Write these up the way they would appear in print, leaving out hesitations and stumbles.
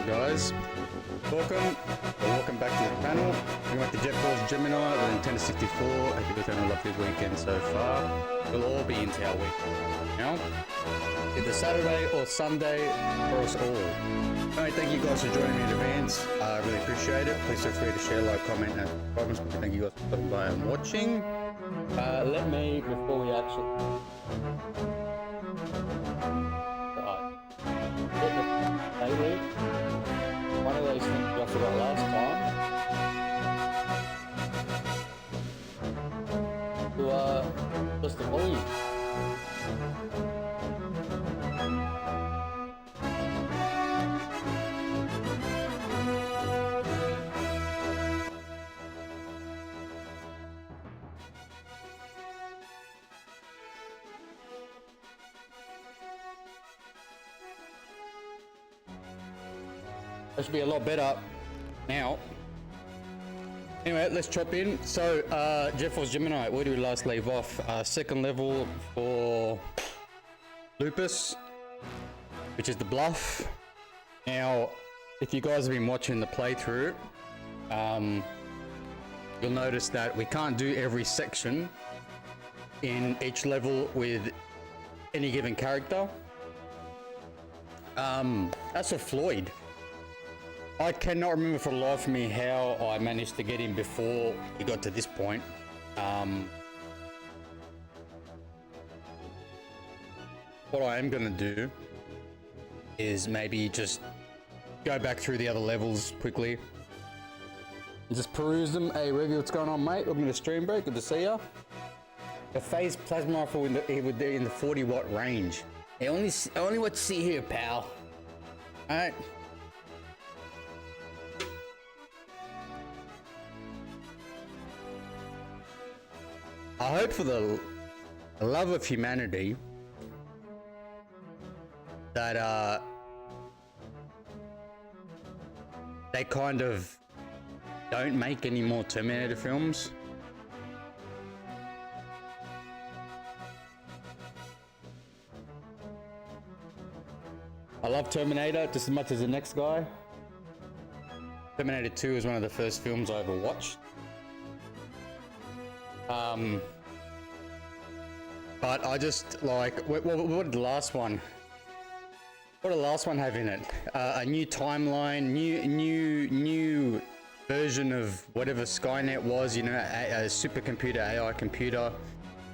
guys? Welcome back to the channel. We went to Jet Force Gemini with Nintendo 64. Hope you guys had a lovely weekend so far. We'll all be into our week. Now, either Saturday or Sunday for us all. Alright, thank you guys for joining me in advance. I really appreciate it. Please feel free to share, like, comment, and comments. Thank you guys for stopping by and watching. Let me, before we actually... One of those things I forgot last time to just the volume. That should be a lot better now. Anyway, let's chop in. So, Jet Force Gemini, where do we last leave off? Second level for Lupus, which is the bluff. Now, if you guys have been watching the playthrough, you'll notice that we can't do every section in each level with any given character. That's for Floyd. I cannot remember for the life of me how I managed to get him before he got to this point. What I am going to do is maybe just go back through the other levels quickly and just peruse them. Hey, Revy, what's going on, mate? Welcome to the stream, bro. Good to see ya. A phase plasma rifle in the 40-watt range. Hey, only what to see here, pal. All right. I hope for the love of humanity that they kind of don't make any more Terminator films. I love Terminator just as much as the next guy. Terminator 2 is one of the first films I ever watched. But I just like, what did the last one? What did the last one have in it? A new timeline, new version of whatever Skynet was, you know, a supercomputer, AI computer.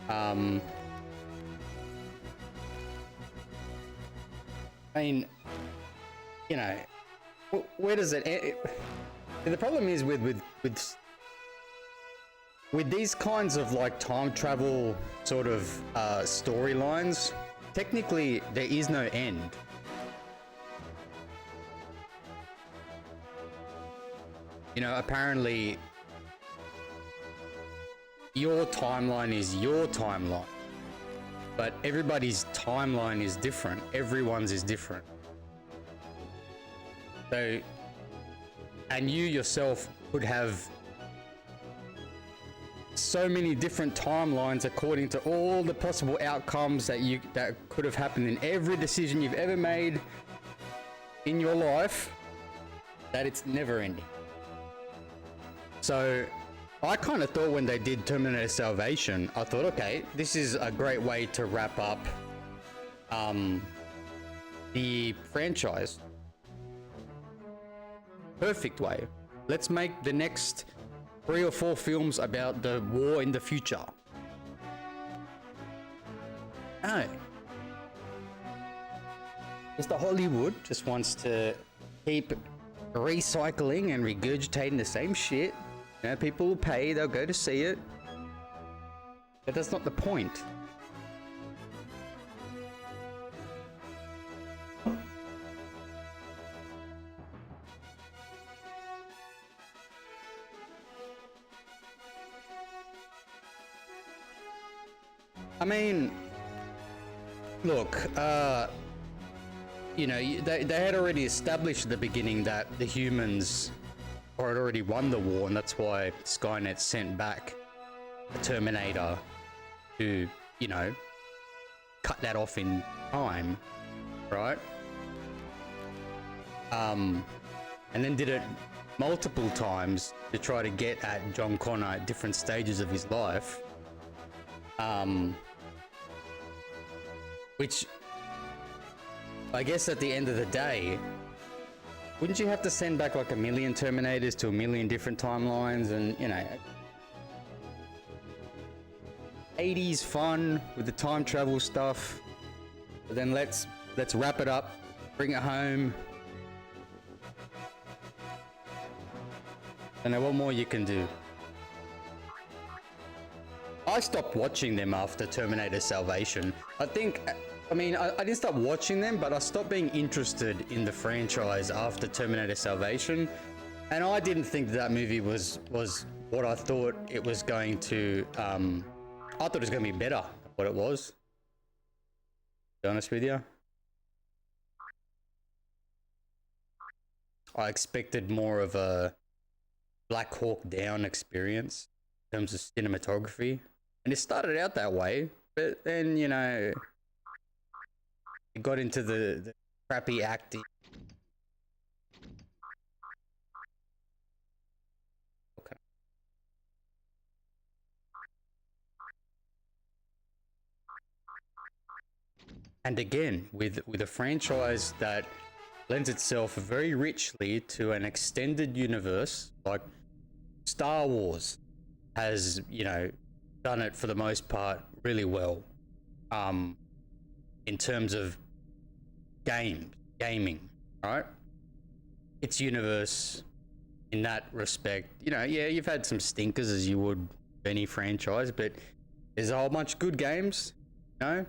I mean, you know, where does it end? The problem is with these kinds of like time travel sort of storylines, technically there is no end. You know, apparently your timeline is your timeline, but everybody's timeline is different. Everyone's is different. So, and you yourself could have so many different timelines according to all the possible outcomes that could have happened in every decision you've ever made in your life, that it's never ending. So I kind of thought when they did Terminator Salvation, I thought, okay, this is a great way to wrap up the franchise. Perfect way. Let's make the next 3 or 4 films about the war in the future. No. Mr. Hollywood just wants to keep recycling and regurgitating the same shit. You know, people will pay, they'll go to see it. But that's not the point. I mean, look, you know, they had already established at the beginning that the humans had already won the war, and that's why Skynet sent back a Terminator to, you know, cut that off in time, right? and then did it multiple times to try to get at John Connor at different stages of his life. Which I guess at the end of the day, wouldn't you have to send back like a million Terminators to a million different timelines? And you know, 80s fun with the time travel stuff, but then let's wrap it up, bring it home. I don't know what more you can do. I stopped watching them after Terminator Salvation. I didn't stop watching them, but I stopped being interested in the franchise after Terminator Salvation. And I didn't think that movie was what I thought it was going to, I thought it was going to be better than what it was. To be honest with you. I expected more of a Black Hawk Down experience in terms of cinematography. And it started out that way, but then, you know, it got into the crappy acting. Okay. And again, with a franchise that lends itself very richly to an extended universe, like Star Wars has, you know, done it for the most part really well. In terms of gaming, right? Its universe in that respect, you know, yeah, you've had some stinkers as you would any franchise, but there's a whole bunch of good games, you know?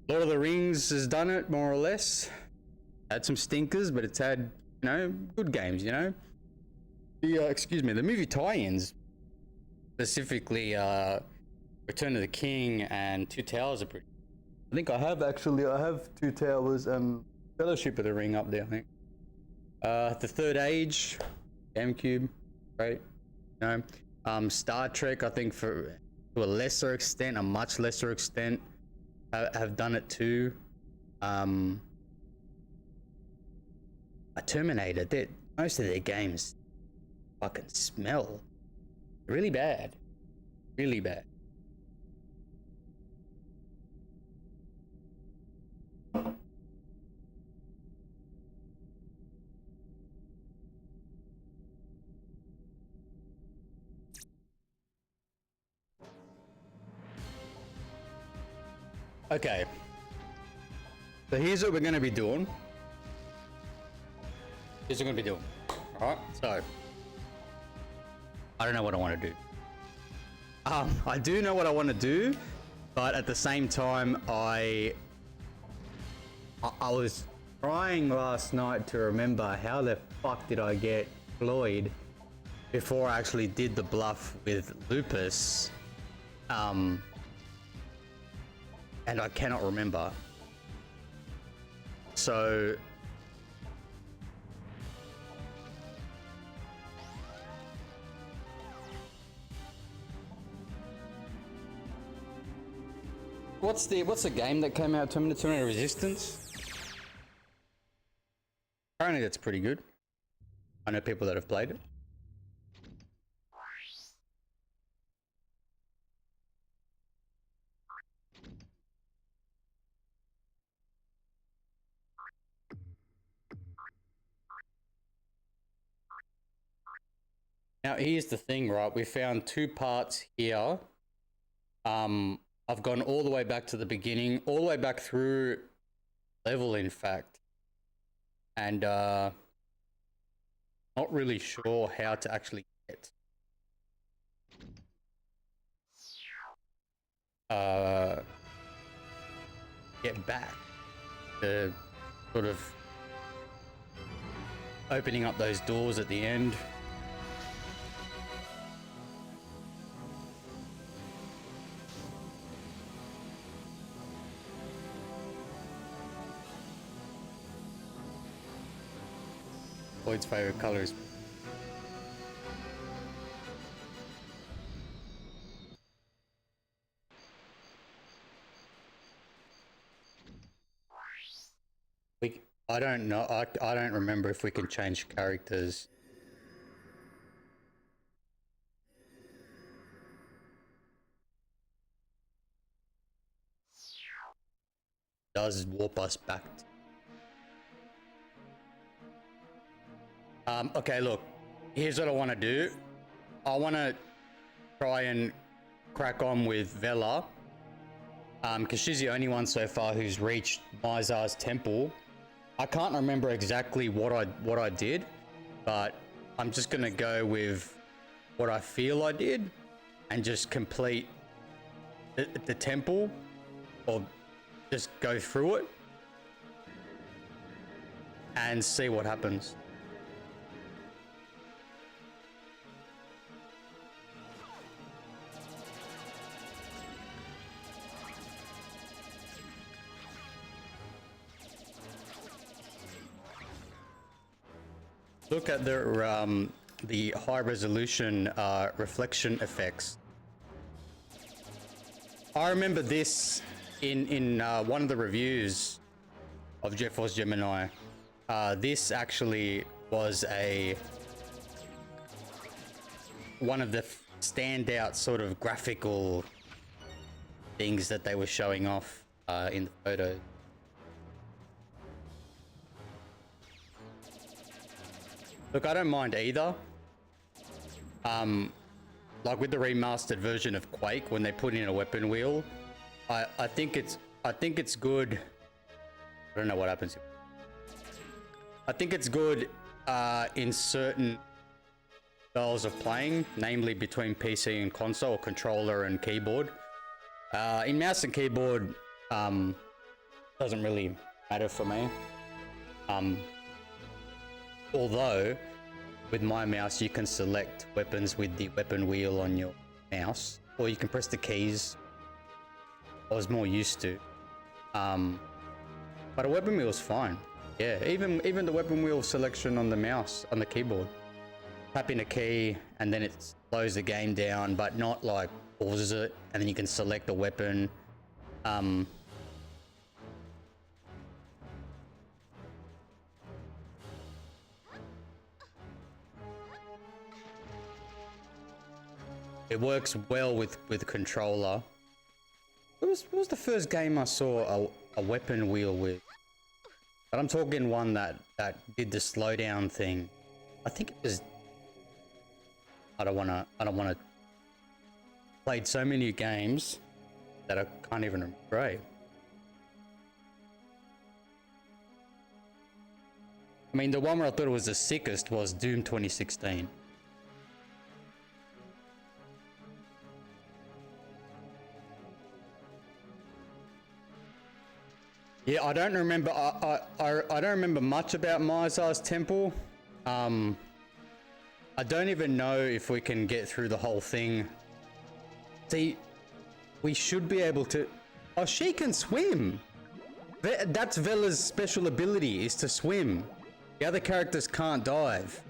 Lord of the Rings has done it more or less. Had some stinkers, but it's had, you know, good games, you know? The movie tie-ins, specifically Return of the King and Two Towers are pretty. I think I have Two Towers and Fellowship of the Ring up there, I think. The Third Age, GameCube, right? You know, Star Trek, I think to a lesser extent, a much lesser extent, have done it too. A Terminator, most of their games fucking smell really bad. Really bad. Okay. So here's what we're going to be doing. Alright, so I don't know what I want to do. I do know what I want to do, but at the same time, I was trying last night to remember how the fuck did I get Floyd before I actually did the bluff with Lupus. And I cannot remember. So what's the game that came out? Terminator Resistance? Apparently that's pretty good. I know people that have played it. Now here's the thing, right? We found two parts here. I've gone all the way back to the beginning, all the way back through level, in fact. And not really sure how to actually get back to sort of opening up those doors at the end. Lloyd's favorite color is I don't know. I don't remember if we can change characters. Does warp us back. Okay, look. Here's what I want to do. I want to try and crack on with Vela. Because she's the only one so far who's reached Mizar's temple. I can't remember exactly what I did, but I'm just gonna go with what I feel I did and just complete the temple, or just go through it and see what happens. Look at the high resolution reflection effects. I remember this in one of the reviews of Jet Force Gemini. This actually was one of the standout sort of graphical things that they were showing off in the photos. Look, I don't mind either. Like with the remastered version of Quake, when they put in a weapon wheel, I think it's good. I don't know what happens. I think it's good in certain styles of playing, namely between PC and console, or controller and keyboard. In mouse and keyboard, doesn't really matter for me. Although, with my mouse, you can select weapons with the weapon wheel on your mouse, or you can press the keys. I was more used to. But a weapon wheel is fine. Yeah, even the weapon wheel selection on the mouse, on the keyboard. Tapping a key, and then it slows the game down, but not like pauses it, and then you can select the weapon. It works well with controller. What was the first game I saw a weapon wheel with? But I'm talking one that did the slowdown thing. I think it was. I don't wanna. Played so many games that I can't even remember. Right. I mean, the one where I thought it was the sickest was Doom 2016. Yeah, I don't remember. I don't remember much about Mizar's temple. I don't even know if we can get through the whole thing. See, we should be able to. Oh, she can swim. That's Vela's special ability, is to swim. The other characters can't dive.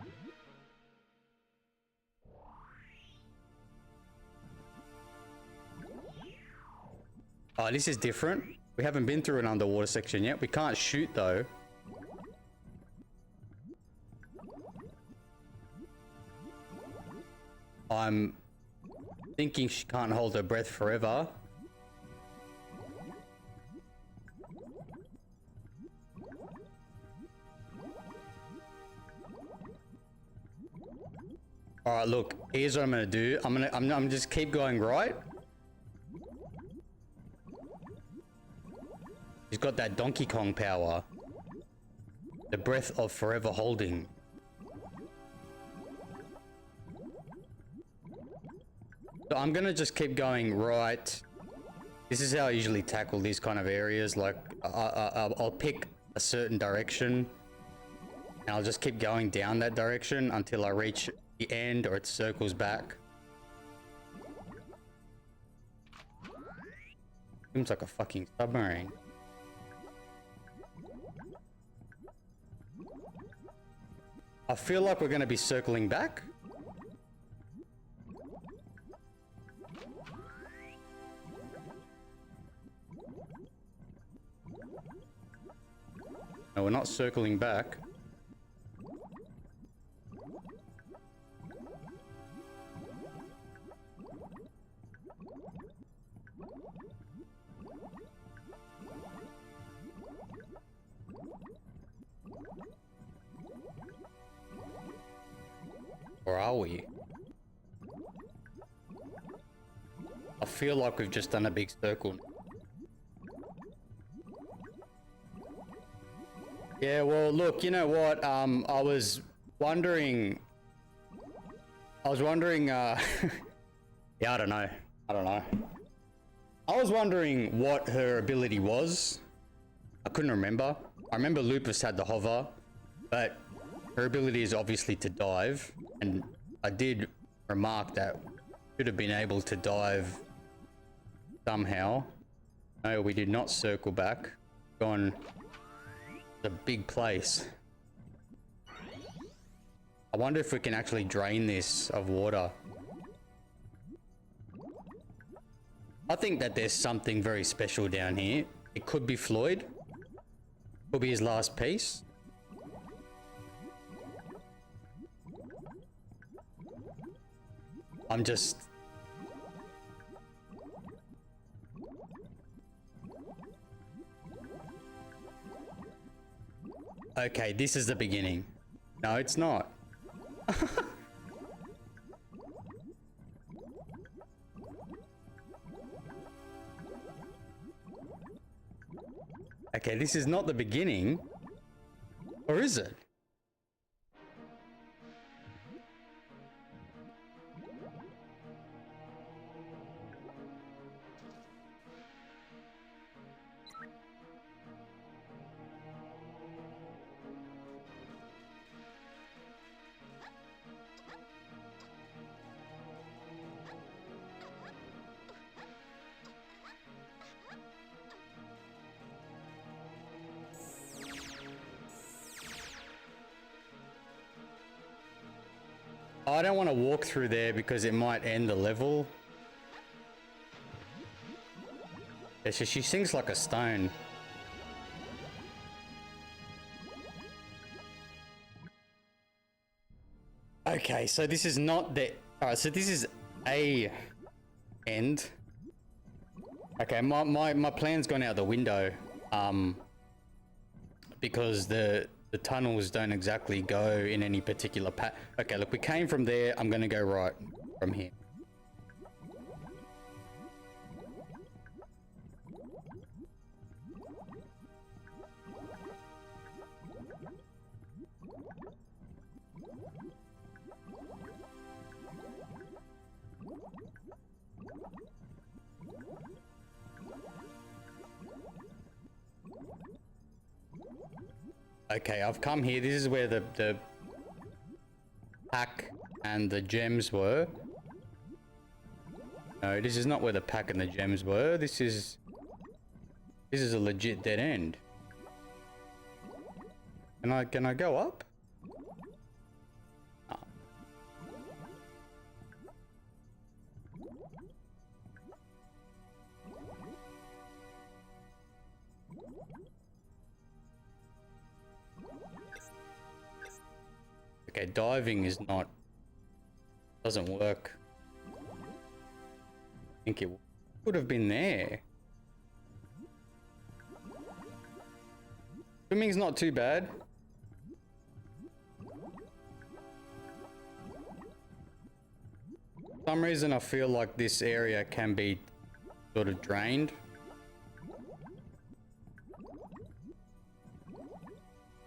Oh, this is different. We haven't been through an underwater section yet. We can't shoot though. I'm thinking she can't hold her breath forever. All right, look. Here's what I'm gonna do. I'm gonna just keep going right. He's got that Donkey Kong power. The breath of forever holding. So I'm gonna just keep going right. This is how I usually tackle these kind of areas. Like, I'll pick a certain direction, and I'll just keep going down that direction until I reach the end, or it circles back. Seems like a fucking submarine. I feel like we're going to be circling back. No, we're not circling back. Or are we? I feel like we've just done a big circle. Yeah, well, look, you know what? I was wondering, yeah, I don't know. I was wondering what her ability was. I couldn't remember. I remember Lupus had the hover, but her ability is obviously to dive. And I did remark that should have been able to dive somehow. No, we did not circle back. Gone a big place. I wonder if we can actually drain this of water. I think that there's something very special down here. It could be Floyd. Could be his last piece. I'm just... Okay, this is the beginning. No, it's not. Okay, this is not the beginning. Or is it? I don't want to walk through there because it might end the level. Yeah, so she sings like a stone. Okay, so this is not the... Alright, so this is a end. Okay, my plan's gone out the window. Because the tunnels don't exactly go in any particular path. Okay, look, we came from there. I'm gonna go right from here. Okay, I've come here. This is where the pack and the gems were. No, this is not where the pack and the gems were. This is a legit dead end. Can I go up? Oh. Okay, diving is not... doesn't work. I think it would have been there. Swimming's not too bad. For some reason I feel like this area can be sort of drained.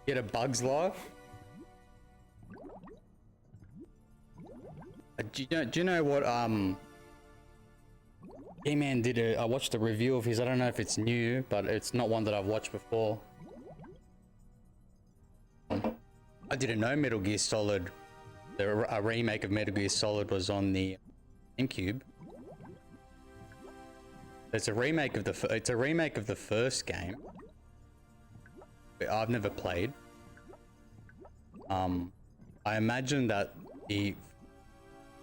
Get a bug's life. Do you know what E-Man did I watched a review of his. I don't know if it's new, but it's not one that I've watched before. I didn't know Metal Gear Solid, a remake of Metal Gear Solid was on the GameCube. It's a remake of the first game. I've never played. I imagine that the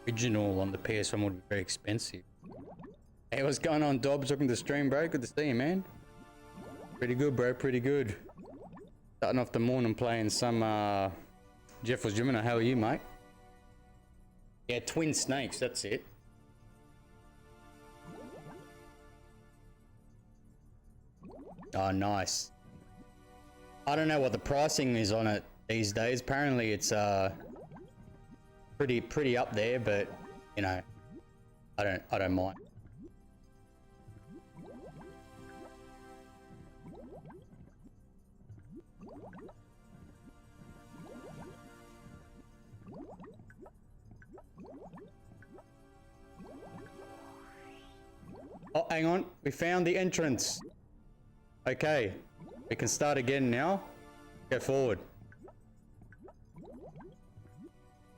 original on the PS1 would be very expensive. Hey, what's going on, Dobbs? Welcome to the stream, bro. Good to see you, man. Pretty good, bro. Pretty good. Starting off the morning playing some Jet Force Gemini. How are you, mate? Yeah, twin snakes, that's it. Oh, nice. I don't know what the pricing is on it these days. Apparently it's pretty up there, but you know, I don't mind. Oh, hang on. We found the entrance. Okay. We can start again now. Go forward.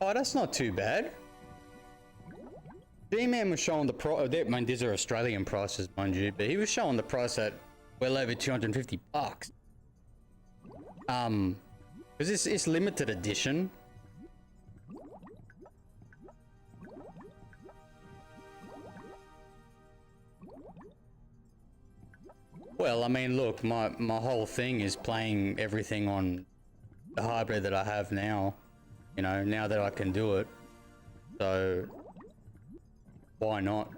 Oh, that's not too bad. D-Man was showing the price. I mean, these are Australian prices, mind you, but he was showing the price at well over 250 bucks. Because it's limited edition. Well, I mean, look, my whole thing is playing everything on the hardware that I have now. You know, now that I can do it. So, why not?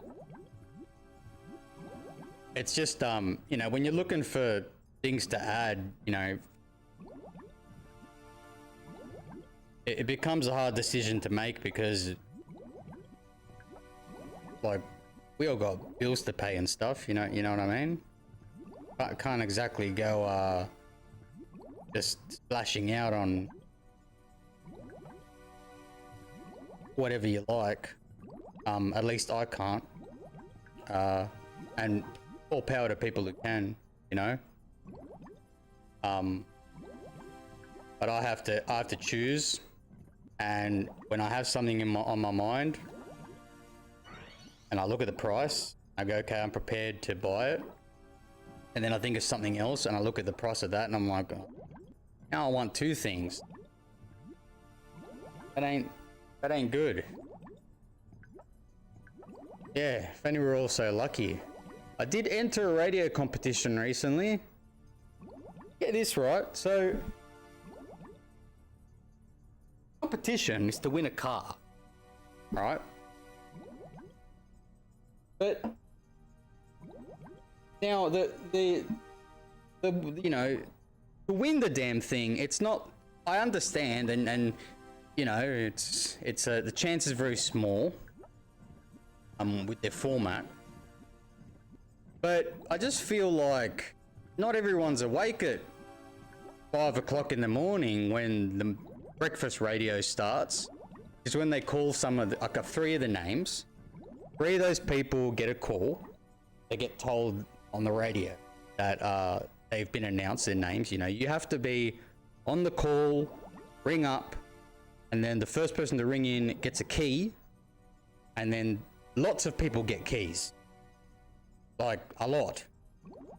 It's just, you know, when you're looking for things to add, you know, it becomes a hard decision to make because, like, we all got bills to pay and stuff, you know what I mean? I can't exactly go just splashing out on whatever you like. At least I can't. And all power to people who can, you know. But I have to choose, and when I have something on my mind, and I look at the price, I go, okay, I'm prepared to buy it. And then I think of something else, and I look at the price of that, and I'm like, oh, now I want two things. That ain't good. Yeah, if only we were all so lucky. I did enter a radio competition recently. Get this right, so competition is to win a car, right? But now the you know, to win the damn thing, it's not. I understand, and you know, it's the chance is very small. With their format, but I just feel like not everyone's awake at 5 o'clock in the morning when the breakfast radio starts. Is when they call some of the, like 3 of the names. 3 of those people get a call. They get told on the radio that they've been announced, their names. You know, you have to be on the call, ring up, and then the first person to ring in gets a key, and then lots of people get keys. Like, a lot.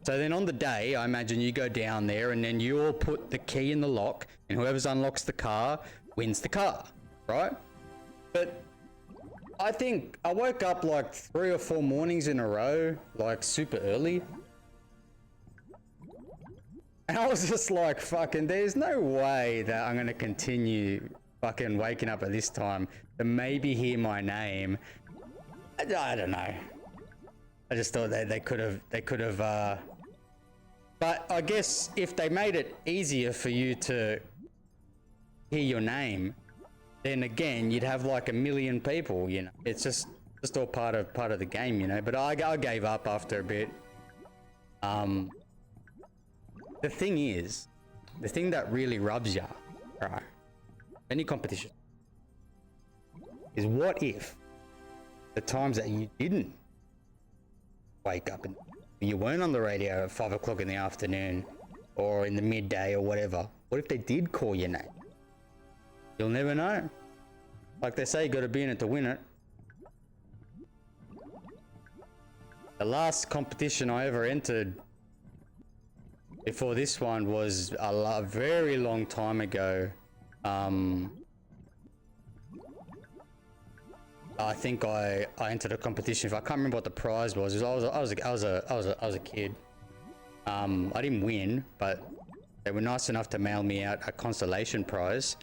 So then on the day, I imagine you go down there and then you all put the key in the lock, and whoever unlocks the car wins the car, right? But I think I woke up like 3 or 4 mornings in a row, like super early. And I was just like, fucking, there's no way that I'm gonna continue fucking waking up at this time to maybe hear my name. I don't know. I just thought they could have, but I guess if they made it easier for you to hear your name, then again, you'd have like 1 million people, you know. It's just all part of the game, you know. But I gave up after a bit. The thing is, the thing that really rubs ya, right, any competition, is what if the times that you didn't wake up and you weren't on the radio at 5 o'clock in the afternoon or in the midday or whatever, what if they did call your name? You'll never know. Like they say, you gotta be in it to win it. The last competition I ever entered before this one was a very long time ago. I think I entered a competition. If I can't remember what the prize was, I was a kid. I didn't win, but They were nice enough to mail me out a consolation prize,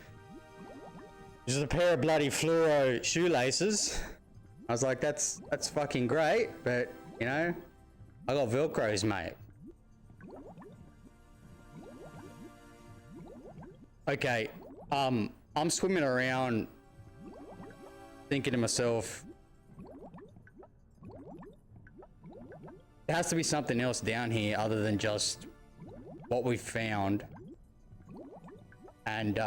which is a pair of bloody fluoro shoelaces. I was like, that's fucking great, but you know, I got Velcros, mate. Okay, I'm swimming around thinking to myself, there has to be something else down here other than just what we found. And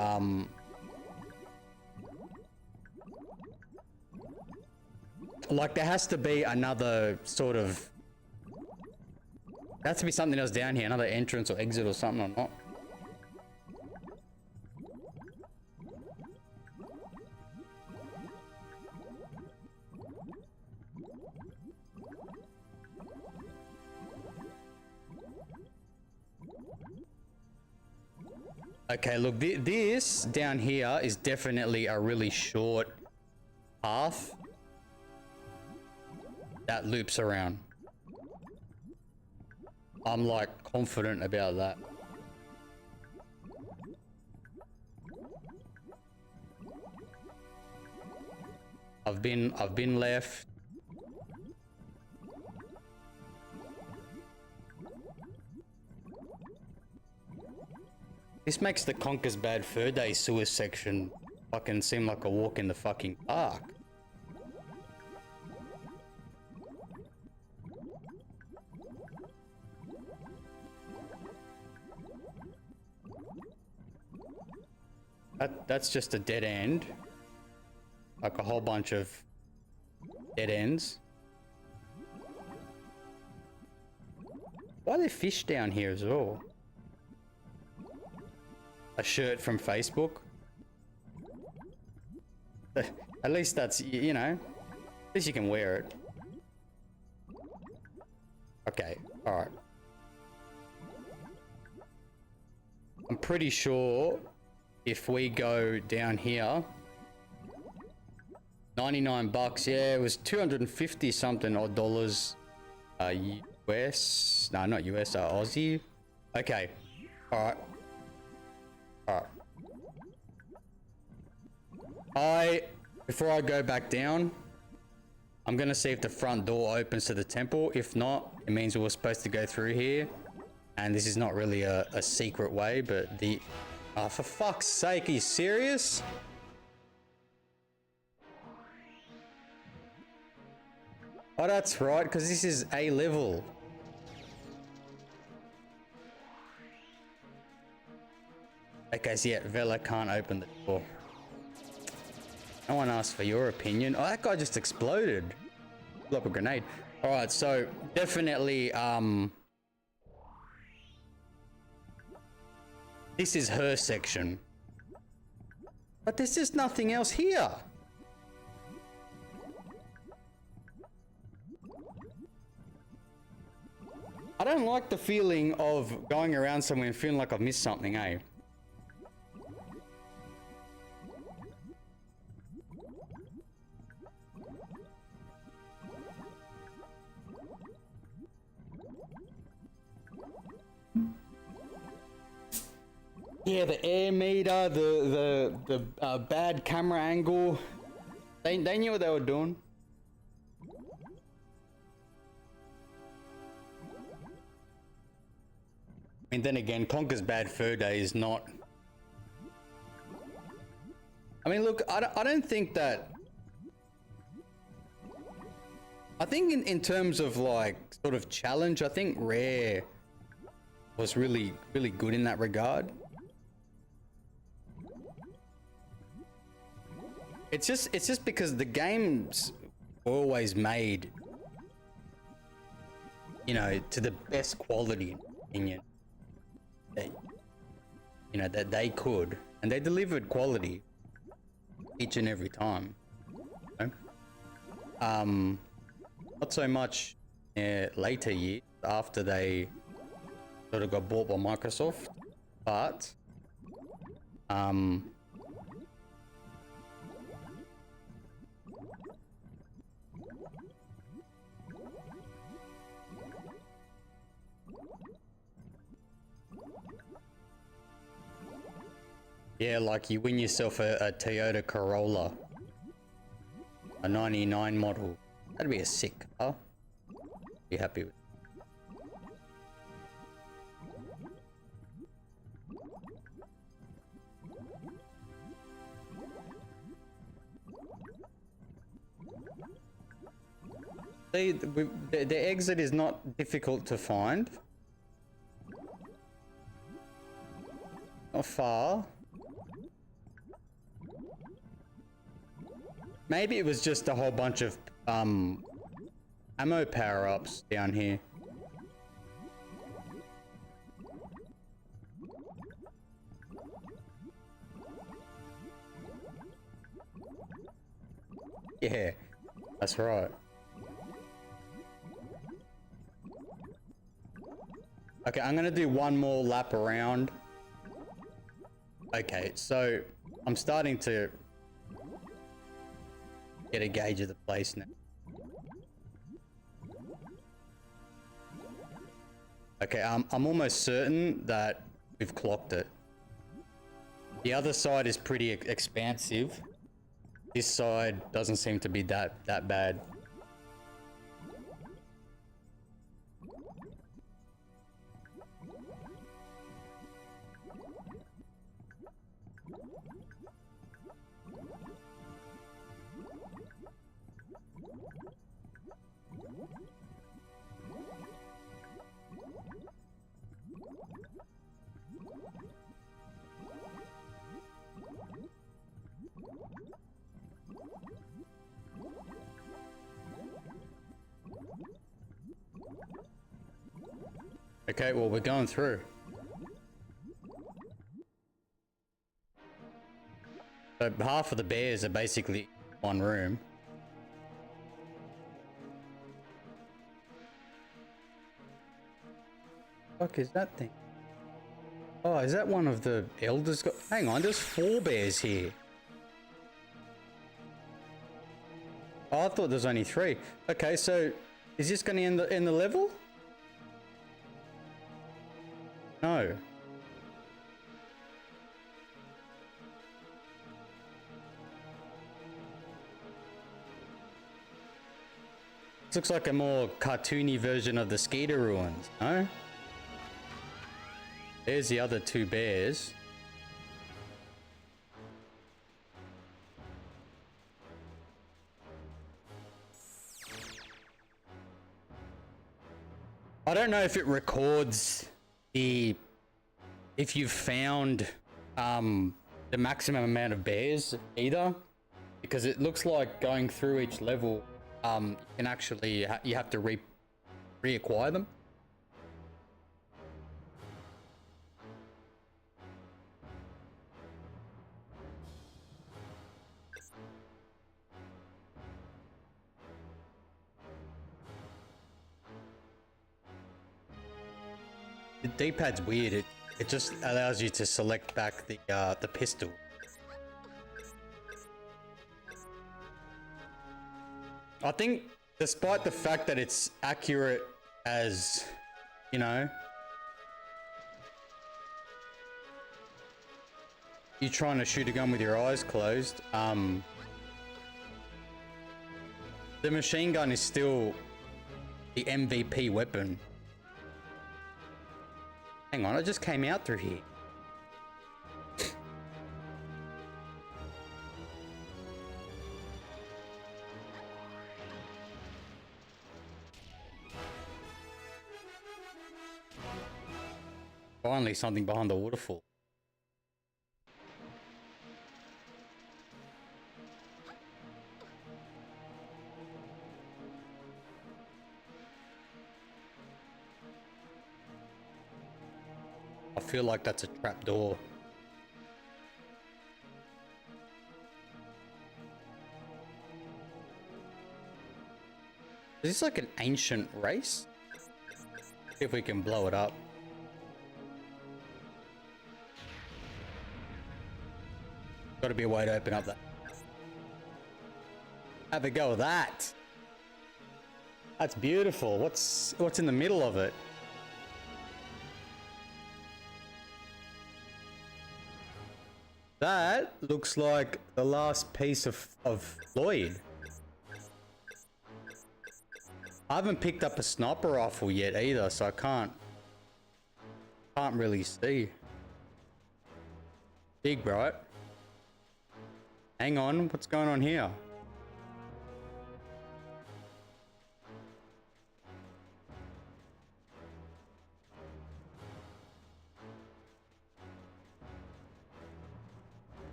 like there has to be another sort of, there has to be something else down here, another entrance or exit or something or not. Okay, look, this down here is definitely a really short path that loops around. I'm like confident about that. I've been left. This makes the Conker's Bad Fur Day sewer section fucking seem like a walk in the fucking park. That's just a dead end. Like a whole bunch of dead ends. Why are there fish down here as well? A shirt from Facebook. At least that's, you know, at least you can wear it. Okay, alright. I'm pretty sure if we go down here, 99 bucks, yeah, it was 250 something odd dollars, US, no, not US, Aussie. Okay, alright. Alright. Before I go back down, I'm gonna see if the front door opens to the temple. If not, it means we were supposed to go through here. And this is not really a secret way, but the... Oh, for fuck's sake, are you serious? Oh, that's right, because this is A level. Okay, so yeah, Vela can't open the door. No one asked for your opinion. Oh, that guy just exploded. Blew up a grenade. Alright, so definitely, this is her section. But there's just nothing else here. I don't like the feeling of going around somewhere and feeling like I've missed something, eh? Yeah, the air meter, the bad camera angle. They knew what they were doing. And then again, Conker's Bad Fur Day is not... I mean, look, I don't think that... I think in terms of like sort of challenge, I think Rare was really good in that regard. It's just because the games were always made, you know, to the best quality, in my opinion. You know, that they could, and they delivered quality each and every time. You know? Not so much later years after they sort of got bought by Microsoft, but Yeah, like you win yourself a Toyota Corolla. A 99 model. That'd be a sick car. Be happy with. See, the exit is not difficult to find. Not far. Maybe it was just a whole bunch of ammo power-ups down here. Yeah, that's right. Okay, I'm gonna do one more lap around. Okay, so I'm starting to get a gauge of the place now. Okay, I'm almost certain that we've clocked it. The other side is pretty expansive. This side doesn't seem to be that bad. Okay, well, we're going through. So half of the bears are basically one room. What is that thing? Oh, is that one of the elders? Hang on, there's 4 bears here. Oh, I thought there's only 3. Okay, so is this going to end the level? No. This looks like a more cartoony version of the Skeeter ruins, no? There's the other 2 bears. I don't know if it records if you've found the maximum amount of bears either, because it looks like going through each level you can actually you have to reacquire them. The D-pad's weird. It just allows you to select back the pistol. I think, despite the fact that it's accurate as, you know, you're trying to shoot a gun with your eyes closed, the machine gun is still the MVP weapon. Hang on, I just came out through here. Finally, something behind the waterfall. I feel like that's a trapdoor. Is this like an ancient race? See if we can blow it up. Got to be a way to open up that. Have a go with that. That's beautiful. What's in the middle of it? That looks like the last piece of Floyd. I haven't picked up a sniper rifle yet either, so I can't really see. Big, right? Hang on, what's going on here?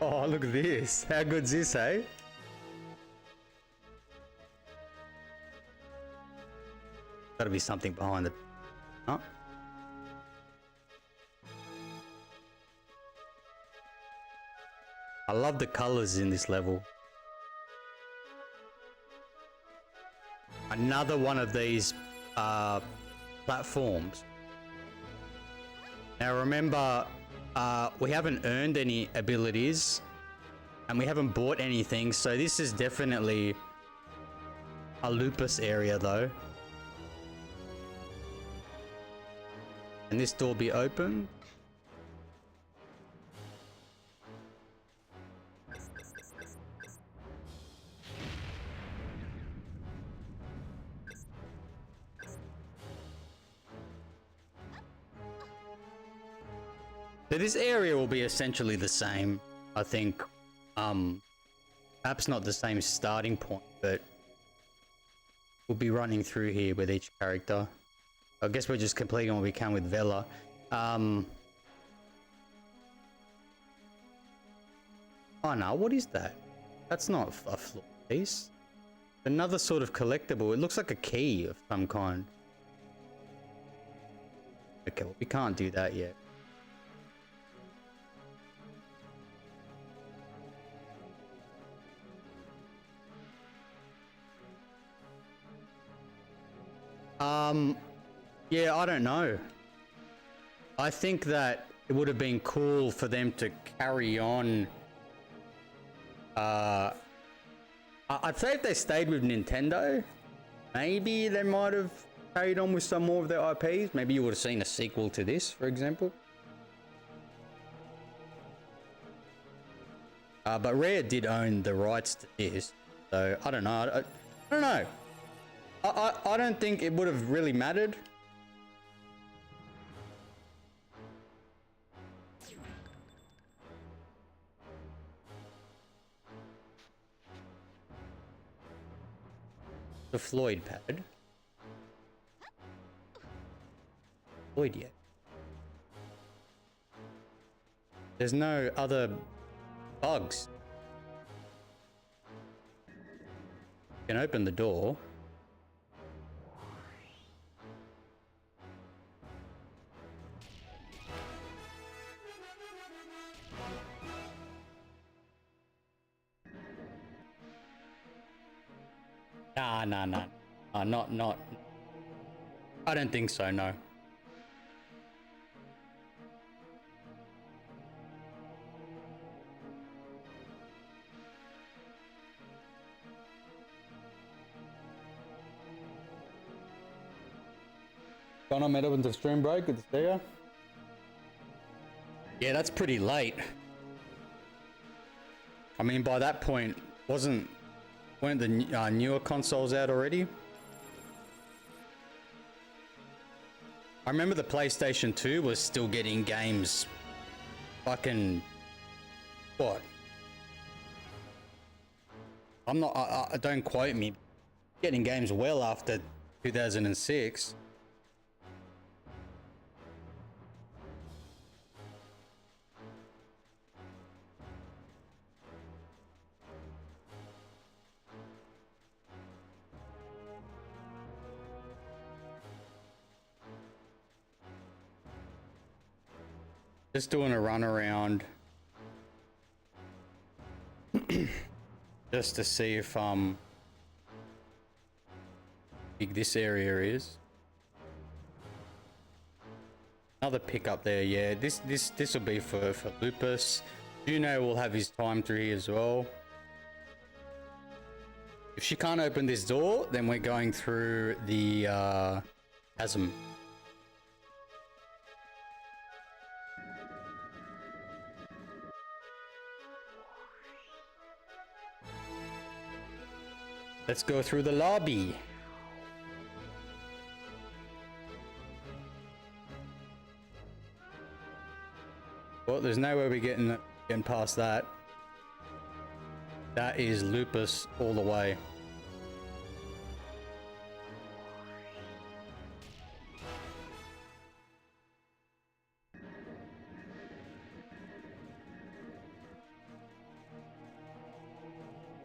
Oh, look at this. How good's this, eh? Gotta be something behind the... Huh? I love the colors in this level. Another one of these platforms. Now remember, we haven't earned any abilities and we haven't bought anything, so this is definitely a lupus area though. Can this door be open? So this area will be essentially the same, I think. Perhaps not the same starting point, but we'll be running through here with each character. I guess we're just completing what we can with Vela. Oh no, what is that? That's not a floor piece. Another sort of collectible. It looks like a key of some kind. Okay, well, we can't do that yet. Yeah, I don't know. I think that it would have been cool for them to carry on. I'd say if they stayed with Nintendo, maybe they might have carried on with some more of their IPs. Maybe you would have seen a sequel to this, for example. But Rare did own the rights to this, so I don't know. I don't know. I don't think it would have really mattered. The Floyd pad. Floyd yet. There's no other bugs. You can open the door. Nah. Not. I don't think so, no. Going on, met up into stream break. Good to see ya. Yeah, that's pretty late. I mean, by that point, weren't the newer consoles out already? I remember the PlayStation 2 was still getting games fucking... What? I'm not... I don't quote me. Getting games well after 2006. Just doing a run around just to see if big this area is. Another pickup there, yeah. This will be for Lupus. Juno will have his time through here as well. If she can't open this door, then we're going through the chasm. Let's go through the lobby. Well, there's no way we're getting past that. That is lupus all the way.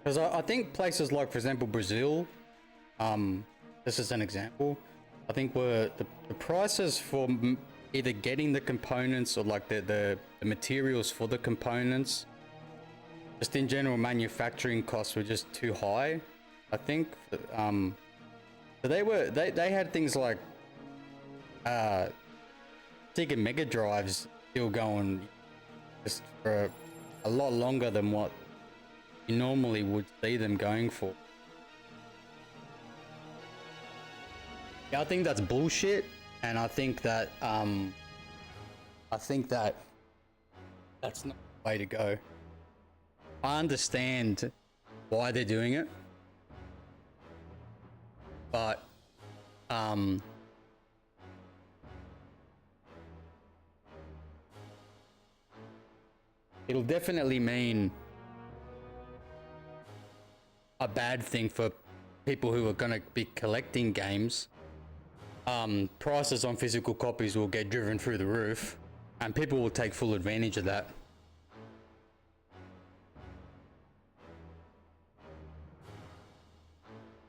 Because I think places like, for example, Brazil, this is an example, I think were the prices for either getting the components or like the materials for the components, just in general manufacturing costs were just too high, I think. So they had things like Sega Mega Drives still going just for a lot longer than what you normally would see them going for. Yeah, I think that's bullshit, and I think that that's not the way to go. I understand why they're doing it, but it'll definitely mean a bad thing for people who are going to be collecting games. Prices on physical copies will get driven through the roof, and people will take full advantage of that.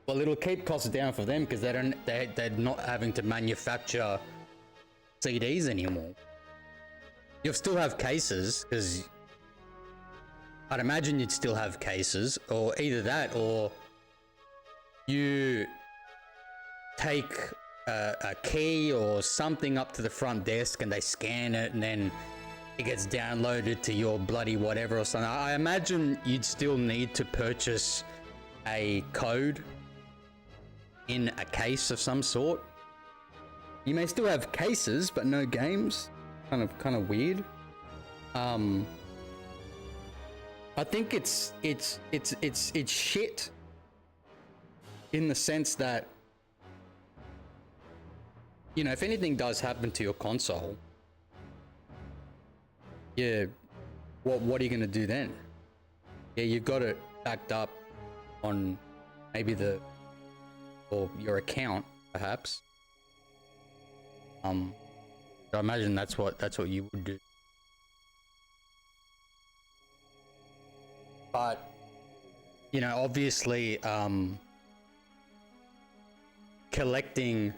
Well, it'll keep costs down for them because they're not having to manufacture CDs anymore. You'll still have cases, because I'd imagine you'd still have cases, or either that, or you take a key or something up to the front desk and they scan it and then it gets downloaded to your bloody whatever or something. I imagine you'd still need to purchase a code in a case of some sort. You may still have cases, but no games. Kind of weird. I think it's shit in the sense that, you know, if anything does happen to your console, yeah, what are you gonna do then? Yeah, you've got it backed up on maybe or your account, perhaps. So I imagine that's what you would do. But, you know, obviously, collecting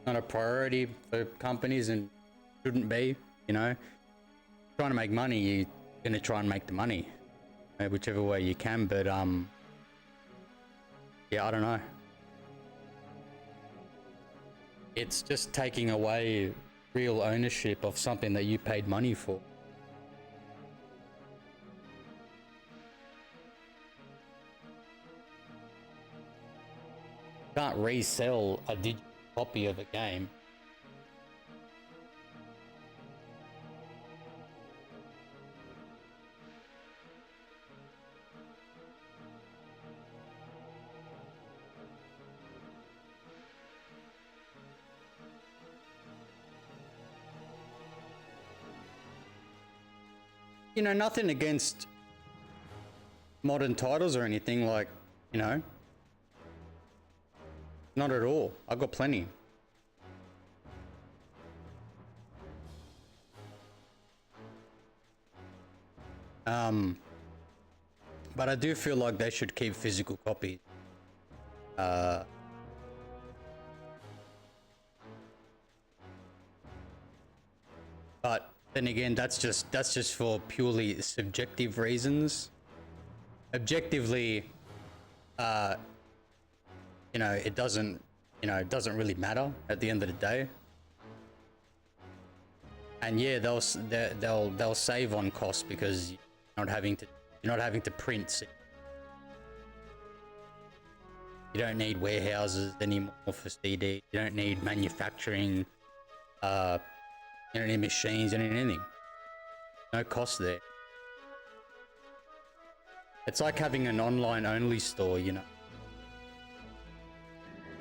not a priority for companies and shouldn't be, you know. Trying to make money, you're going to try and make the money, whichever way you can, but, yeah, I don't know. It's just taking away real ownership of something that you paid money for. Can't resell a digital copy of a game. You know, nothing against modern titles or anything, like, you know. Not at all. I've got plenty. But I do feel like they should keep physical copies. But then again, that's just for purely subjective reasons. Objectively, you know, it doesn't really matter at the end of the day. And yeah, they'll save on costs because you're not having to print. You don't need warehouses anymore for CD. You don't need manufacturing. You don't need machines. You don't need anything. No cost there. It's like having an online only store, you know.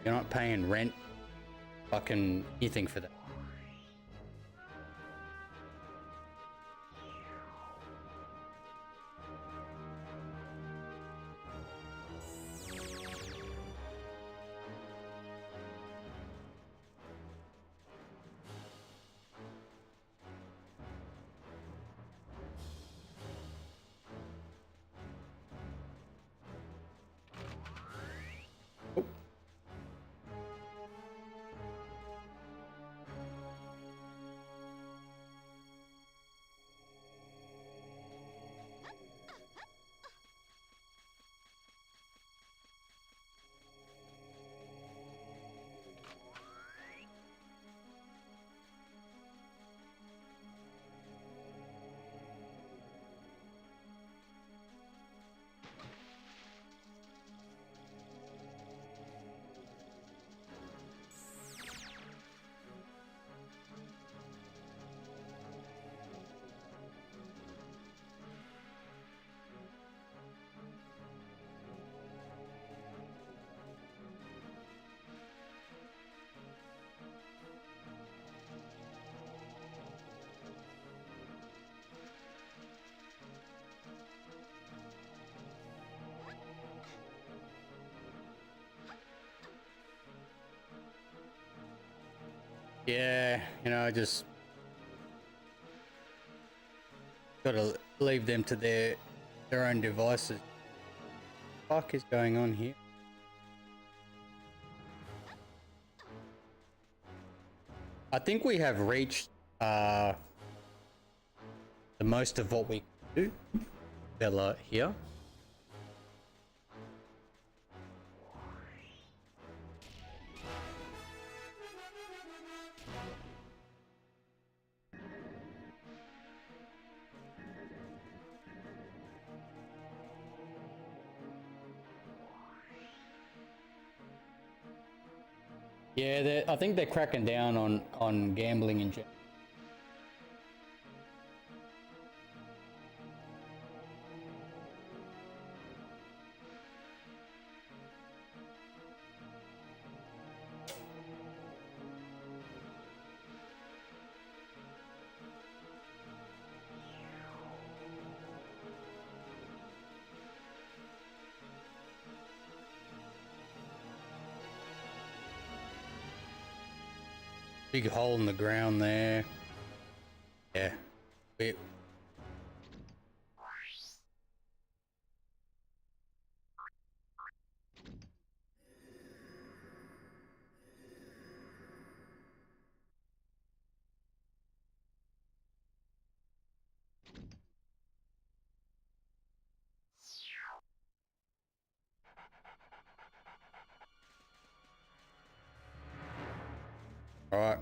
You're not paying rent, fucking anything for that. Yeah, you know, I just gotta leave them to their own devices. What the fuck is going on here? I think we have reached the most of what we can do, Bella, here. Yeah, I think they're cracking down on gambling in general. Big hole in the ground there. Yeah. All right.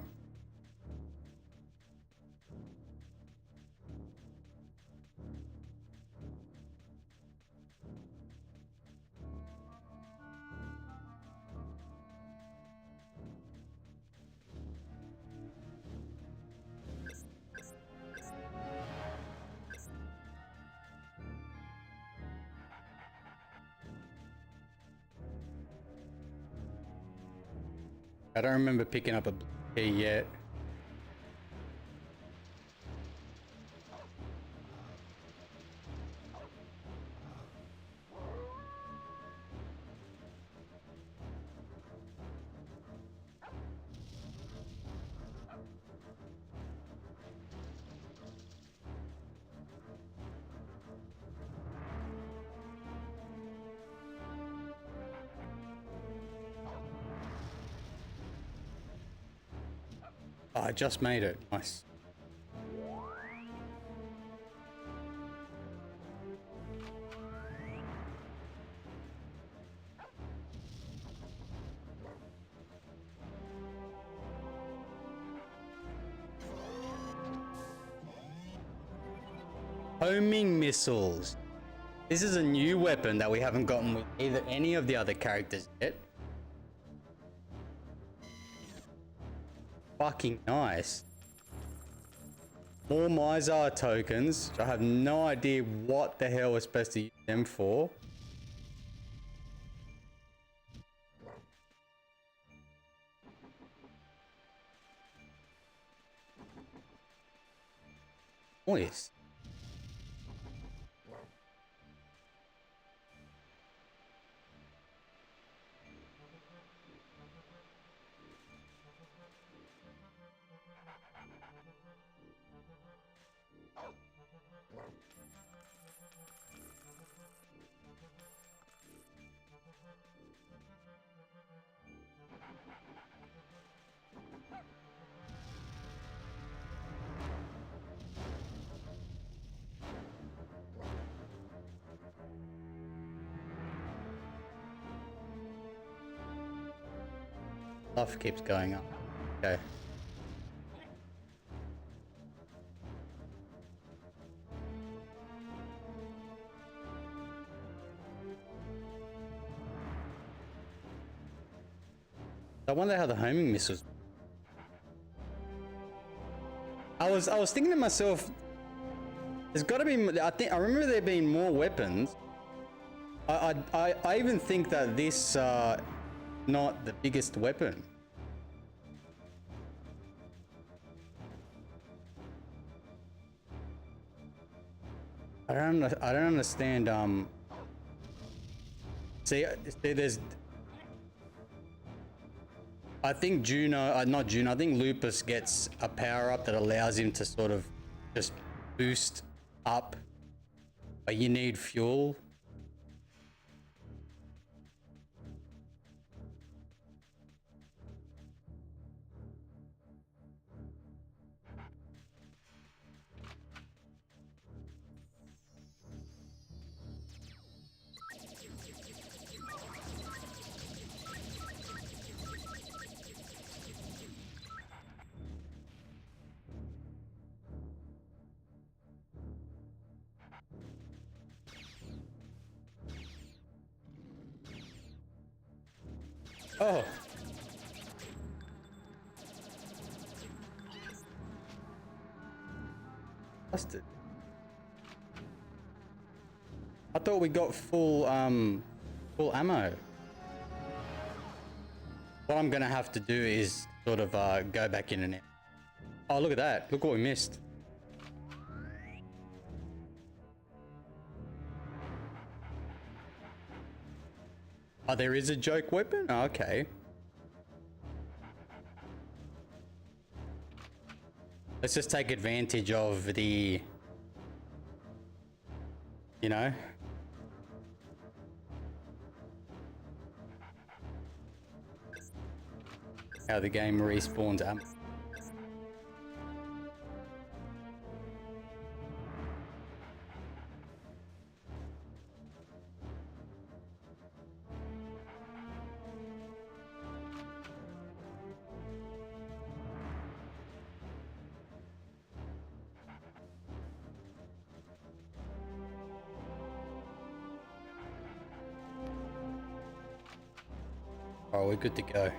I don't remember picking up a key yet. Oh, I just made it. Nice. Homing missiles. This is a new weapon that we haven't gotten with either any of the other characters yet. Fucking nice. More Mizar tokens. I have no idea what the hell we're supposed to use them for. Nice. Stuff keeps going up. Okay. I wonder how the homing missiles. I was thinking to myself, there's got to be. I remember there being more weapons. I even think that this not the biggest weapon. I don't understand. See, there's. I think Juno, not Juno. I think Lupus gets a power up that allows him to sort of just boost up, but you need fuel. Oh. Busted. I thought we got full ammo. What I'm gonna have to do is sort of go back in and out. Oh, look at that. Look what we missed. Oh, there is a joke weapon? Oh, okay. Let's just take advantage of the, you know, how the game respawns ammo. Oh, we're good to go.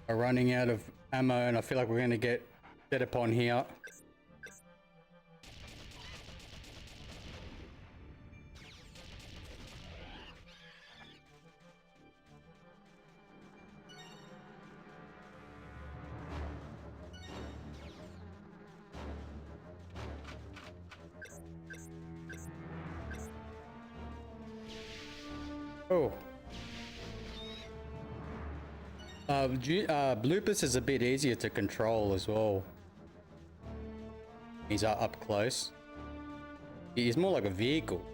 We're running out of ammo and I feel like we're going to get set upon here. Oh. Bloopers is a bit easier to control as well. He's up close. He's more like a vehicle.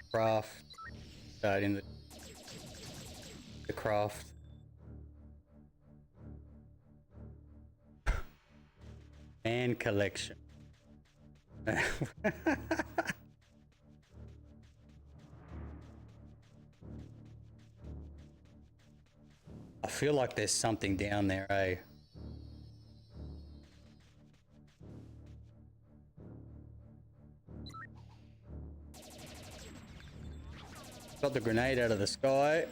Craft. In the craft. And collection. I feel like there's something down there, eh? Got the grenade out of the sky.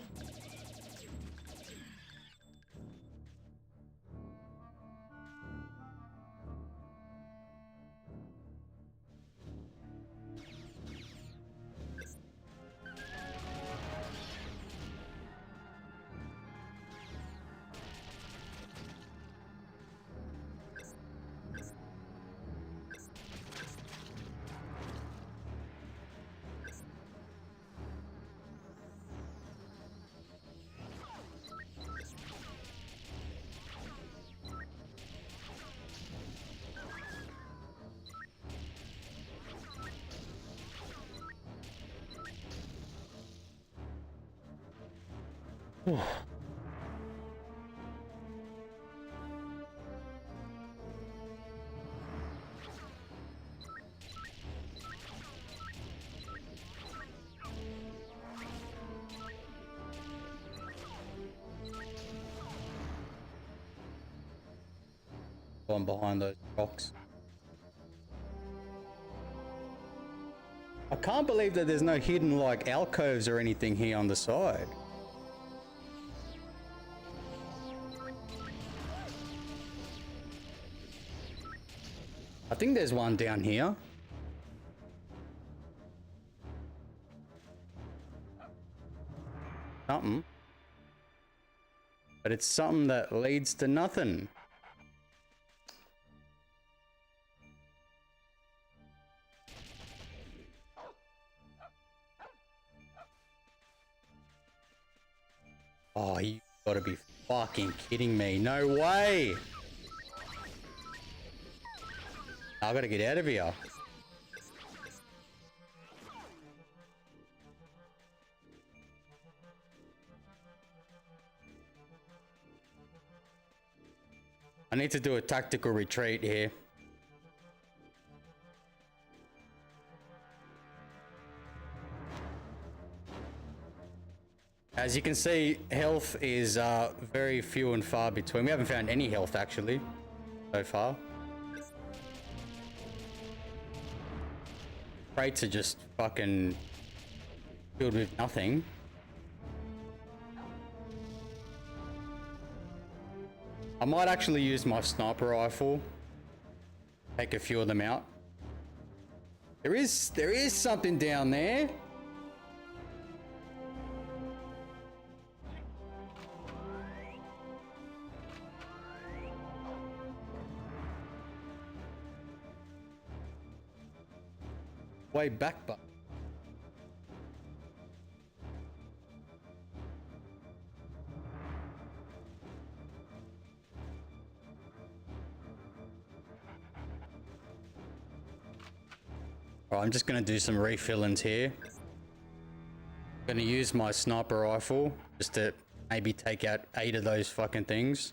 One behind those rocks. I can't believe that there's no hidden like alcoves or anything here on the side. I think there's one down here. Something. But it's something that leads to nothing. Oh, you gotta be fucking kidding me. No way! I gotta get out of here. I need to do a tactical retreat here. As you can see, health is very few and far between. We haven't found any health actually so far. Crates are just fucking filled with nothing. I might actually use my sniper rifle. Take a few of them out. There is something down there. Way back, but I'm just gonna do some refillings here. Gonna use my sniper rifle just to maybe take out 8 of those fucking things.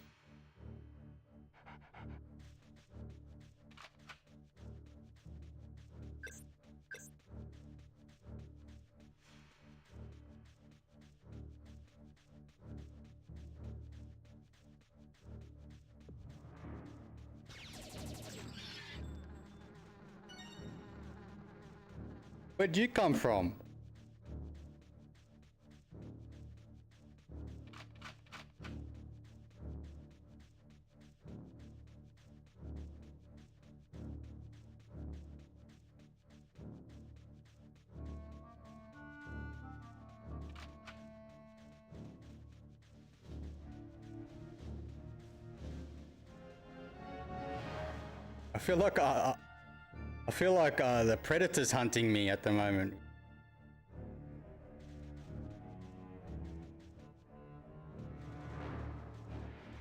Where'd you come from? I feel like the predator's hunting me at the moment.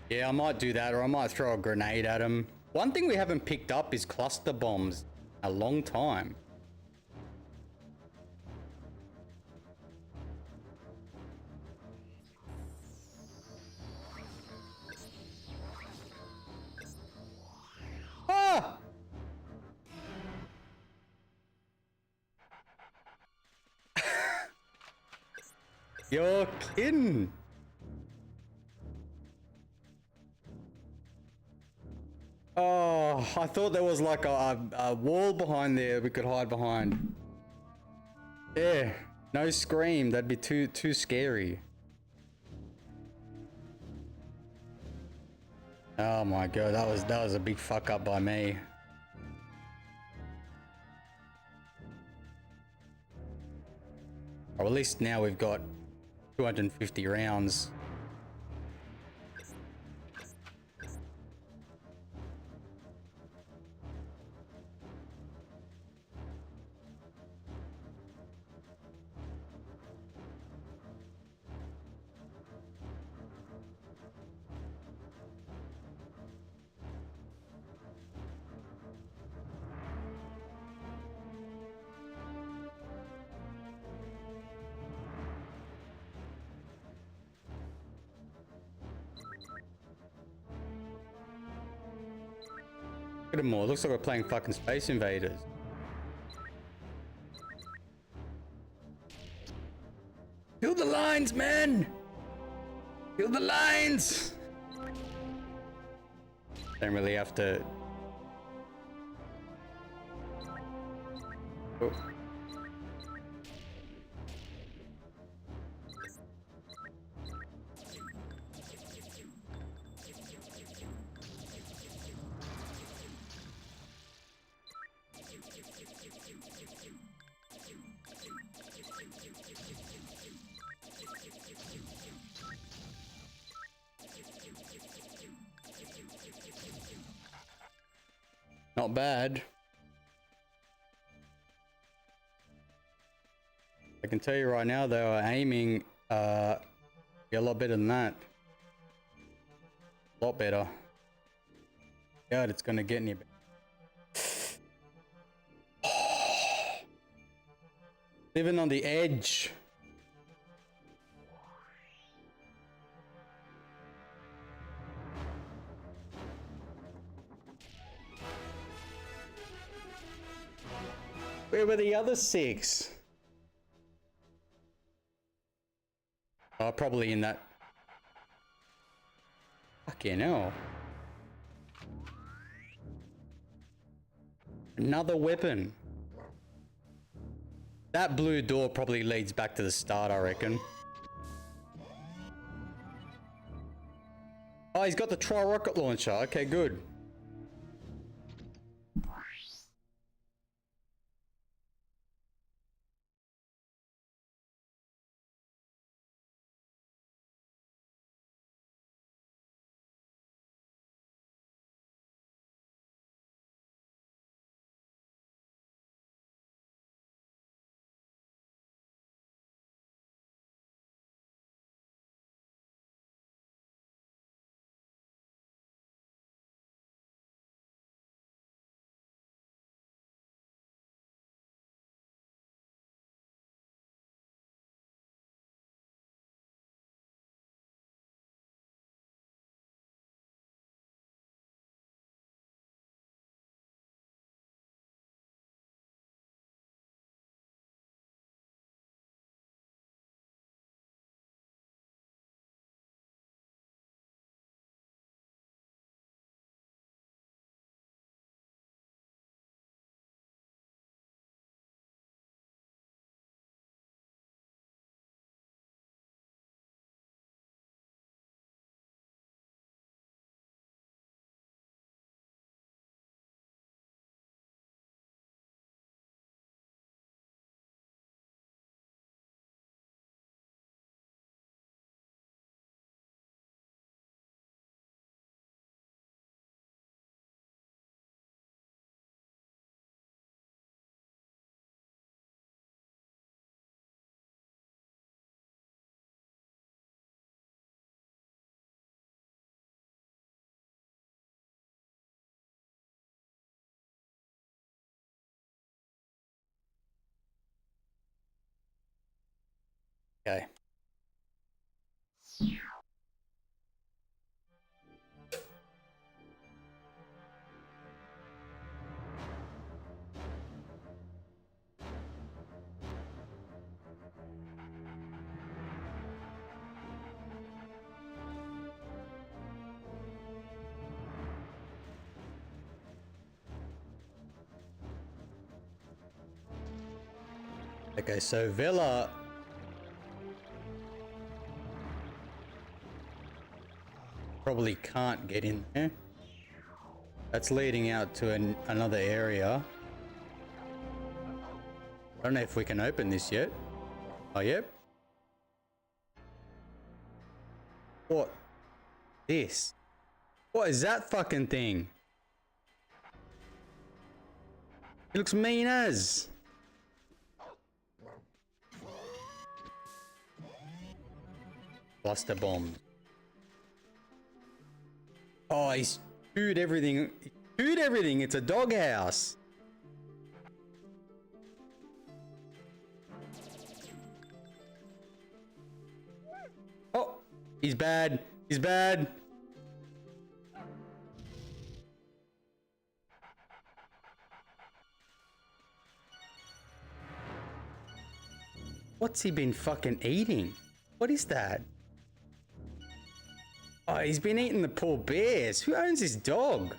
Yeah, I might do that, or I might throw a grenade at him. One thing we haven't picked up is cluster bombs. A long time. Ah! You're kidding. Oh, I thought there was like a wall behind there we could hide behind. Yeah, no scream. That'd be too scary. Oh my god, that was a big fuck up by me. Or at least now we've got 250 rounds. Look at them all. Looks like we're playing fucking Space Invaders. Kill the lines, man! Kill the lines! Don't really have to... Oh. Not bad. I can tell you right now, they were aiming a lot better than that. A lot better. God, it's gonna get any better. Living on the edge. Where were the other 6? Oh, probably in that. Fucking hell. Another weapon. That blue door probably leads back to the start, I reckon. Oh, he's got the tri-rocket launcher. Okay, good. Okay. Okay, so Villa probably can't get in there. That's leading out to another area. I don't know if we can open this yet. Oh, yep. What? This? What is that fucking thing? It looks mean as. Cluster bombs. Oh, he's chewed everything. He chewed everything. It's a doghouse. Oh, he's bad. He's bad. What's he been fucking eating? What is that? Oh, he's been eating the poor bears. Who owns this dog?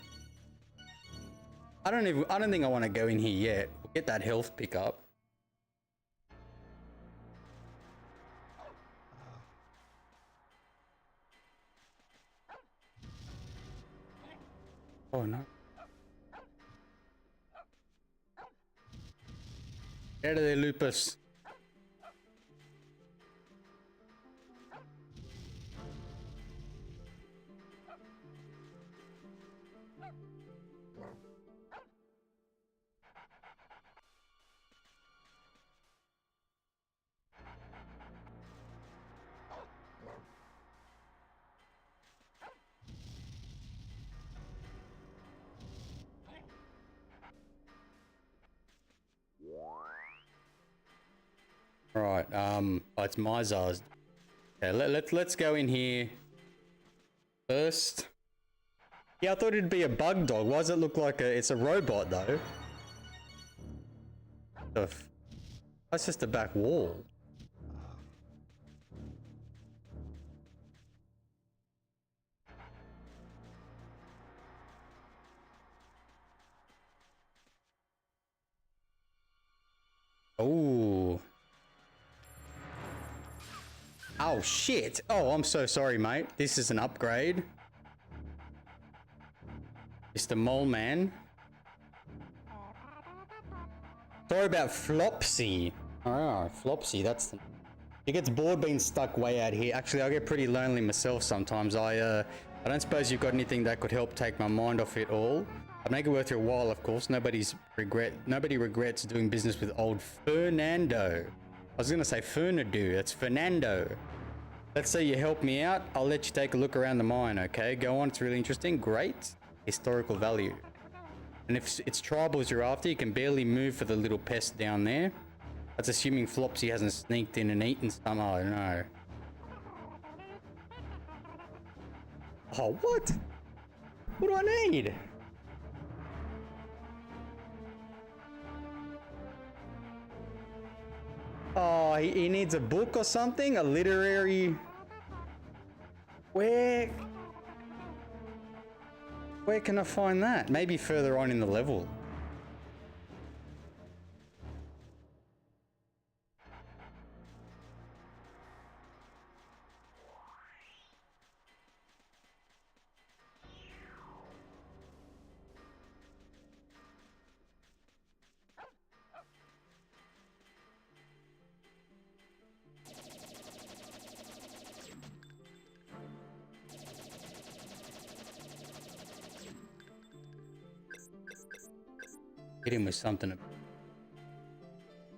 I don't think I want to go in here yet. We'll get that health pick up. Oh no. Get out of there, Lupus. Right, oh, it's Mizar's. Okay, let's go in here first. Yeah, I thought it'd be a bug dog. Why does it look like it's a robot though? That's just a back wall. Oh. Oh shit. Oh, I'm so sorry, mate. This is an upgrade. Mr. Mole Man. Sorry about Flopsy. Oh, Flopsy, that's the... He gets bored being stuck way out here. Actually, I get pretty lonely myself sometimes. I don't suppose you've got anything that could help take my mind off it all. I'd make it worth your while, of course. Nobody regrets doing business with old Fernando. I was gonna say Fernando. That's Fernando. Let's say you help me out. I'll let you take a look around the mine, okay? Go on, it's really interesting. Great. Historical value. And if it's tribals you're after, you can barely move for the little pest down there. That's assuming Flopsy hasn't sneaked in and eaten some. Oh no. Oh, what? What do I need? Oh, he needs a book or something? A literary... Where can I find that? Maybe further on in the level. Hit him with something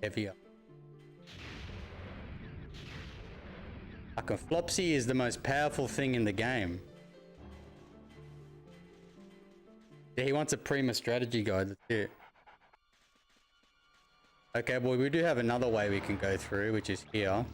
heavier. Like a Flopsy is the most powerful thing in the game. Yeah, he wants a Prima strategy guide, that's it. Okay, well, we do have another way we can go through, which is here.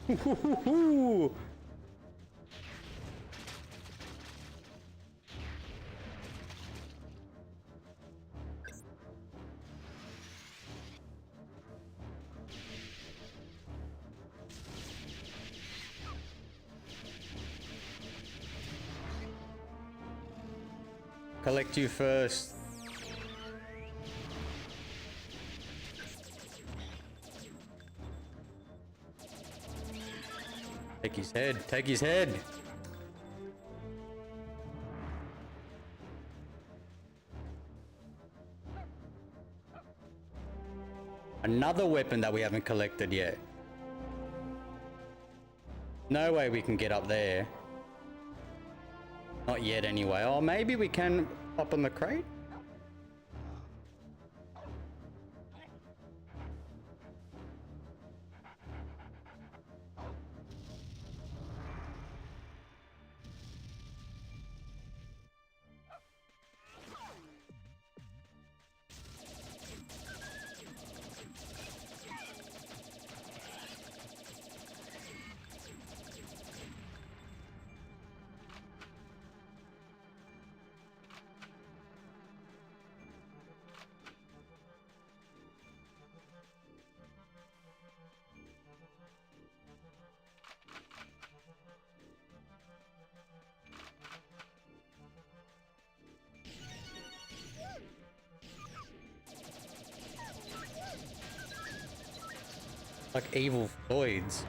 Ooh. Collect you first. Take his head. Take his head. Another weapon that we haven't collected yet. No way we can get up there. Not yet anyway. Oh, maybe we can hop on the crate? Like evil Floyds.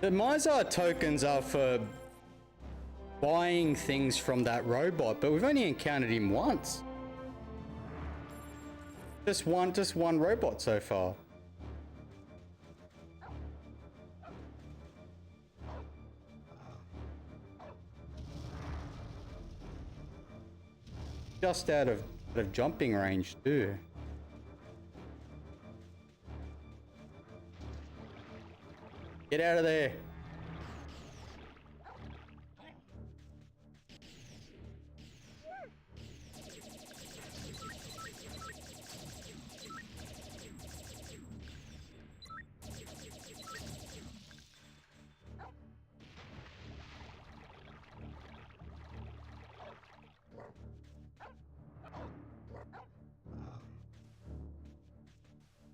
The Mizar tokens are for buying things from that robot, but we've only encountered him once. Just one robot so far. Just out of jumping range too. Get out of there.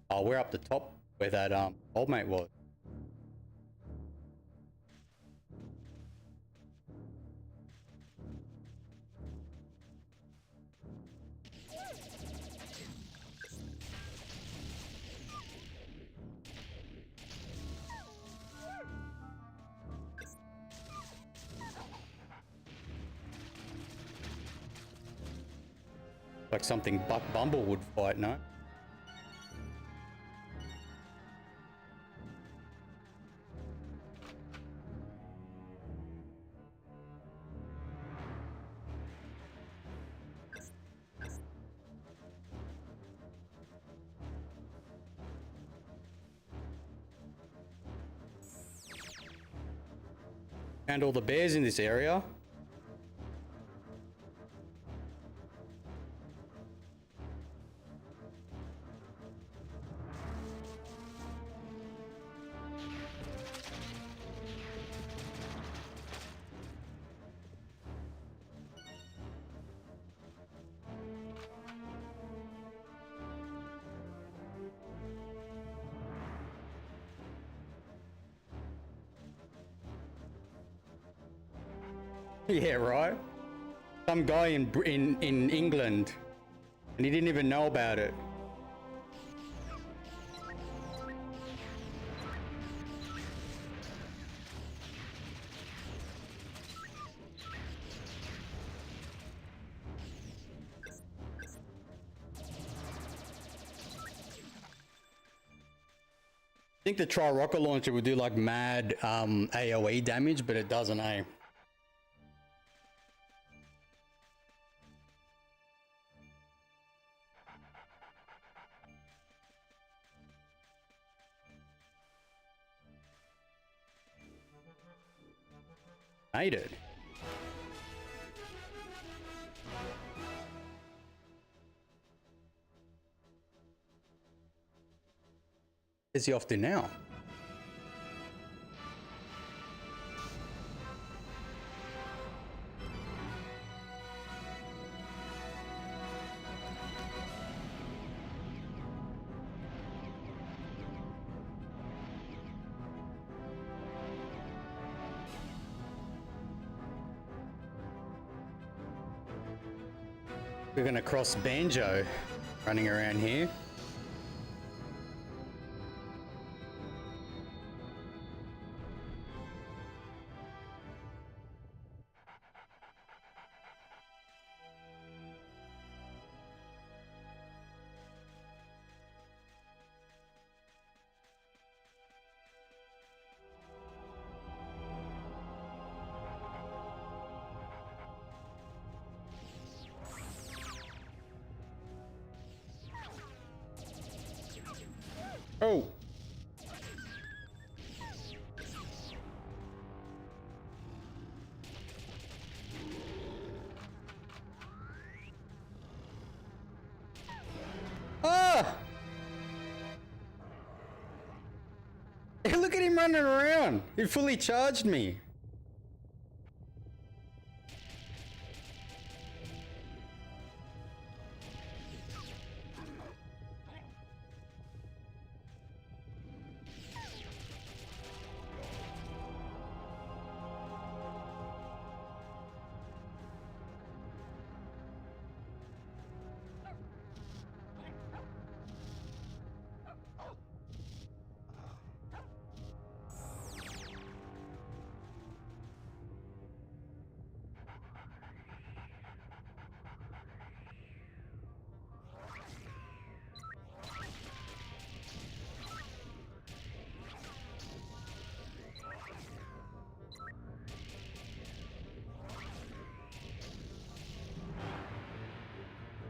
Oh, we're up the top where that old mate was. Like something Buck Bumble would fight, no? And all the bears in this area. Yeah, right. Some guy in England, and he didn't even know about it. think the Tri Rocket Launcher would do like mad AoE damage, but it doesn't, eh? Made it. Is he off to now? We're gonna cross Banjo running around here. Oh! Ah! Hey, look at him running around. He fully charged me.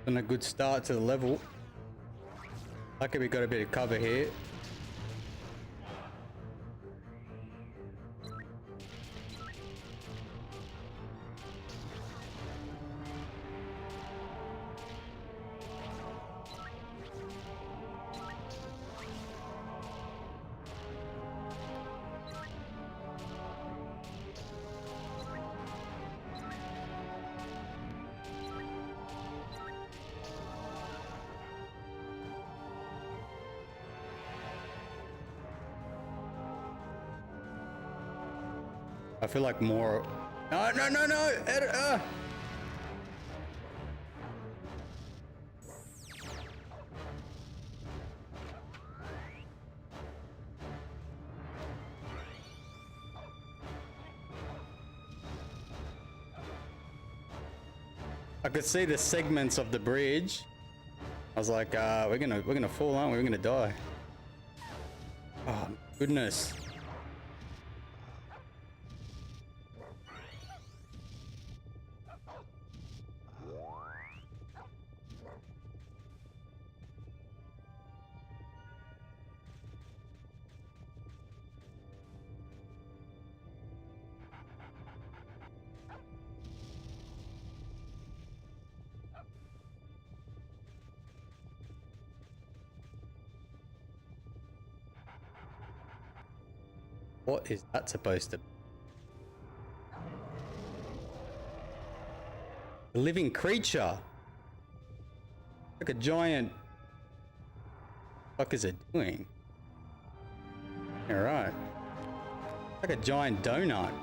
And a good start to the level. Lucky we got a bit of cover here. I feel like more. No, no, no, no! I could see the segments of the bridge. I was like, we're gonna fall, aren't we? We're gonna die. Oh goodness. What is that supposed to be? A living creature? Like a giant... What the fuck is it doing? Alright. Like a giant donut.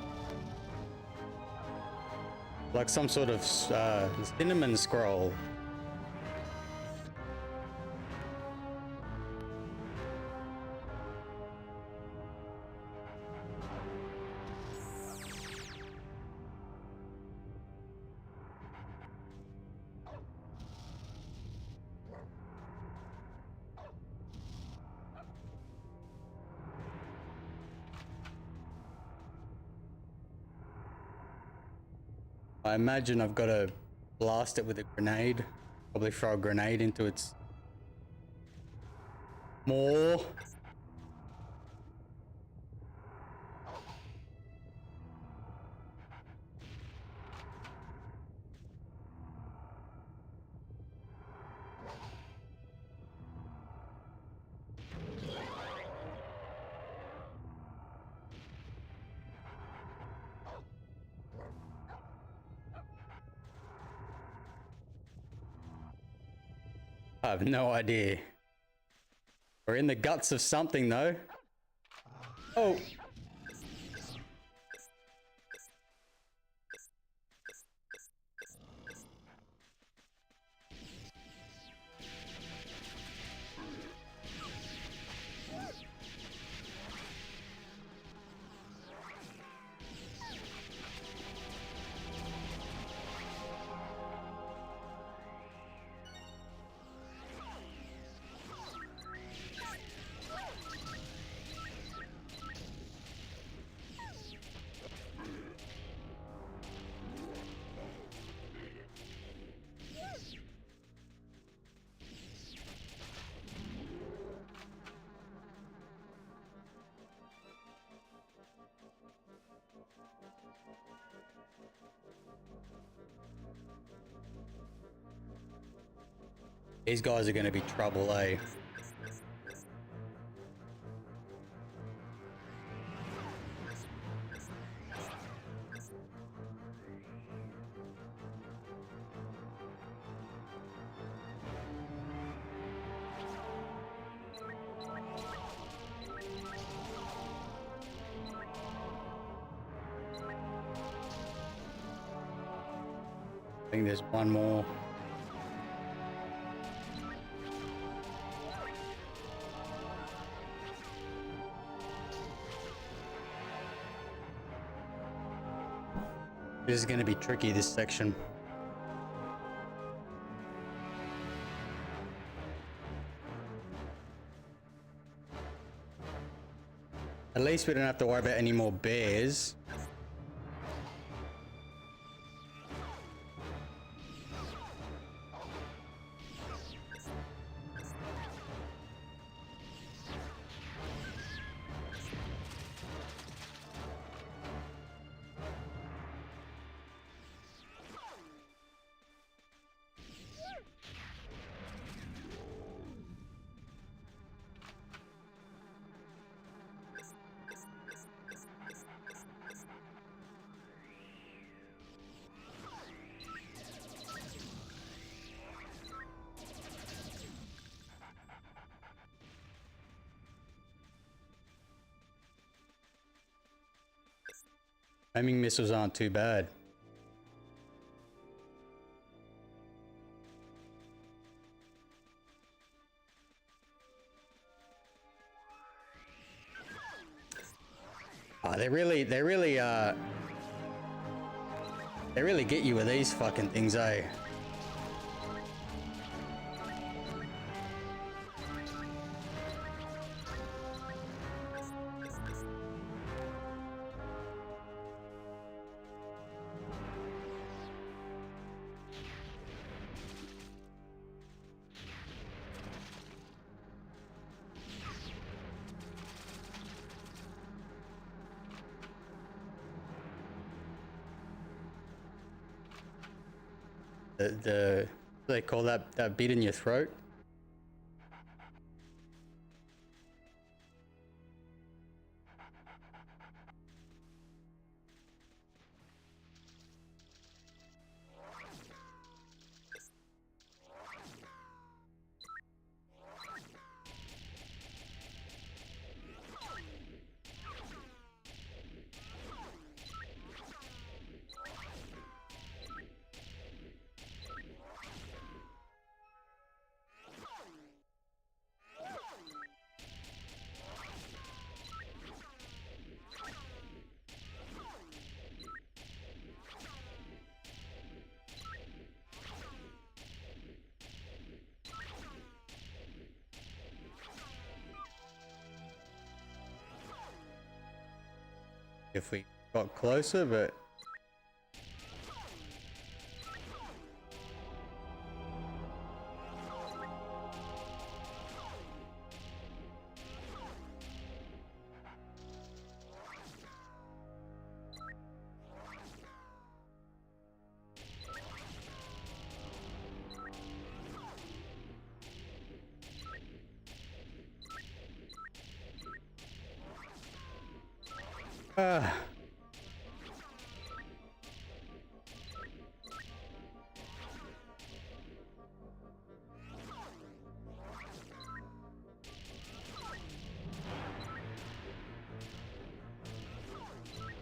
Like some sort of cinnamon scroll. I imagine I've got to blast it with a grenade. Probably throw a grenade into its maw. I have no idea. We're in the guts of something though. Oh. These guys are going to be trouble, eh? I think there's one more. This is going to be tricky, this section. At least we don't have to worry about any more bears. Homing missiles aren't too bad. Oh, they really get you with these fucking things, eh? What do they call that bit in your throat? If we got closer, but Ah.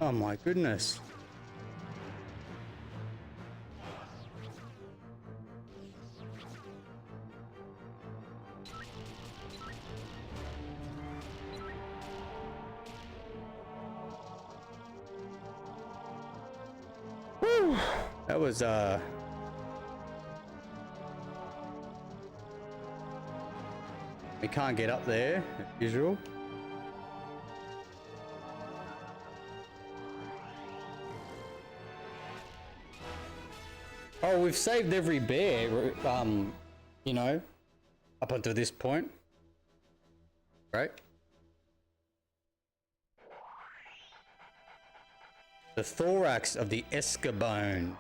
Oh my goodness. Woo! That was we can't get up there as usual. Oh, we've saved every bear, you know, up until this point. Right? The thorax of the escabone.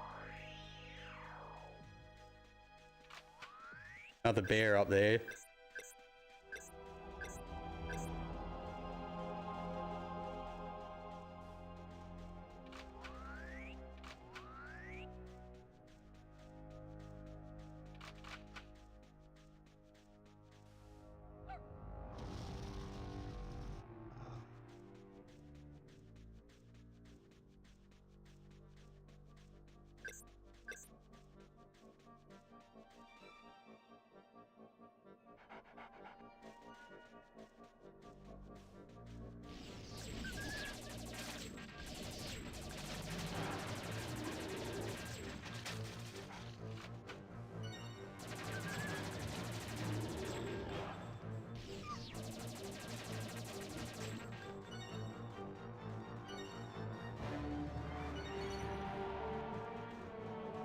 Another bear up there.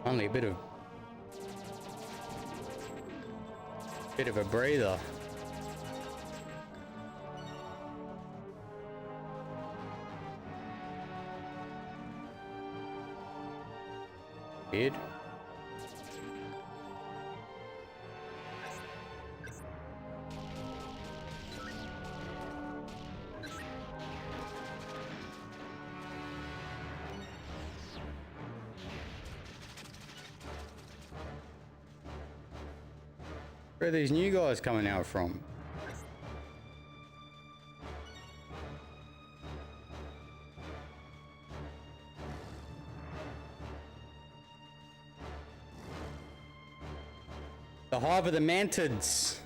Only a bit of a breather. Weird. Where are these new guys coming out from? The Hive of the Mantids.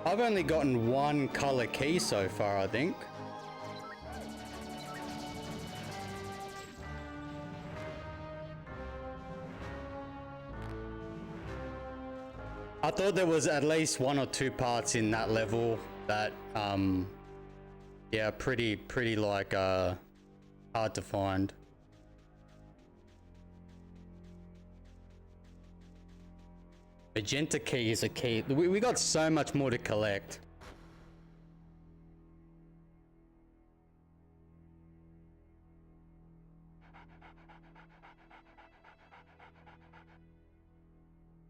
I've only gotten one color key so far, I think. I thought there was at least one or two parts in that level that, yeah, pretty like, hard to find. Magenta key is a key. We got so much more to collect.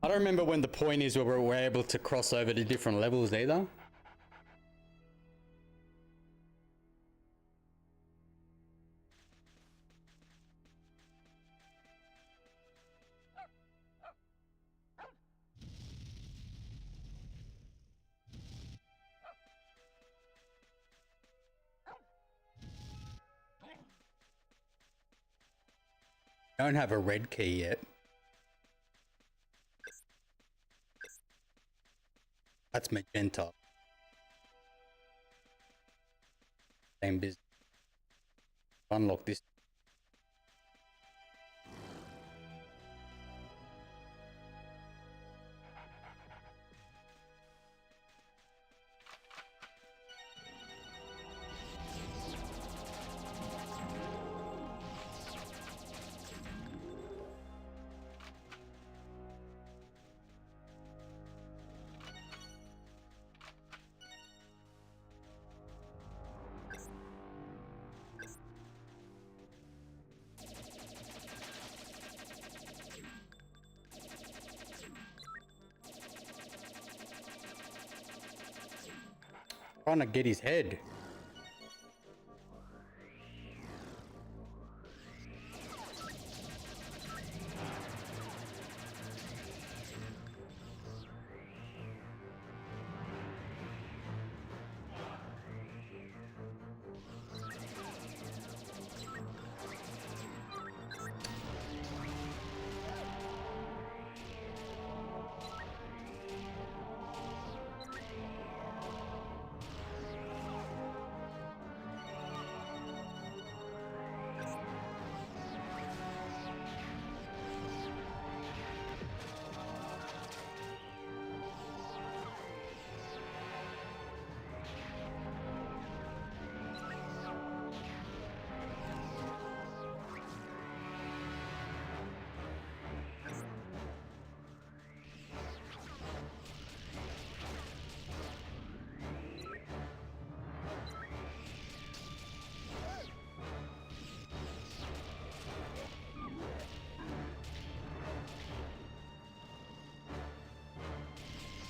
I don't remember when the point is where we're able to cross over to different levels either. Don't have a red key yet. That's magenta. Same business. Unlock this. Trying to get his head.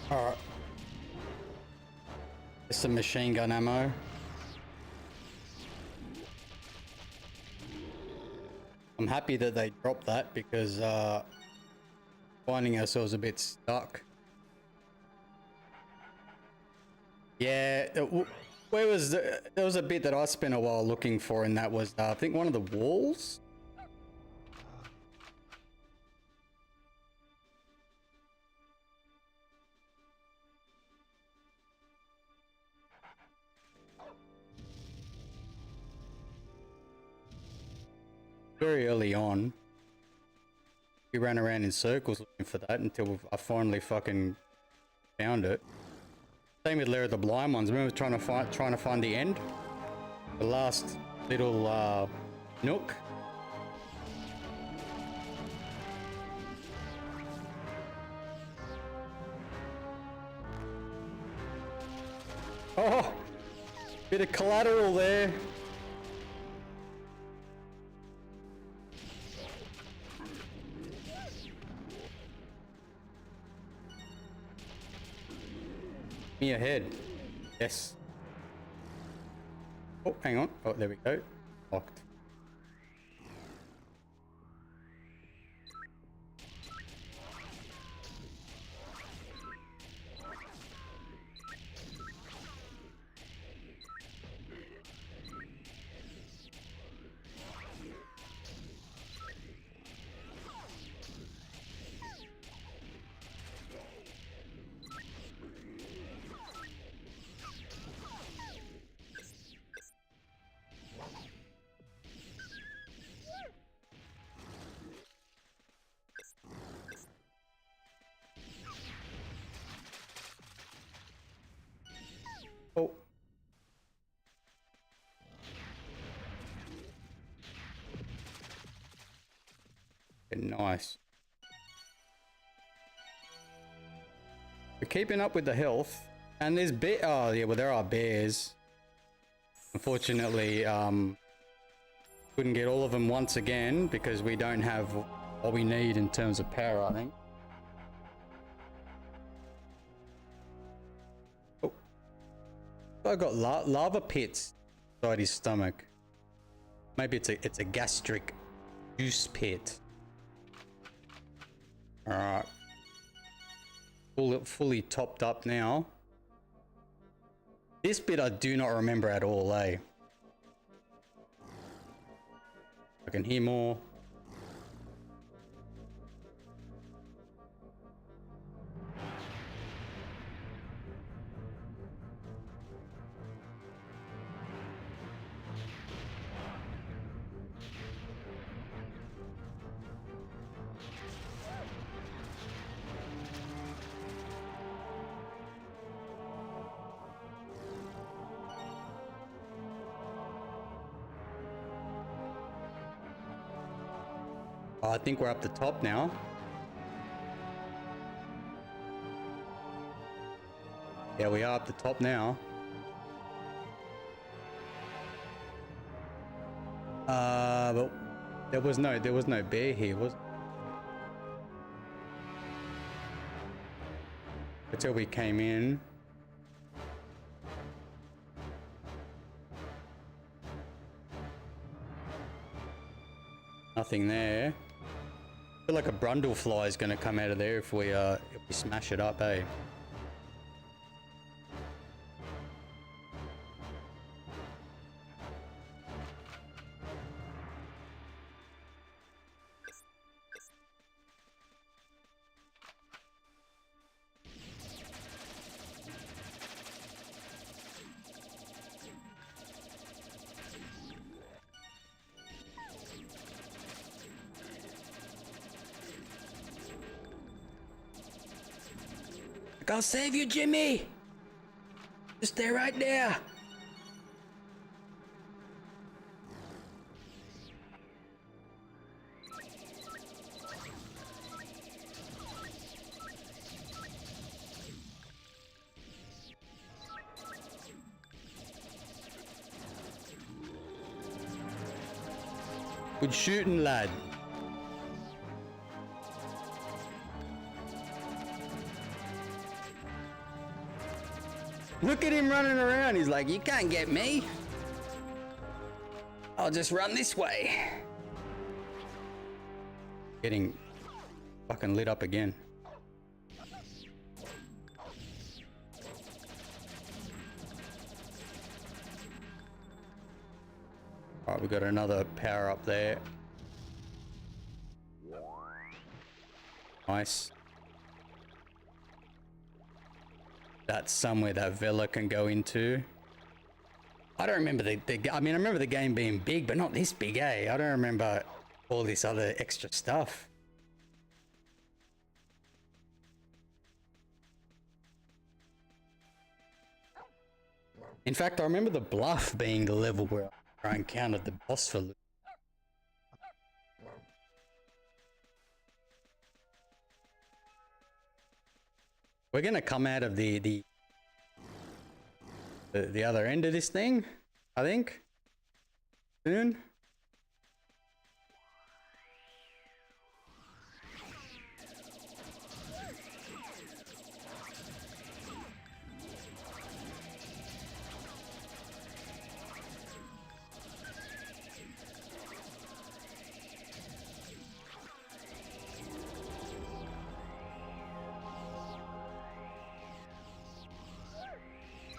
Alright. There's some machine gun ammo. I'm happy that they dropped that because finding ourselves a bit stuck. Yeah, where was there was a bit that I spent a while looking for, and that was I think one of the walls. Very early on, we ran around in circles looking for that until I finally fucking found it. Same with Lair of the Blind Ones. Remember trying to find the end, the last little nook. Oh, bit of collateral there. Me ahead. Yes. Oh, hang on. Oh, there we go. Locked. Oh. Nice. We're keeping up with the health. And there's oh yeah, well there are bears. Unfortunately, couldn't get all of them once again because we don't have what we need in terms of power, I think. Oh. I got lava pits inside his stomach. Maybe it's a gastric juice pit. Alright. Fully topped up now. This bit I do not remember at all, eh? I can hear more. Oh, I think we're up the top now. Yeah, we are up the top now. But there was no bear here, was there? Until we came in. Nothing there. I feel like a brundlefly is going to come out of there if we smash it up, eh? I'll save you, Jimmy! Just stay right there! Good shooting, lad. Look at him running around. He's like, you can't get me. I'll just run this way. Getting fucking lit up again. Alright, we got another power up there. Nice. That's somewhere that Vela can go into. I don't remember I mean, I remember the game being big, but not this big, eh? I don't remember all this other extra stuff. In fact, I remember the bluff being the level where I encountered the boss for loot. We're gonna come out of the other end of this thing, I think, soon.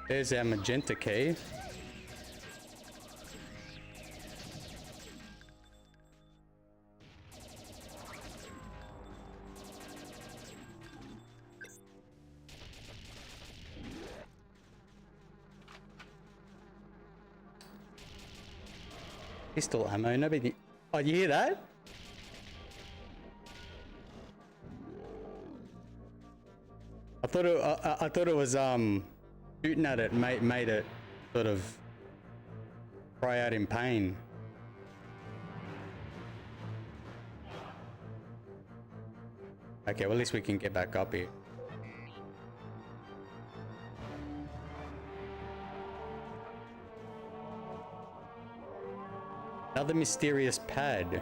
There's our magenta key. Pistol ammo, nobody. Oh, you hear that? I thought it was shooting at it made it sort of cry out in pain. Okay, well at least we can get back up here. Another mysterious pad.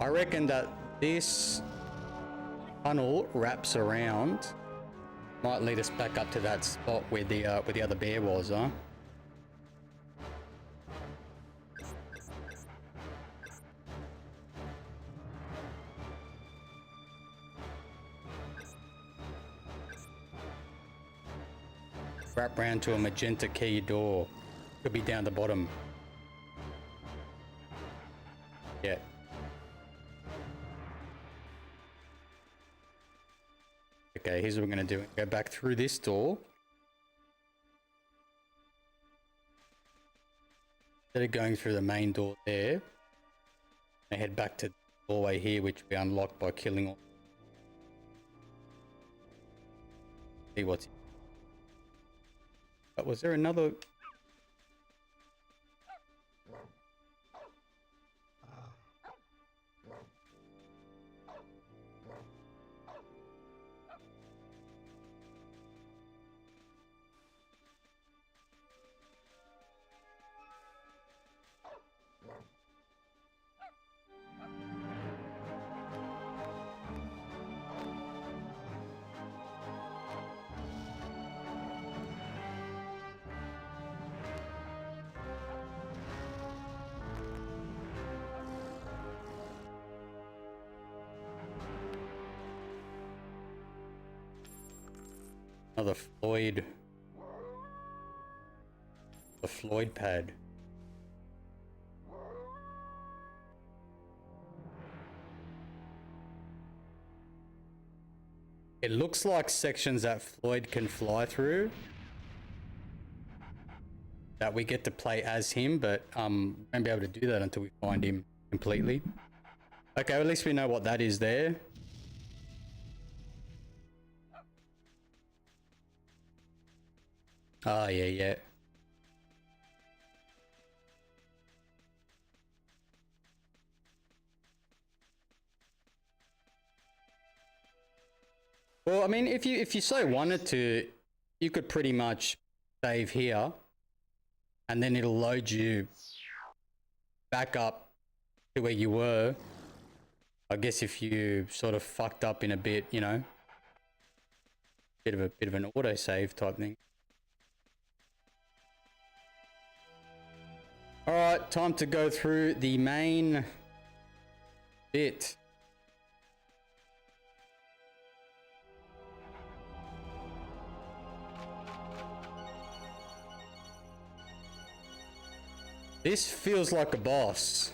I reckon that this tunnel wraps around, might lead us back up to that spot where the other bear was, huh? Wrap round to a magenta key door. Could be down the bottom. Yeah. Okay, here's what we're gonna do. Go back through this door. Instead of going through the main door there, I head back to the doorway here, which we unlocked by killing all. See what's. But was there another? Another Floyd. The Floyd pad. It looks like sections that Floyd can fly through. That we get to play as him, but we won't be able to do that until we find him completely. Okay, well, at least we know what that is there. Ah, yeah. Well, I mean, if you so wanted to, you could pretty much save here, and then it'll load you back up to where you were. I guess if you sort of fucked up in a bit, you know, bit of an autosave type thing. All right, time to go through the main bit. This feels like a boss.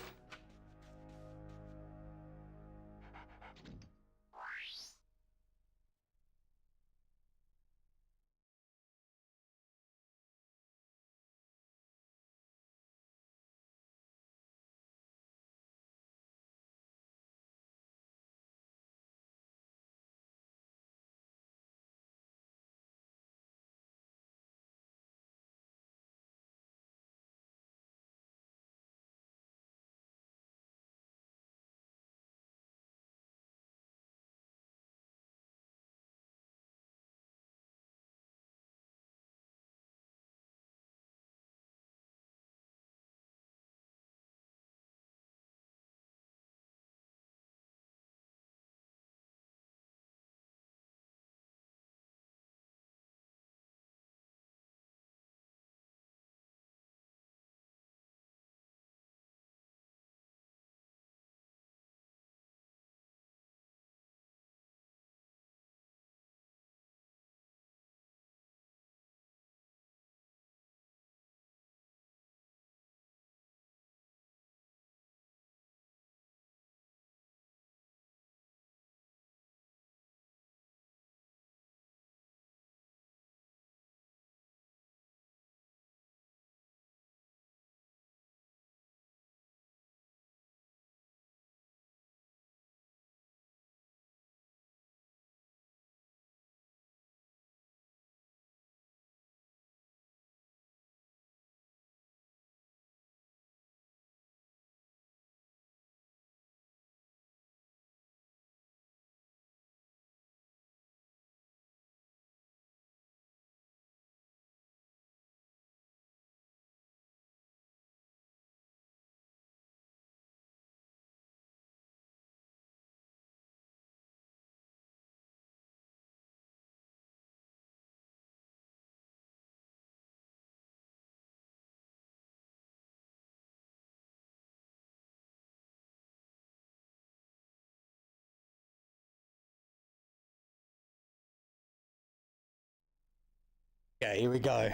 Okay, here we go.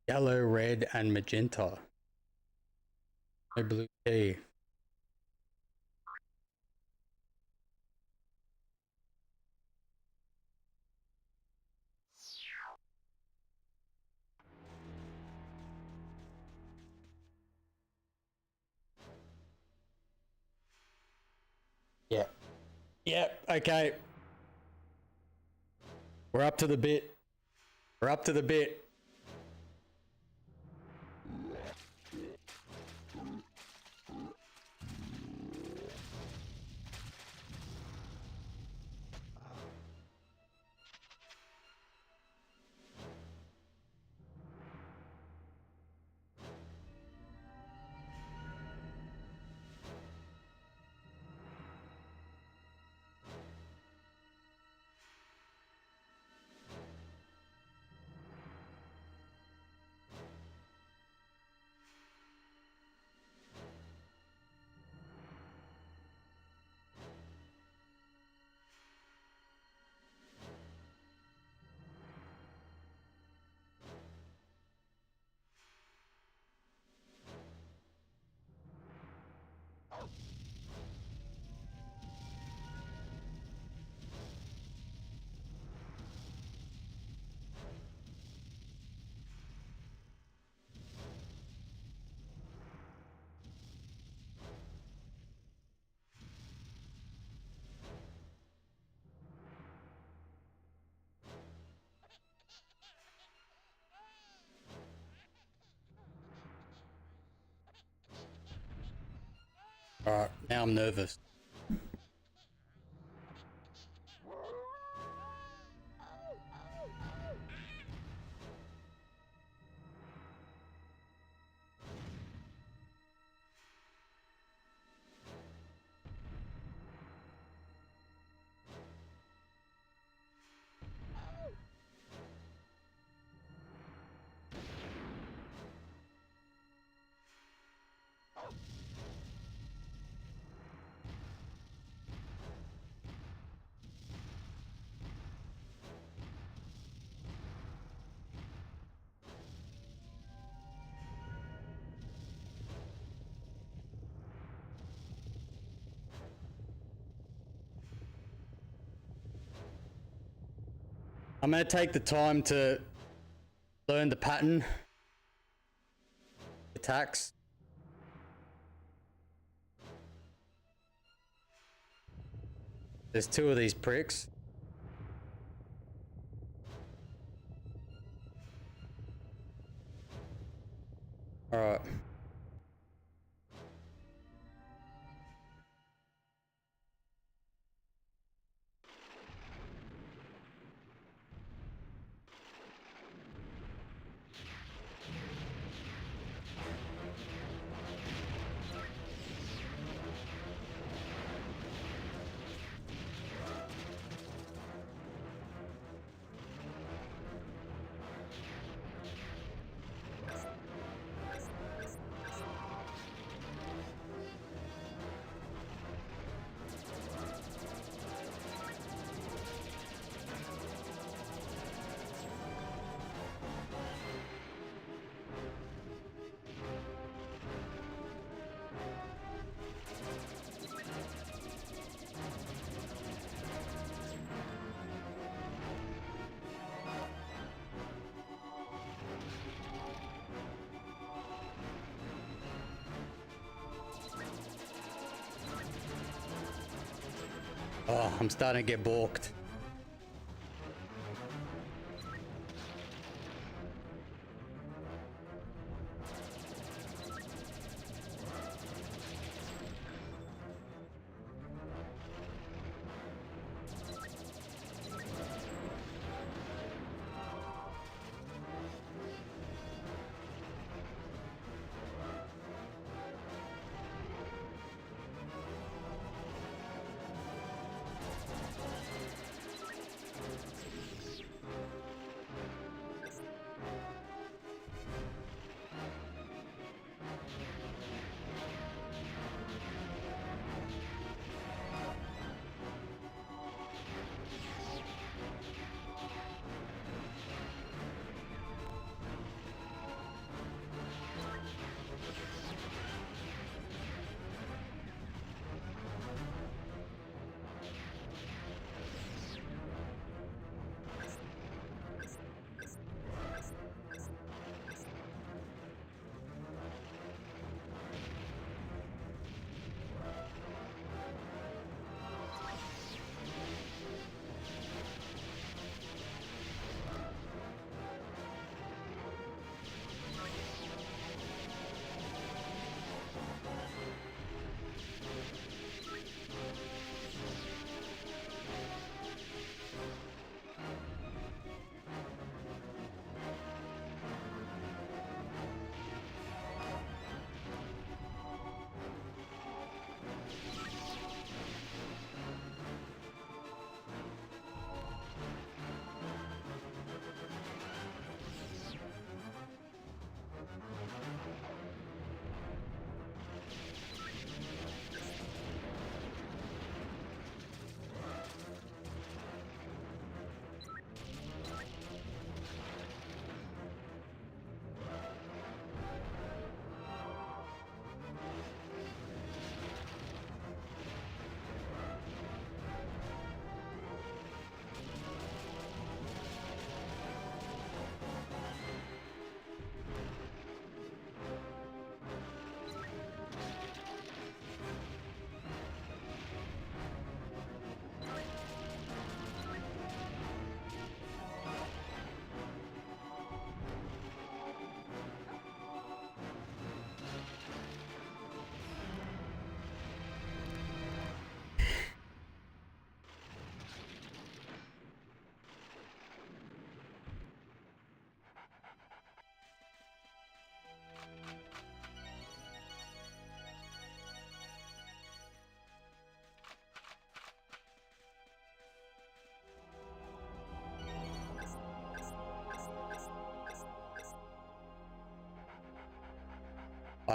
Yellow, red, and magenta. No blue key. Yep, okay. We're up to the bit. We're up to the bit. Alright, now I'm nervous. I'm going to take the time to learn the pattern. Attacks. There's two of these pricks. Alright. Oh, I'm starting to get balked.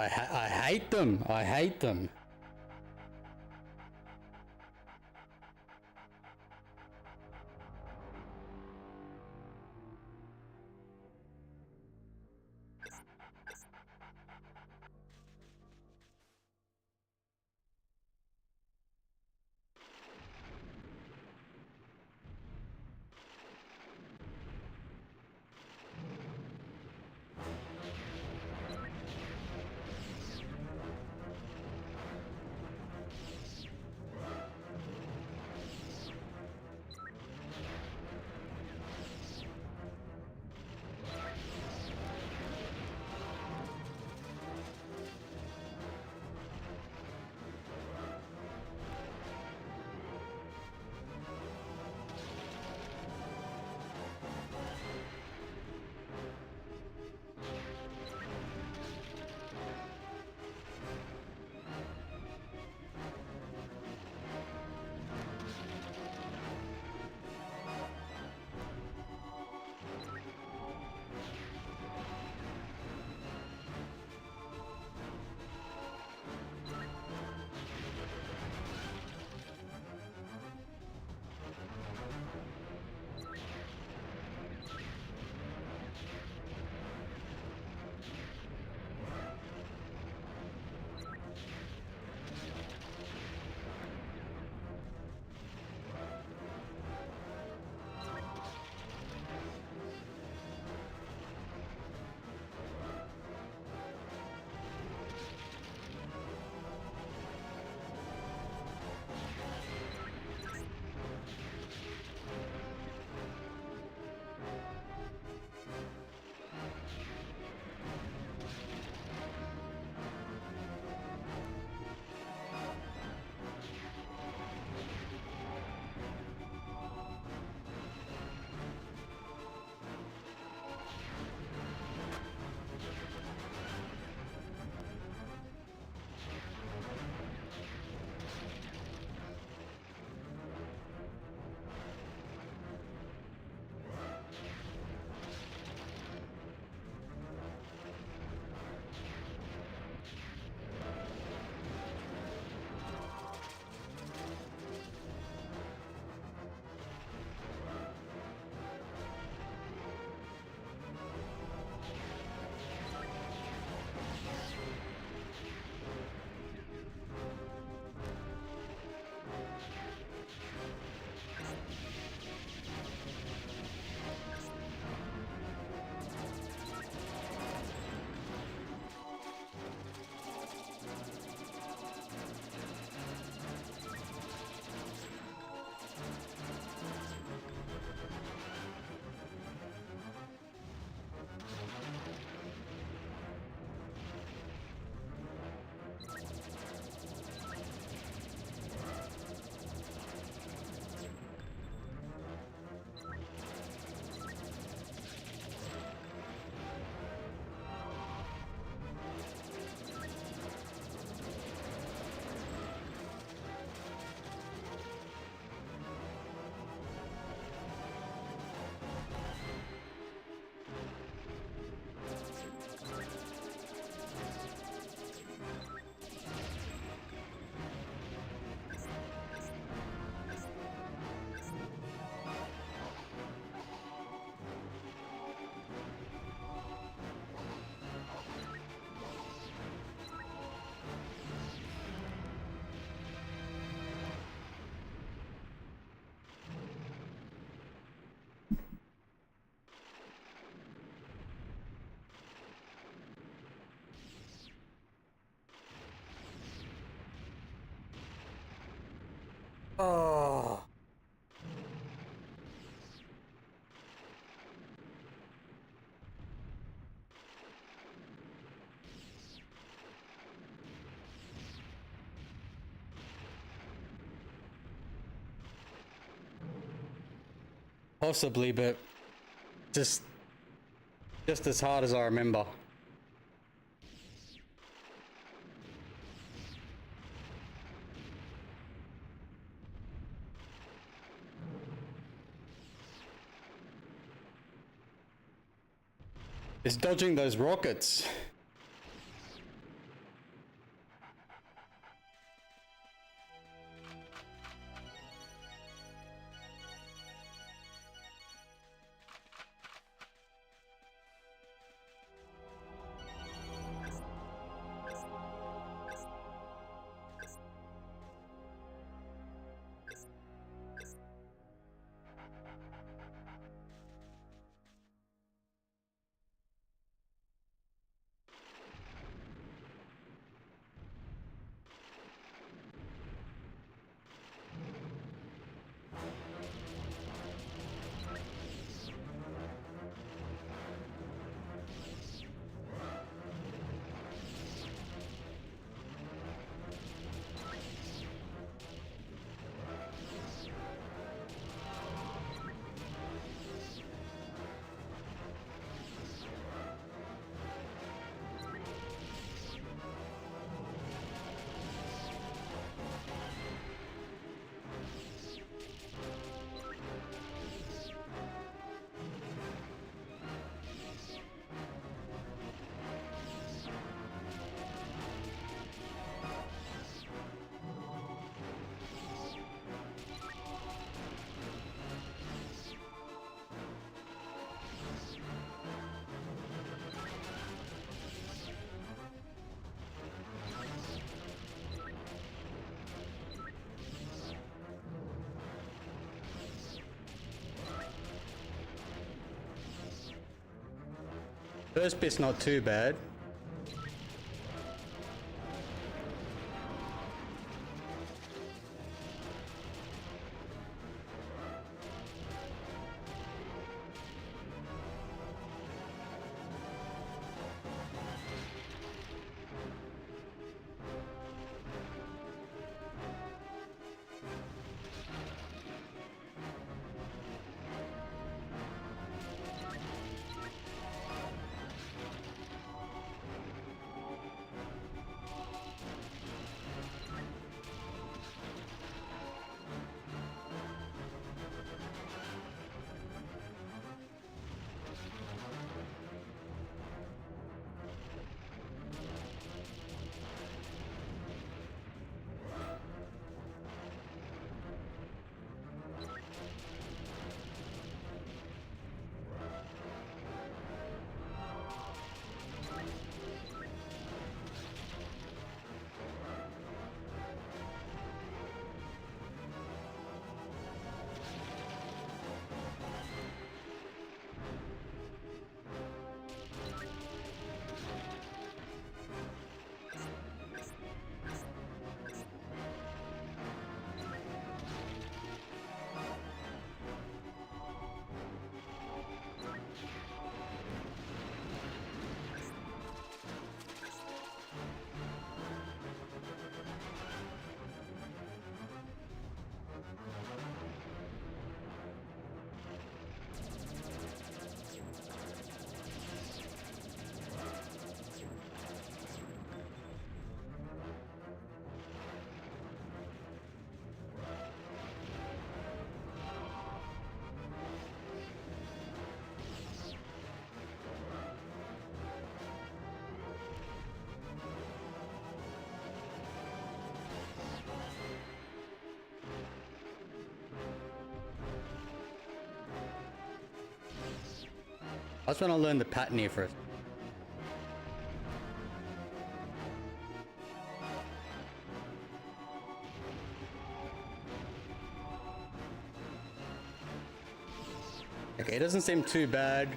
I hate them. I hate them. Oh. Possibly, but just as hard as I remember. It's dodging those rockets. First bit's not too bad. I just want to learn the pattern here first. Okay, it doesn't seem too bad.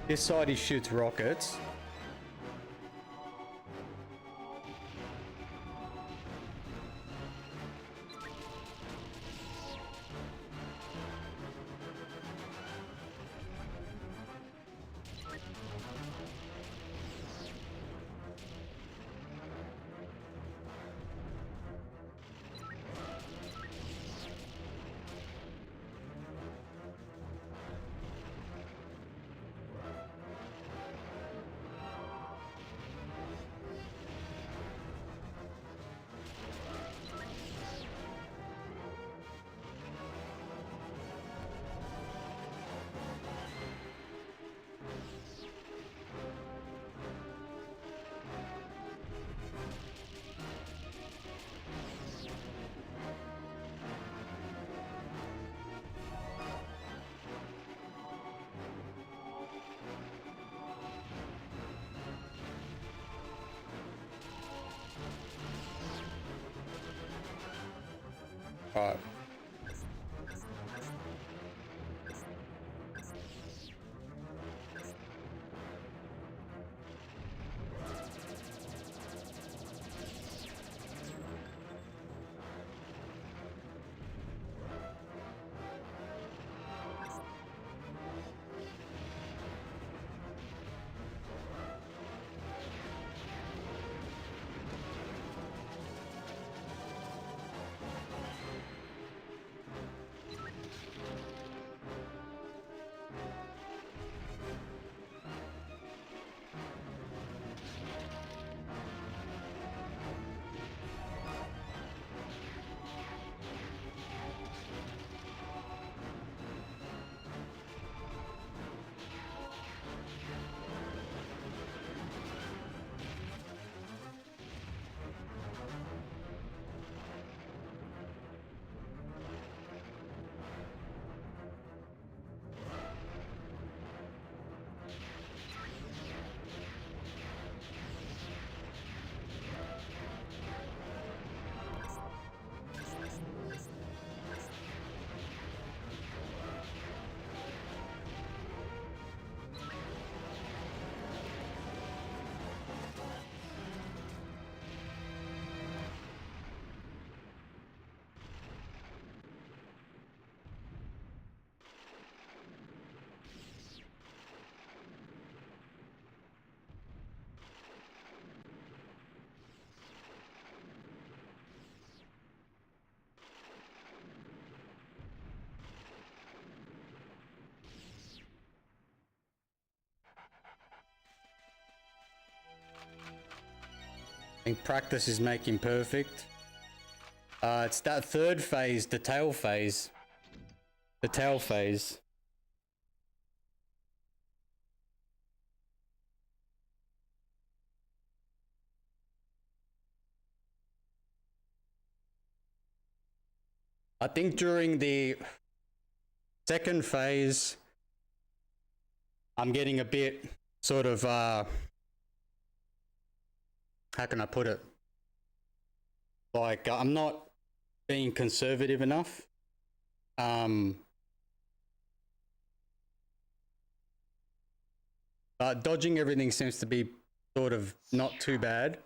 This side he shoots rockets. Alright. think practice is making perfect. It's that third phase, the tail phase. The tail phase. I think during the second phase, I'm getting a bit sort of, how can I put it? Like, I'm not being conservative enough. Dodging everything seems to be sort of not too bad.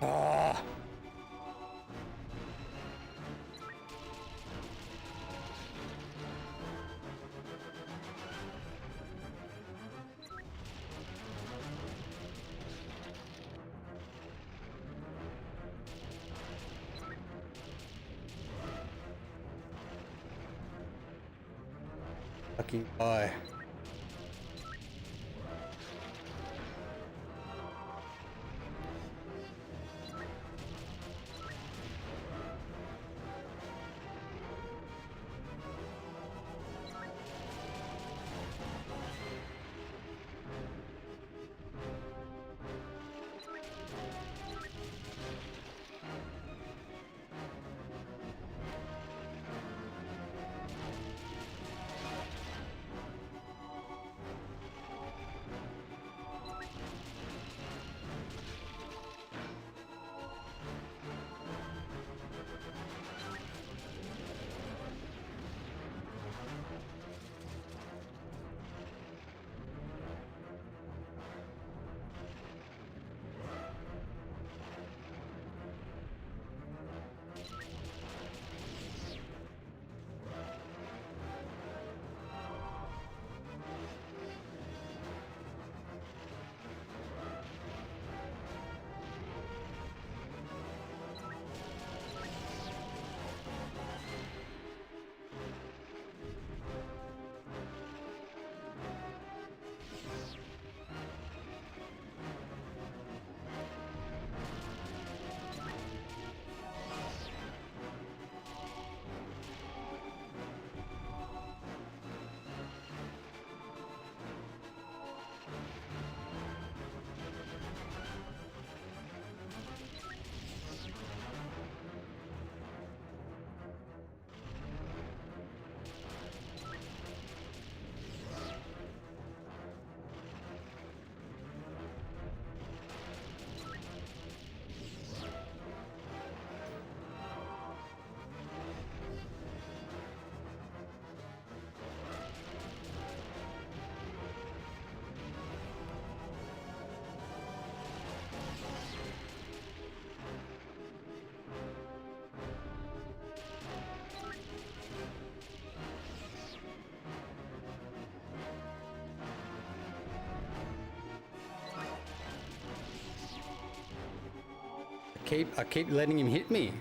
Ah. Fucking eye. keep letting him hit me.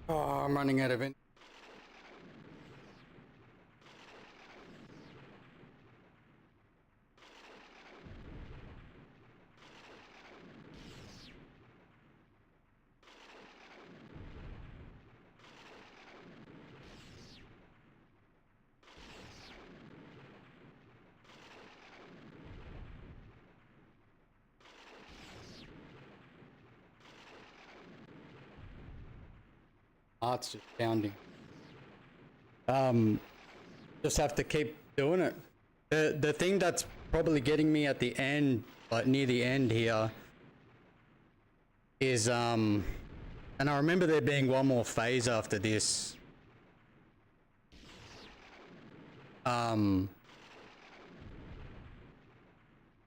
Oh, I'm running out of it. Heart's just pounding. Just have to keep doing it. The thing that's probably getting me at the end, like near the end here, is and I remember there being one more phase after this.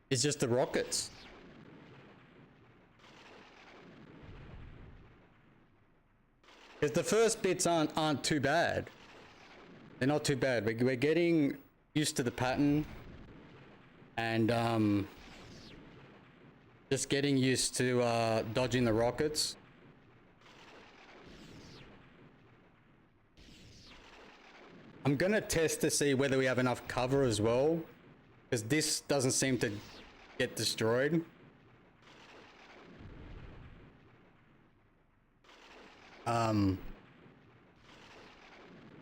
It's just the rockets. Because the first bits aren't too bad. They're not too bad. We're getting used to the pattern, and just getting used to dodging the rockets. I'm gonna test to see whether we have enough cover as well, because this doesn't seem to get destroyed.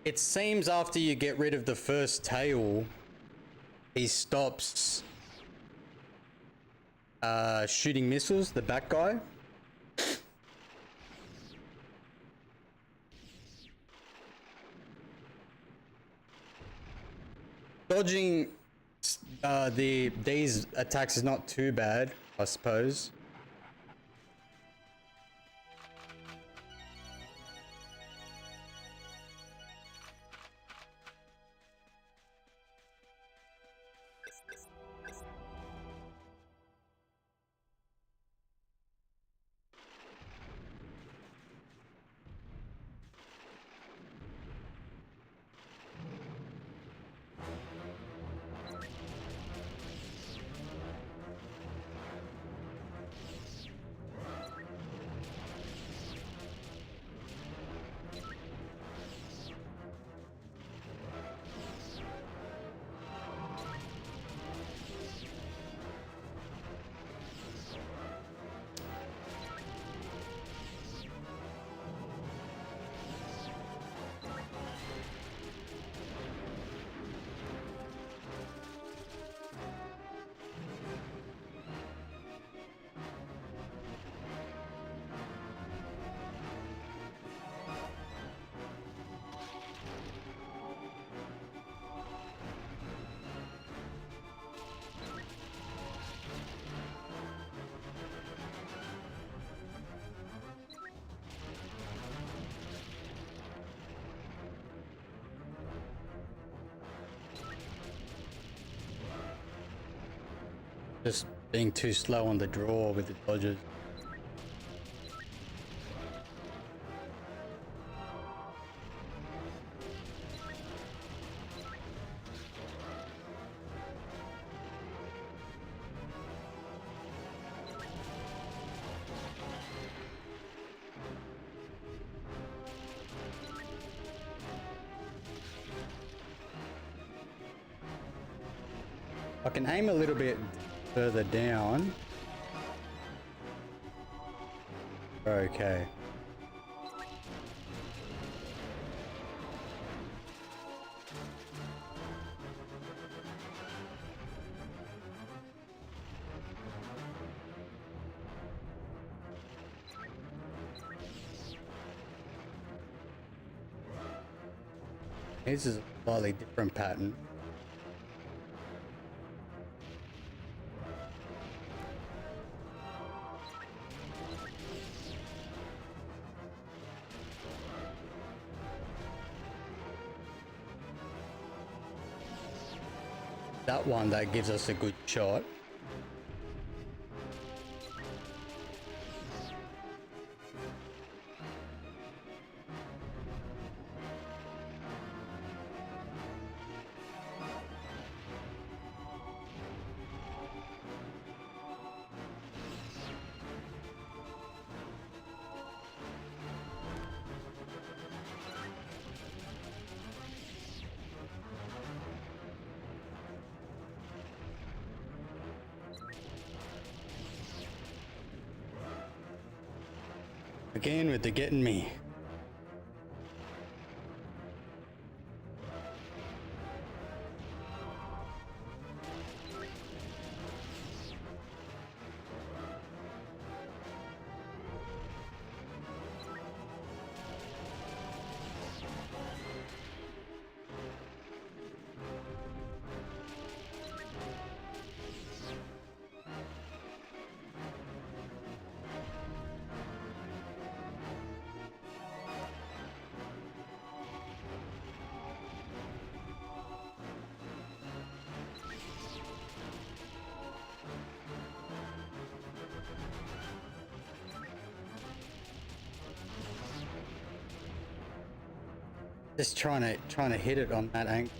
It seems after you get rid of the first tail, he stops shooting missiles, the back guy. Dodging these attacks is not too bad, I suppose. Just being too slow on the draw with the dodges. I can aim a little bit further down. Okay. This is a slightly different pattern. That one that gives us a good shot. Again with the getting me. Just trying to hit it on that angle.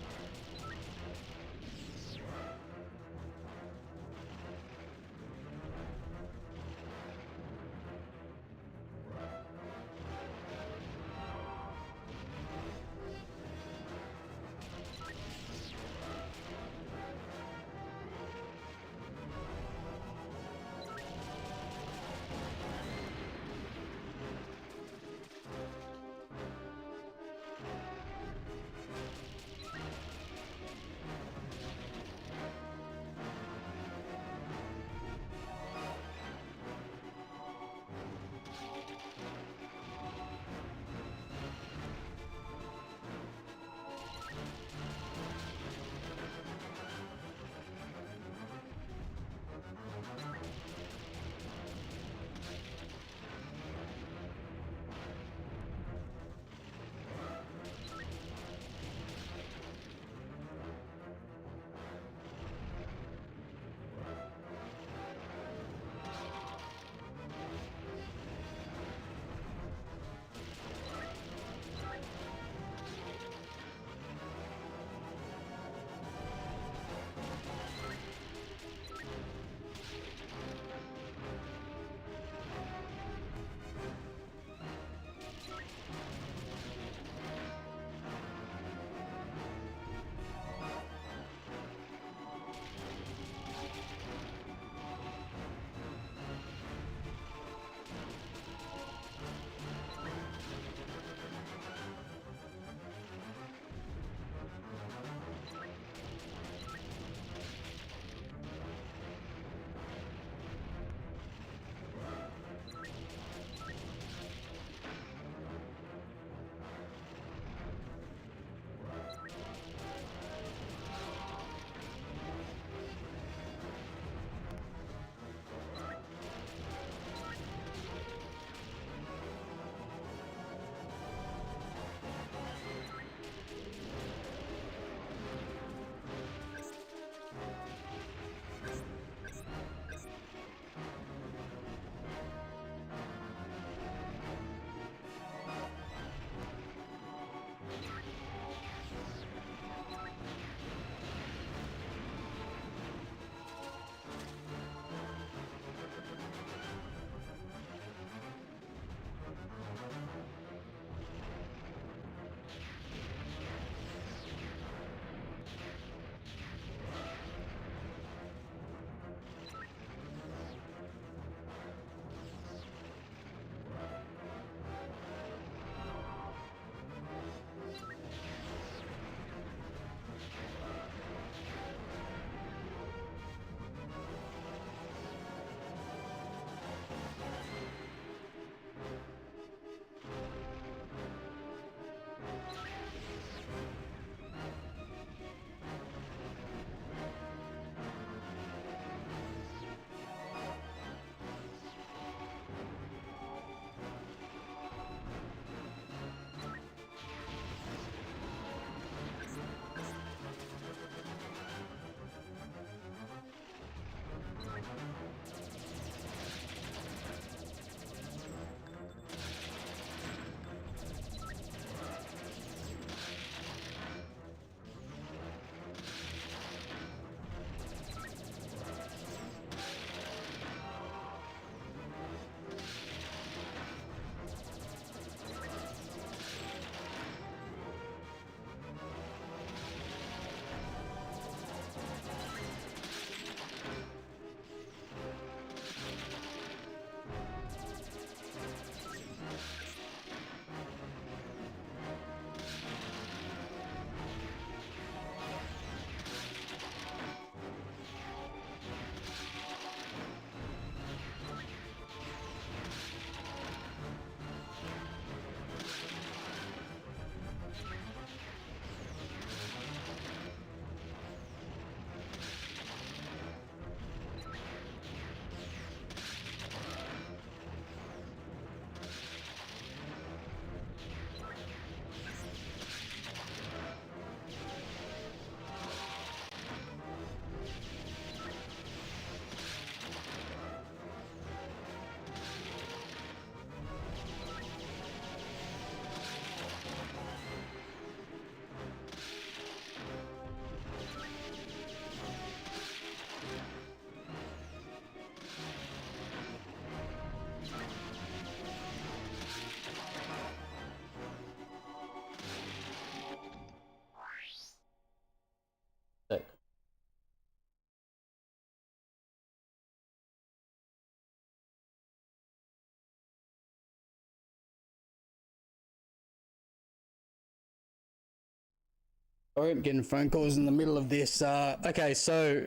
Sorry, I'm getting phone calls in the middle of this. Okay, so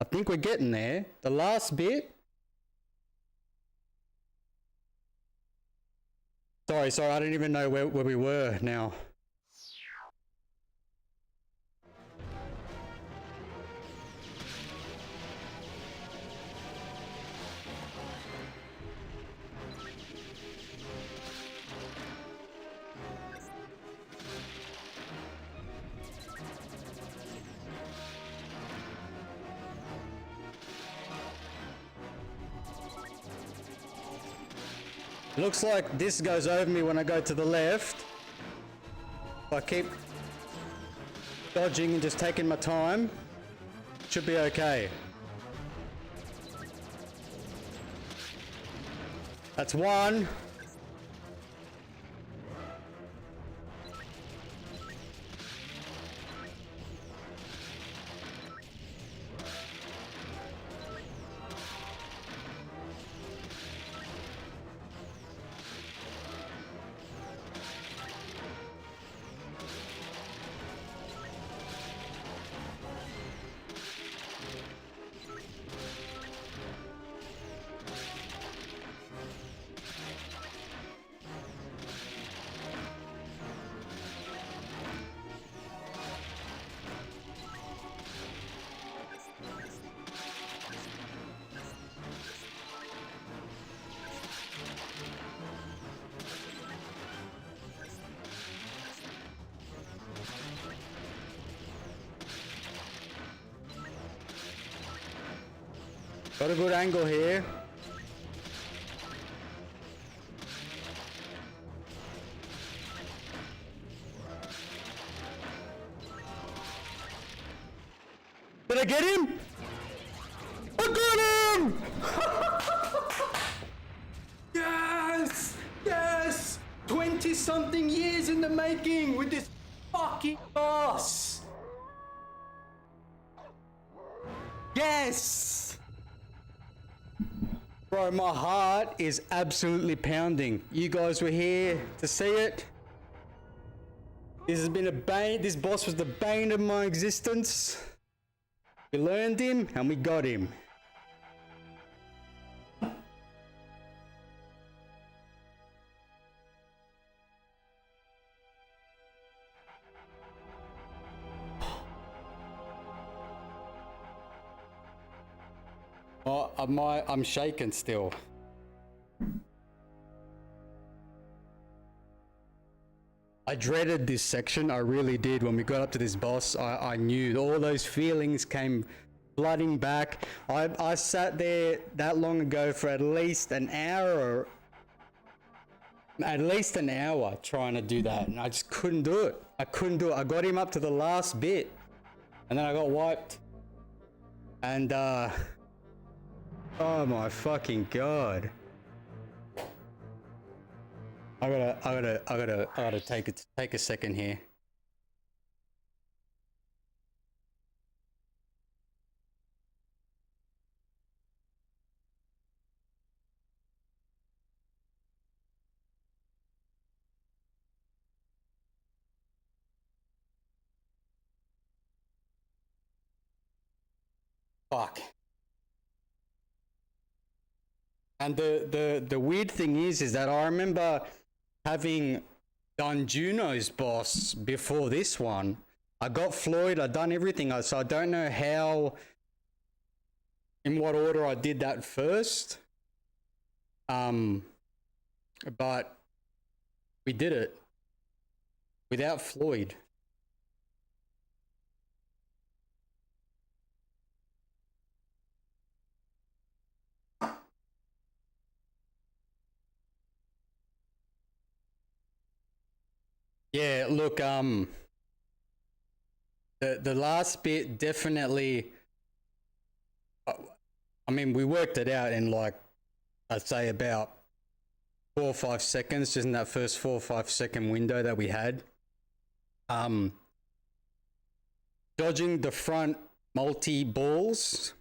I think we're getting there. The last bit. Sorry, I don't even know where we were now. Looks like this goes over me when I go to the left. If I keep dodging and just taking my time, should be okay. That's one. Got a good angle here. Did I get him? I got him! Yes! Yes! 20-something years in the making with this fucking boss! Yes! Bro, my heart is absolutely pounding. You guys were here to see it. This has been a bane. This boss was the bane of my existence. We learned him and we got him. Oh, I'm shaking still. I dreaded this section, I really did. When we got up to this boss, I knew all those feelings came flooding back. I sat there that long ago for at least an hour, trying to do that, and I just couldn't do it. I got him up to the last bit, and then I got wiped. And oh my fucking god. I gotta take a second here. Fuck. And the weird thing is that I remember having done Juno's boss before this one. I got Floyd, I done everything, so I don't know how, in what order I did that first. But we did it without Floyd. Yeah, look, the last bit definitely, I mean, we worked it out in like, I'd say about 4 or 5 seconds, just in that first 4 or 5 second window that we had. Dodging the front multi-balls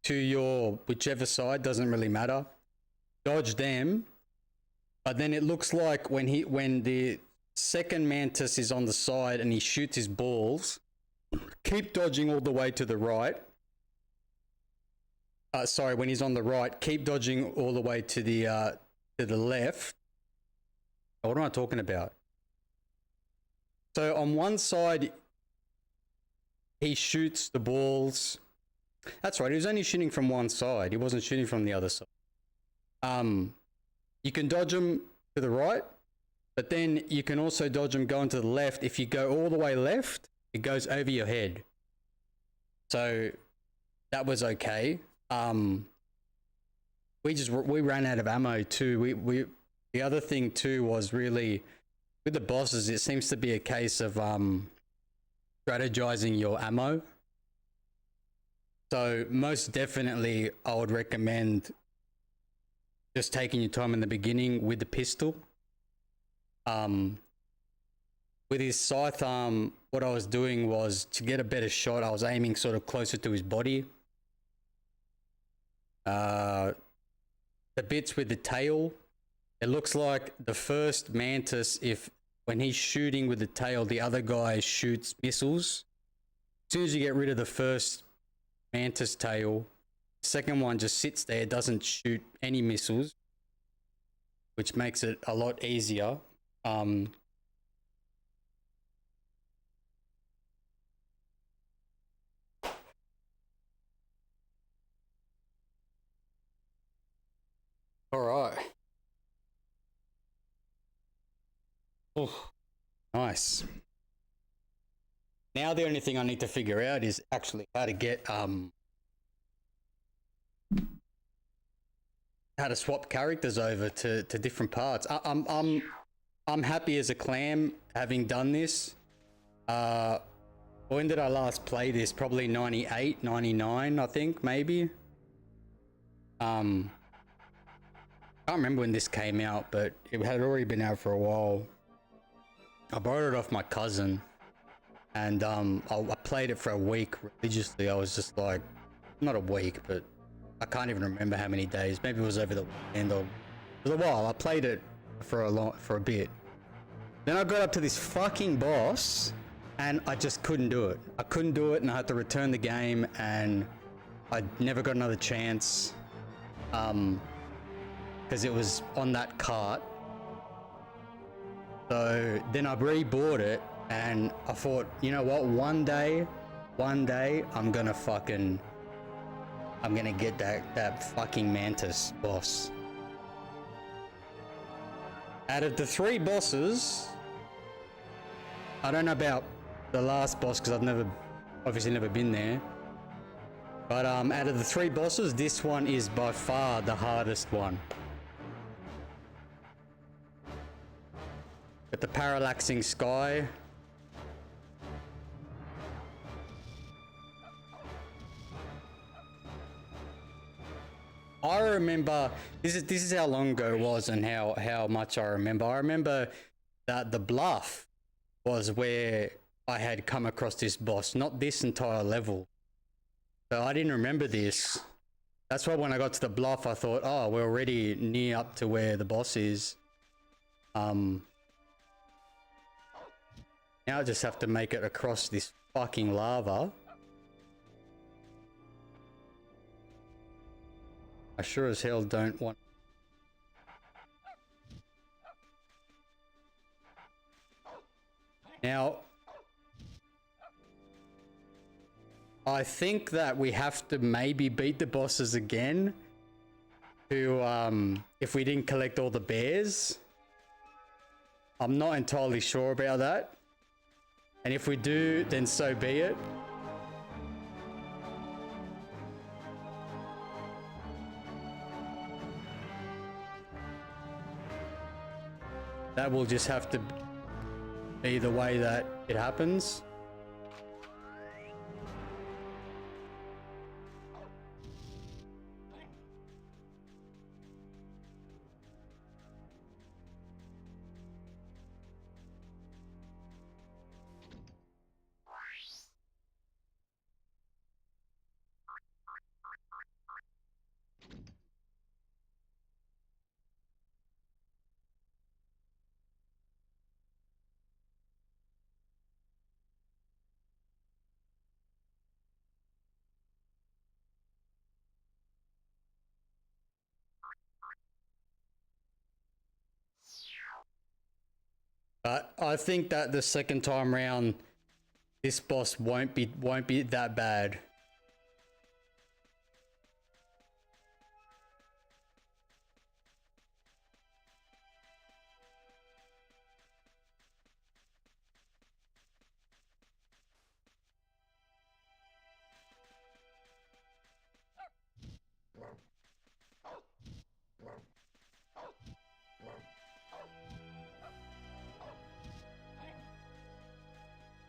to your whichever side, doesn't really matter. Dodge them. But then it looks like when the second mantis is on the side and he shoots his balls, keep dodging all the way to the right. Sorry, when he's on the right, keep dodging all the way to the left. What am I talking about? So on one side, he shoots the balls. That's right, he was only shooting from one side. He wasn't shooting from the other side. You can dodge him to the right, but then you can also dodge him going to the left. If you go all the way left, it goes over your head. So that was okay. We ran out of ammo too. The other thing too was really with the bosses, it seems to be a case of strategizing your ammo. So most definitely I would recommend just taking your time in the beginning with the pistol. With his scythe arm, what I was doing was to get a better shot, I was aiming sort of closer to his body. The bits with the tail, it looks like the first mantis, when he's shooting with the tail, the other guy shoots missiles. As soon as you get rid of the first mantis tail, the second one just sits there, doesn't shoot any missiles, which makes it a lot easier. All right. Oh, nice. Now the only thing I need to figure out is actually how to get how to swap characters over to different parts. I'm happy as a clam having done this. When did I last play this? Probably 98, 99, I think, maybe. I can't remember when this came out, but it had already been out for a while. I borrowed it off my cousin, and I played it for a week religiously. I was just like, not a week, but I can't even remember how many days. Maybe it was over the weekend or it was a while. I played it for a bit. Then I got up to this fucking boss, and I just couldn't do it. I couldn't do it, and I had to return the game, and I never got another chance. Because it was on that cart. So then I rebought it, and I thought, you know what, one day I'm gonna get that fucking mantis boss. Out of the 3 bosses, I don't know about the last boss because I've obviously never been there, but out of the 3 bosses, this one is by far the hardest one. Got the parallaxing sky. I remember, this is how long ago it was and how much I remember. I remember that the bluff was where I had come across this boss, not this entire level. So I didn't remember this. That's why when I got to the bluff, I thought, oh, we're already near up to where the boss is. Now I just have to make it across this fucking lava. I sure as hell don't want... Now, I think that we have to maybe beat the bosses again to, if we didn't collect all the bears. I'm not entirely sure about that. And if we do, then so be it. That will just have to be the way that it happens. But I think that the second time round, this boss won't be that bad.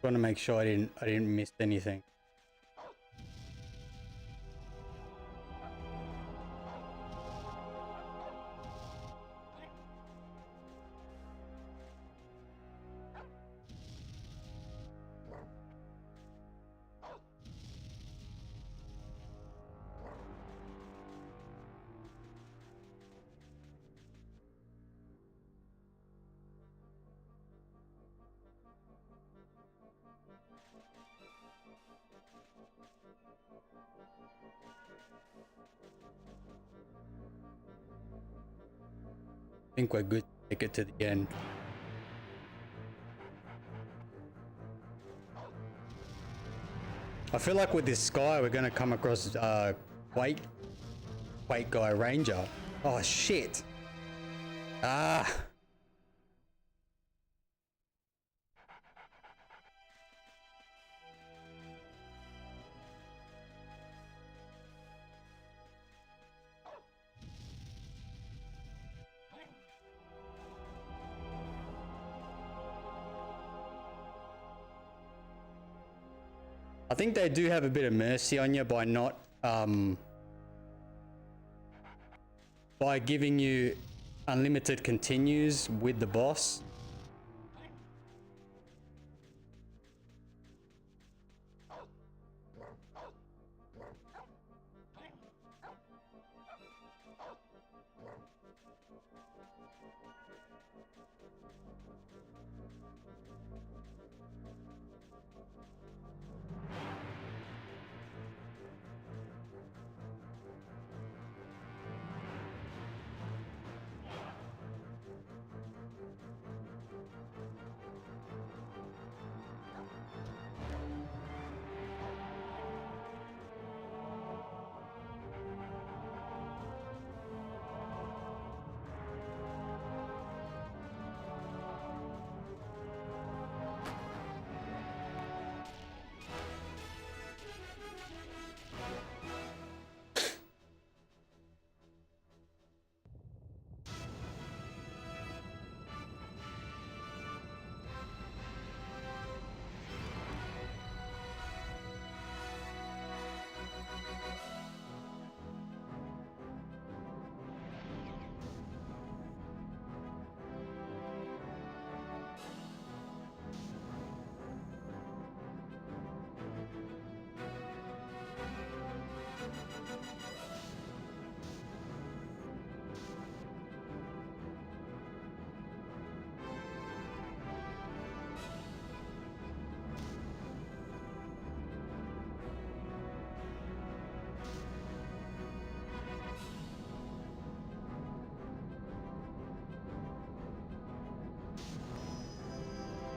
Want to make sure I didn't miss anything. I think we're good to take it to the end. I feel like with this guy, we're gonna come across Quake guy Ranger. Oh shit! Ah! I think they do have a bit of mercy on you by not by giving you unlimited continues with the boss.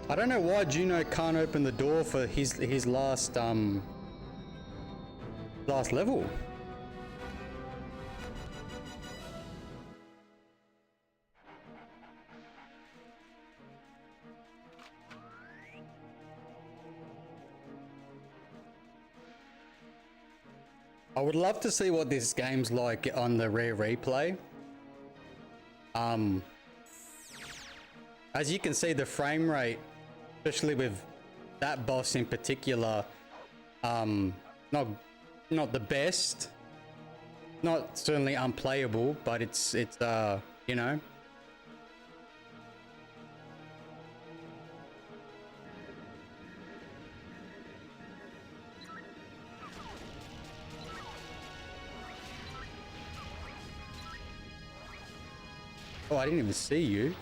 I don't know why Juno can't open the door for his last level. I would love to see what this game's like on the rare replay. As you can see, the frame rate, especially with that boss in particular, not the best, not certainly unplayable, but it's you know. Oh, I didn't even see you.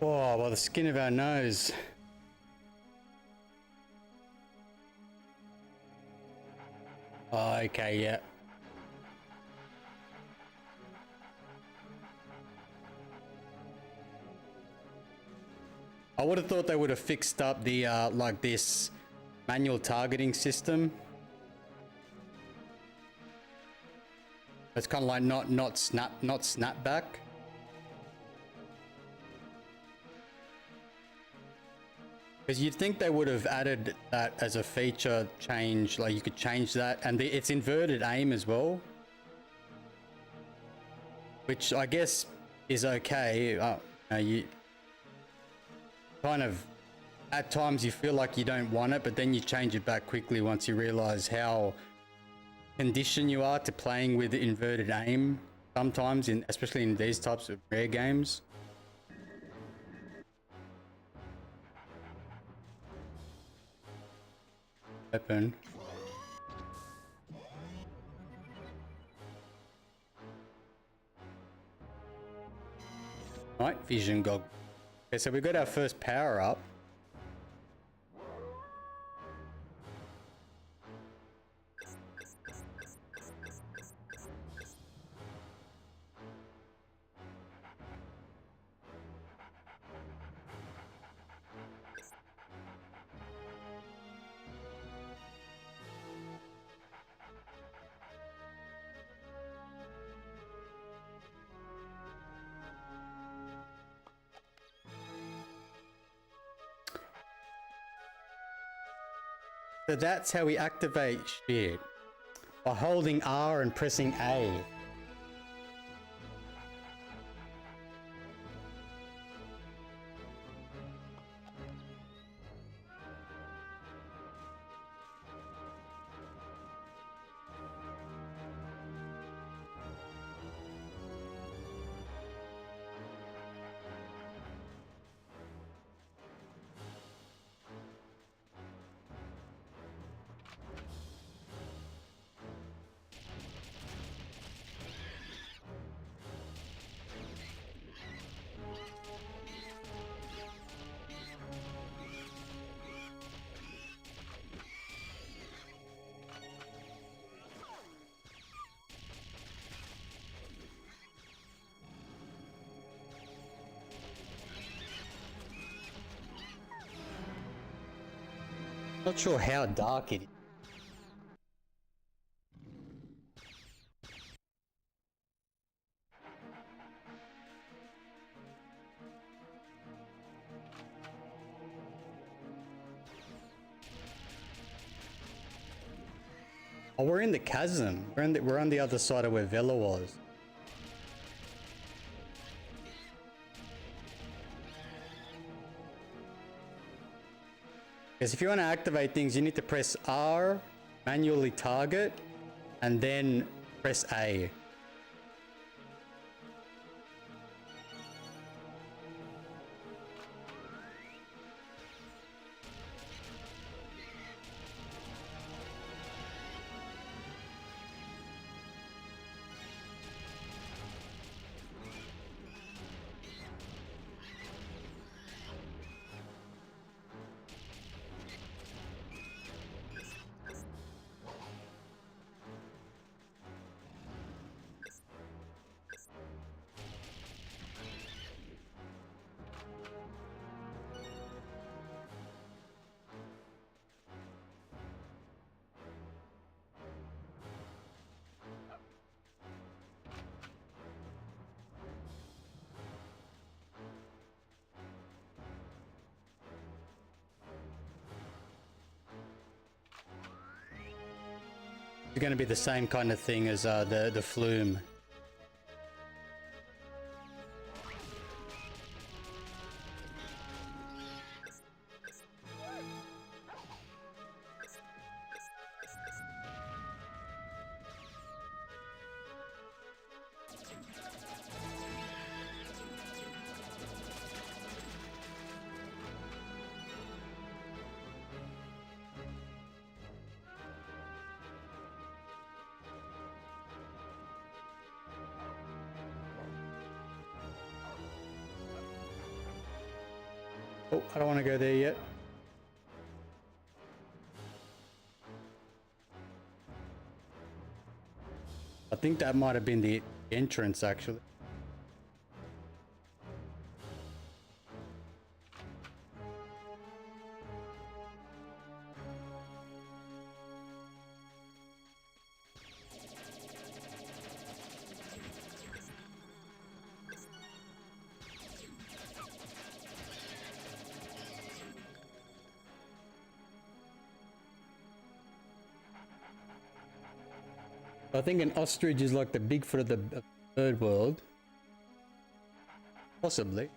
Oh, by the skin of our nose. Oh, okay, yeah. I would have thought they would have fixed up the like this manual targeting system. It's kind of like not snapback. Because you'd think they would have added that as a feature change, like you could change that, and it's inverted aim as well, which I guess is okay. You kind of at times you feel like you don't want it, but then you change it back quickly once you realize how conditioned you are to playing with inverted aim sometimes, especially in these types of rare games. Weapon. Night vision goggle. Okay, so we got our first power up. So that's how we activate shit. By holding R and pressing A. Not sure how dark it is. Oh, we're in the chasm. We're on the other side of where Vela was. Because if you want to activate things, you need to press R, manually target, and then press A. It's going to be the same kind of thing as the flume. Oh, I don't want to go there yet. I think that might have been the entrance, actually. I think an ostrich is like the Bigfoot of the bird world. Possibly.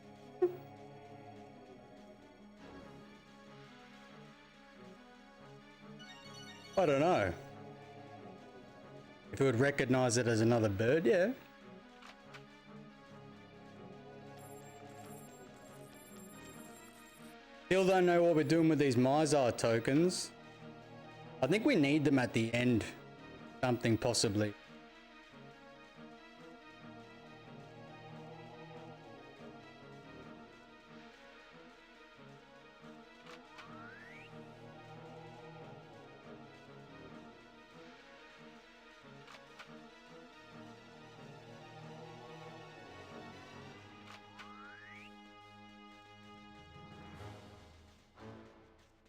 I don't know. If it would recognize it as another bird, yeah. Still don't know what we're doing with these Mizar tokens. I think we need them at the end. Something possibly.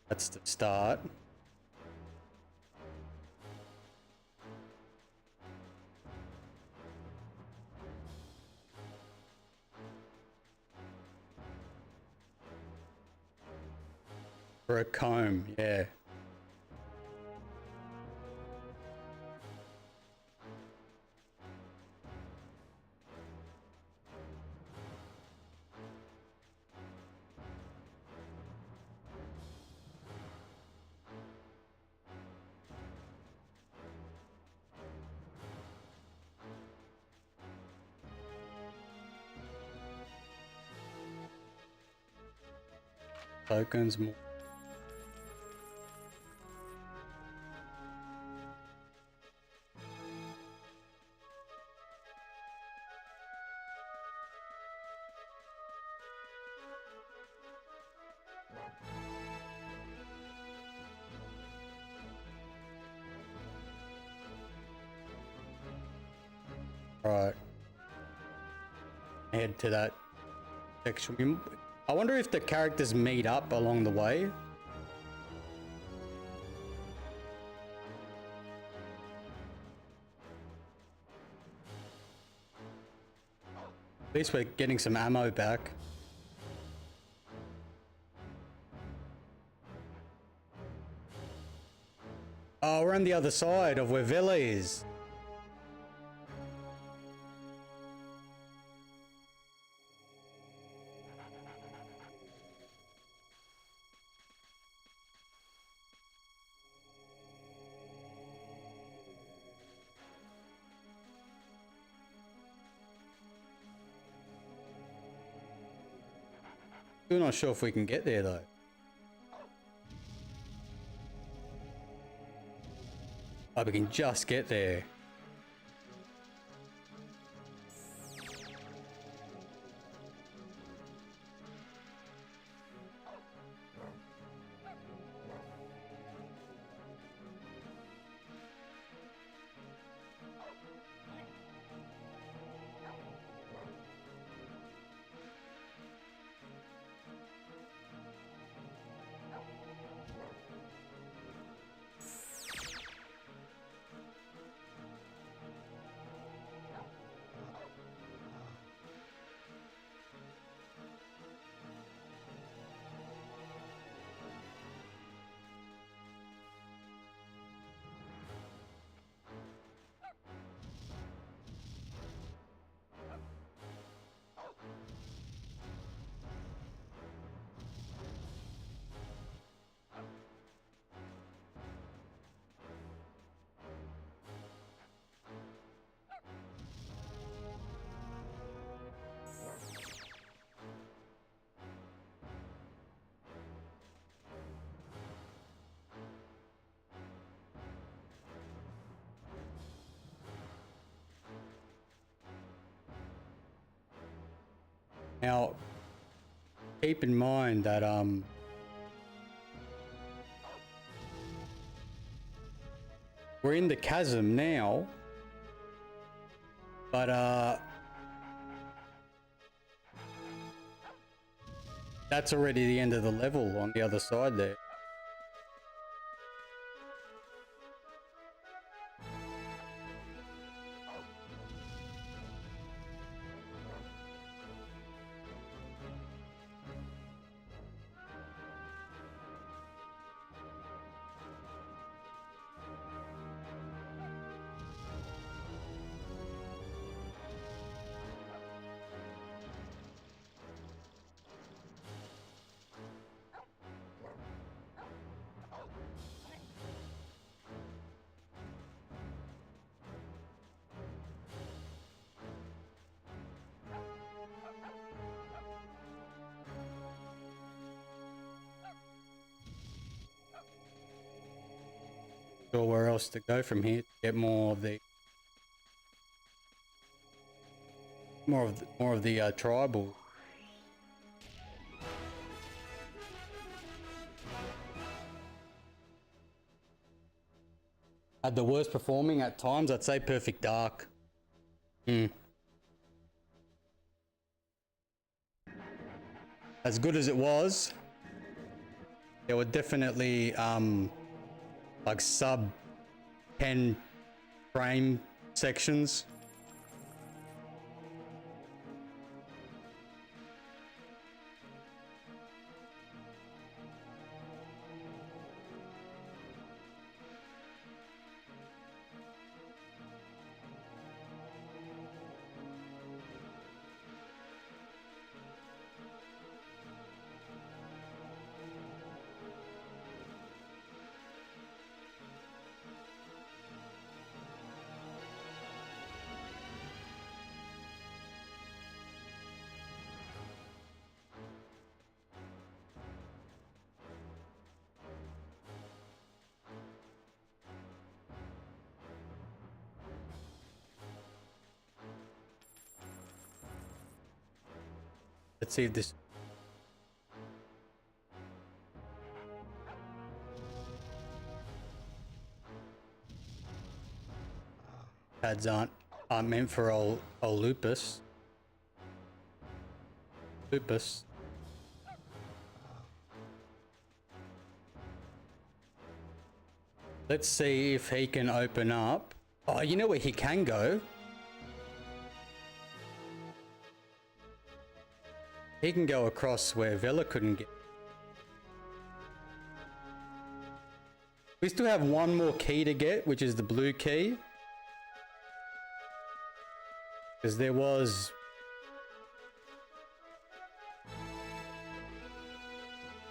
That's the start. For a comb, yeah. Tokens more. Right. Head to that section. I wonder if the characters meet up along the way. At least we're getting some ammo back. Oh, we're on the other side of where Villa is. Still not sure if we can get there though. Oh, we can just get there. Now, keep in mind that we're in the chasm now, but that's already the end of the level on the other side there. Or where else to go from here to get more of the tribal. At the worst performing at times, I'd say Perfect Dark. As good as it was, there were definitely like sub 10 frame sections. Let's see if this pads aren't meant for old lupus. Let's see if he can open up. Oh, you know where he can go? He can go across where Vela couldn't get. We still have one more key to get, which is the blue key. Because there was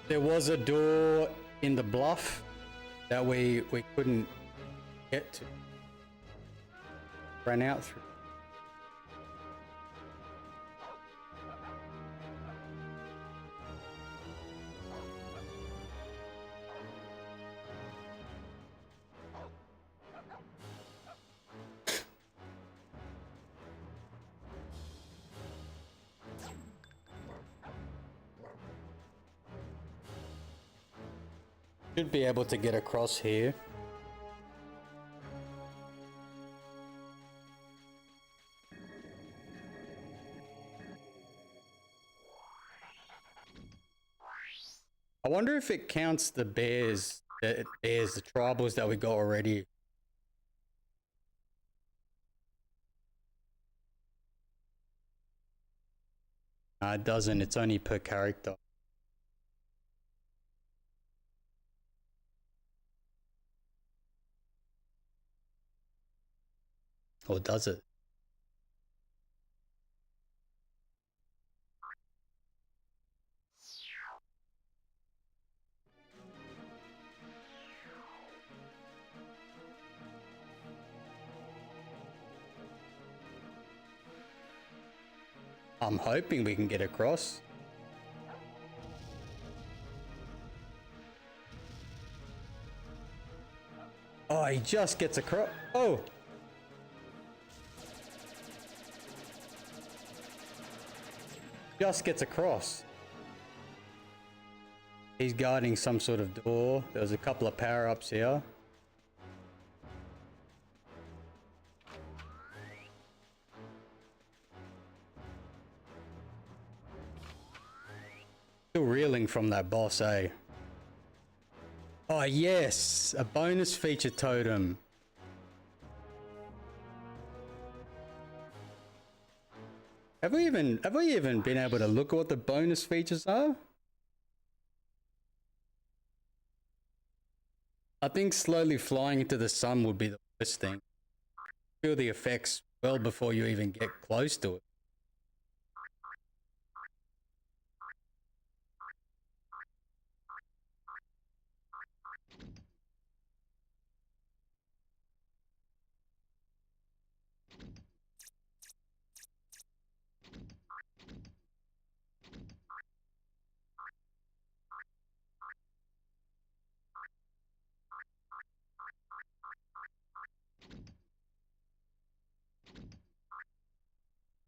a door in the bluff that we couldn't get to. Ran out through. Should be able to get across here. I wonder if it counts the bears, the tribals that we got already. It doesn't, it's only per character. Or does it? I'm hoping we can get across. Oh, he just gets across. Oh! Just gets across. He's guarding some sort of door. There was a couple of power-ups here. Still reeling from that boss, eh? Oh yes, a bonus feature totem. Have we even been able to look at what the bonus features are? I think slowly flying into the sun would be the worst thing. Feel the effects well before you even get close to it.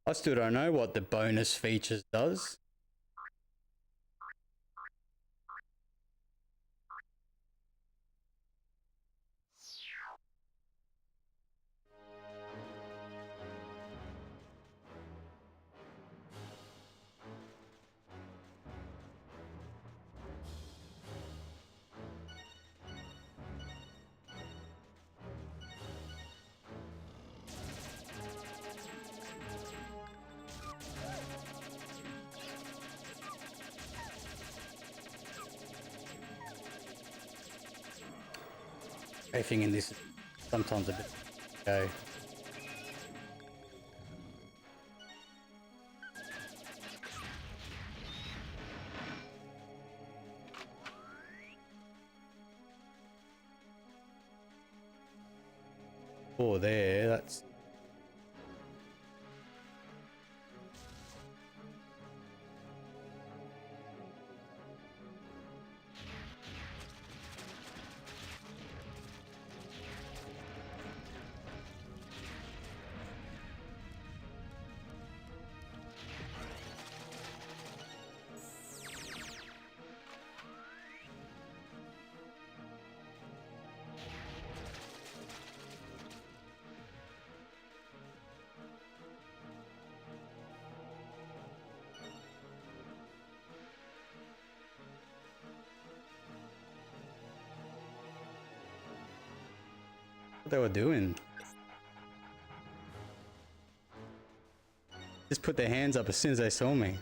I still don't know what the bonus features does. Everything in this is sometimes a bit okay. Oh, there, that's... what they were doing. Just put their hands up as soon as they saw me.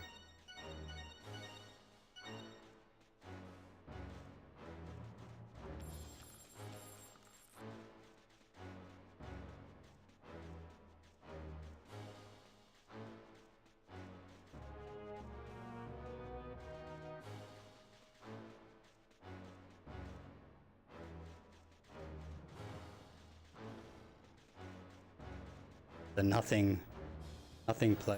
The nothing play.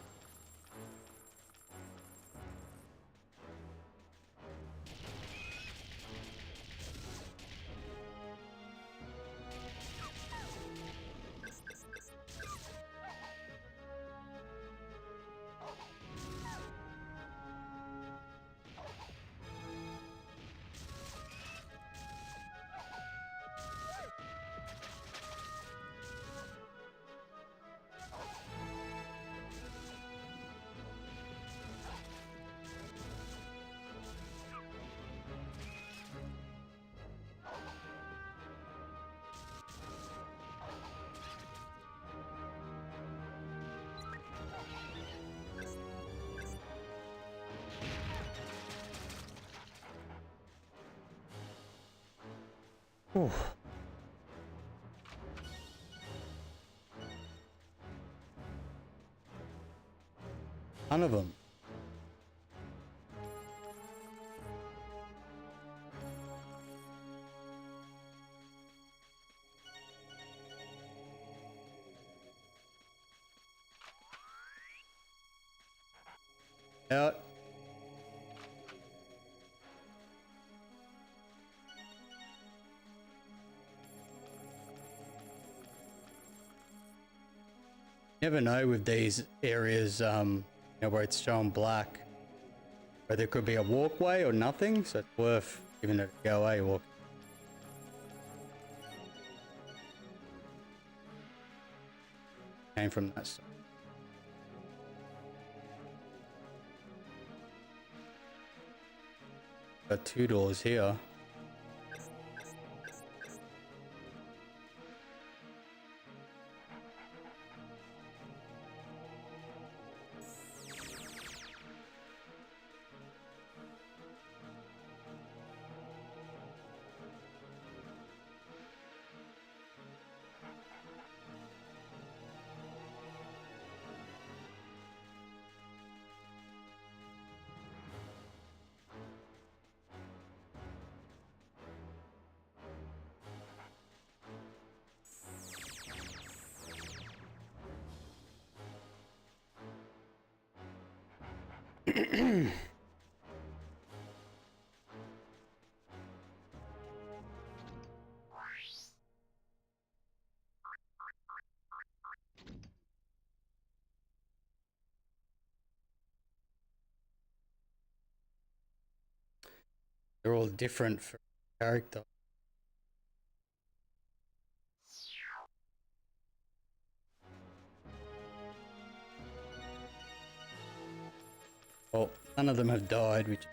Ooh. None of them. Out. Never know with these areas, you know, where it's shown black. But there could be a walkway or nothing, so it's worth giving it a go, eh? Walk. Came from that side. Got 2 doors here. They're all different for character. Well, none of them have died, which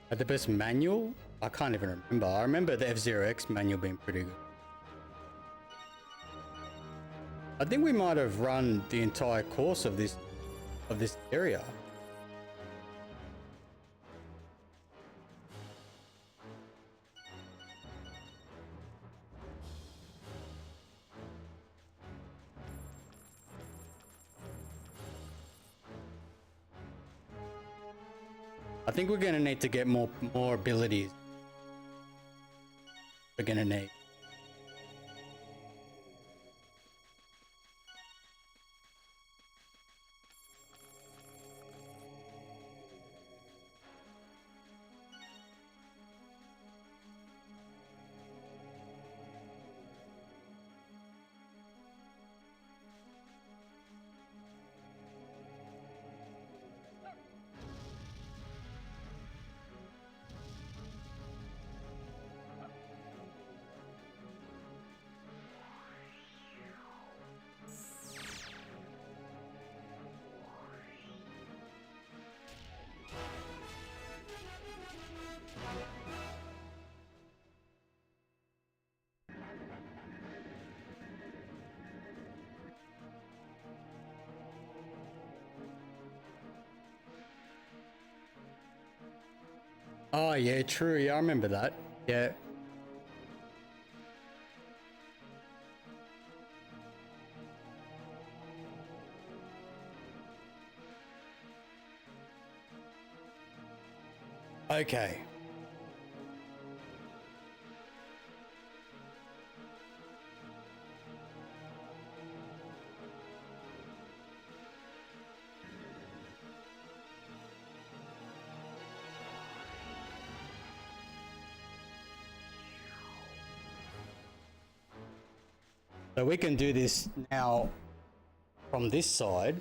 at the best manual. I can't even remember. I remember the F-Zero X manual being pretty good. I think we might have run the entire course of this area. I think we're gonna need to get more abilities. We're gonna need. Oh yeah, true. Yeah, I remember that. Yeah. Okay. So we can do this now from this side.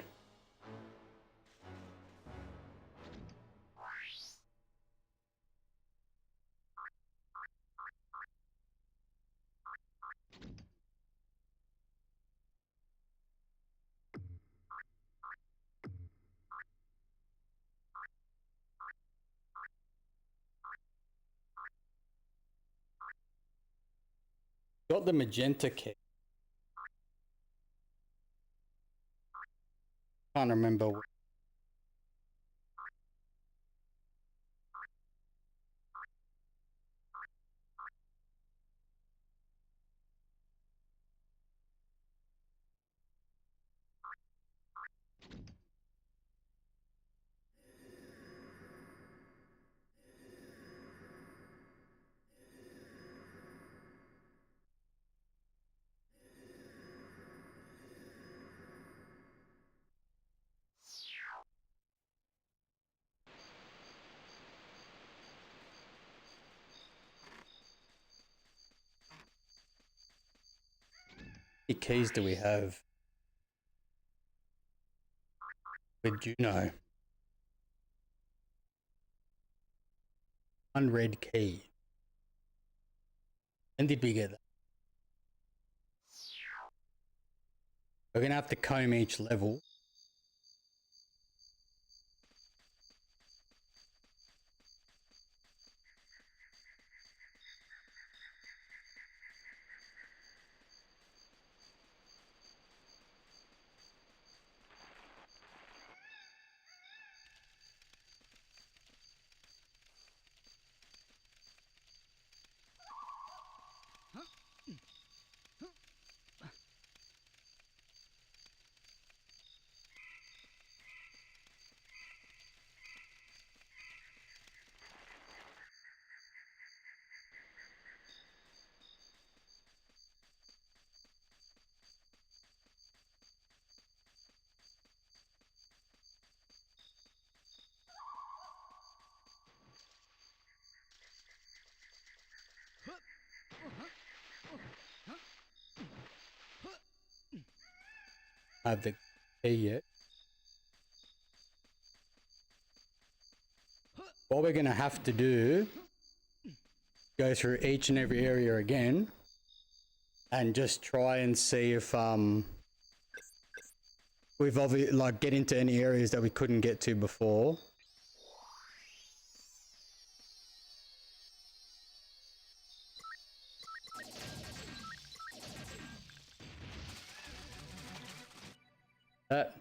Got the magenta key. Can't remember. many keys do we have with Juno? One red key. When did we get that? We're gonna have to comb each level. I have the key yet. What we're gonna have to do, go through each and every area again and just try and see if we've obviously like get into any areas that we couldn't get to before. That.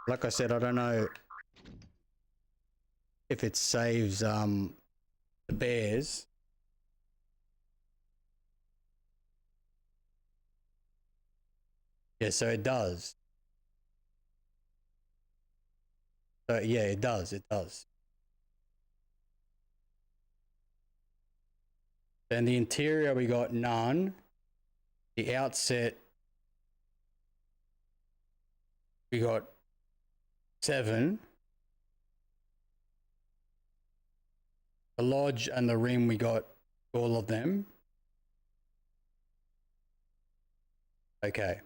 Like I said, I don't know if it saves the bears. Yeah, so it does. So yeah, it does. It does. Then the interior we got none. The outset we got 7. The lodge and the rim we got all of them. Okay.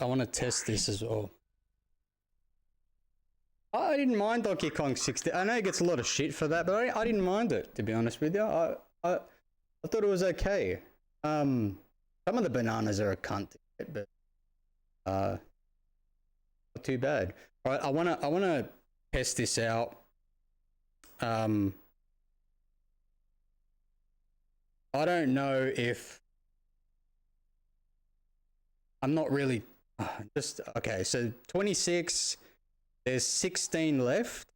I want to test this as well. I didn't mind Donkey Kong 60. I know it gets a lot of shit for that, but I didn't mind it, to be honest with you. I thought it was okay. Some of the bananas are a cunt, but not too bad. All right, I wanna test this out. I don't know if I'm not really just okay. So 26. There's 16 left.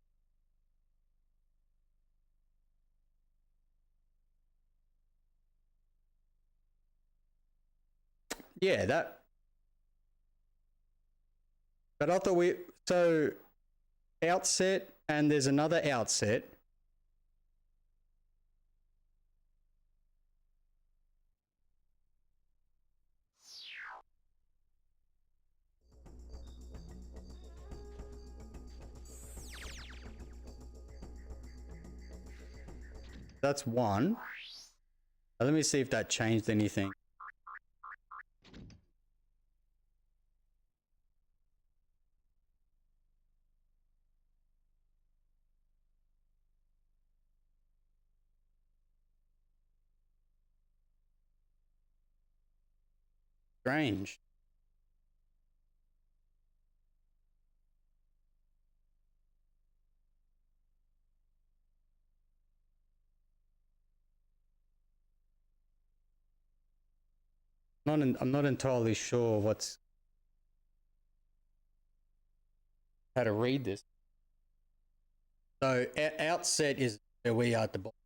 Yeah, that. But I thought so outset and there's another outset. That's one. Let me see if that changed anything. Strange. I'm not entirely sure how to read this. So outset is where we are at the bottom.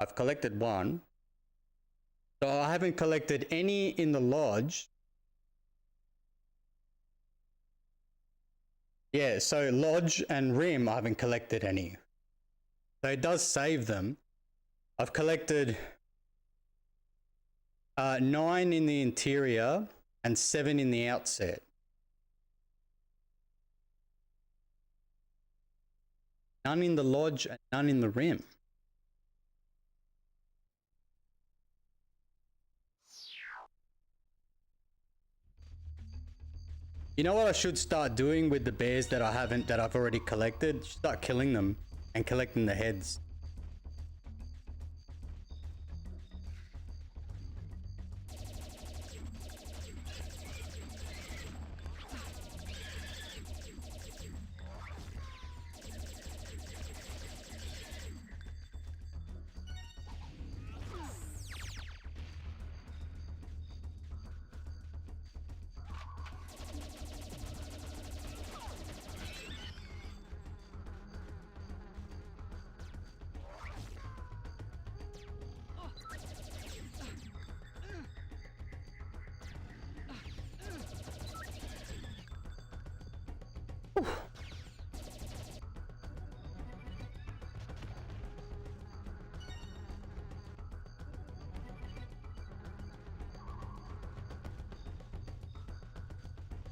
I've collected one. So I haven't collected any in the lodge. Yeah, so lodge and rim, I haven't collected any. So it does save them. I've collected 9 in the interior and 7 in the outset. None in the lodge and none in the rim. You know what I should start doing with the bears that I've already collected? Start killing them and collecting the heads.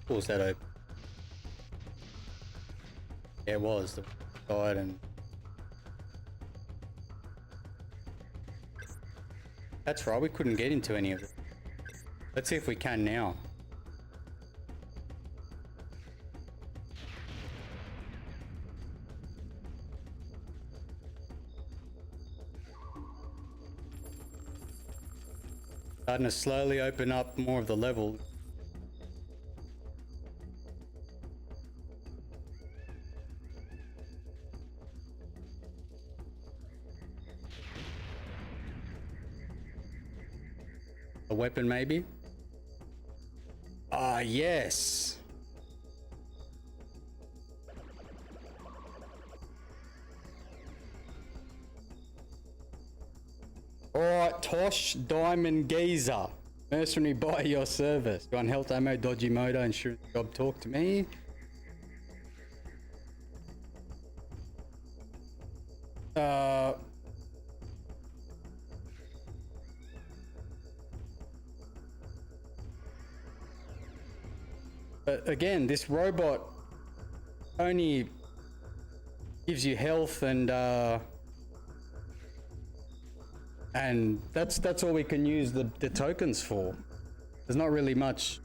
What was that open? Yeah, it was the side and that's right, we couldn't get into any of it. Let's see if we can now. Starting to slowly open up more of the level. A weapon maybe? Ah, yes. Alright, Tosh Diamond Geezer. Mercenary by your service. Gun health ammo, dodgy motor, insurance job, talk to me. But again, this robot only gives you health and that's all we can use the tokens for. There's not really much.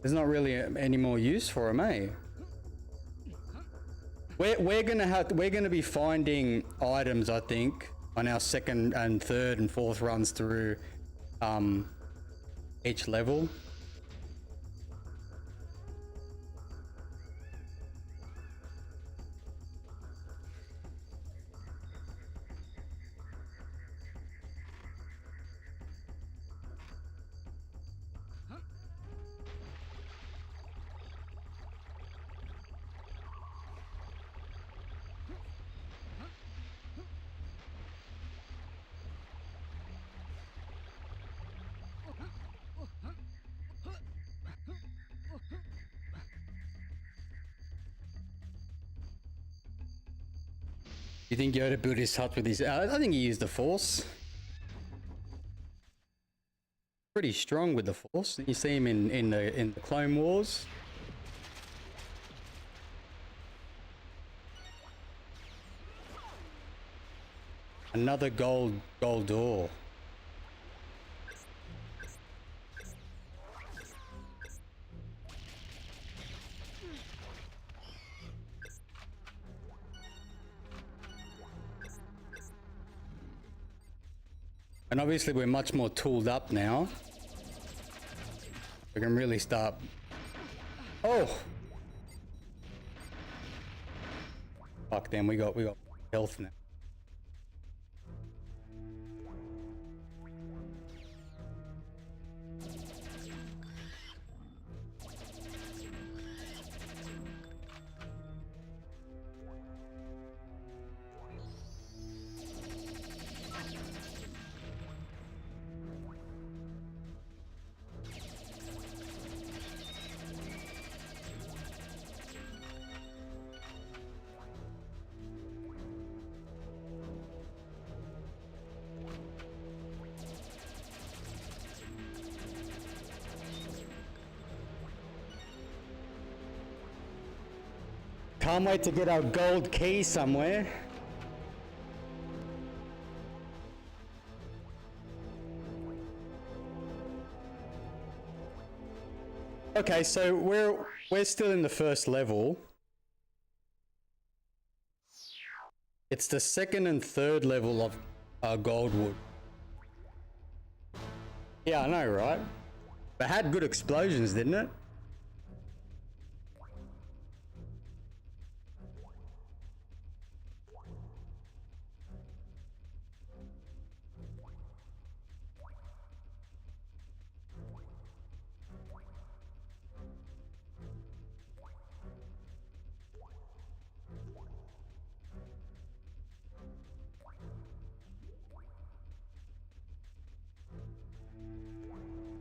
There's not really any more use for them, eh? We're gonna be finding items, I think, on our second and third and fourth runs through each level. You think Yoda built his hut with his... I think he used the Force. Pretty strong with the Force. You see him in the Clone Wars. Another gold door. And obviously we're much more tooled up now. We can really start... Oh! Fuck them, we got health now. Can't wait to get our gold key somewhere. Okay, so we're still in the first level. It's the second and third level of Goldwood. Yeah, I know, right? But had good explosions, didn't it?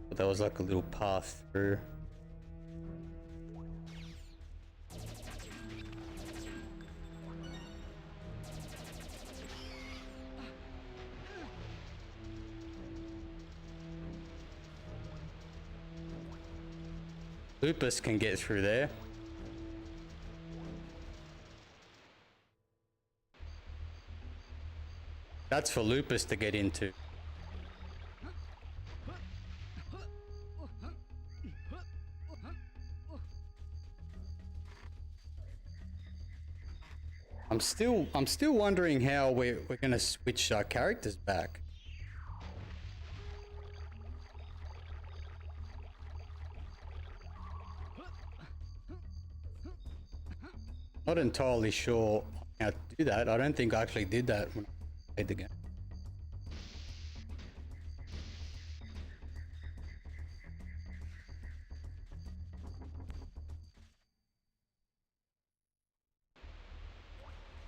But there was like a little path through. Lupus can get through there. That's for Lupus to get into. I'm still wondering how we're gonna switch our characters back. Not entirely sure how to do that. I don't think I actually did that when I played the game.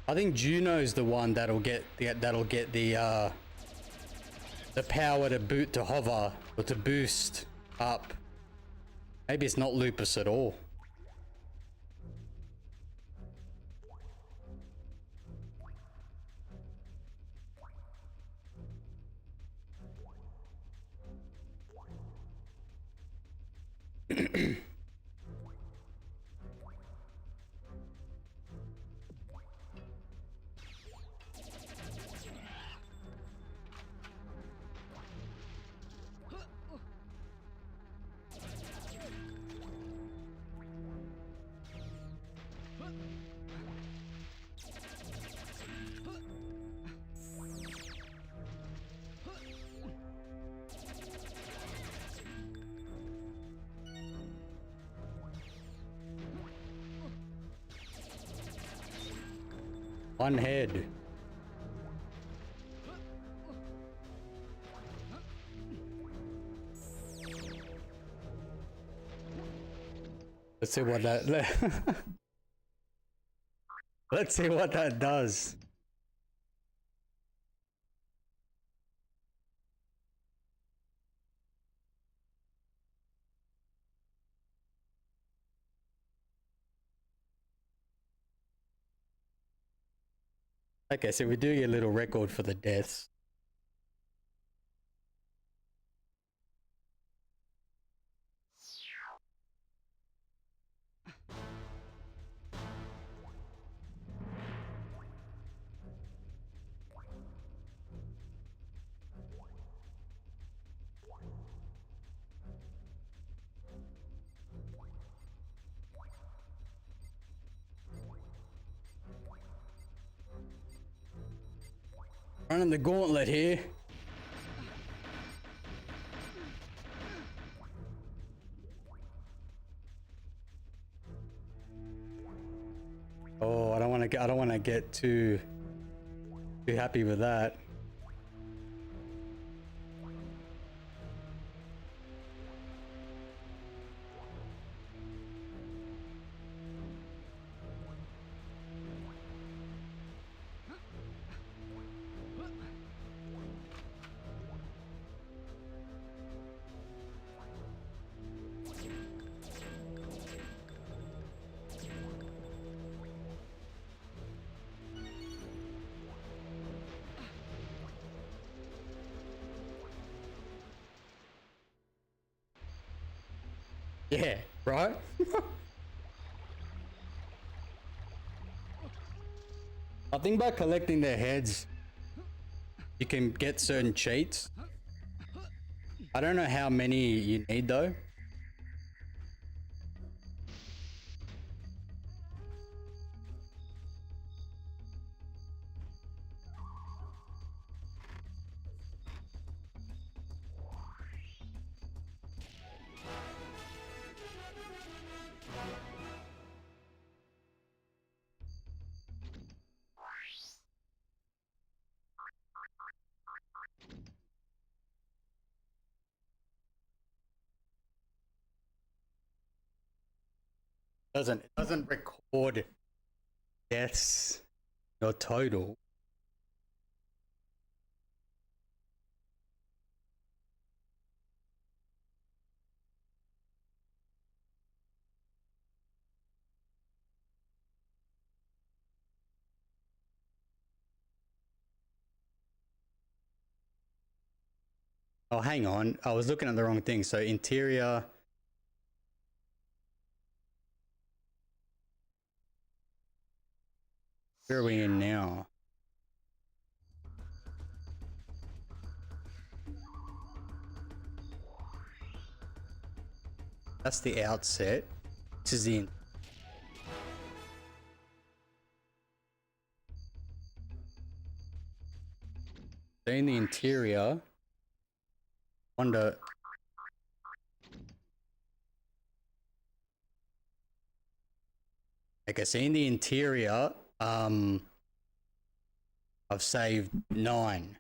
I think Juno's the one that'll get the power to boot to hover or to boost up. Maybe it's not Lupus at all. One head. Let's see what that let's see what that does. Okay, so we do get a little record for the deaths. Running the gauntlet here. Oh, I don't want to get too happy with that. Yeah, right? I think by collecting their heads, you can get certain cheats. I don't know how many you need though. It doesn't record deaths or total. Oh, hang on. I was looking at the wrong thing. So interior. Where are we in now? That's the outset. This is the in the interior. Wonder. Okay, so in the interior, I've saved 9.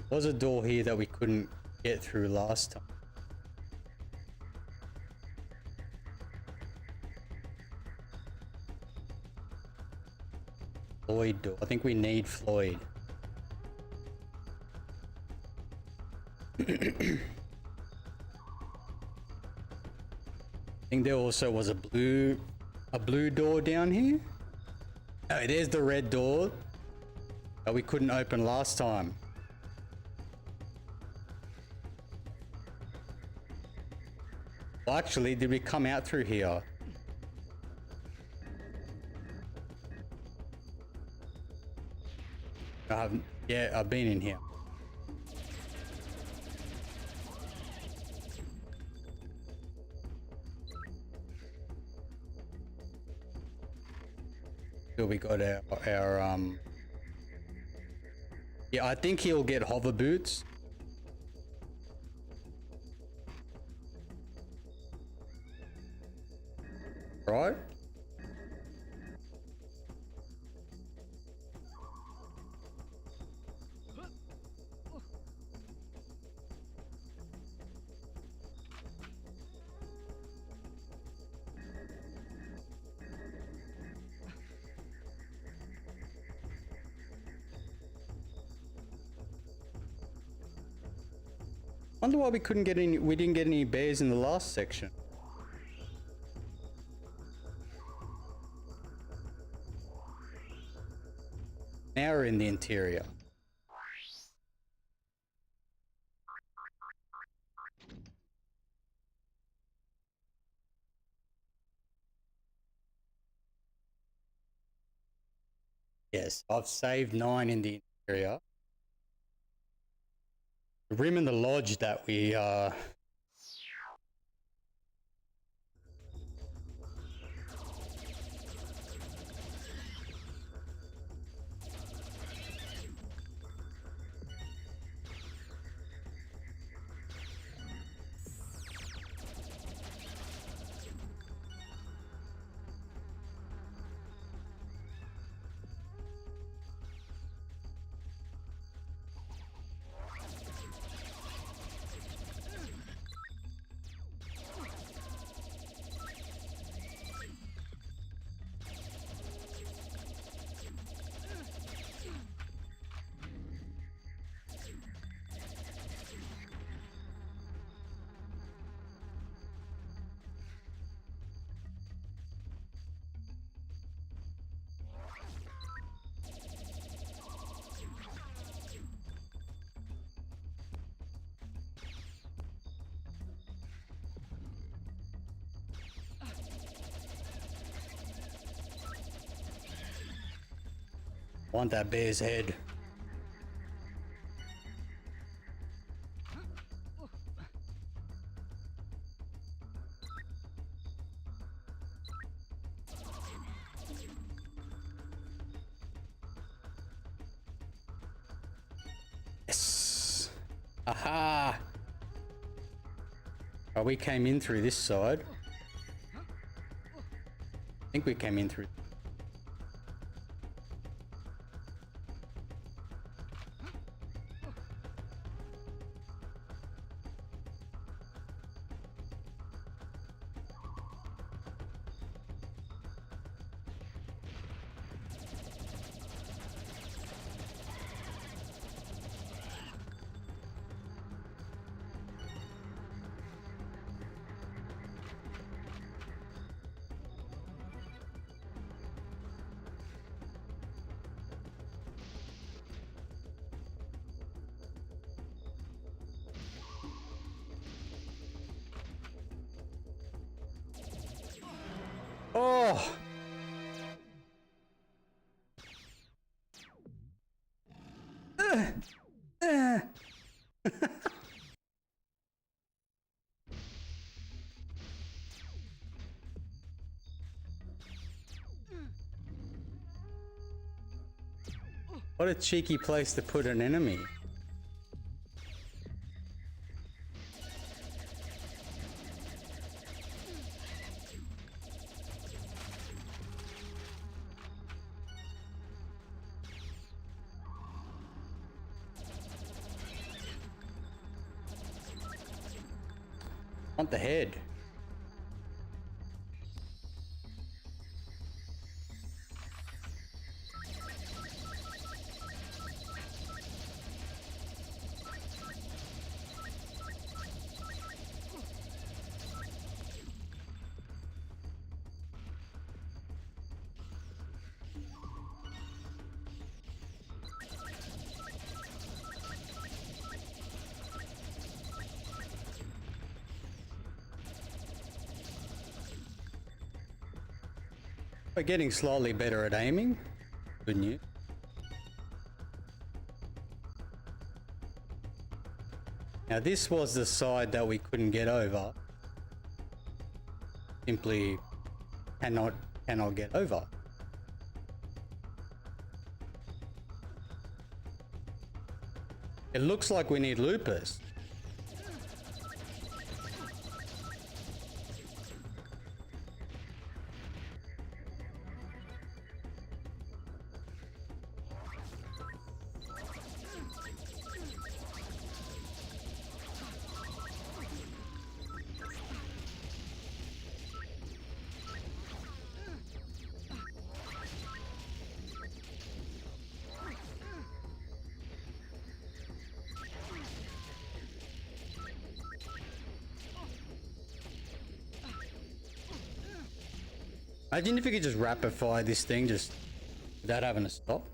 There was a door here that we couldn't get through last time. Floyd door. I think we need Floyd. I think there also was a blue door down here. Oh, there's the red door that we couldn't open last time. Well, actually, did we come out through here? Yeah, I've been in here. So we got our yeah, I think he'll get hover boots. Right? Wonder why we didn't get any bears in the last section. Now we're in the interior. Yes, I've saved 9 in the interior. The room in the lodge that we want that bear's head. Yes. Aha. Oh, we came in through this side. I think we came in through. Oh! What a cheeky place to put an enemy. Want the head. We're getting slightly better at aiming. Good news. Now this was the side that we couldn't get over. Simply cannot get over. It looks like we need lupus. Imagine if you could just rapid fire this thing just without having to stop.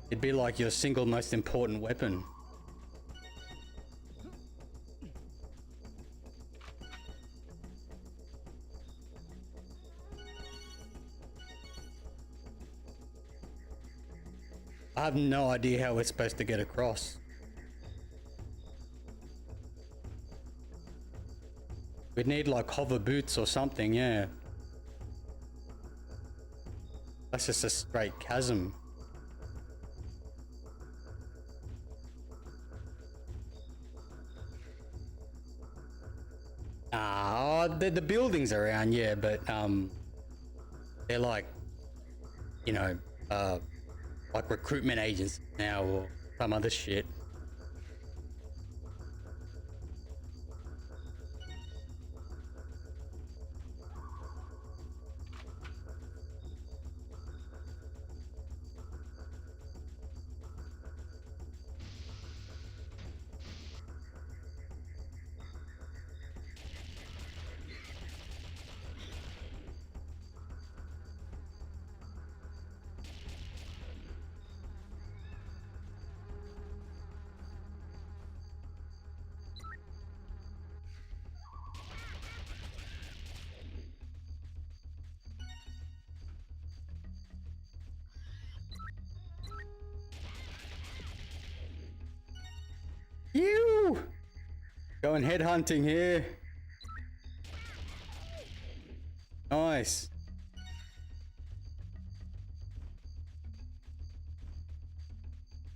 It'd be like your single most important weapon. I have no idea how we're supposed to get across. We'd need like hover boots or something, yeah. That's just a straight chasm. The buildings around, yeah, but they're like, you know, like recruitment agents now or some other shit. You going headhunting here. Nice.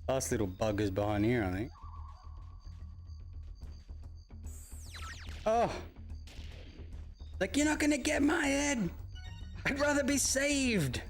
Last little buggers behind here, I think. Oh. Like, you're not gonna get my head. I'd rather be saved.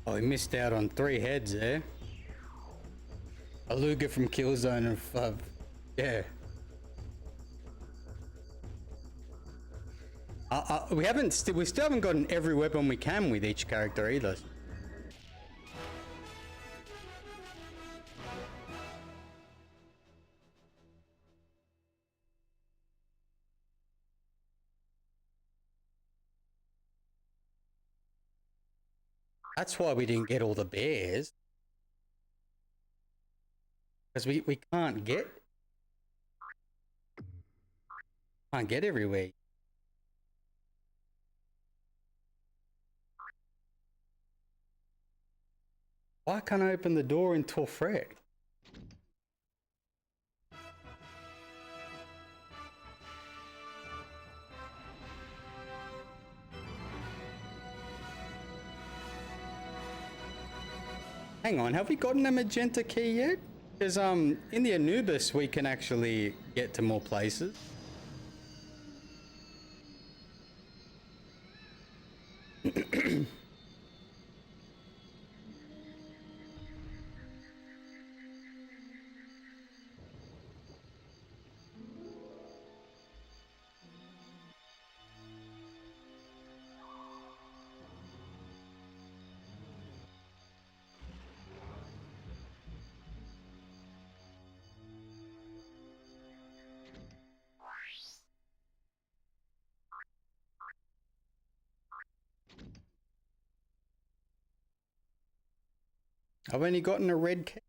Oh, he missed out on 3 heads there. A Luger from Killzone of yeah. We still haven't gotten every weapon we can with each character either. That's why we didn't get all the bears. Because we can't get everywhere. Why can't I open the door into a threat? Hang on, have we gotten a magenta key yet? Because in the Anubis we can actually get to more places. I've only gotten a red key.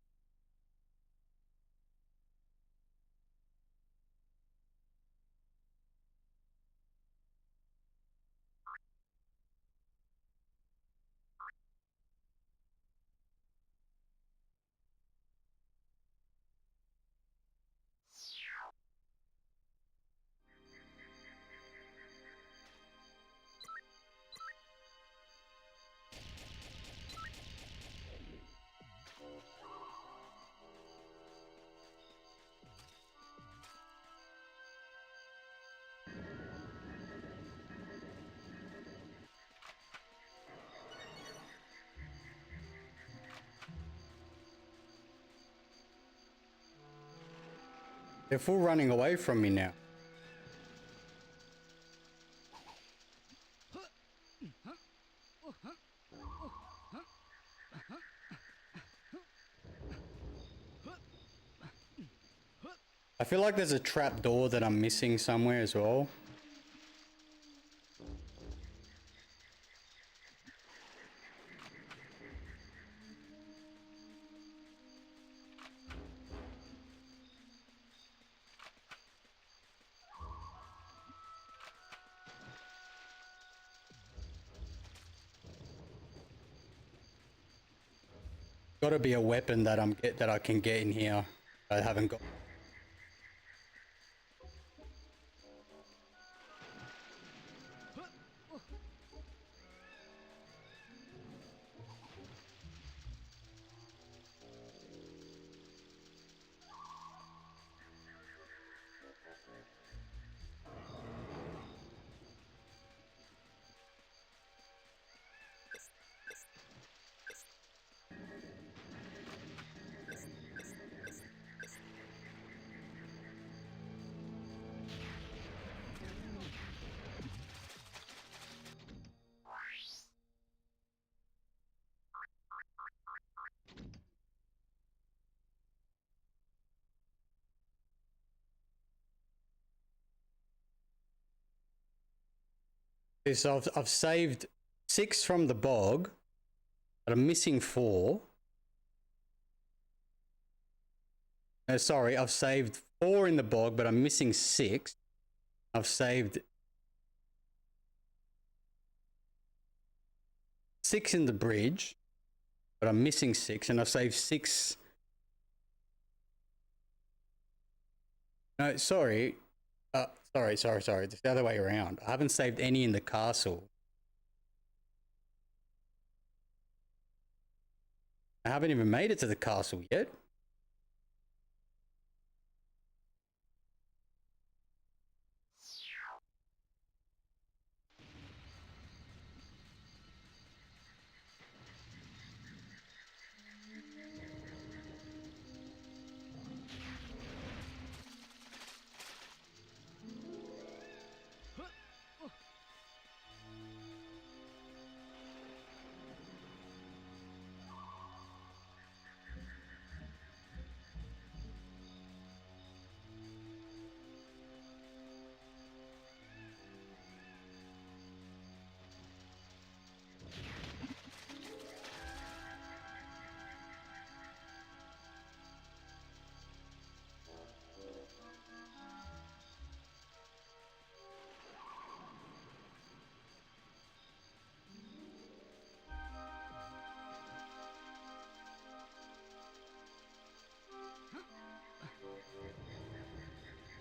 They're full running away from me now. I feel like there's a trap door that I'm missing somewhere as well. Got to be a weapon that I can get in here. I haven't got. So I've saved 6 from the bog, but I'm missing 4. Sorry, I've saved 4 in the bog, but I'm missing 6. I've saved 6 in the bridge, but I'm missing 6, and I've saved 6. No, sorry. Sorry. It's the other way around. I haven't saved any in the castle. I haven't even made it to the castle yet.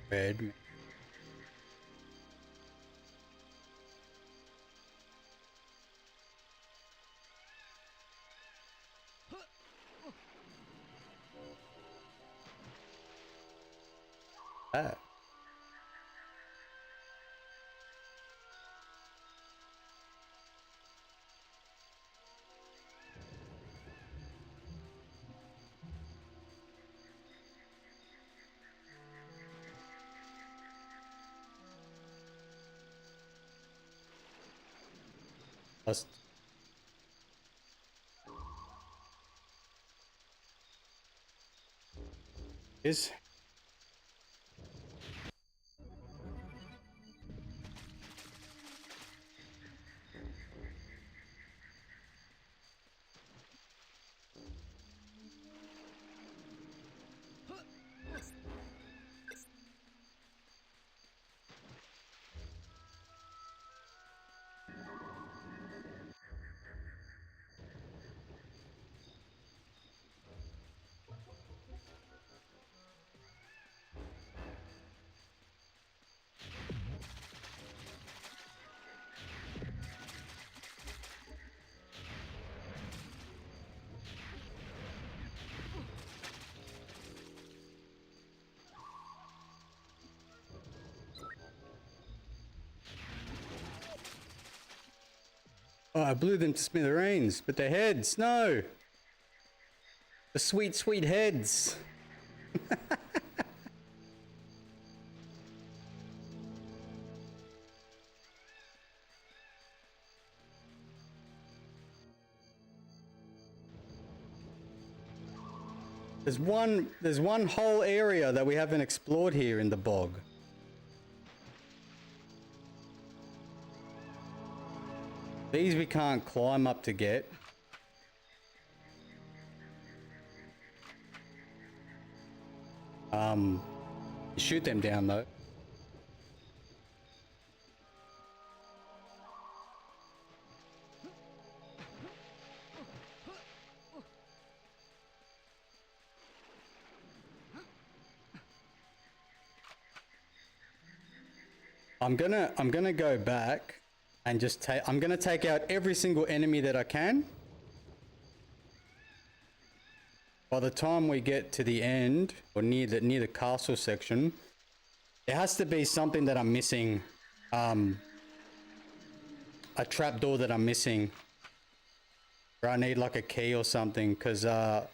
Red. Ah. Is Oh, I blew them to smithereens, but their heads, no. The sweet, sweet heads. There's one whole area that we haven't explored here in the bog. These we can't climb up to get. Shoot them down though. I'm gonna go back and just I'm gonna take out every single enemy that I can. By the time we get to the end or near the castle section, there has to be something that I'm missing. A trapdoor that I'm missing. Or I need like a key or something, because it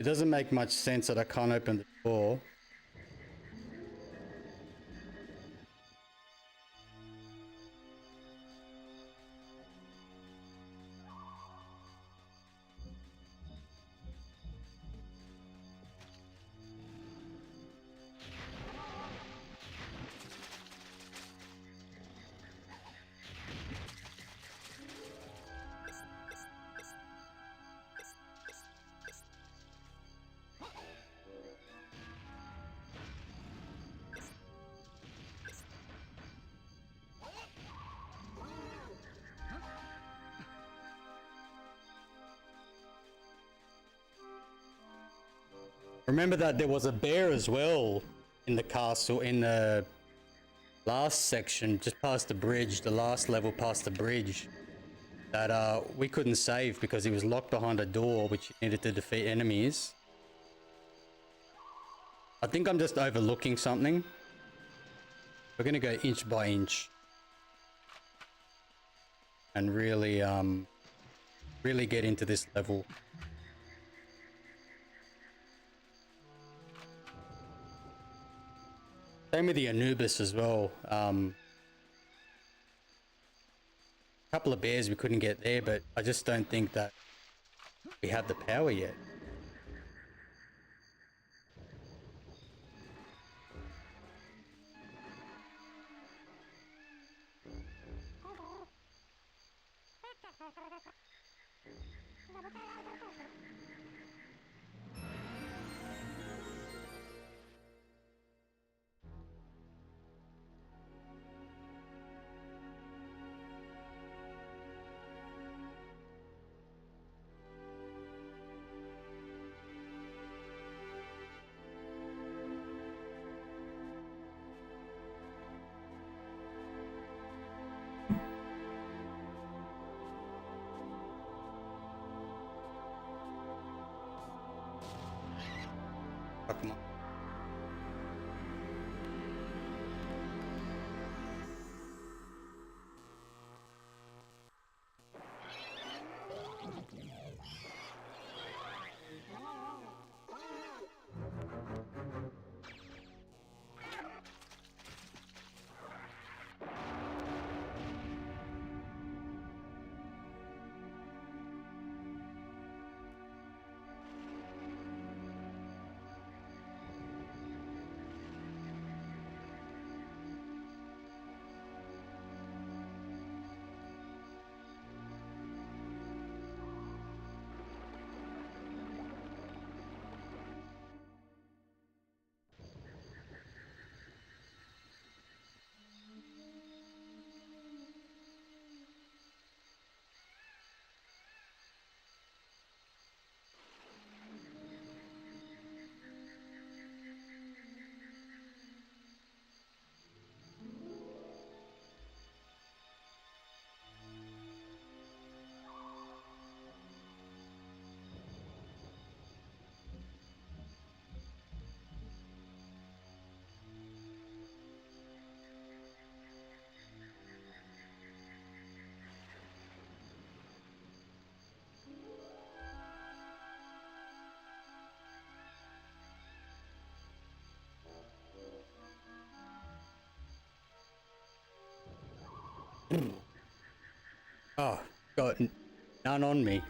doesn't make much sense that I can't open the door. Remember that there was a bear as well in the castle, in the last section, just past the bridge, the last level past the bridge, that we couldn't save because he was locked behind a door which needed to defeat enemies. I think I'm just overlooking something. We're gonna go inch by inch and really really get into this level. Same with the Anubis as well. Couple of bears we couldn't get there, but I just don't think that we have the power yet. Oh, come on. Oh, got none on me.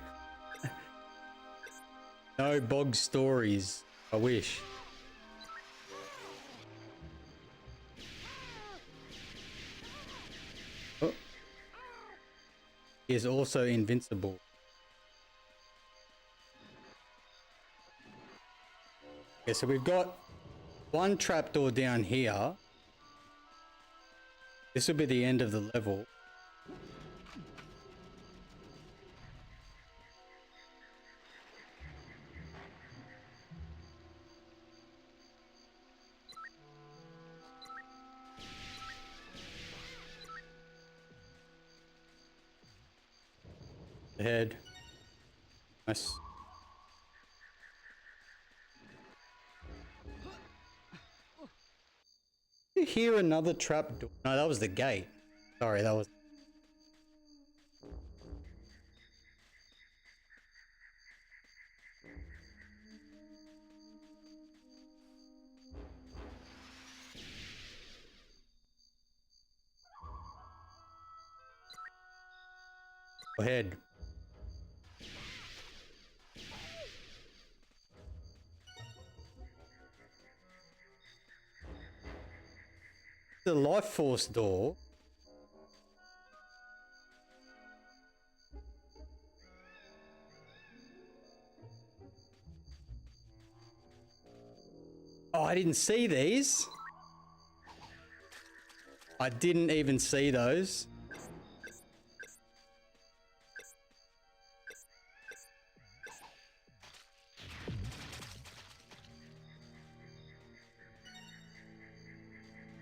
No bog stories. I wish. Oh. He is also invincible. Okay, so we've got one trapdoor down here. This will be the end of the level. The head. Nice. Did you hear another trapdoor? No, that was the gate. Sorry, that was... Go ahead. The life force door. Oh, I didn't see these. I didn't even see those.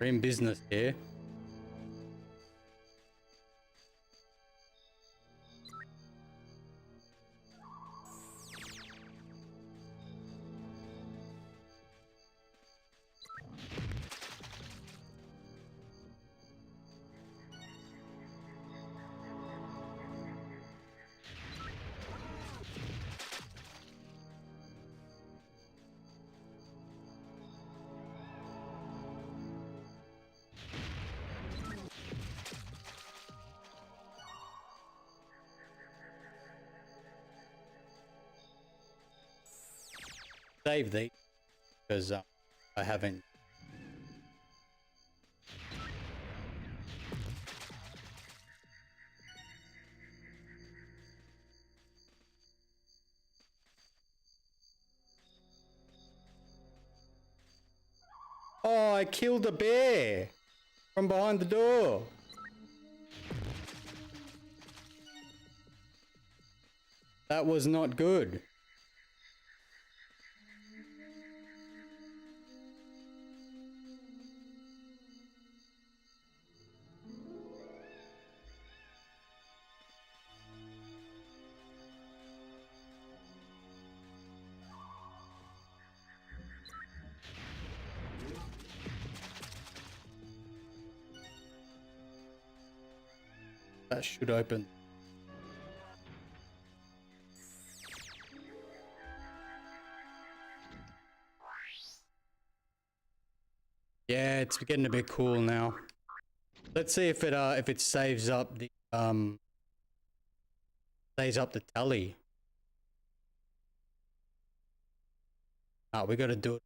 We're in business here. Save these because I haven't. Oh, I killed a bear from behind the door. That was not good. That should open. Yeah, it's getting a bit cool now. Let's see if it saves up the tally. Ah, we gotta do it.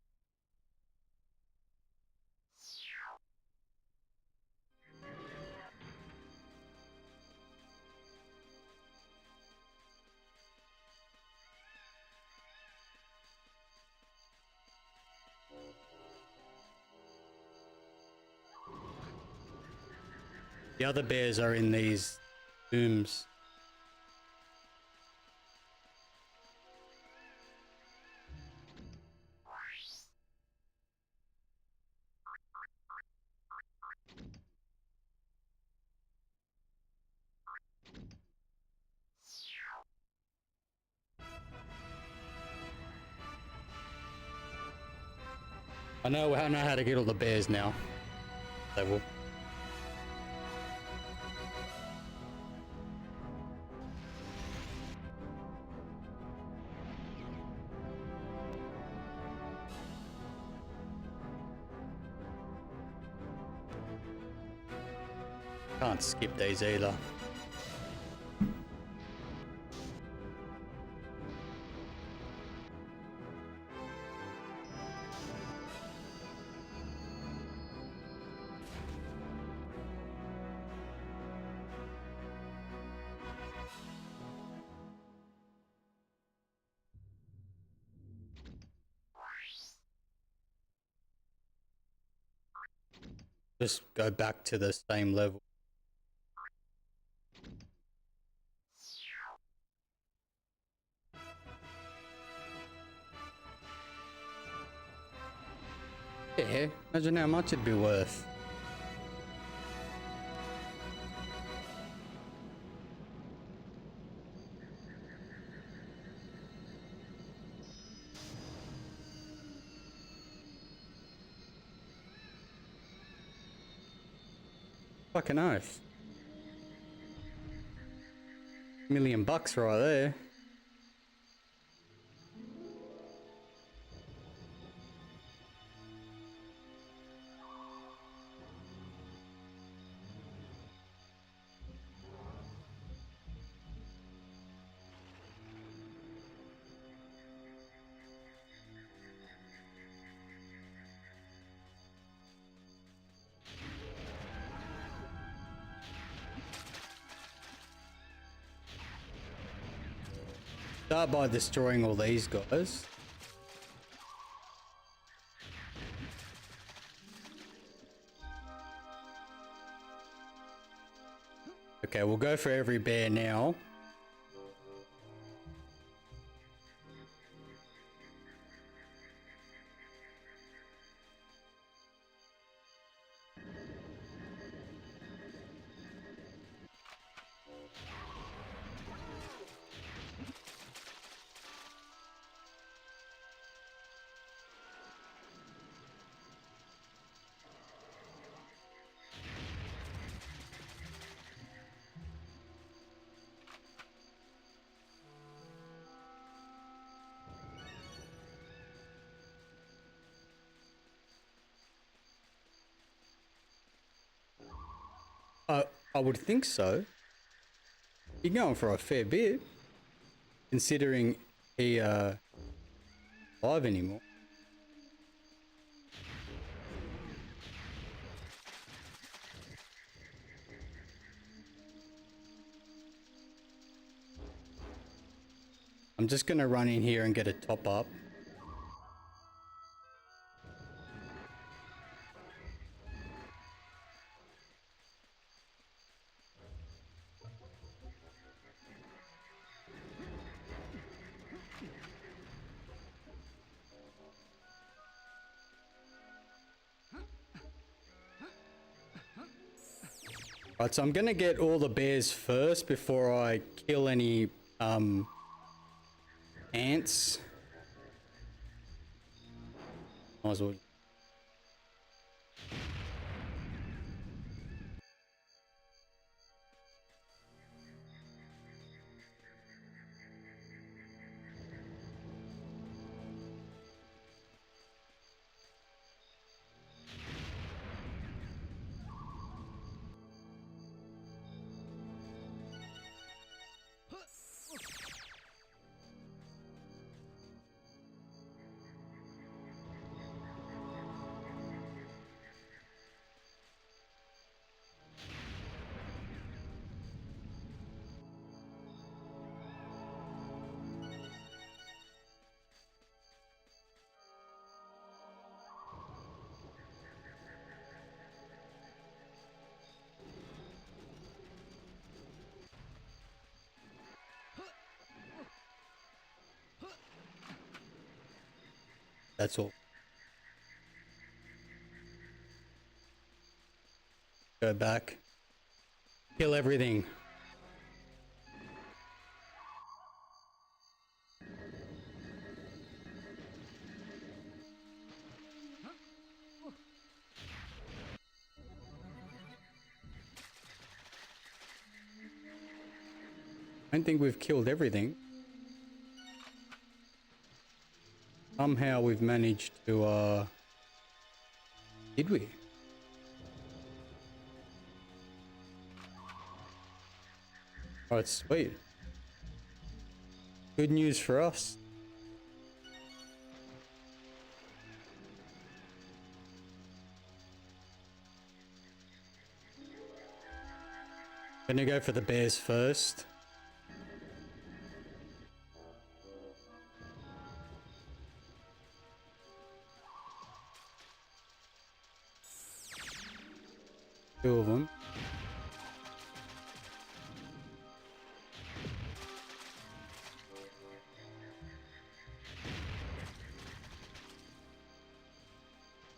The other bears are in these rooms. I know how to get all the bears now. Level. Can't skip these either. just go back to the same level. Yeah, imagine how much it'd be worth. Fucking oath. $1,000,000 right there. Start by destroying all these guys. Okay, we'll go for every bear now. I would think so. You're going for a fair bit, considering he live anymore. I'm just gonna run in here and get a top up. Right, so I'm gonna get all the bears first before I kill any ants. Might as well. That's all. Go back. Kill everything. I don't think we've killed everything. Somehow we've managed to, did we? Alright, sweet. Good news for us. Gonna go for the bears first. Two of them.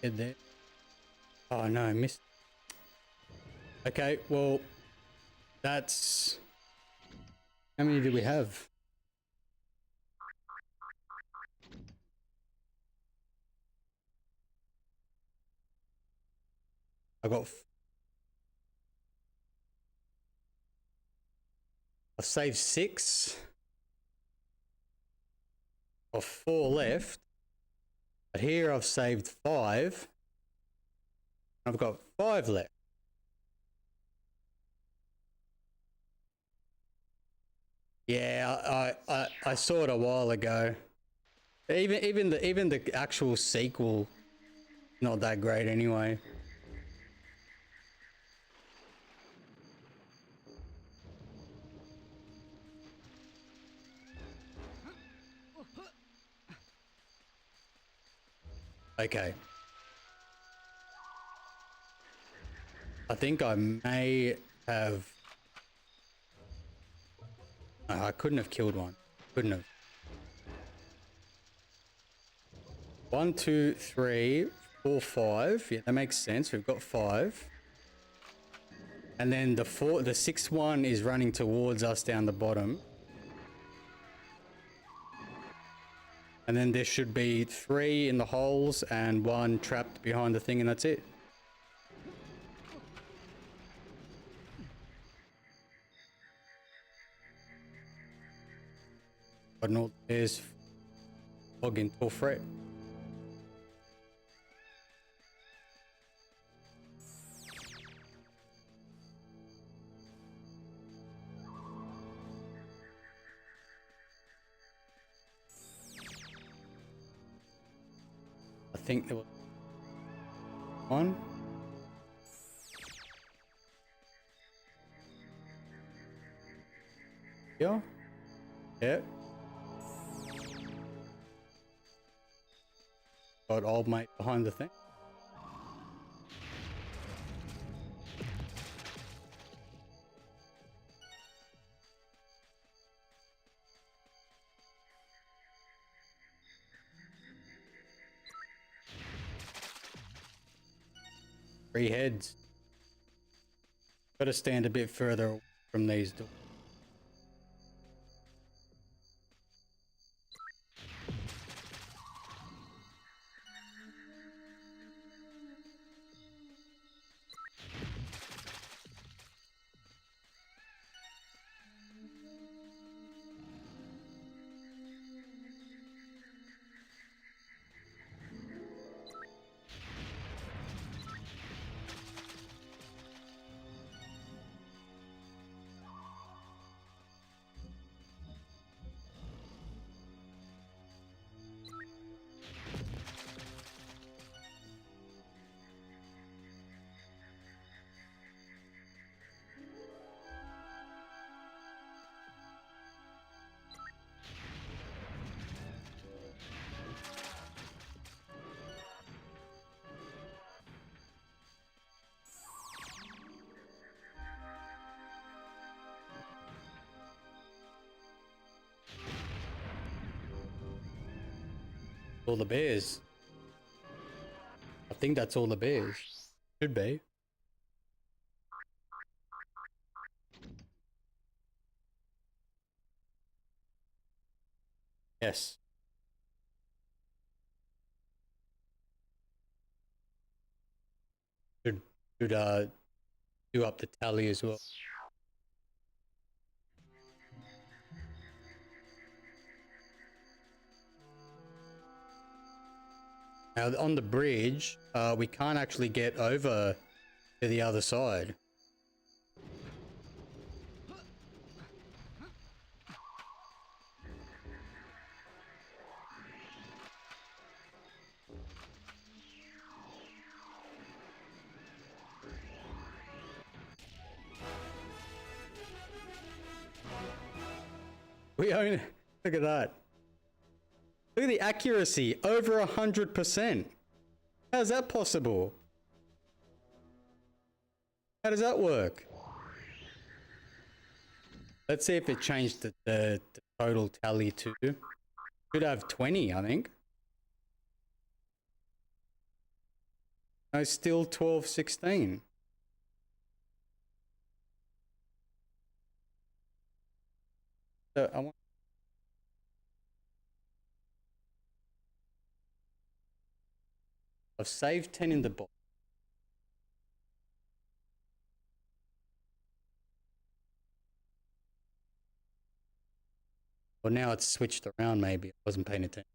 Get there. Oh no, I missed. Okay, well, that's... How many do we have? I've saved 6. Of 4 left. But here I've saved 5. I've got 5 left. Yeah, I saw it a while ago. Even the actual sequel, not that great anyway. Okay. I think I may have... I couldn't have killed one. Couldn't have. 1, 2, 3, 4, 5. Yeah, that makes sense. We've got 5. And then the 6th one is running towards us down the bottom. And then there should be 3 in the holes and 1 trapped behind the thing, and that's it. But no, there's login to fret. I think there was 1. Yeah. Yeah. Got old mate behind the thing. Three heads. Got to stand a bit further from these doors. All the bears. I think that's all the bears. Should be. Yes. Should do up the tally as well. Now on the bridge, we can't actually get over to the other side. We own. Look at that. Look at the accuracy, over 100%. How's that possible? How does that work? Let's see if it changed the total tally to. Should have 20, I think. No, still 12, 16. So I've saved 10 in the box. Well, now it's switched around maybe. I wasn't paying attention.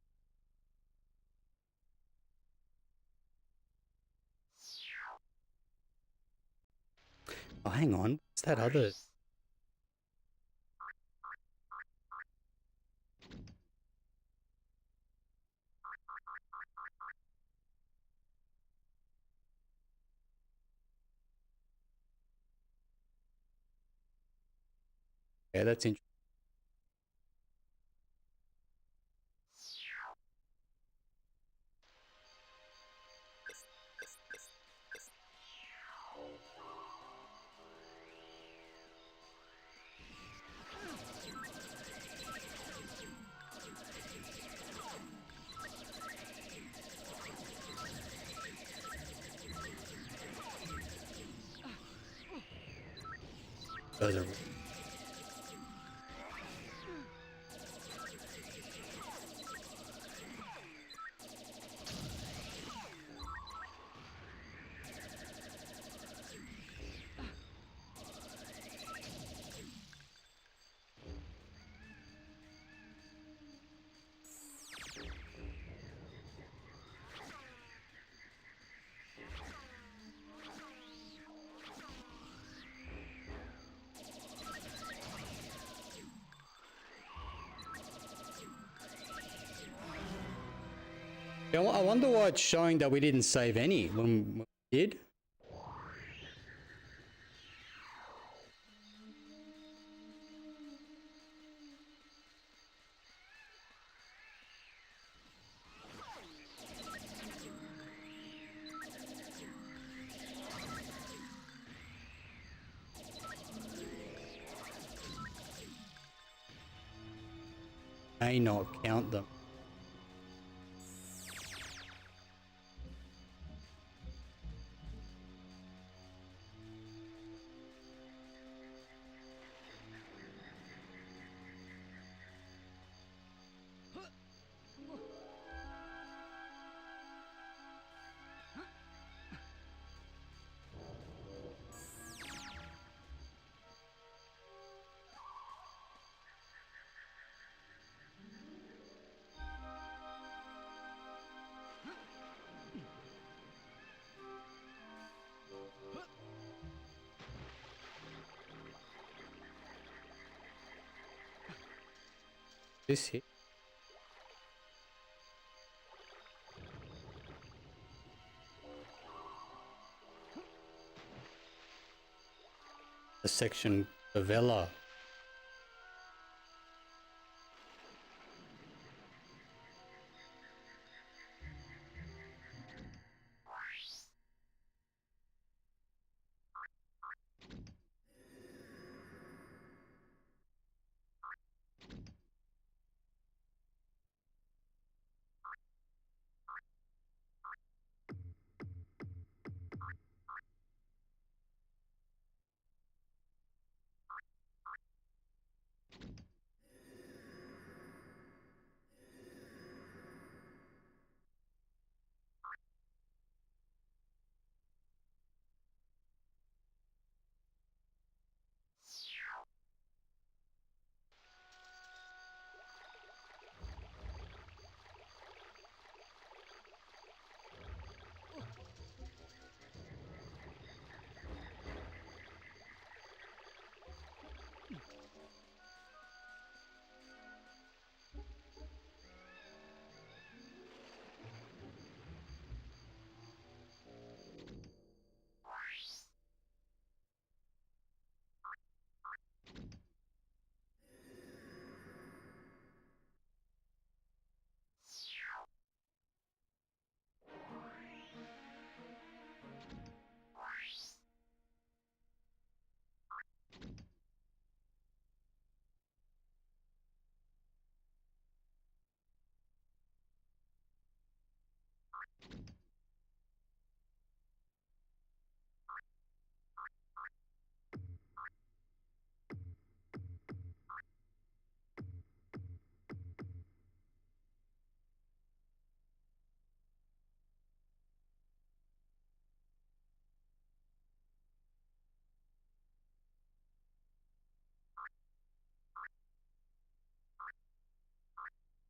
Oh, hang on. What's that other? Yeah, that's interesting. Those are Yeah, I wonder why it's showing that we didn't save any when we did. May not count them. This hit. The section favela.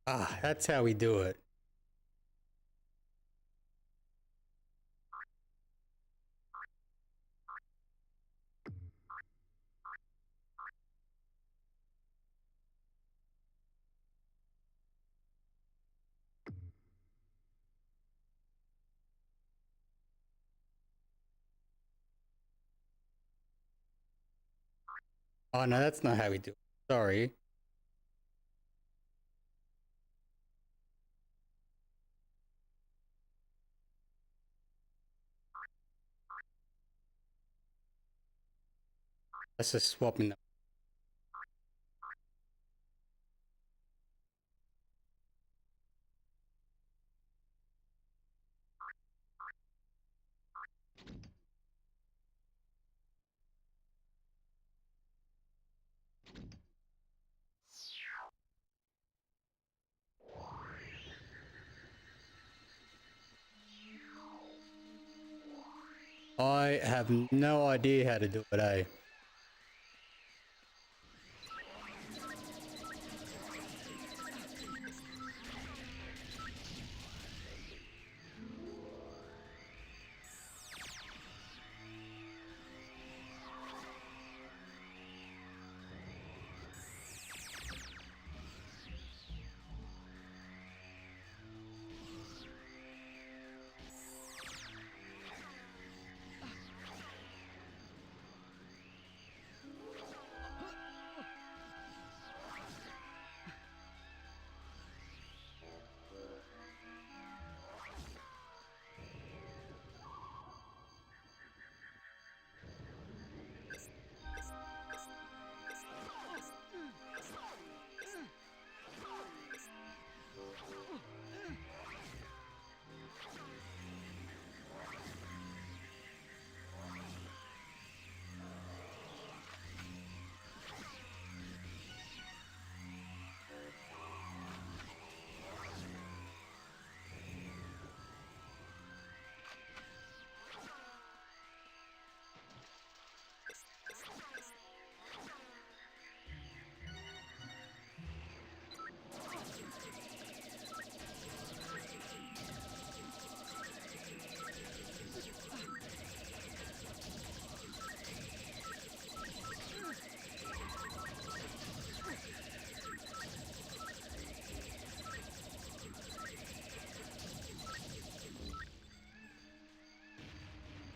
Ah, that's how we do it. Oh no, that's not how we do it. Sorry. Let's just swap in. I have no idea how to do it, eh?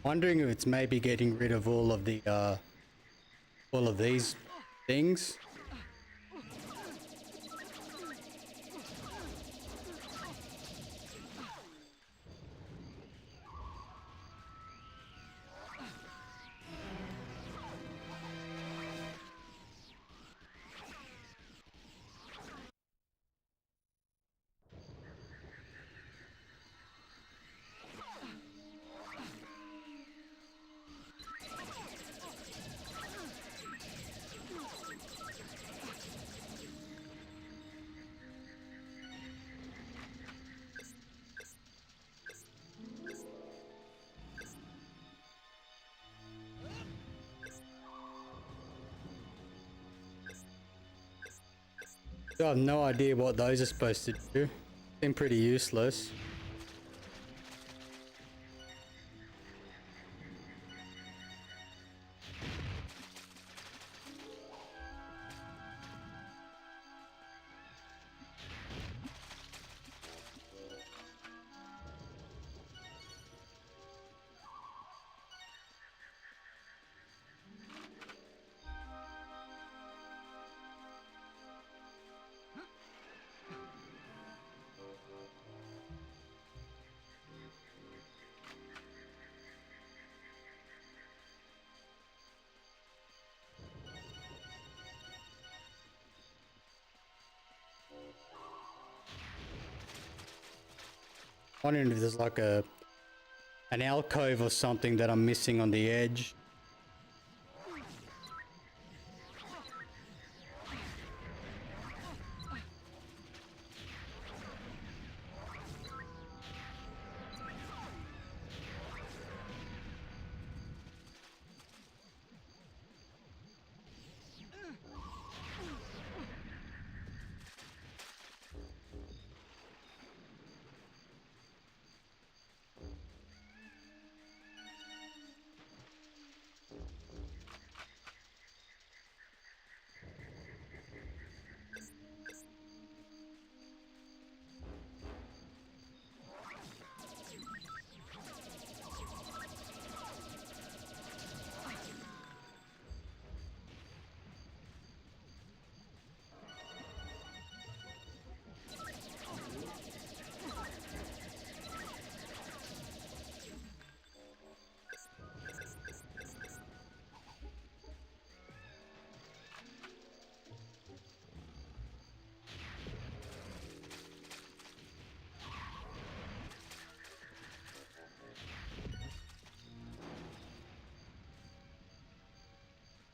Wondering if it's maybe getting rid of all of the all of these things. I have no idea what those are supposed to do. Seem pretty useless. Wondering if there's like an alcove or something that I'm missing on the edge.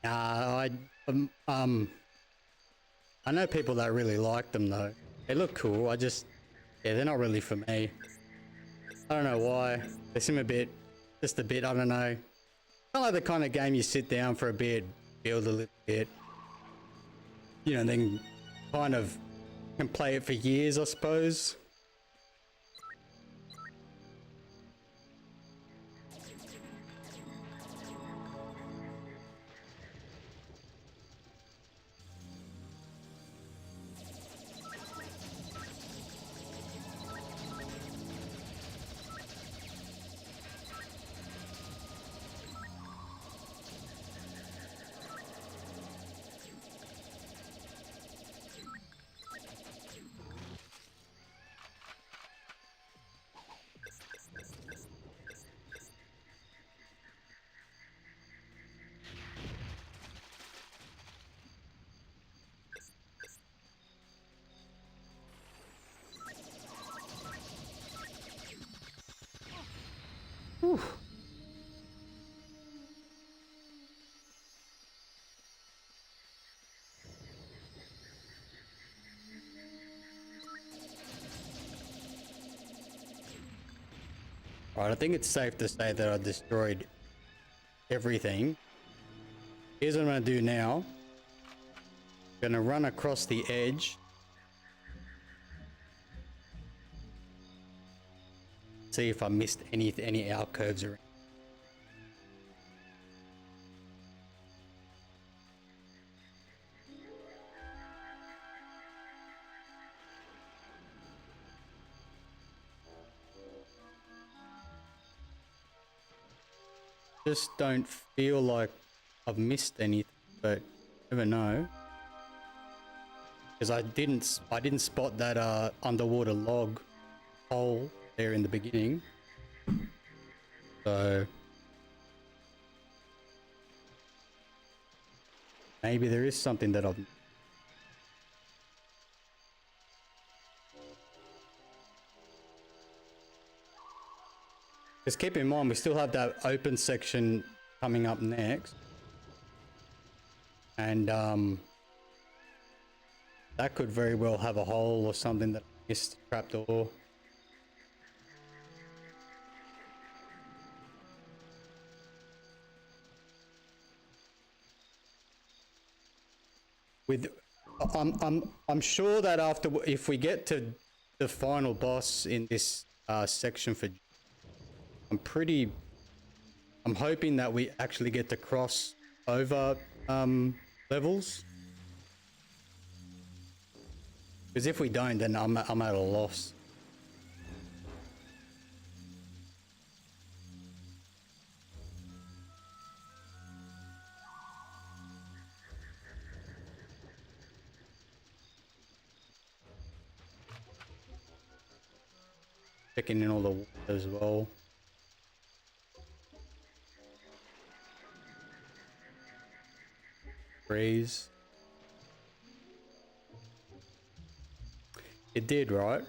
I know people that really like them though. They look cool. Yeah, they're not really for me. I don't know why. They seem just a bit, I don't know. Not like the kind of game you sit down for a bit, build a little bit, you know, then kind of can play it for years, I suppose. Whew. Alright, I think it's safe to say that I destroyed everything. Here's what I'm going to do now. I'm going to run across the edge. See if I missed any alcoves around. Just don't feel like I've missed anything, but never know. Because I didn't spot that underwater log hole there in the beginning. So maybe there is something that I've... Just keep in mind, we still have that open section coming up next. And that could very well have a hole or something that I missed, trapdoor. I'm sure that if we get to the final boss in this section for... I'm hoping that we actually get to cross over levels. Because if we don't, then I'm at a loss. Checking in all the water as well. Breeze. It did, right?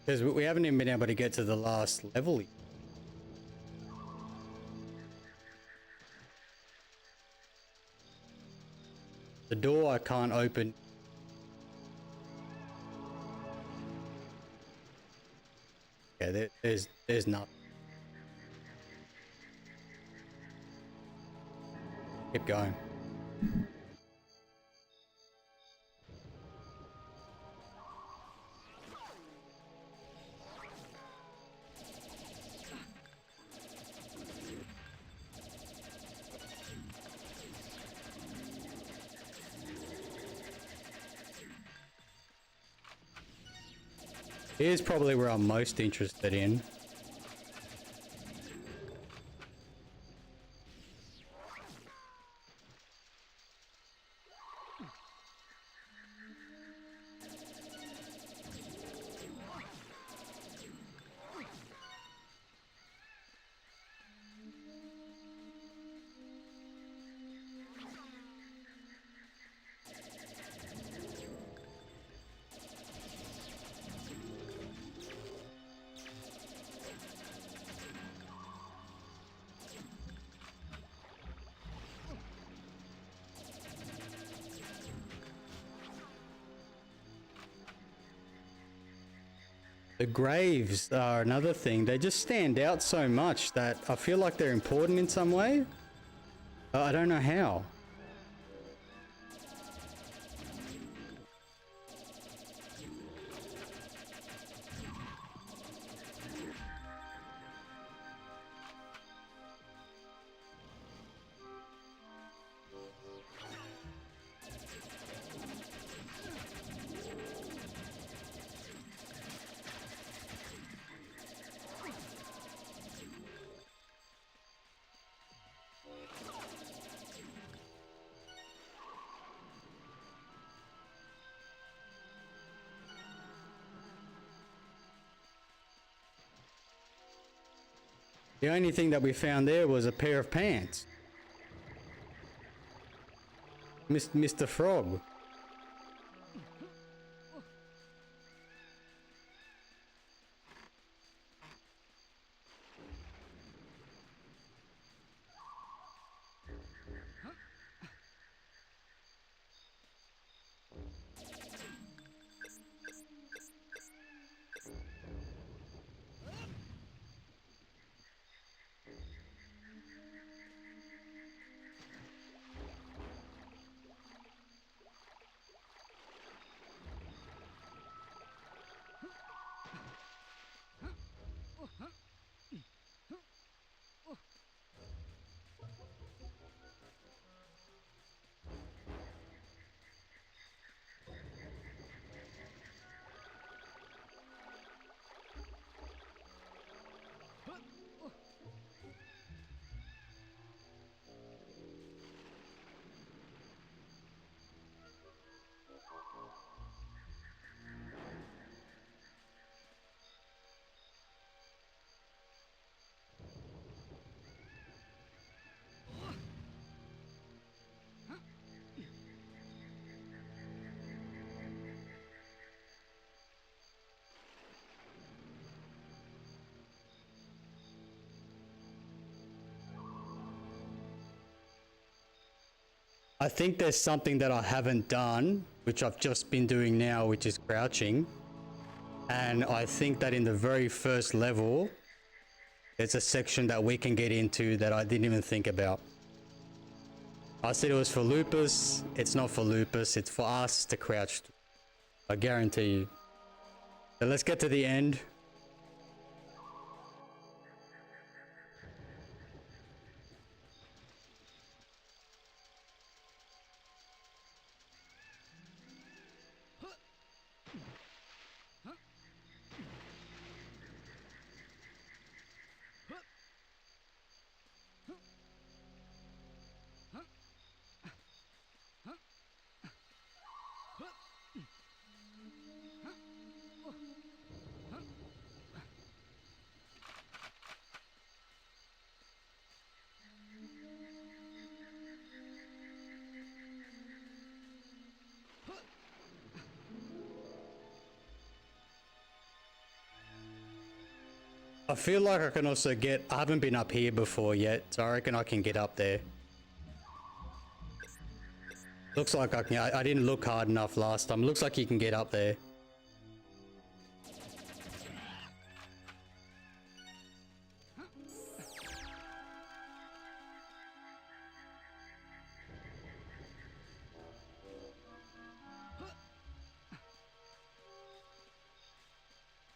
Because we haven't even been able to get to the last level yet. The door I can't open. Yeah, there's nothing. Keep going. Here's probably where I'm most interested in. The graves are another thing. They just stand out so much that I feel like they're important in some way. I don't know how. The only thing that we found there was a pair of pants. Mr. Frog. I think there's something that I haven't done, which I've just been doing now, which is crouching. And I think that in the very first level, there's a section that we can get into that I didn't even think about. I said it was for Lupus. It's not for Lupus. It's for us to crouch. I guarantee you. So let's get to the end. I feel like I can also get... I haven't been up here before yet, so I reckon I can get up there. Looks like I can... I didn't look hard enough last time. Looks like you can get up there.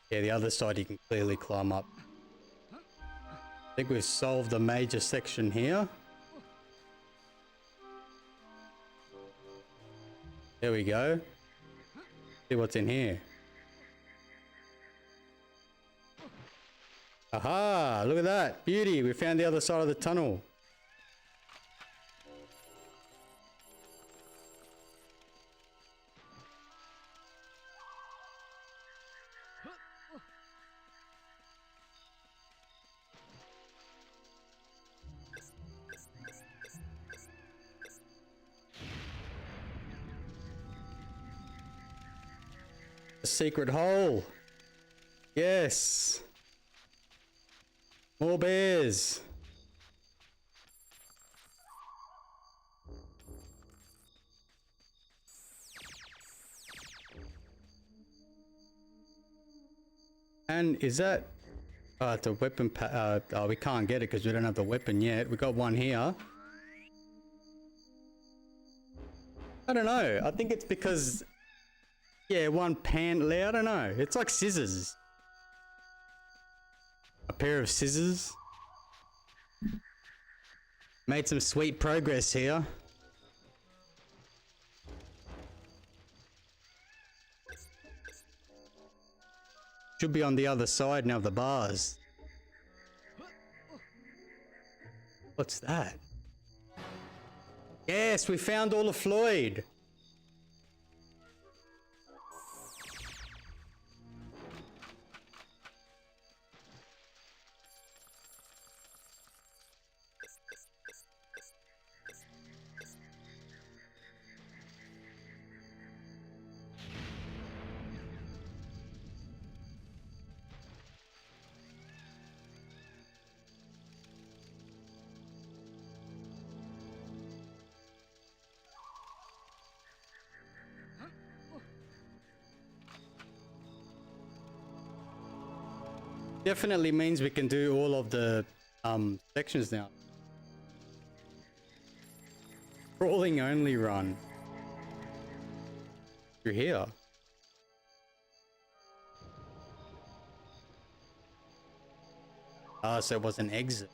Yeah, the other side you can clearly climb up. I think we've solved the major section here. There we go. See what's in here. Aha! Look at that. Beauty. We found the other side of the tunnel. A secret hole. Yes. More bears. And is that... it's a weapon oh, we can't get it because we don't have the weapon yet. We got one here. I don't know. I think it's because... Yeah, one pan... I don't know. It's like scissors. A pair of scissors. Made some sweet progress here. Should be on the other side now of the bars. What's that? Yes, we found all of Floyd. Definitely means we can do all of the sections now. Crawling only run. You're here. Ah, so it was an exit.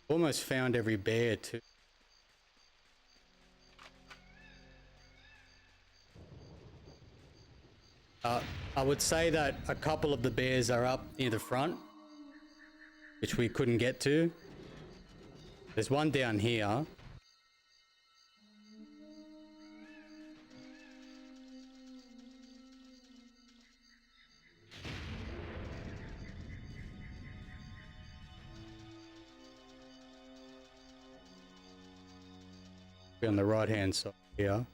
Almost found every bear too. I would say that a couple of the bears are up near the front, which we couldn't get to. There's one down here. On the right hand side here.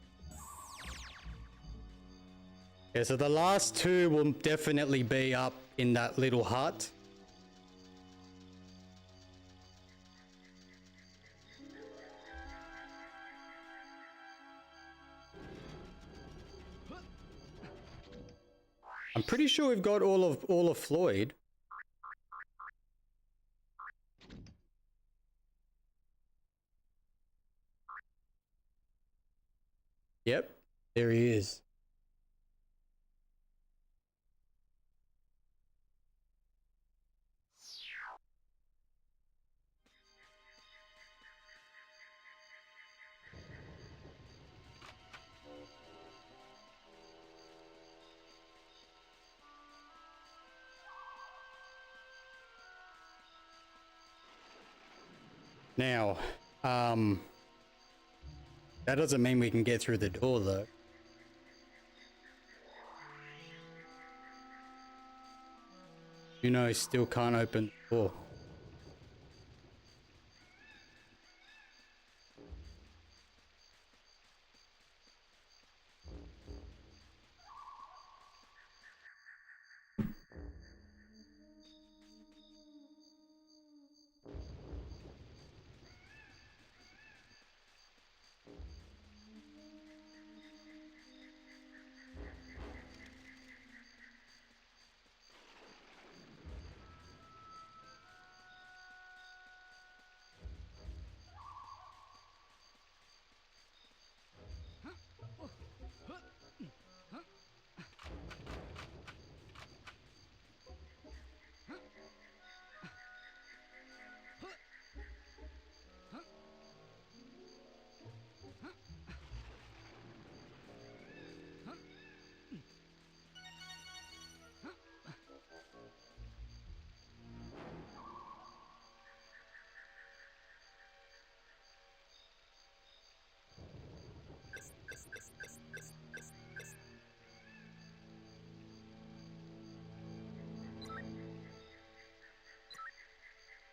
Yeah, so the last two will definitely be up in that little hut. I'm pretty sure we've got all of Floyd. Yep, there he is. Now, that doesn't mean we can get through the door though. You know, still can't open the door.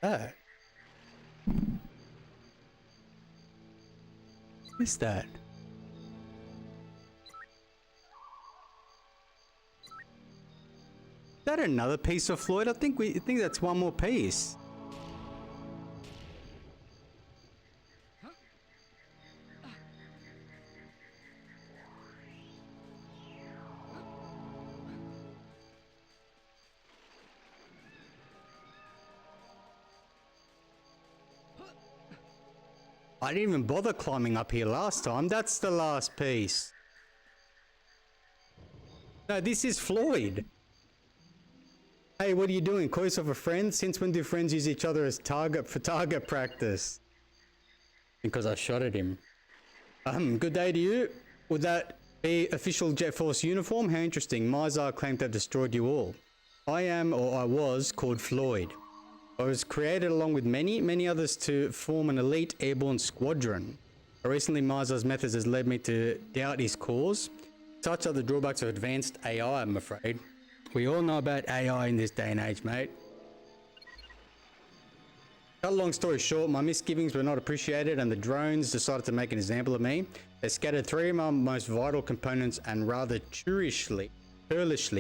That? What's that? that another piece of Floyd? I think that's one more piece. I didn't even bother climbing up here last time. That's the last piece. No, this is Floyd. Hey, what are you doing? Call yourself a friend? Since when do friends use each other as target for target practice? Because I shot at him. Good day to you. Would that be official Jet Force uniform? How interesting. Mizar claimed to have destroyed you all. I am, or I was, called Floyd. I was created along with many others to form an elite airborne squadron. But recently, Mizar's methods has led me to doubt his cause. Such are the drawbacks of advanced AI, I'm afraid. We all know about AI in this day and age, mate. Cut a long story short, my misgivings were not appreciated and the drones decided to make an example of me. They scattered 3 of my most vital components and rather churlishly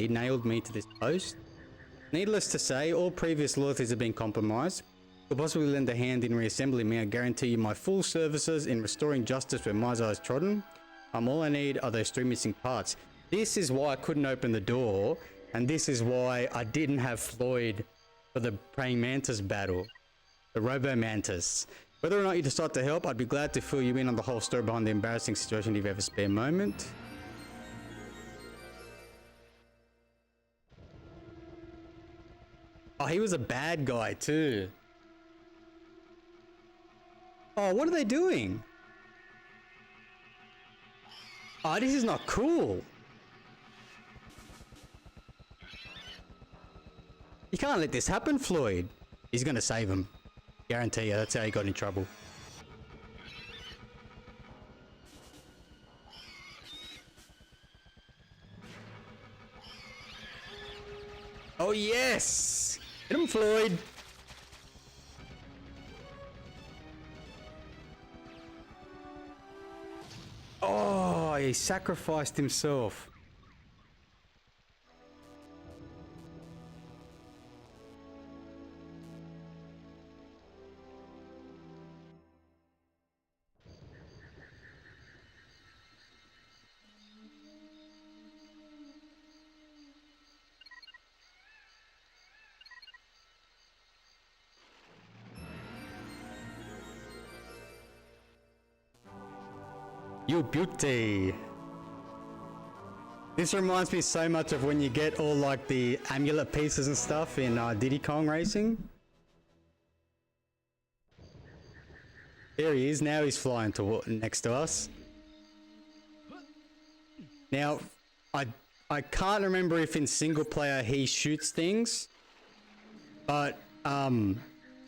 nailed me to this post. Needless to say, all previous loyalties have been compromised. Could possibly lend a hand in reassembling me. I guarantee you my full services in restoring justice where Mizar has trodden. All I need are those 3 missing parts. This is why I couldn't open the door, and this is why I didn't have Floyd for the praying mantis battle. The Robo Mantis. Whether or not you decide to help, I'd be glad to fill you in on the whole story behind the embarrassing situation if you have a spare moment. Oh, he was a bad guy too. Oh, what are they doing? Oh, this is not cool. You can't let this happen, Floyd. He's gonna save him. Guarantee you, that's how he got in trouble. Oh yes! Get him, Floyd! Oh, he sacrificed himself. You beauty. This reminds me so much of when you get all like the amulet pieces and stuff in Diddy Kong Racing. There he is. Now he's flying next to us. Now, I can't remember if in single player he shoots things, but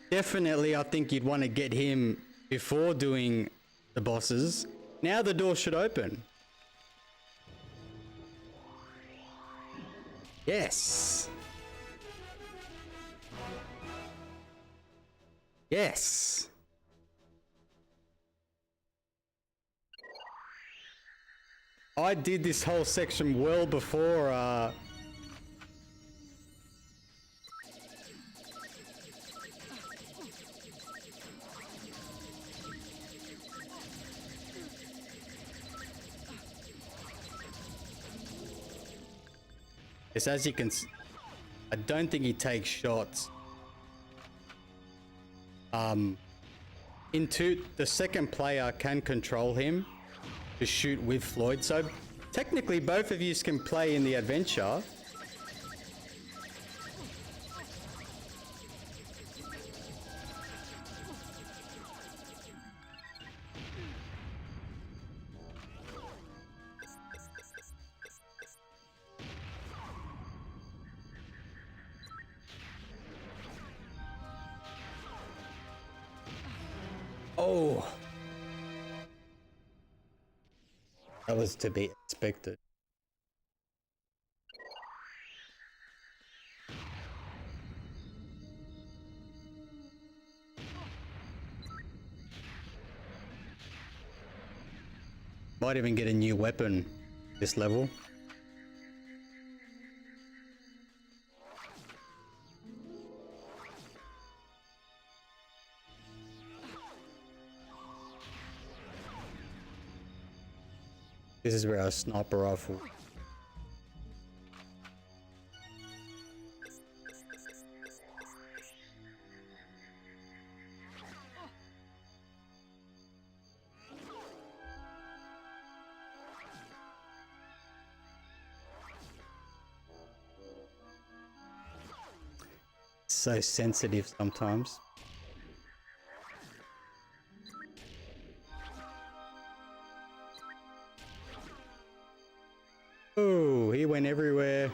definitely I think you'd want to get him before doing the bosses. Now the door should open. Yes. Yes. I did this whole section well before yes, as you can I don't think he takes shots. Into the second player can control him to shoot with Floyd, so technically both of you can play in the adventure. Oh, that was to be expected. Might even get a new weapon this level. This is where our sniper rifle. So sensitive sometimes. Oh, he went everywhere.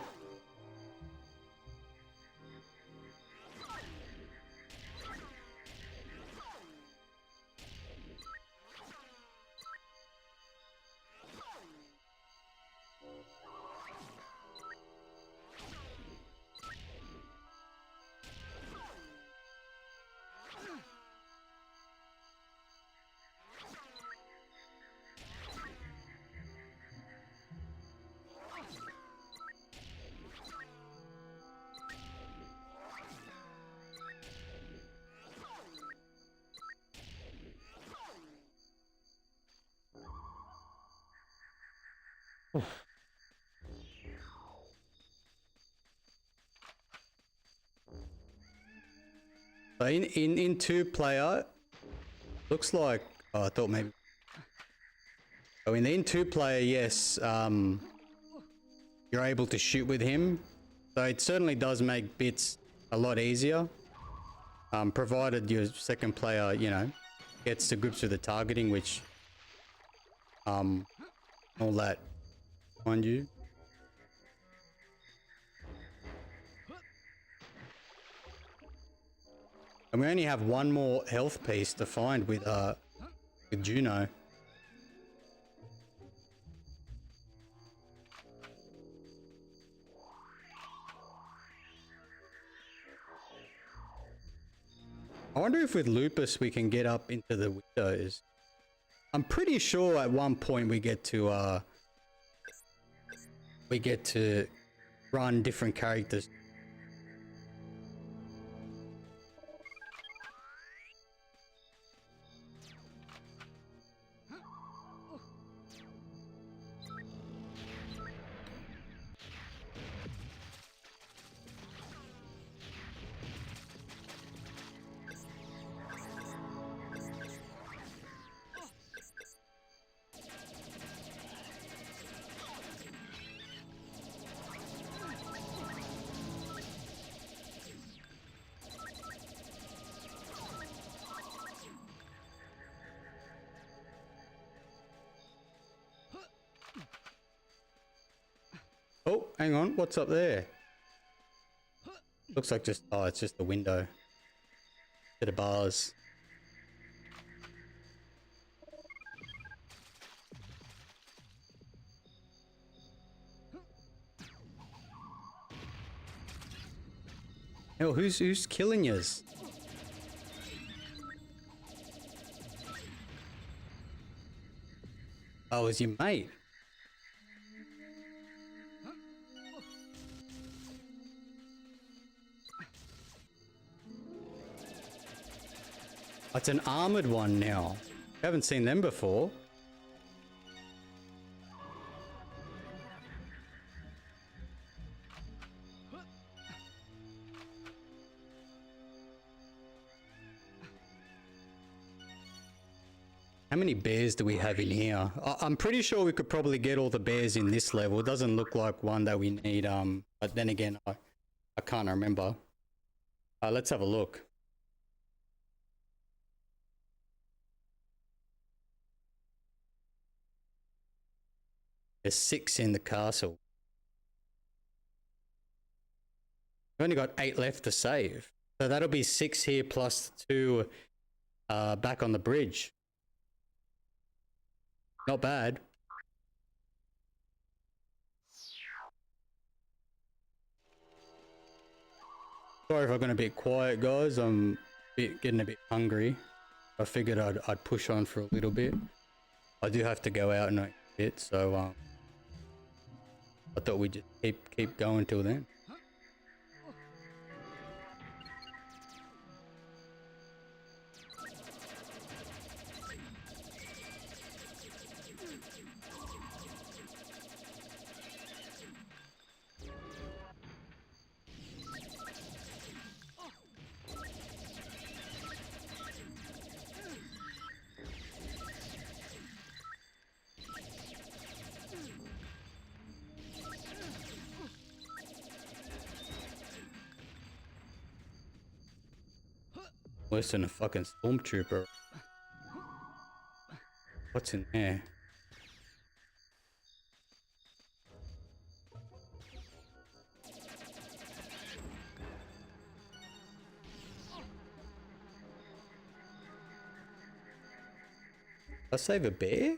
So in two player, looks like, oh, I thought maybe. Oh, in two player, yes, you're able to shoot with him. So it certainly does make bits a lot easier. Provided your second player, you know, gets to grips with the targeting, which, all that, mind you. And we only have one more health piece to find with Juno. I wonder if with Lupus we can get up into the windows. I'm pretty sure at one point we get to run different characters. Oh, hang on. What's up there? Looks like just... Oh, it's just a window. Bit of bars. Hell, who's killing yous? Oh, it's your mate. It's an armored one now. Haven't seen them before. How many bears do we have in here? I'm pretty sure we could probably get all the bears in this level. It doesn't look like one that we need, but then again, I can't remember. Let's have a look. There's 6 in the castle. We've only got 8 left to save. So that'll be 6 here plus 2 back on the bridge. Not bad. Sorry if I've been a bit quiet, guys. I'm getting a bit hungry. I figured I'd push on for a little bit. I do have to go out in a bit, so I thought we'd just keep going till then. Worse than a fucking stormtrooper. What's in there? Did I save a bear?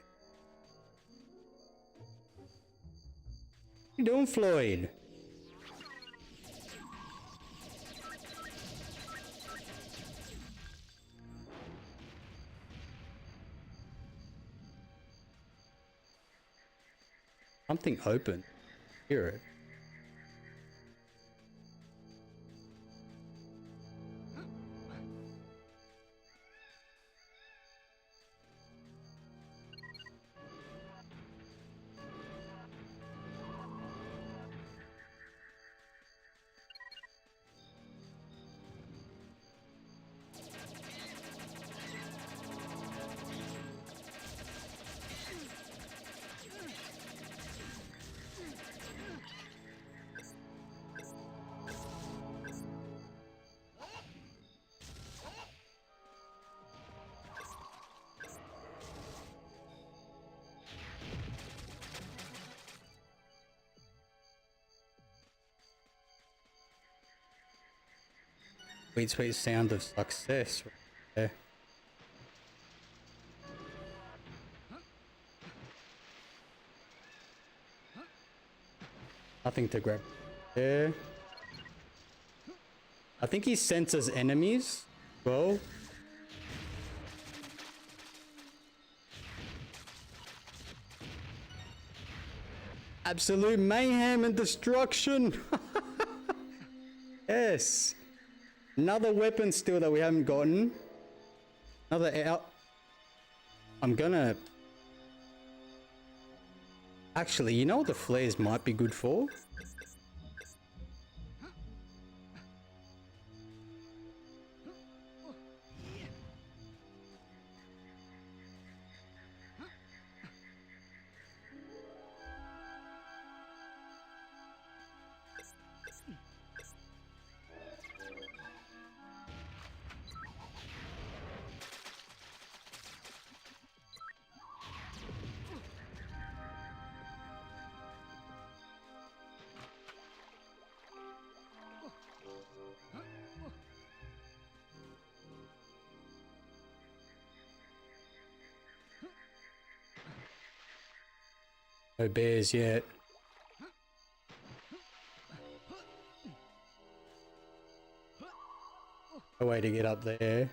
What you doing, Floyd? Something open. Hear it. Sweet, sweet sound of success right there. Nothing to grab there. I think he senses enemies. Well, absolute mayhem and destruction. Yes. Another weapon still that we haven't gotten. Another out. I'm gonna... Actually, you know what the flares might be good for? No bears yet. No way to get up there.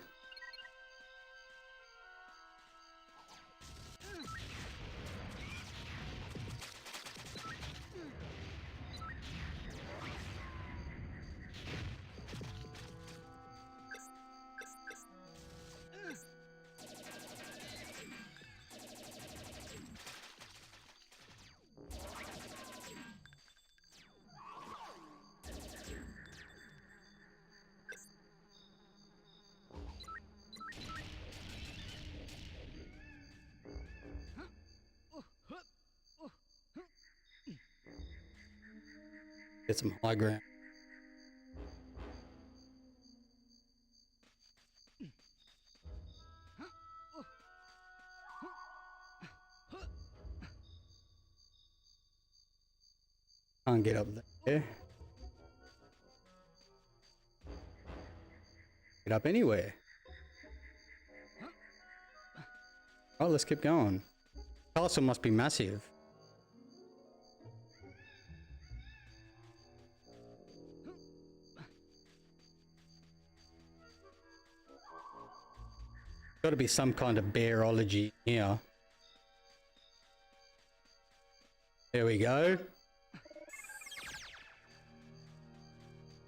Get some high ground. Can't get up there. Get up anywhere. Oh, let's keep going. Castle must be massive. Got to be some kind of bearology here. There we go.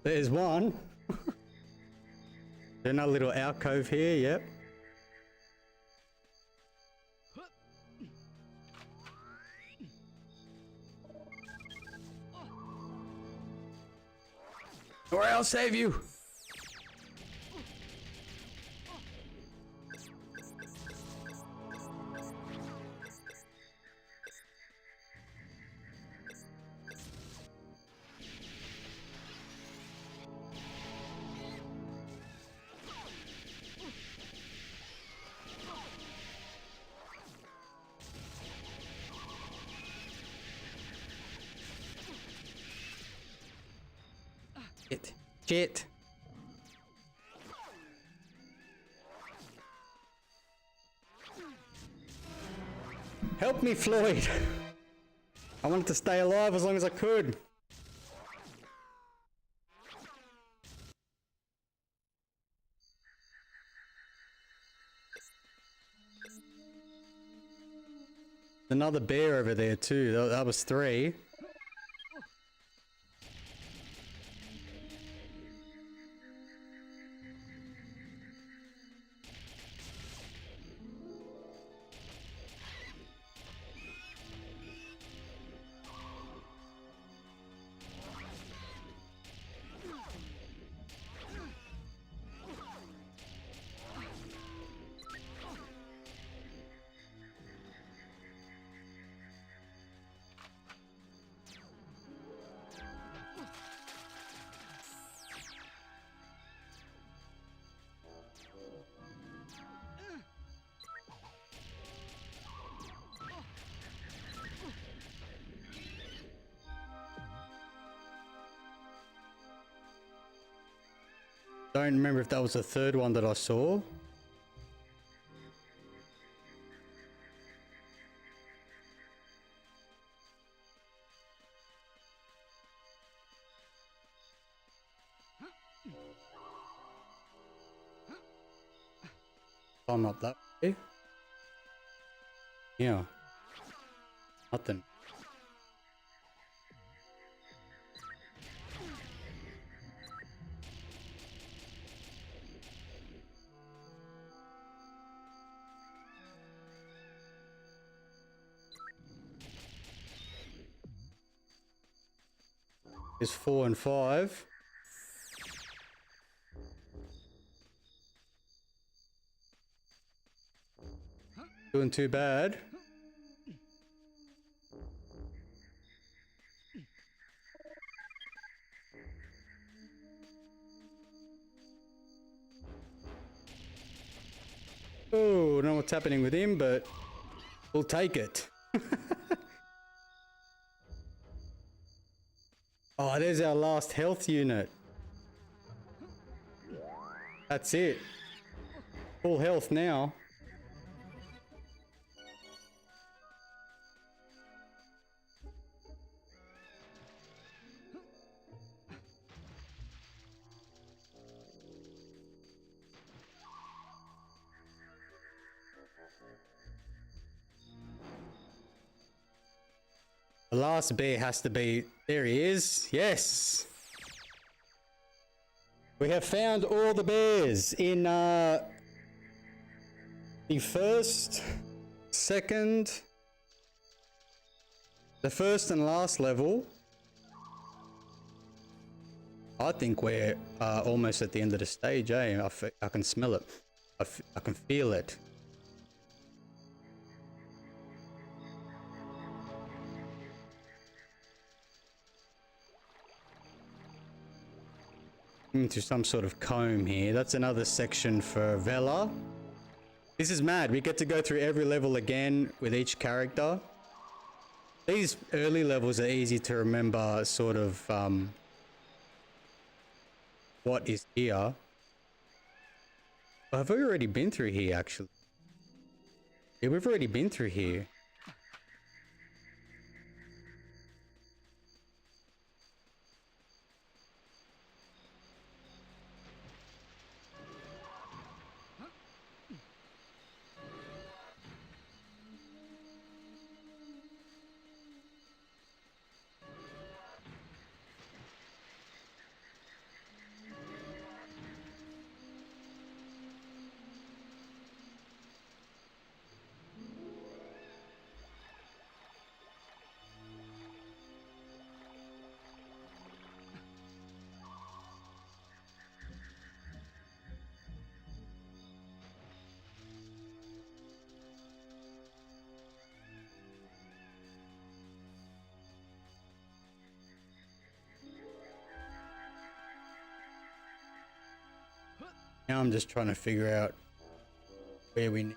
There's one. There's another little alcove here, yep. Or I'll save you. shit. Help me, Floyd. I wanted to stay alive as long as I could. Another bear over there too. That was 3. Don't remember if that was the 3rd one that I saw. I'm up that way. Yeah. Nothing. Is 4 and 5. Doing too bad. Oh, I don't know what's happening with him, but we'll take it. Oh, there's our last health unit. That's it. Full health now. The last bear has to be... There he is. Yes. We have found all the bears in the first, second, the first and last level. I think we're almost at the end of the stage, eh? I can smell it. I can feel it. Into some sort of comb here. That's another section for Vela. This is mad. We get to go through every level again with each character. These early levels are easy to remember, sort of, what is here. Have we already been through here, actually? Yeah, we've already been through here. Now I'm just trying to figure out where we need.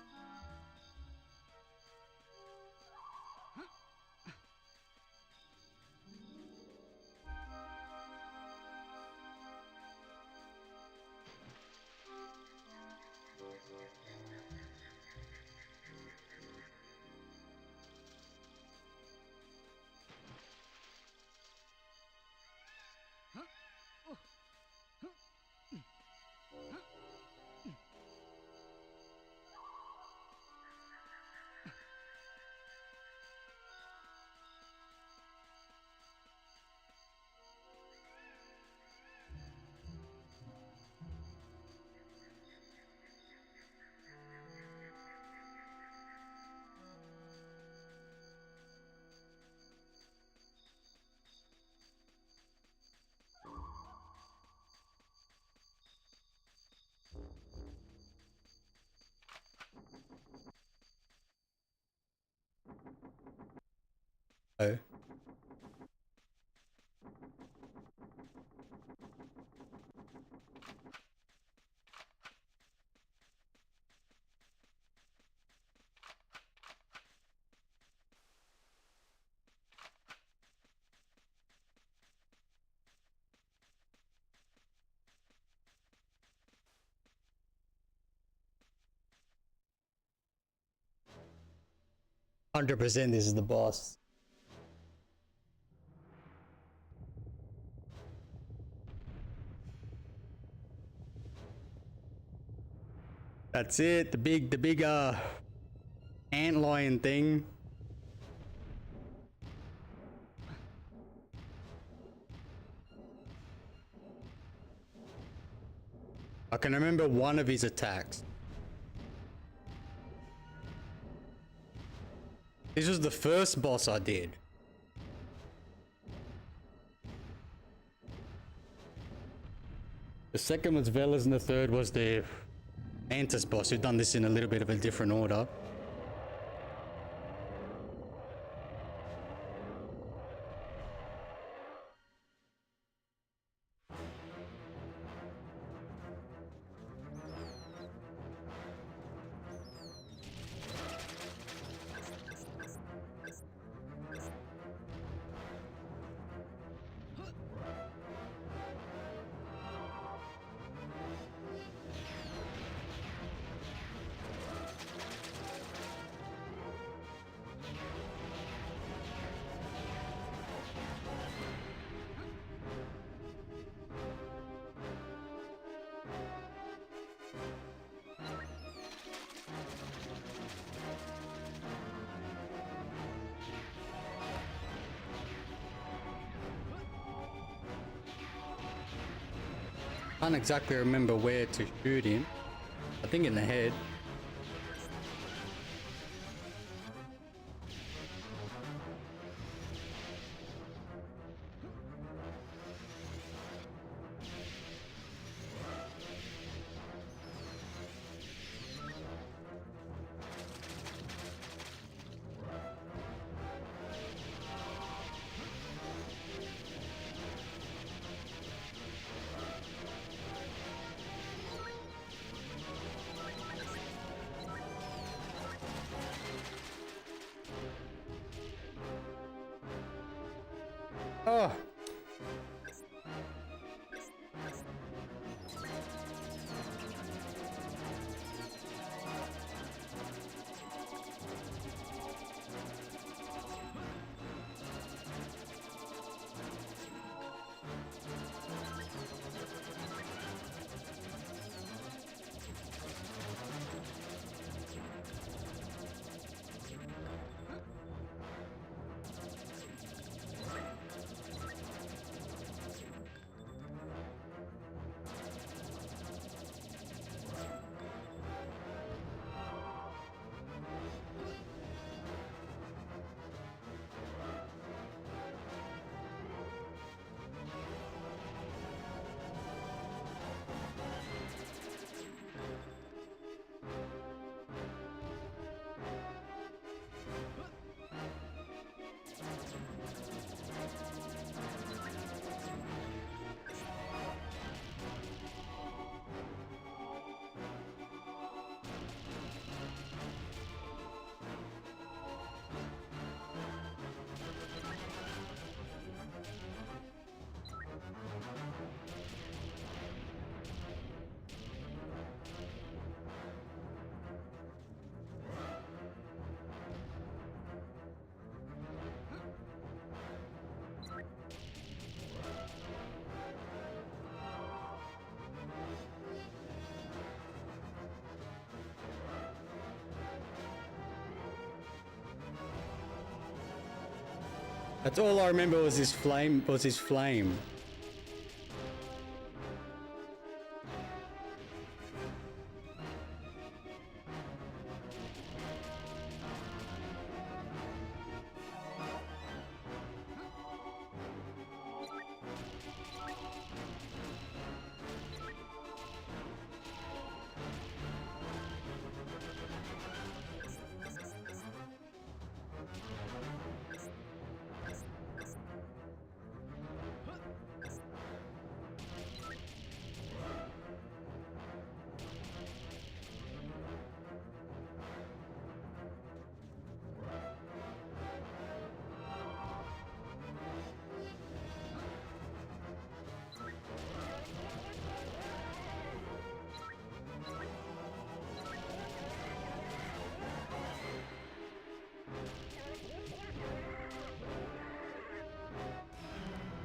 Oh. 100% this is the boss. That's it, the big antlion thing. I can remember one of his attacks. This was the first boss I did. The second was Velas and the third was the Mantis boss, who'd done this in a little bit of a different order. Can't exactly remember where to shoot him. I think in the head. Oh. That's all I remember was his flame.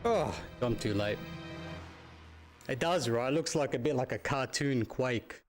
Oh, I'm too late. It does, right? Looks like a bit like a cartoon Quake.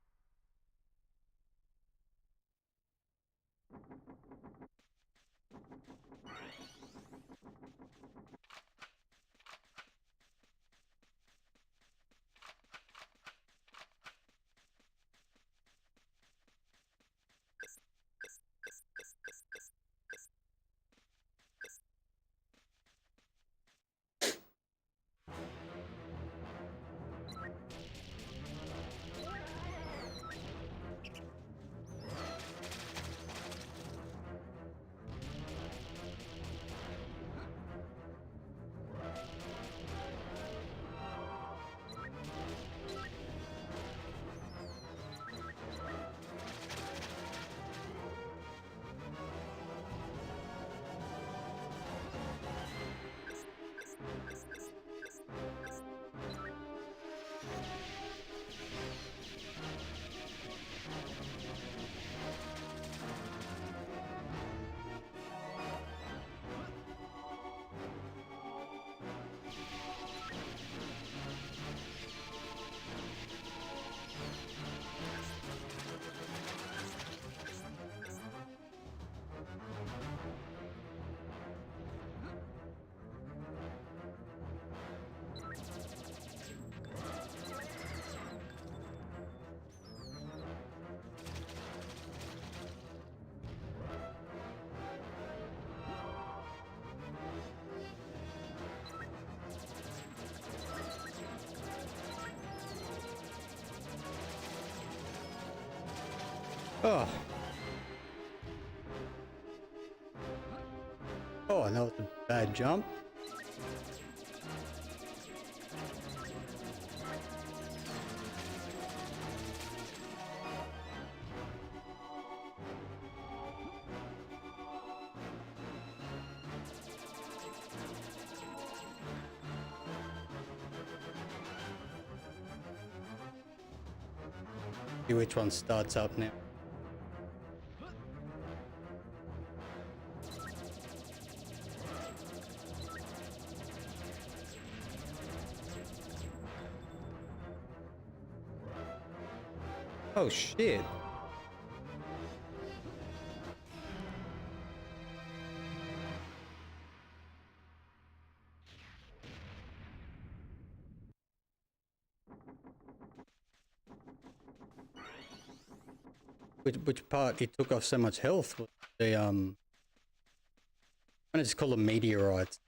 Oh. Oh, that was a bad jump. See which one starts up now. Oh shit. Which part he took off so much health was the I just call them meteorites.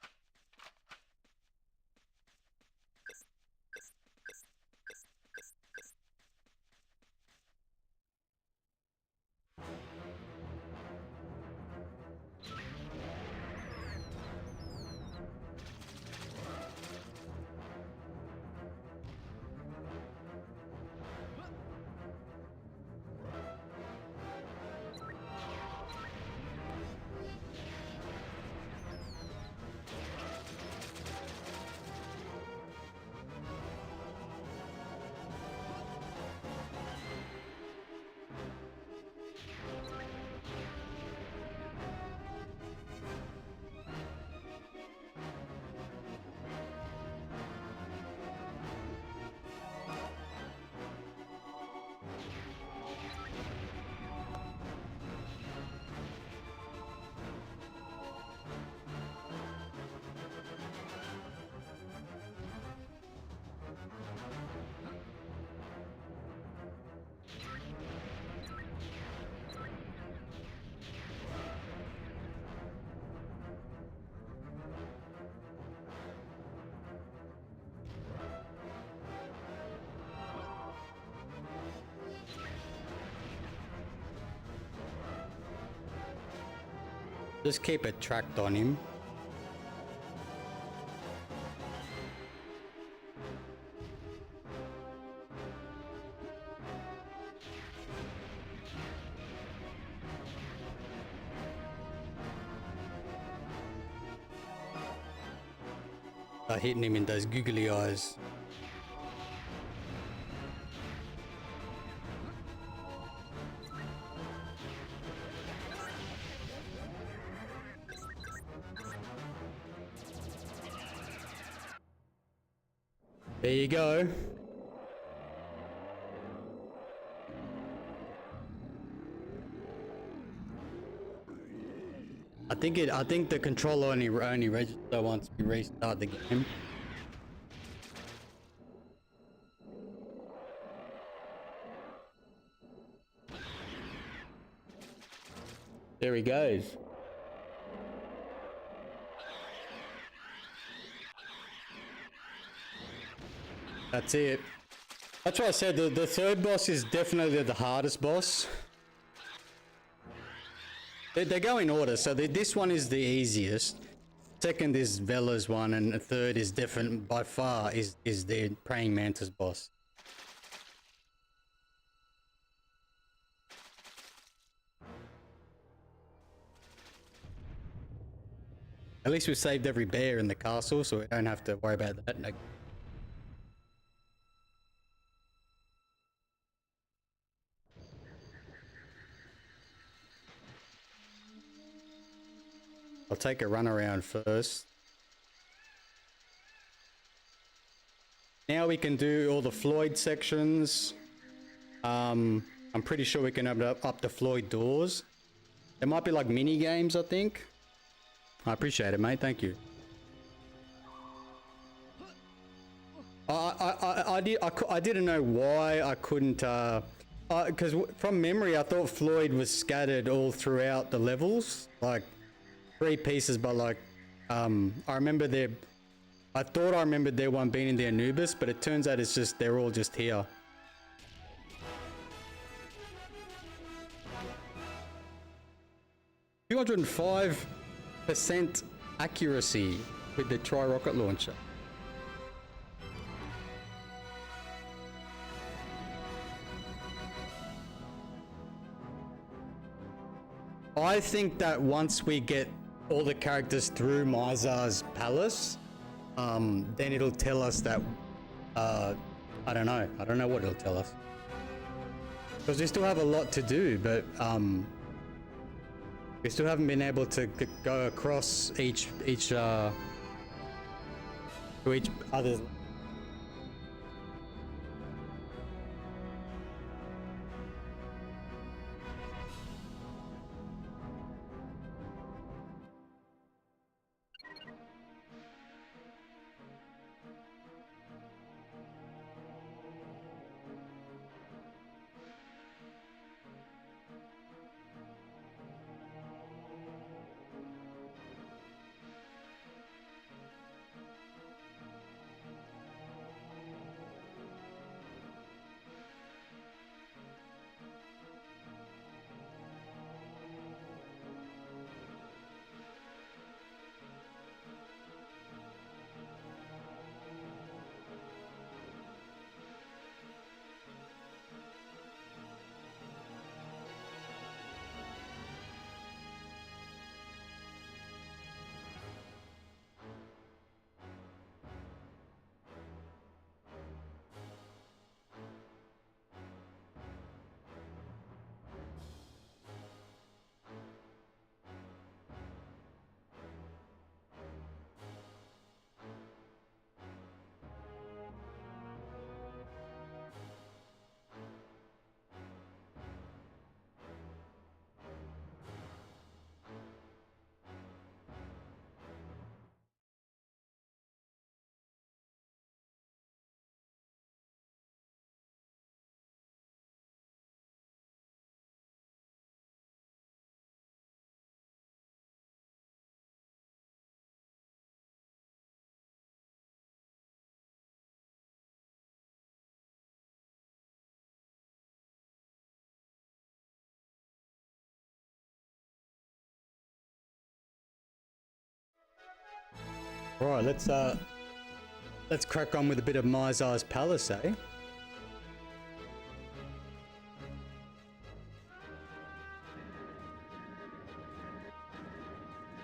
Just keep it tracked on him. Hitting him in those googly eyes. There you go. I think the controller only registers once we restart the game. There he goes. That's it. That's why I said the third boss is definitely the hardest boss. They go in order, so this one is the easiest. Second is Vela's one, and the third is different by far is the Praying Mantis boss. At least we saved every bear in the castle, so we don't have to worry about that. I'll take a run around first. Now we can do all the Floyd sections. I'm pretty sure we can open up the Floyd doors. There might be like mini games, I think. I appreciate it, mate. Thank you. I didn't know why I couldn't. Because from memory, I thought Floyd was scattered all throughout the levels, like 3 pieces. But like, I remember I thought I remembered there one being in the Anubis, but it turns out it's just they're all just here. %5% accuracy with the tri-rocket launcher. I think that once we get all the characters through Mizar's palace, then it'll tell us that, I don't know what it'll tell us. Because we still have a lot to do, but we still haven't been able to go across to each other. Right, let's crack on with a bit of Mizar's Palace, eh?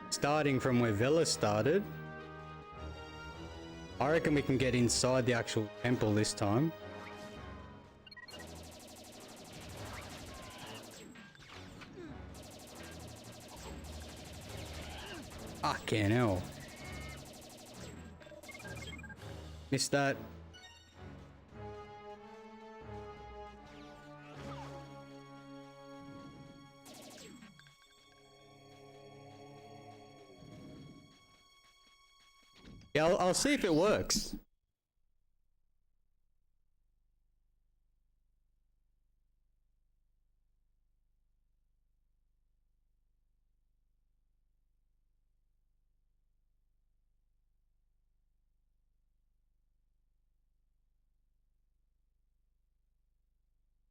Starting from where Vela started, I reckon we can get inside the actual temple this time. Fucking hell. Missed that. Yeah, I'll see if it works.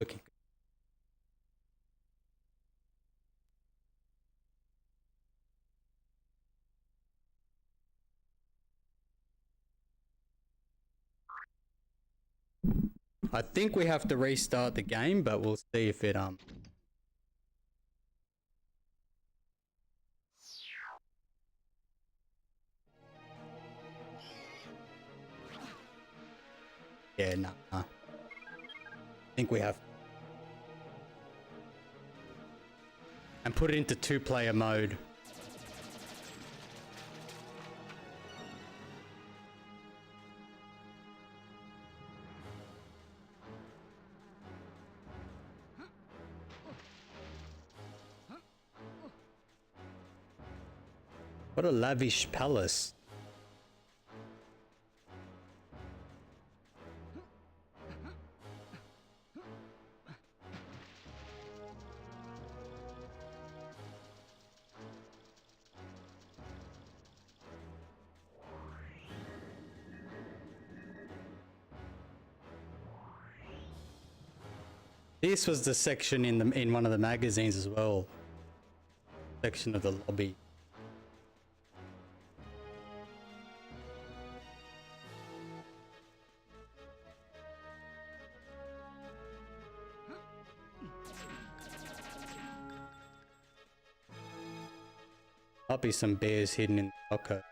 Okay. I think we have to restart the game, but we'll see if it yeah, nah. I think we have. And put it into 2-player mode. What a lavish palace. This was the section in one of the magazines as well. Section of the lobby. Might be some bears hidden in the locker.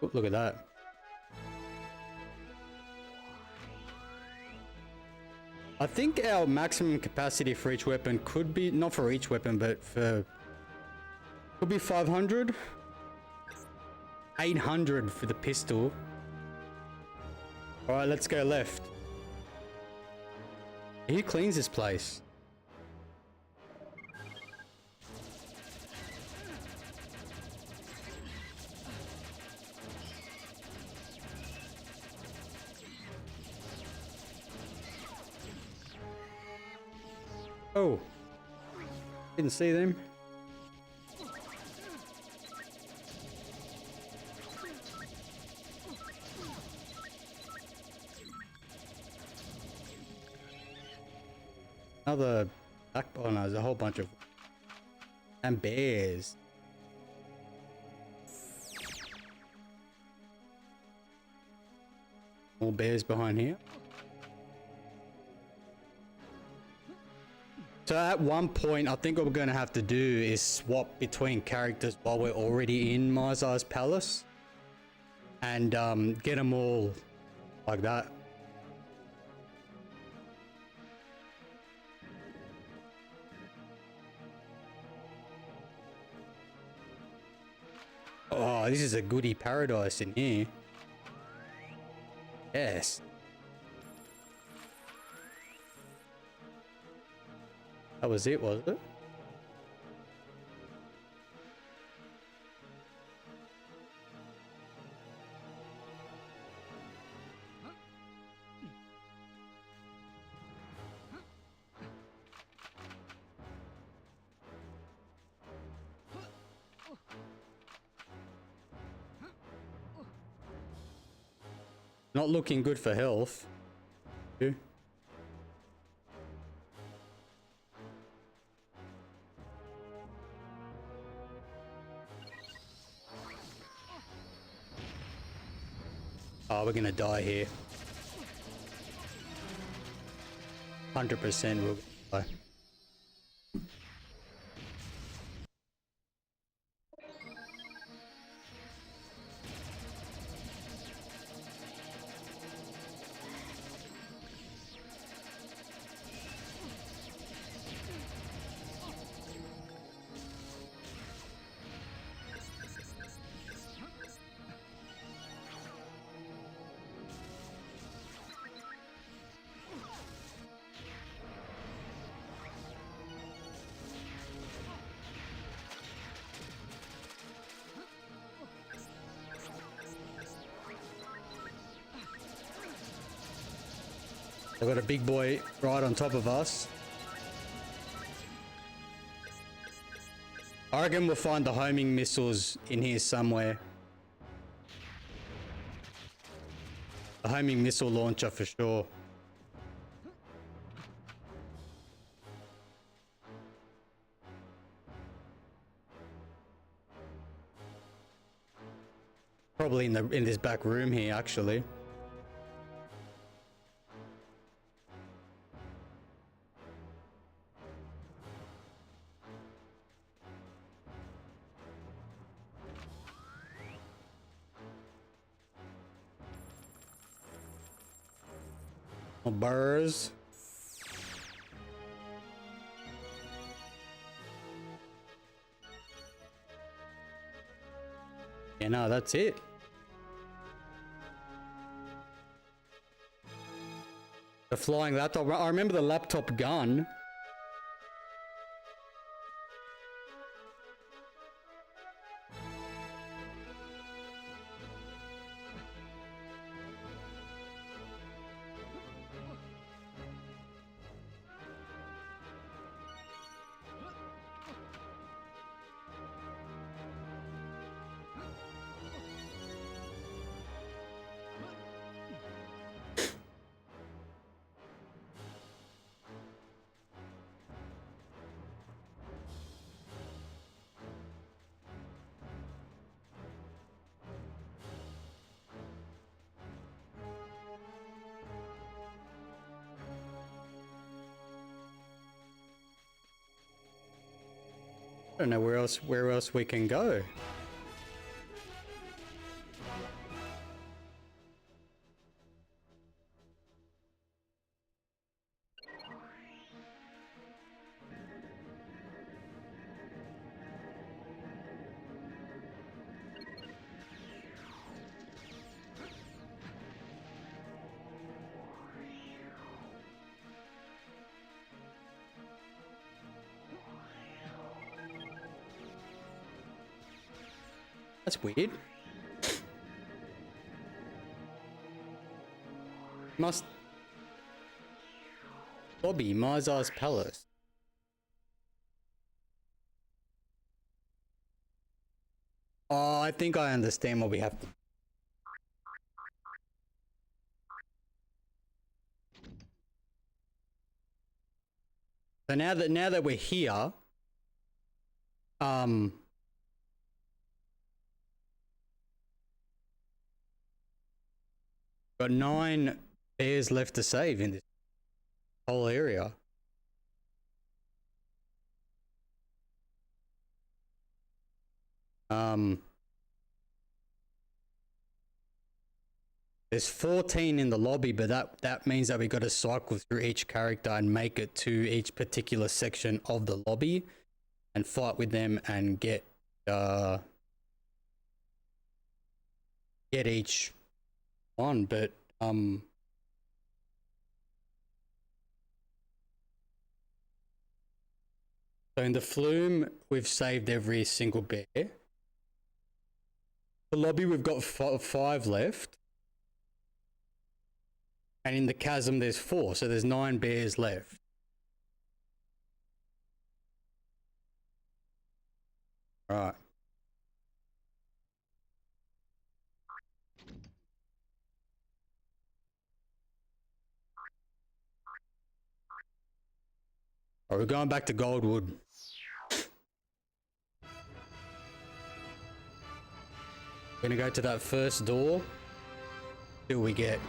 Oh, look at that. I think our maximum capacity for each weapon could be, not for each weapon, but for, could be 500. 800 for the pistol. All right, let's go left. Who cleans this place? Oh, didn't see them. Another black, oh no, there's a whole bunch of, and bears. More bears behind here. So at one point, I think what we're going to have to do is swap between characters while we're already in Mizar's palace. And get them all like that. Oh, this is a goodie paradise in here. Yes. That was it, was it? Not looking good for health. Oh, we're gonna die here. 100% we'll die. I've got a big boy right on top of us. I reckon we'll find the homing missiles in here somewhere. The homing missile launcher for sure. Probably in this back room here, actually. Burrs. Yeah, no, that's it. The flying laptop. I remember the laptop gun. I don't know where else we can go. That's weird. Must... Bobby, Mizar's Palace. Oh, I think I understand what we have to... So now that we're here, got 9 bears left to save in this whole area. There's 14 in the lobby, but that means that we got to cycle through each character and make it to each particular section of the lobby and fight with them and get each one. But so in the flume, we've saved every single bear. The lobby, we've got 5 left. And in the chasm, there's 4, so there's 9 bears left. Right. Alright, we're going back to Goldwood. We're gonna go to that first door. See what we get.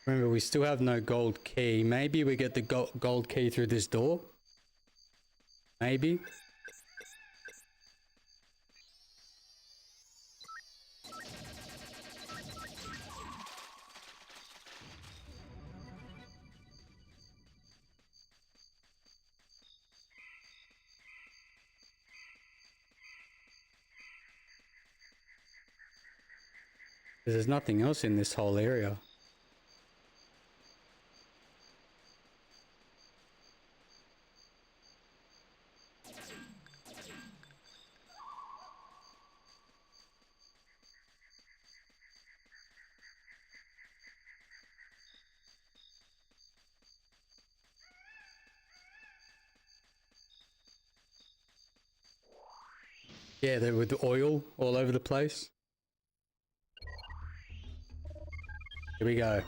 Remember, we still have no gold key. Maybe we get the gold key through this door. Maybe. There's nothing else in this whole area. Yeah, they're with the oil all over the place. Here we go.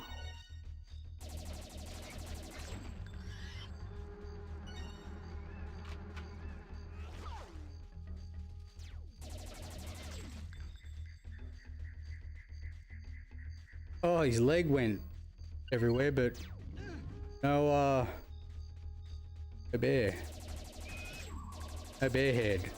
Oh, his leg went everywhere, but no, no bear. No bear head.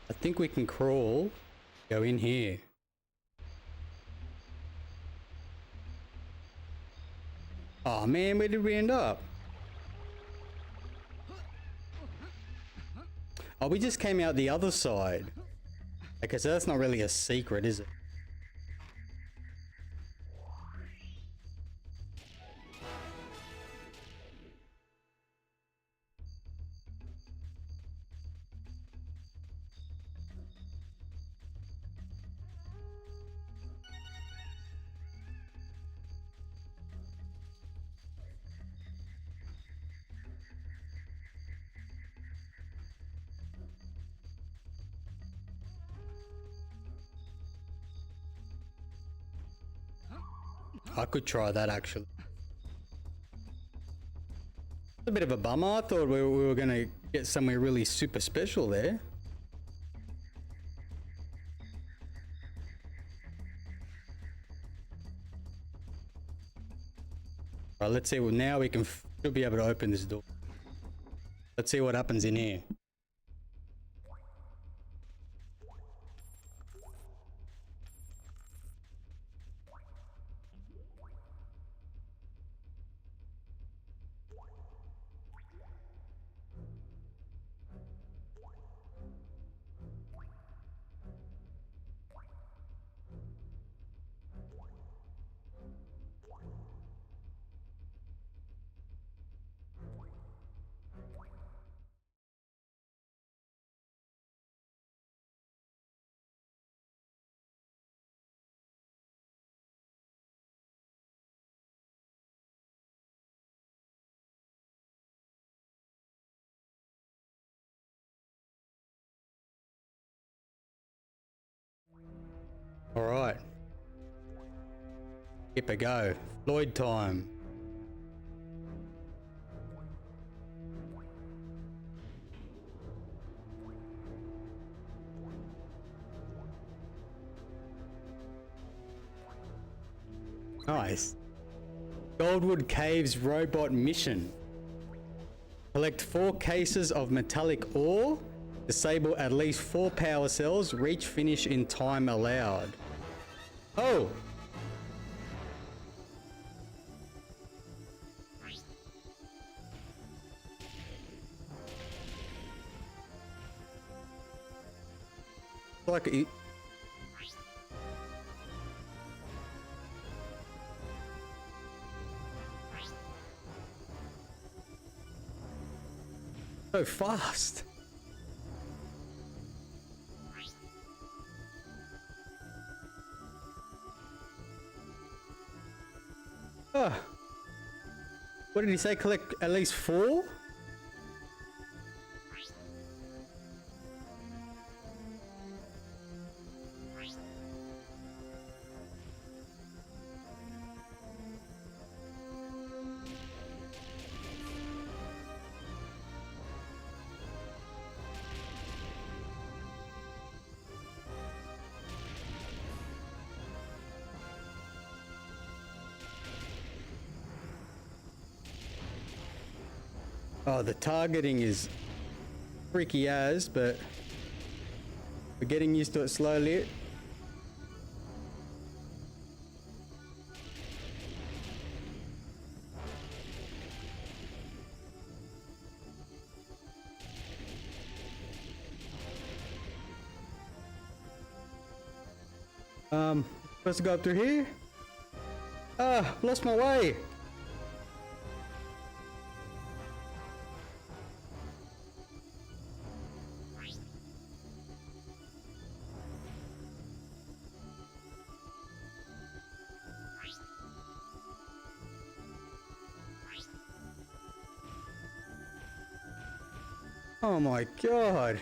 I think we can crawl. Go in here. Oh man, where did we end up? Oh, we just came out the other side. Okay, so that's not really a secret, is it? I could try that actually. A bit of a bummer. I thought we were going to get somewhere really super special there. Alright, let's see. Well, now we can should be able to open this door. Let's see what happens in here. Alright. Skip a go. Floyd time. Nice. Goldwood Caves robot mission. Collect 4 cases of metallic ore. Disable at least 4 power cells. Reach finish in time allowed. Oh! Like it. So fast. Oh. What did he say? Collect at least 4? Oh, the targeting is freaky as, but we're getting used to it slowly. Supposed to go up through here? Ah, lost my way. Oh my god.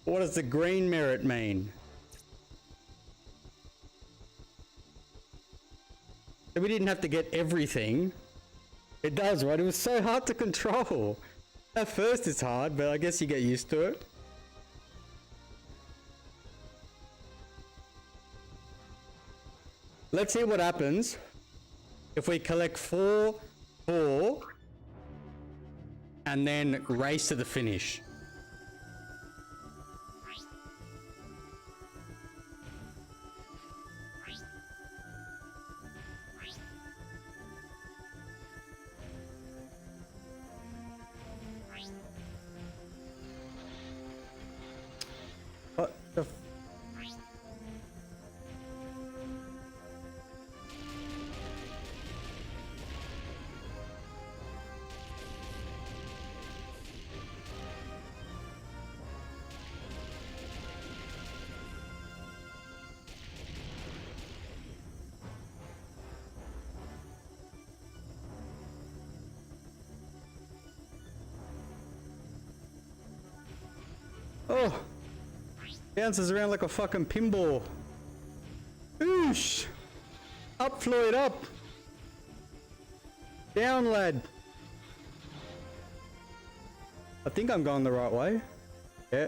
What does the green merit mean? We didn't have to get everything. It does, right? It was so hard to control. At first it's hard, but I guess you get used to it. Let's see what happens if we collect 4, and then race to the finish. What the f- Oh! Bounces around like a fucking pinball. Oosh! Up, Floyd, up! Down, lad! I think I'm going the right way. Yeah.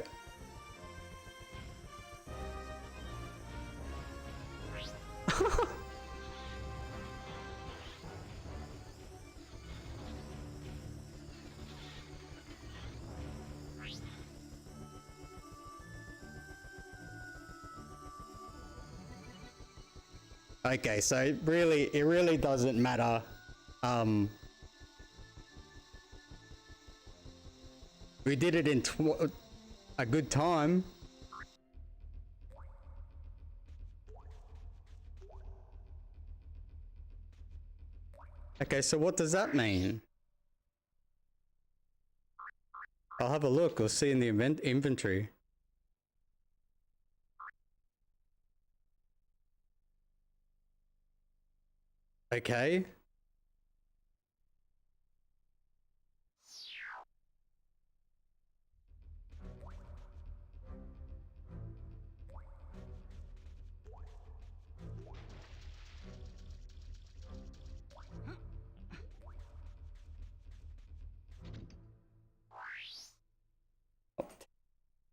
Okay, so it really doesn't matter. We did it in a good time. Okay, so what does that mean? I'll have a look. We'll see in the inventory. Okay.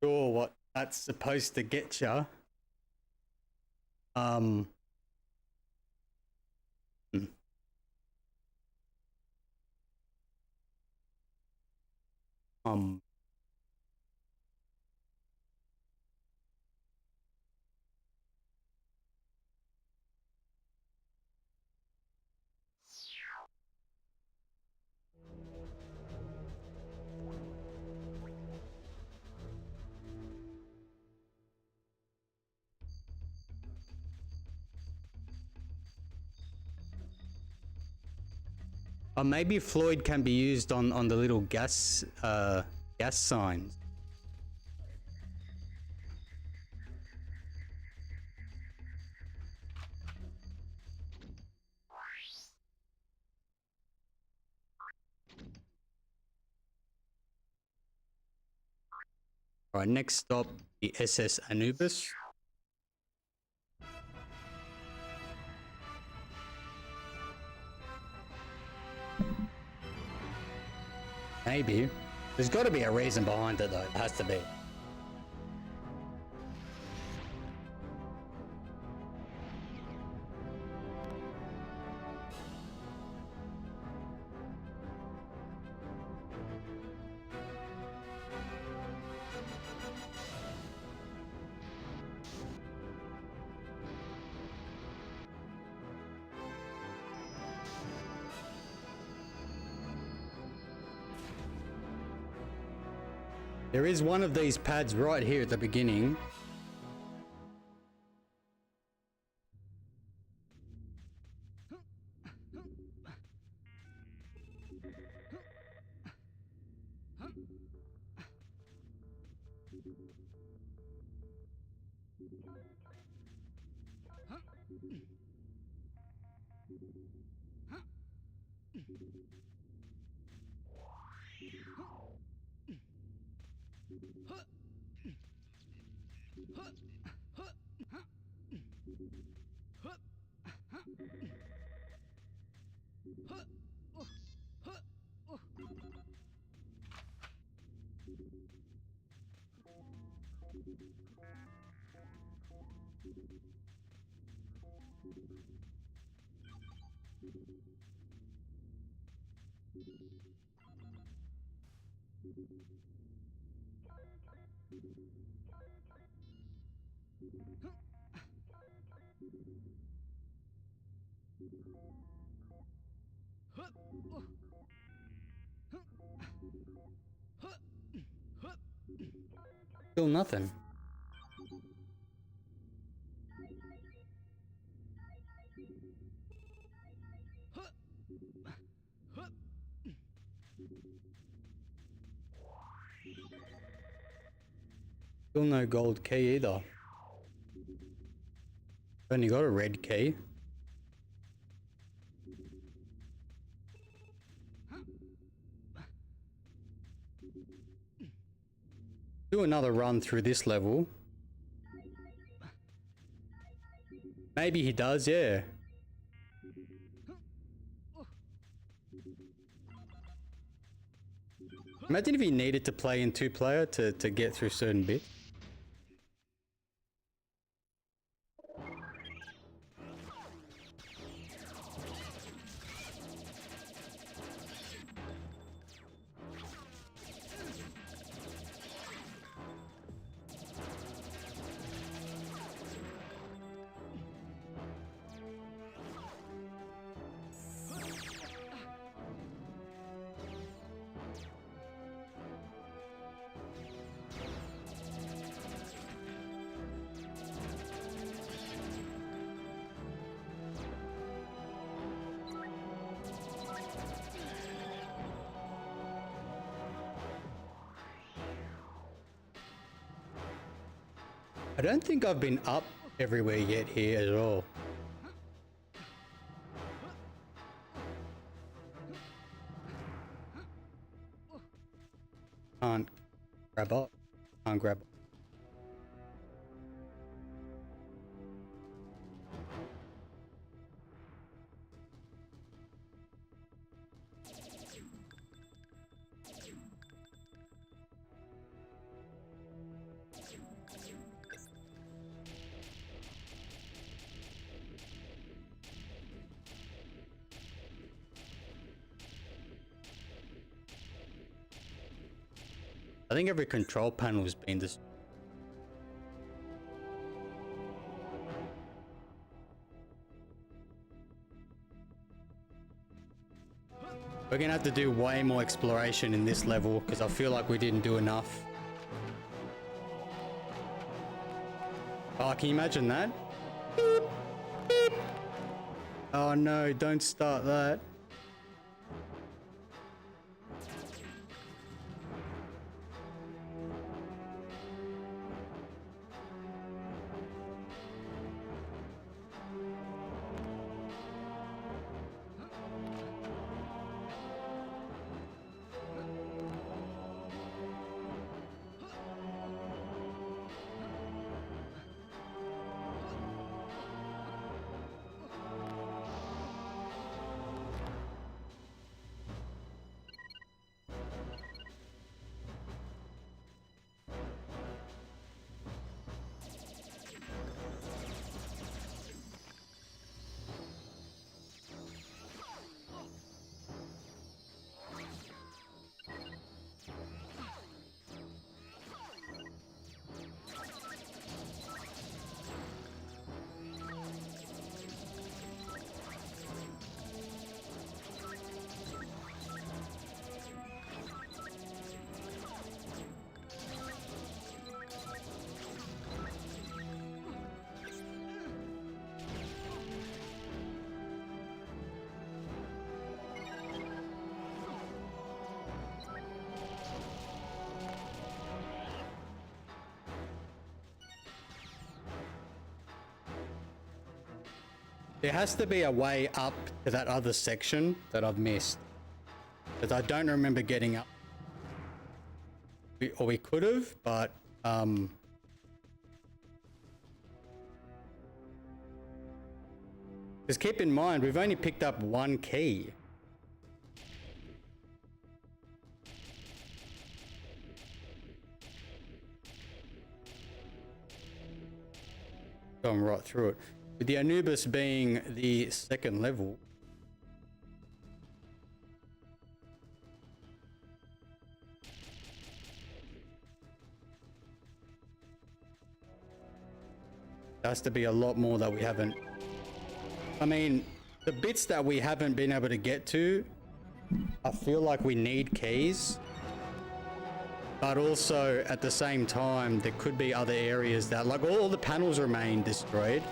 Sure what that's supposed to get ya. Hmm. Um. Maybe Floyd can be used on the little gas signs. All right, next stop, the SS Anubis. Maybe. There's got to be a reason behind it, though. It has to be. There is one of these pads right here at the beginning. Still nothing. Still no gold key either. Only got a red key. Do another run through this level. Maybe he does, yeah. Imagine if he needed to play in 2-player to get through certain bits. I don't think I've been up everywhere yet here at all. Can't grab up. Can't grab up. I think every control panel has been this. We're gonna have to do way more exploration in this level because I feel like we didn't do enough. Oh, can you imagine that? Beep, beep. Oh no, don't start that. There has to be a way up to that other section that I've missed. Because I don't remember getting up. Or we could have, but... Because keep in mind, we've only picked up one key. Going right through it. With the Anubis being the second level. There has to be a lot more that we haven't. I mean, the bits that we haven't been able to get to, I feel like we need keys. But also, at the same time, there could be other areas that, like, all the panels remain destroyed.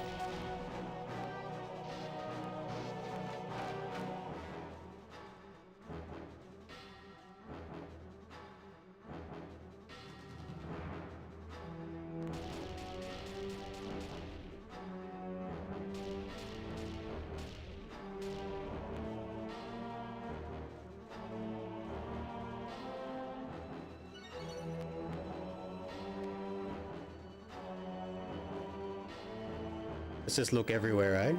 Let's just look everywhere, eh?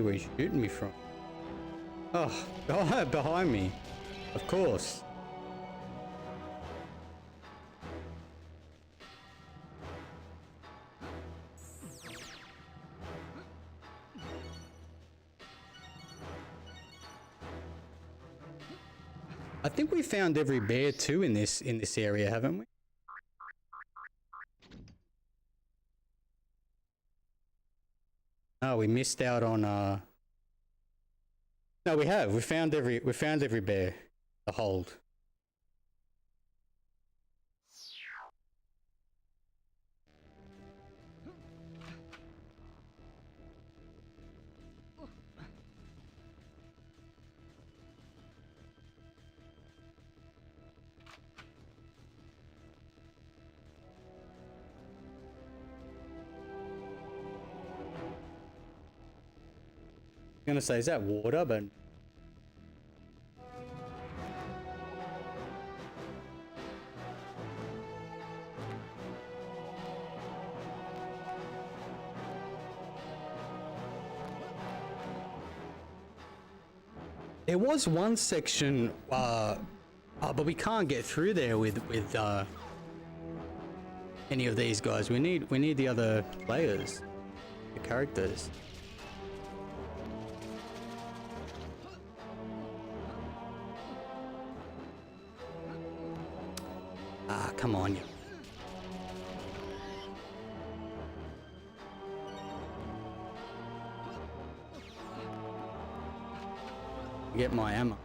Where he's shooting me from. Oh, behind me. Of course. I think we found every bear too in this area, haven't we? Oh, we missed out on No, we have. We found every bear to hold. gonna say, is that water? But there was one section, but we can't get through there with any of these guys. We need the other players, the characters. Ah, come on, you. Get my ammo.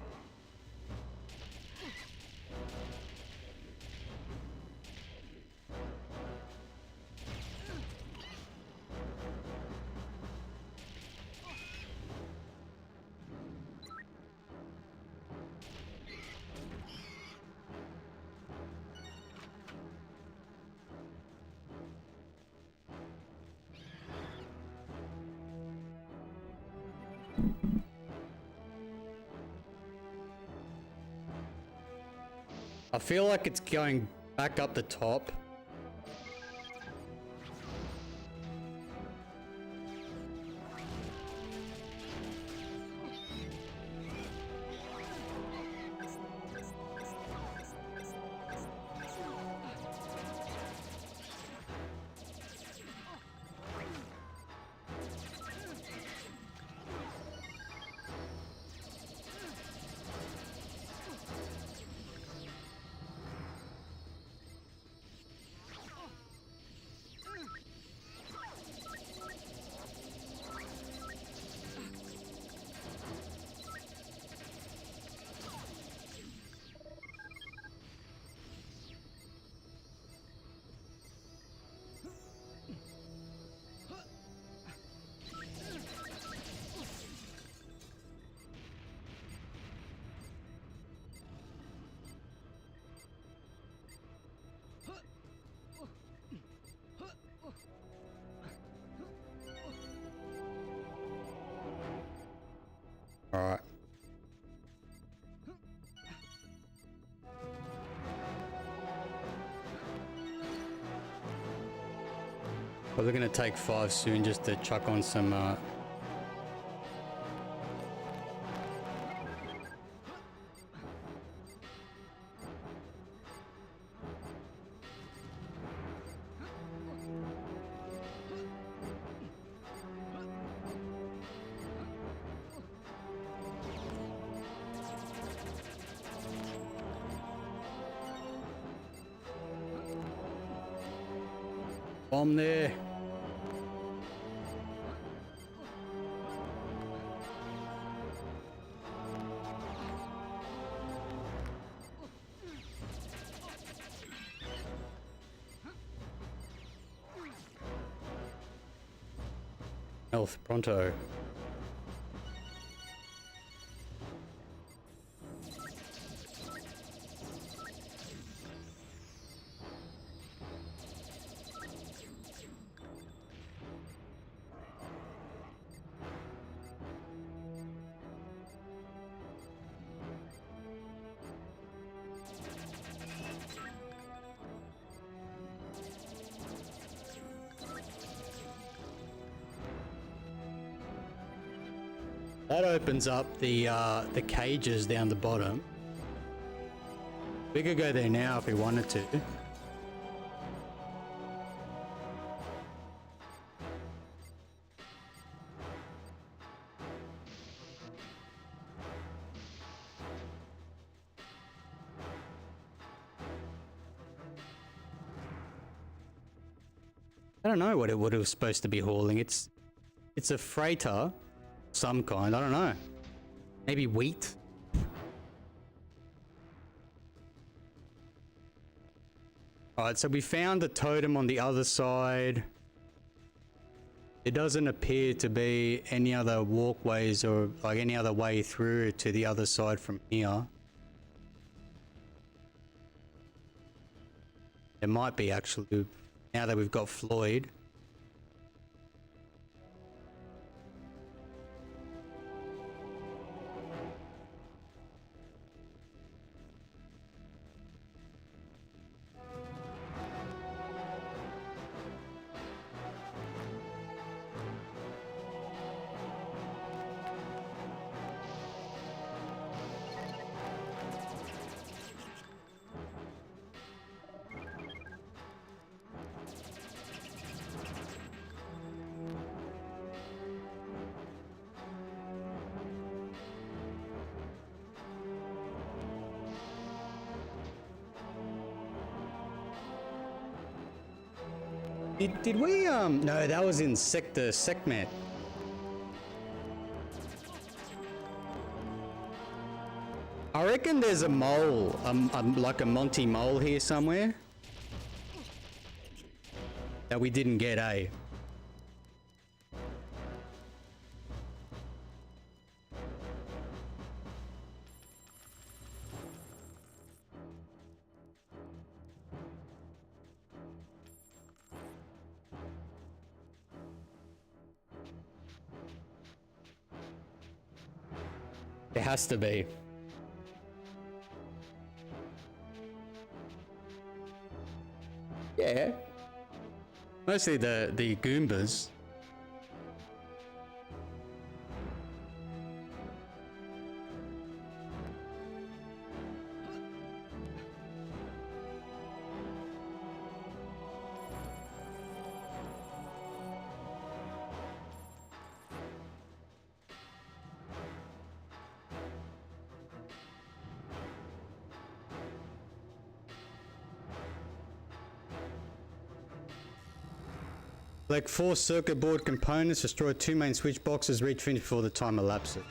I feel like it's going back up the top. All right. Well, they're gonna take 5 soon just to chuck on some bomb there. Health pronto. That opens up the cages down the bottom. We could go there now if we wanted to. I don't know what it was supposed to be hauling. It's a freighter. Some kind, I don't know. Maybe wheat? Alright, so we found the totem on the other side. There doesn't appear to be any other walkways or like any other way through to the other side from here. There might be actually, now that we've got Floyd. Did we no, that was in segment. I reckon there's a mole, like a Monty mole here somewhere that we didn't get, eh? There has to be. Yeah. Mostly the Goombas. Like 4 circuit board components, destroy 2 main switch boxes, reach finish before the time elapses.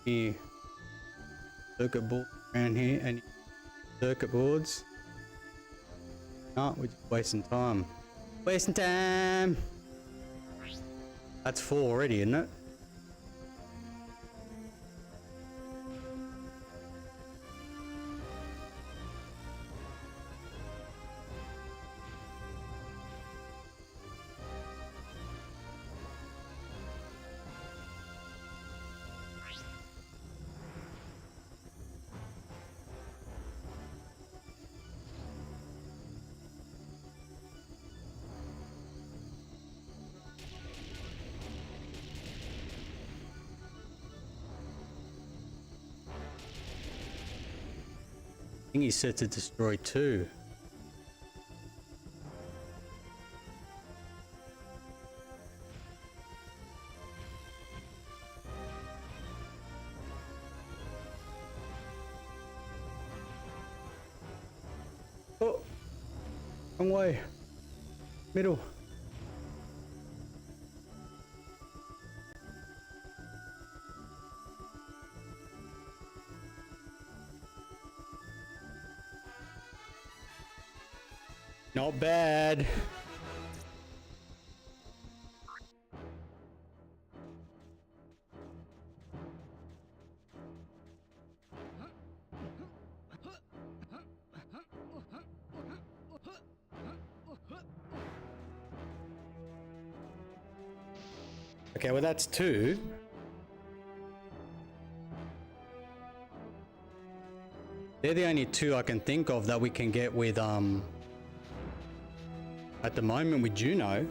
Here. Circuit board around here, and circuit boards. No, we're just wasting time. Wasting time! That's 4 already, isn't it? I think he said to destroy 2. Oh, wrong way. Middle. Not bad. Okay, well that's 2. They're the only 2 I can think of that we can get with at the moment with Juno.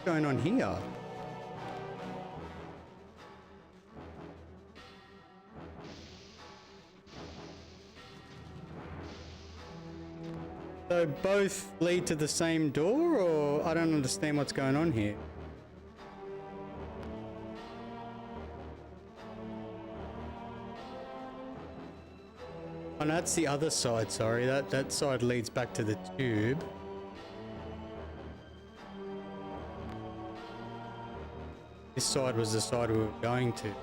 going on here? So both lead to the same door, or I don't understand what's going on here. Oh, no, that's the other side, sorry. That side leads back to the tube. This side was the side we were going to.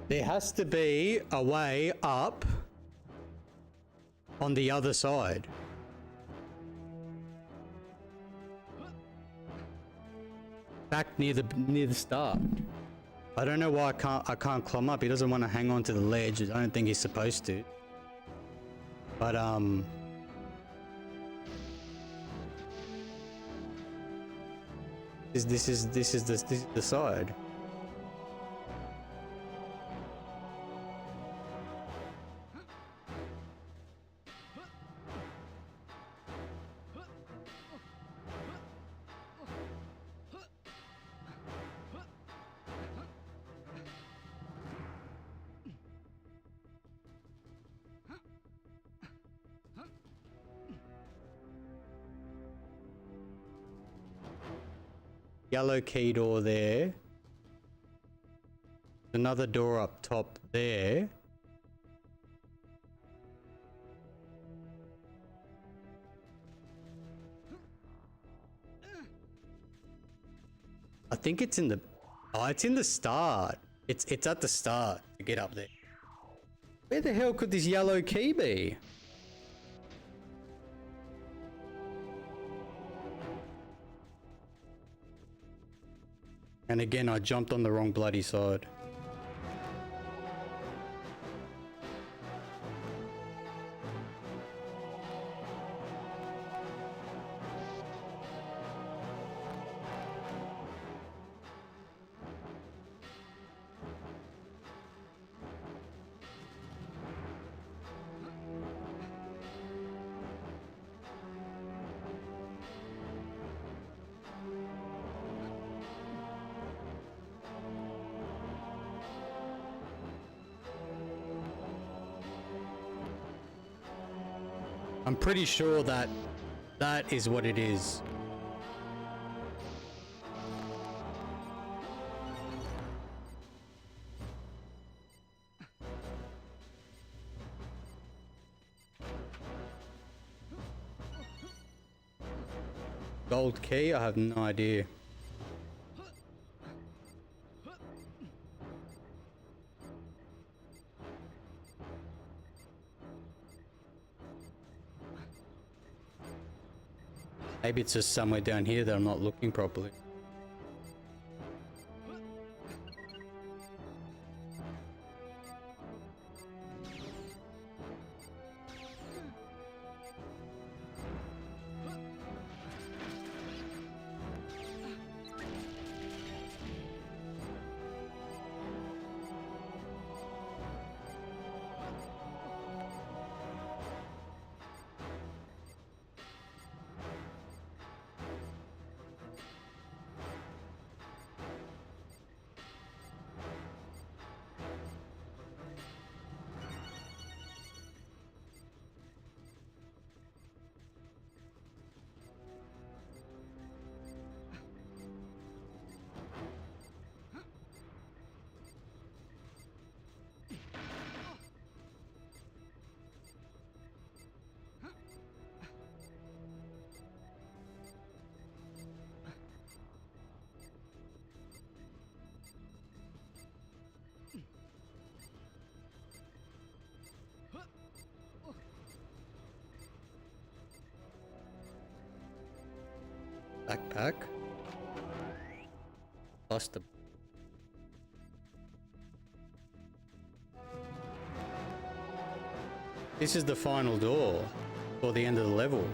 There has to be a way up on the other side. Back near the start. I don't know why I can't climb up. He doesn't want to hang on to the ledge. I don't think he's supposed to. But this is the side. Yellow key door there. Another door up top there. I think it's in the... Oh, it's in the start. It's at the start to get up there. Where the hell could this yellow key be? And again, I jumped on the wrong bloody side. I'm pretty sure that is what it is. Gold key? I have no idea. Maybe it's just somewhere down here that I'm not looking properly. Backpack. Lost the... This is the final door for the end of the level.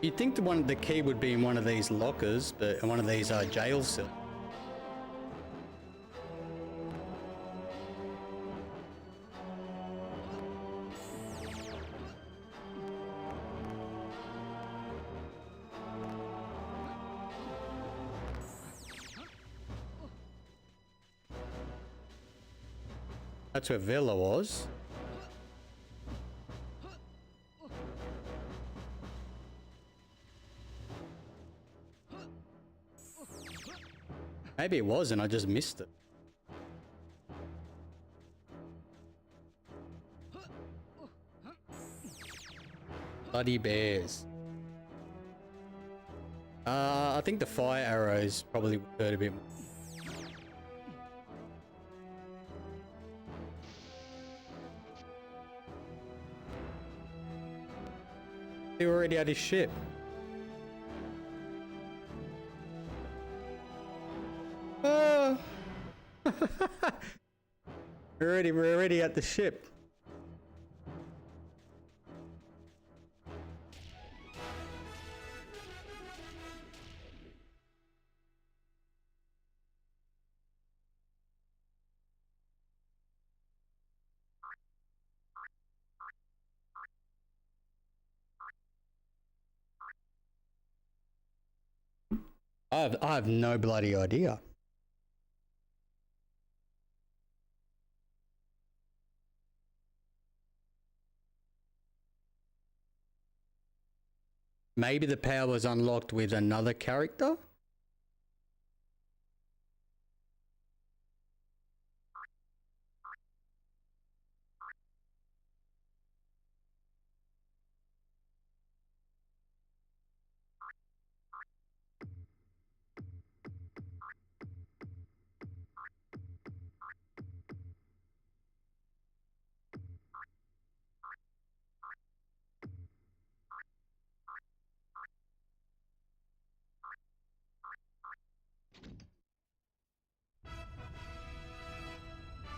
You'd think the key would be in one of these lockers, but in one of these jail cells. That's where Vela was. Maybe it was and I just missed it. Bloody bears. I think the fire arrows probably would hurt a bit more. They're already at his ship. Oh. we're already at the ship. I have no bloody idea. Maybe the power was unlocked with another character?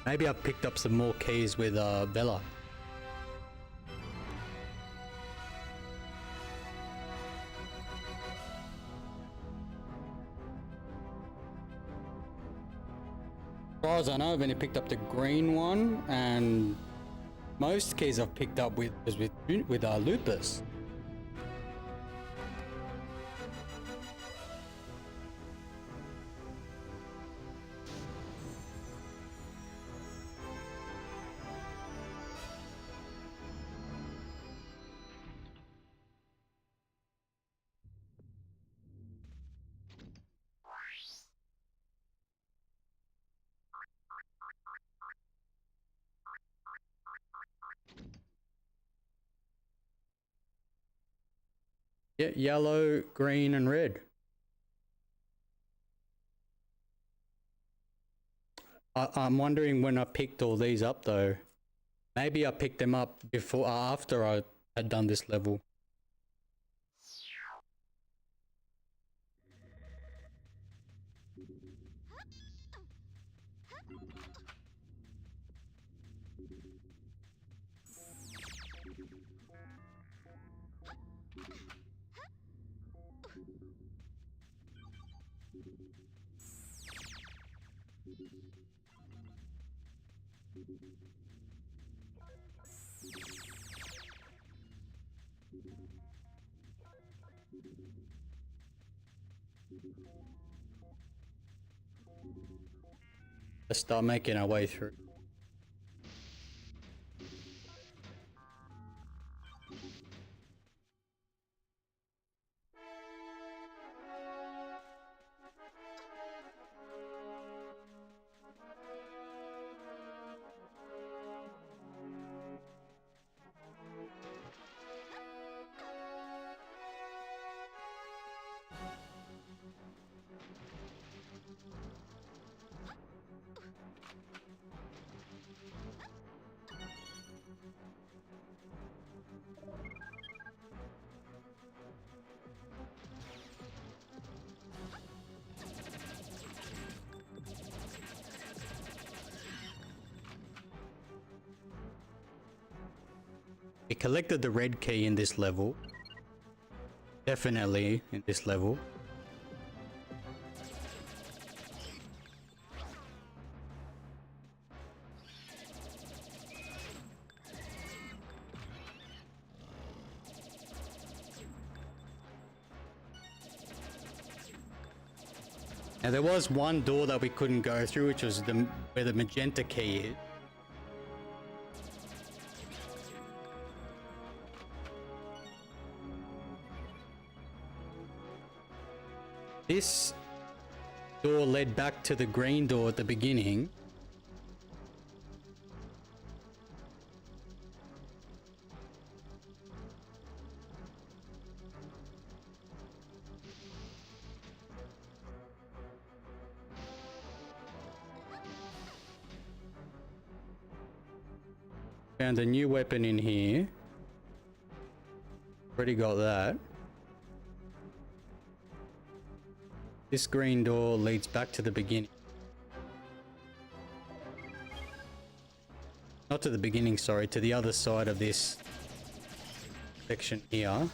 Maybe I picked up some more keys with Bella. As far as I know, I've only picked up the green one, and most keys I've picked up with Lupus. Yeah, yellow, green, and red. I'm wondering when I picked all these up though. Maybe I picked them up before, after I had done this level. Let's start making our way through. We collected the red key in this level. definitely in this level. Now there was one door that we couldn't go through, which was where the magenta key is. This door led back to the green door at the beginning. Found a new weapon in here. Already got that. This green door leads back to the beginning. Not to the beginning, sorry, to the other side of this section here.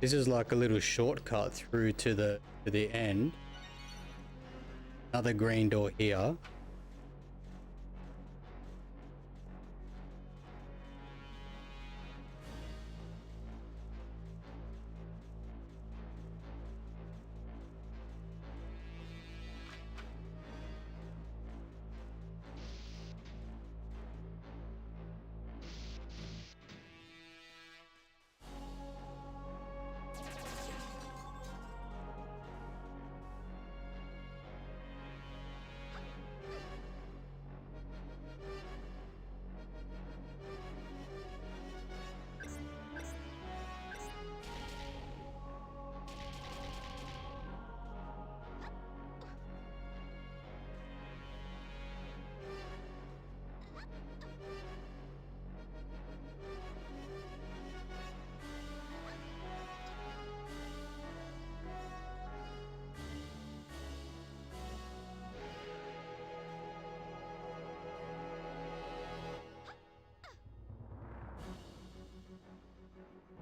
This is like a little shortcut through to the end. Another green door here.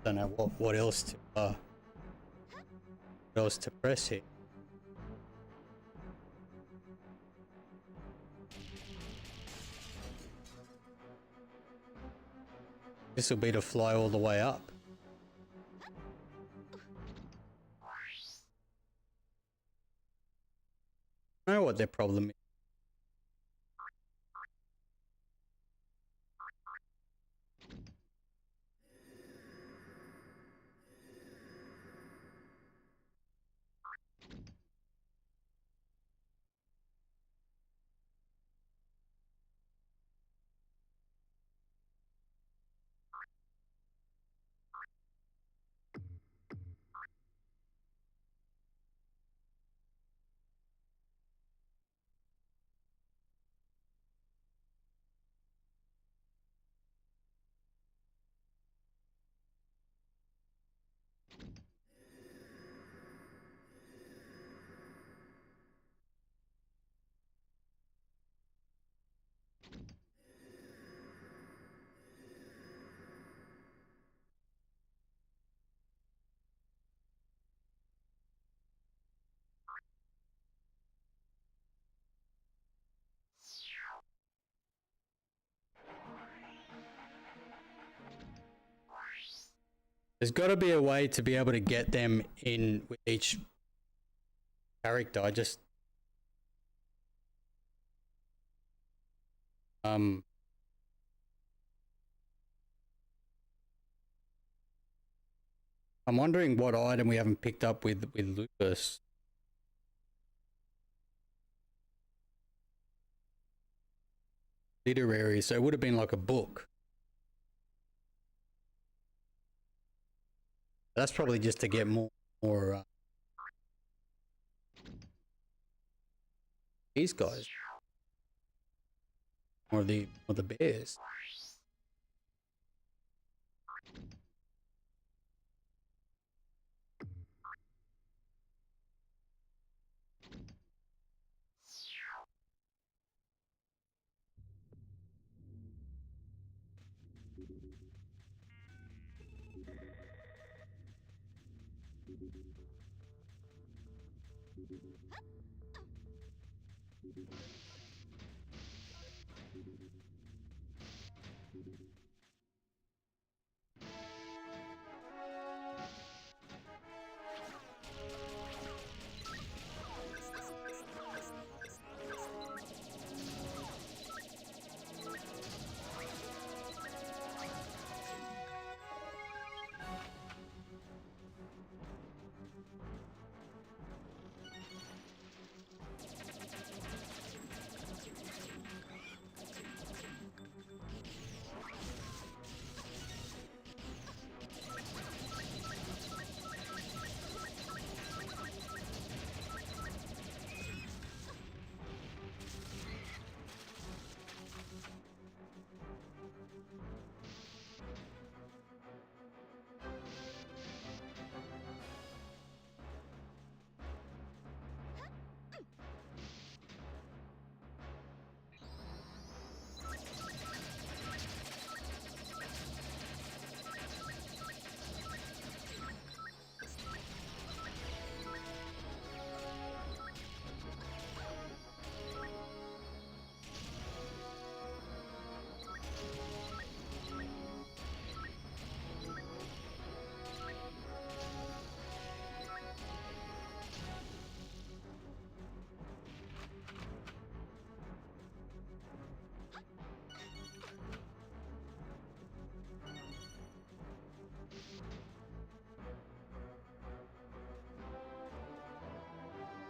Don't know what else to press here. This will be to fly all the way up. I know what their problem is. There's got to be a way to be able to get them in with each character. I just I'm wondering what item we haven't picked up with Lucas. literary, so it would have been like a book. That's probably just to get more these guys, more of the bears.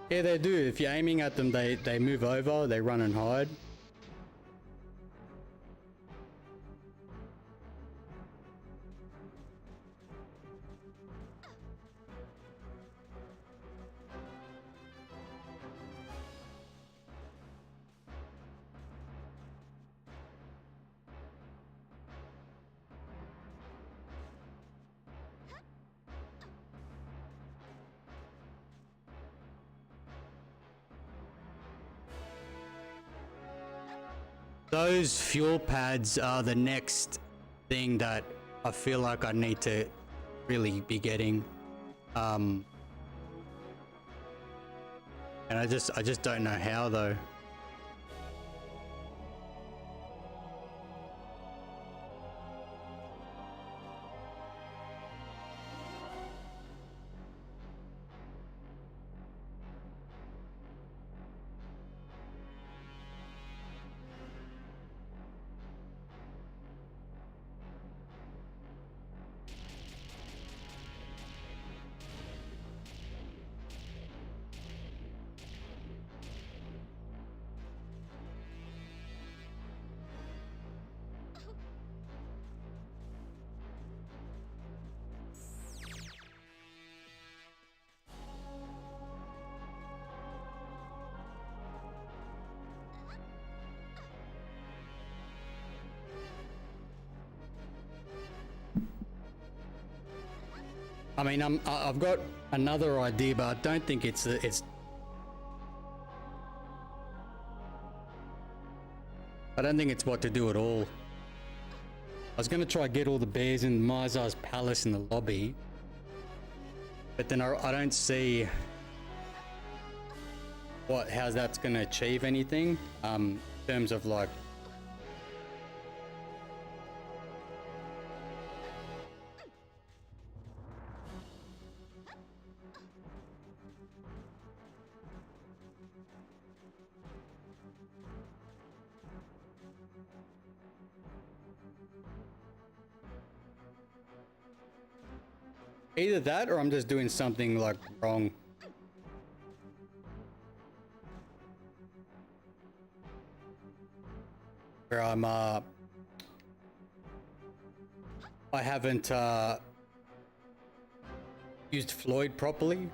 Yeah, they do. If you're aiming at them, they move over, they run and hide. Those fuel pads are the next thing that I feel like I need to really be getting. And I just don't know how though. I mean, I've got another idea, but I don't think it's. I don't think it's what to do at all. I was gonna try get all the bears in Mizar's palace in the lobby, but then I don't see how that's gonna achieve anything. In terms of like. Either that or I'm just doing something like wrong. where I haven't used Floyd properly.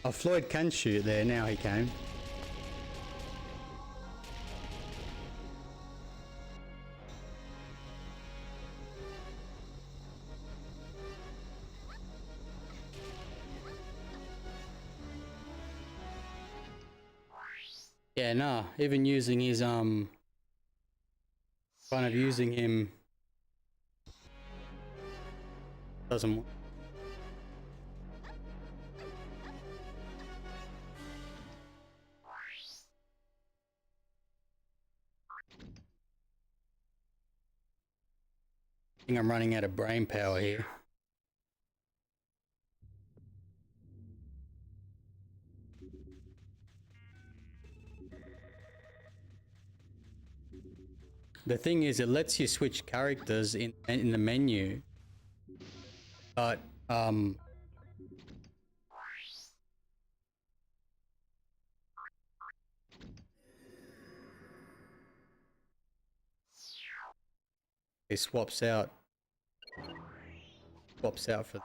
Oh, Floyd can shoot there, now he can. Yeah, nah, even using his, kind of using him doesn't work. I think I'm running out of brain power here. The thing is, it lets you switch characters in the menu, but it swaps out for.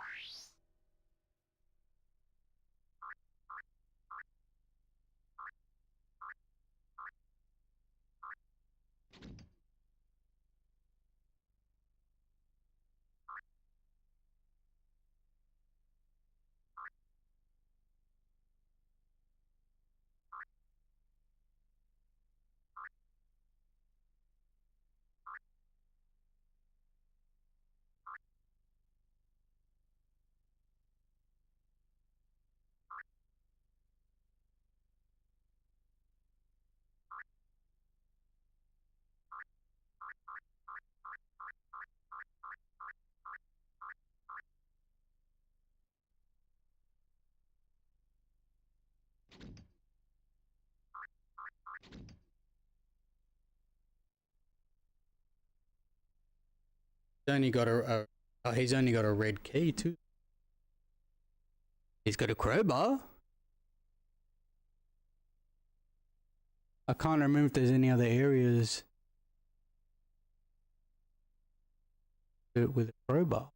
He's only got oh, he's only got a red key too. He's got a crowbar. I can't remember if there's any other areas with a crowbar.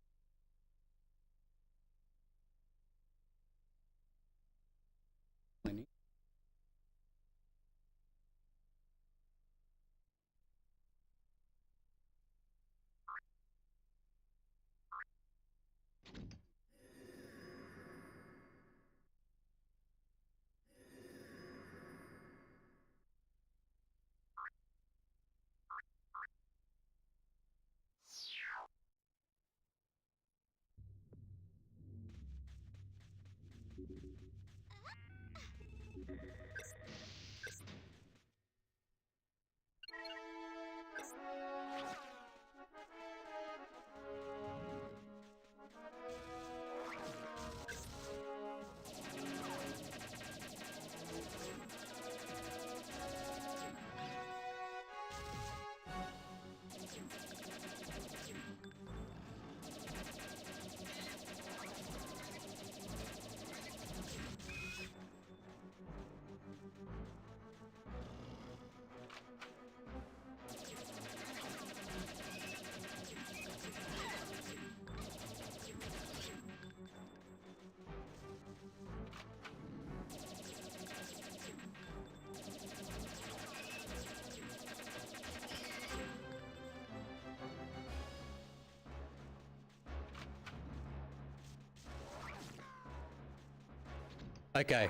Okay.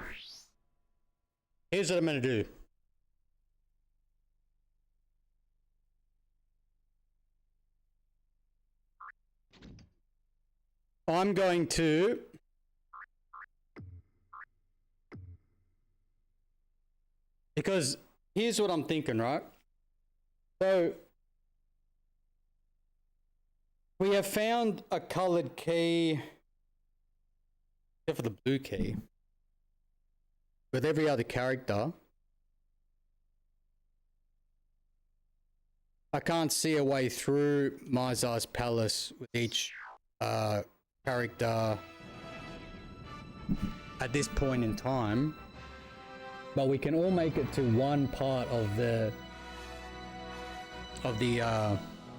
Here's what I'm gonna do. I'm going to because here's what I'm thinking, right? So we have found a colored key, except for the blue key, with every other character. I can't see a way through Mizar's palace with each character at this point in time, but we can all make it to one part of the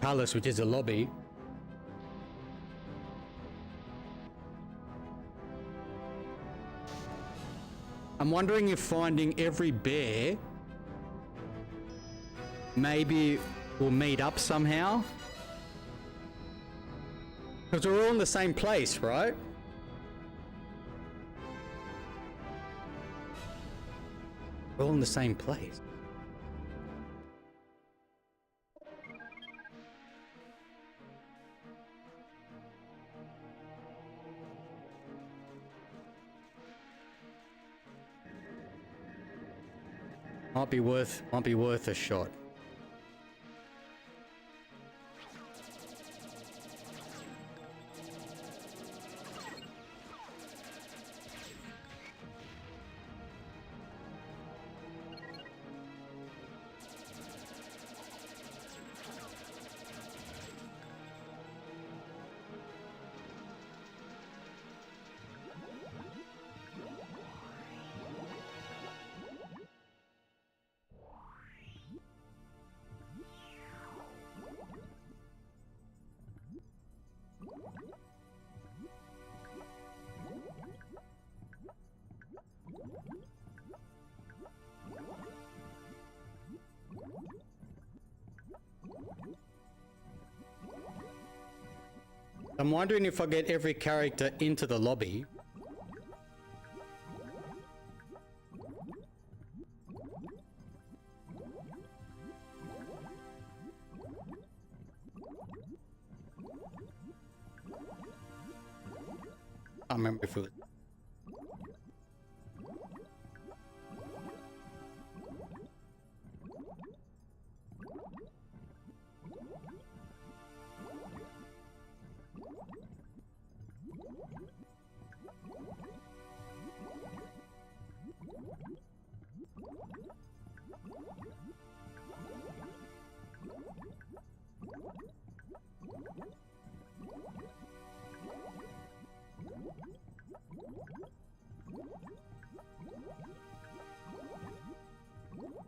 palace, which is a lobby. I'm wondering if finding every bear maybe we'll meet up somehow. Because we're all in the same place, right? We're all in the same place. Might be worth a shot. I'm wondering if I get every character into the lobby. I can't remember if it was...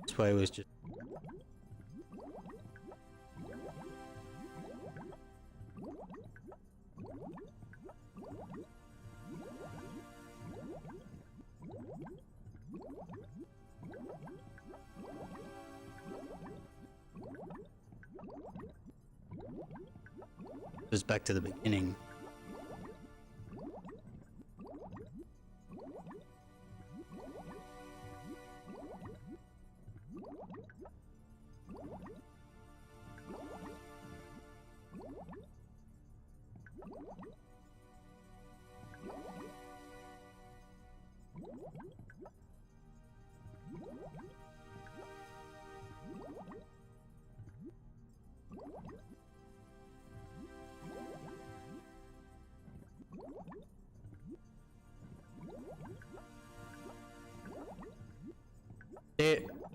This way was just... Just back to the beginning.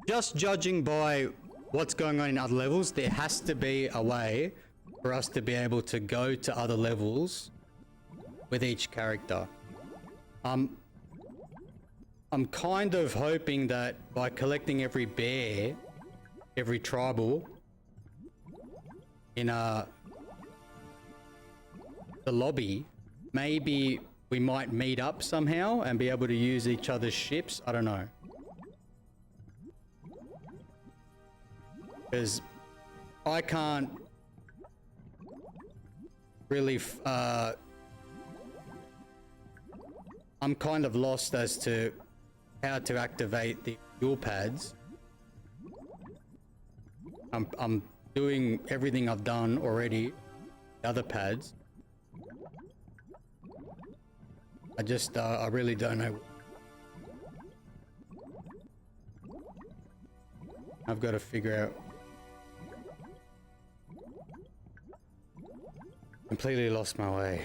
Just judging by what's going on in other levels, there has to be a way for us to be able to go to other levels with each character. I'm kind of hoping that by collecting every bear, every tribal in the lobby, maybe we might meet up somehow and be able to use each other's ships. I don't know. Because I can't really I'm kind of lost as to how to activate the fuel pads. I'm doing everything I've done already, the other pads. I just, I really don't know. I've got to figure out. Completely lost my way.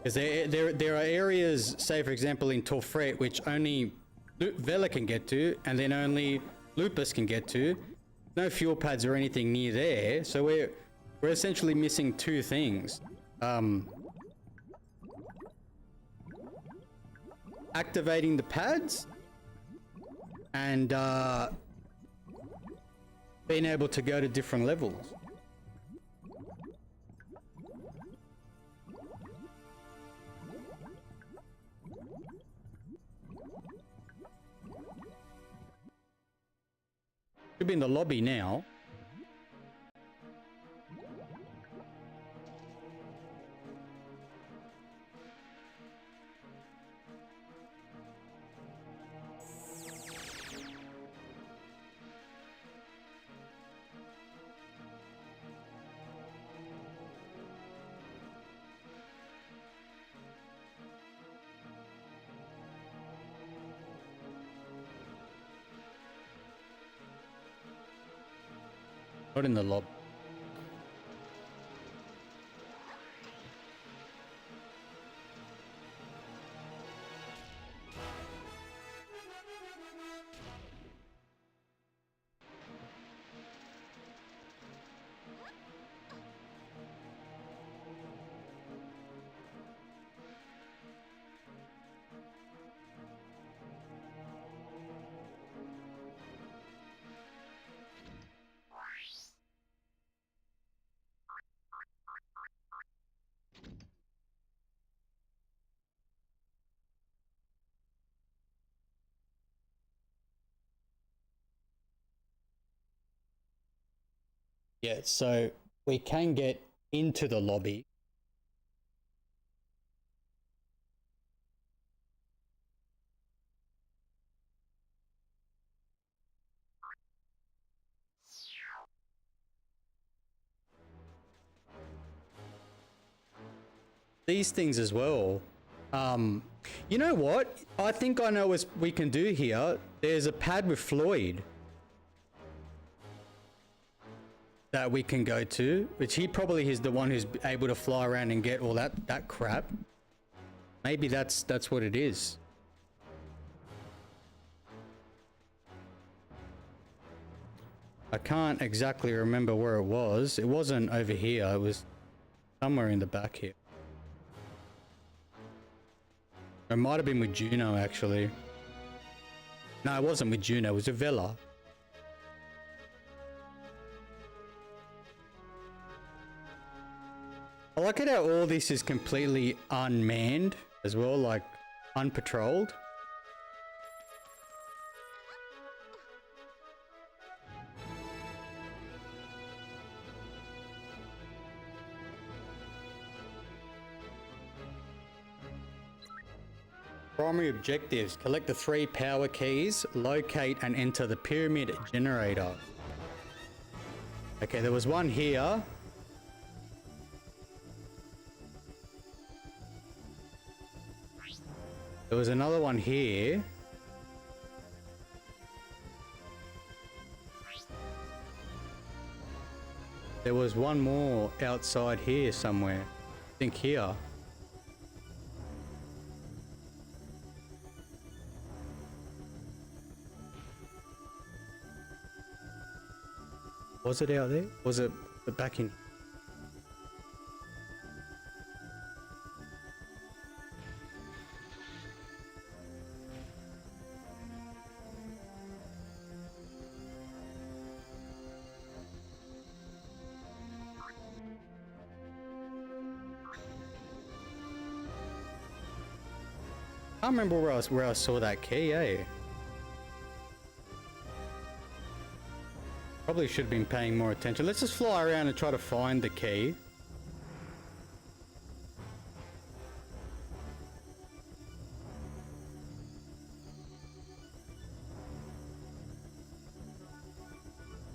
Because there are areas, say for example in Torfret, which only Vela can get to, and then only Lupus can get to. No fuel pads or anything near there, so we're essentially missing two things. Activating the pads and being able to go to different levels. Should be in the lobby now. Not in the lobby. Yeah, so we can get into the lobby. These things as well. You know what? I think I know what we can do here. There's a pad with Floyd that we can go to, which he probably is the one who's able to fly around and get all that crap. Maybe that's what it is. I can't exactly remember where it was. It wasn't over here. It was somewhere in the back here. It might have been with Juno, actually. No, it wasn't with Juno. It was with Vela. I like it how all this is completely unmanned as well, like unpatrolled. Primary objectives: collect the 3 power keys, locate and enter the pyramid generator. Okay, there was one here. There was another one here. There was one more outside here somewhere. I think here. Was it out there? Was it back in? I can't remember where I saw that key, eh? Probably should have been paying more attention. Let's just fly around and try to find the key.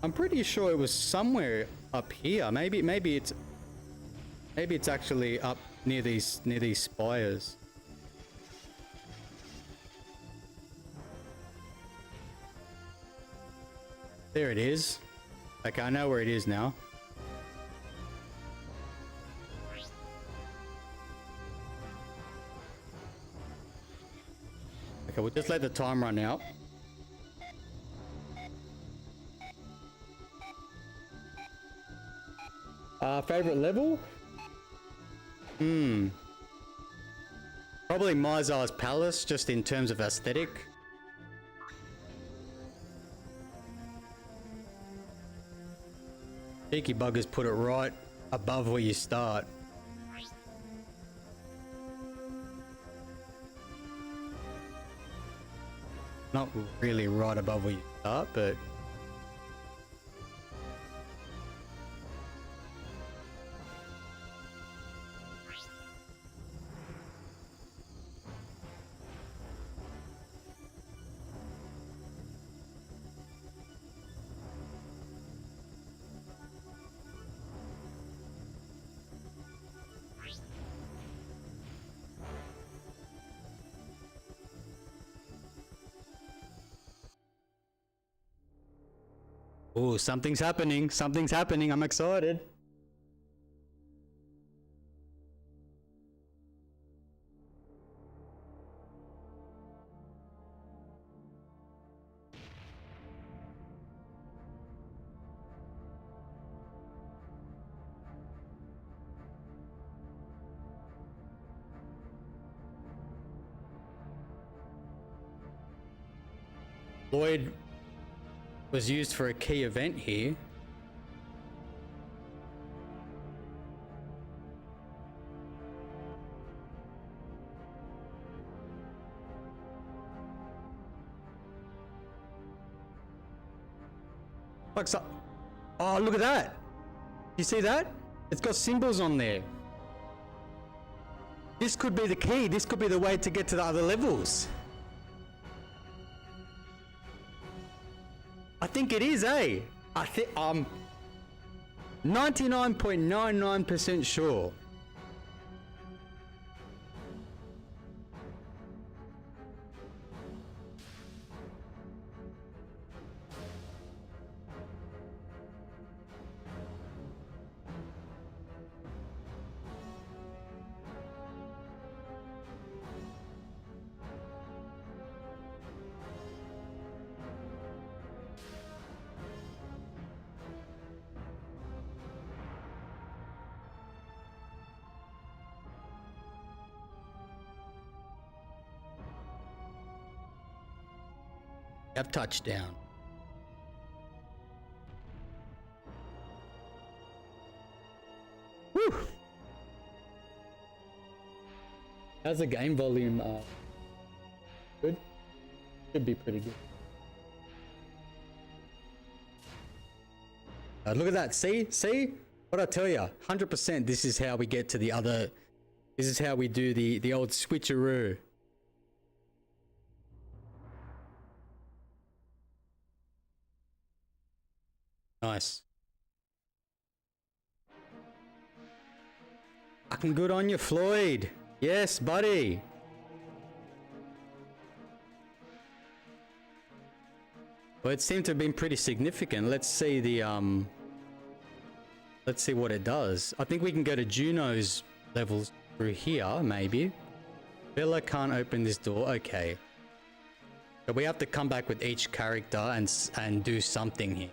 I'm pretty sure it was somewhere up here. Maybe it's actually up near these spires. There it is. Okay, I know where it is now. Okay, we'll just let the time run out. Favorite level? Probably Mizar's Palace, just in terms of aesthetic. Cheeky buggers put it right above where you start. Not really right above where you start, but... Oh, something's happening. Something's happening. I'm excited. Lloyd was used for a key event here. Fuck's up. Oh, look at that. You see that? It's got symbols on there. This could be the key. This could be the way to get to the other levels. I think it is, eh? I think I'm 99.99% sure. Have touchdown. Woo! How's the game volume? Good? Should be pretty good. Look at that. See? What I tell you, 100% this is how we get to the other. This is how we do the old switcheroo. Nice. Fucking good on you, Floyd. Yes, buddy. Well, it seemed to have been pretty significant. Let's see the let's see what it does. I think we can go to Juno's levels through here, maybe. Bella can't open this door. Okay. But we have to come back with each character and do something here.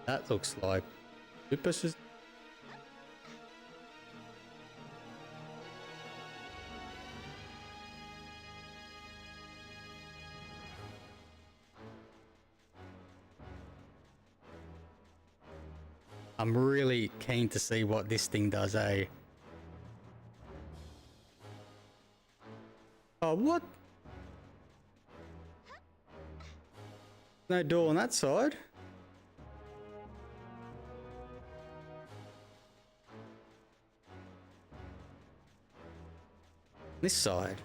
That looks like Lupus is. I'm really keen to see what this thing does, eh? Oh, what? No door on that side. This side.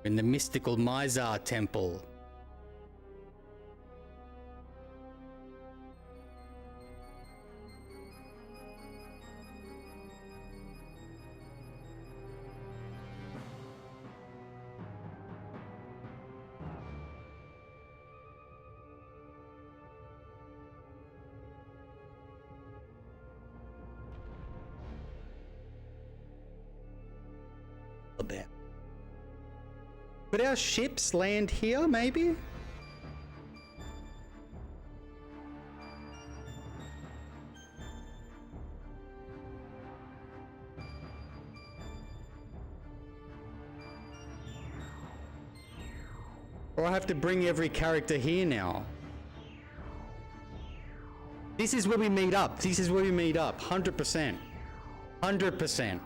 In the mystical Mizar temple. About. Could our ships land here, maybe? Or I have to bring every character here now. This is where we meet up. This is where we meet up. 100%. 100%.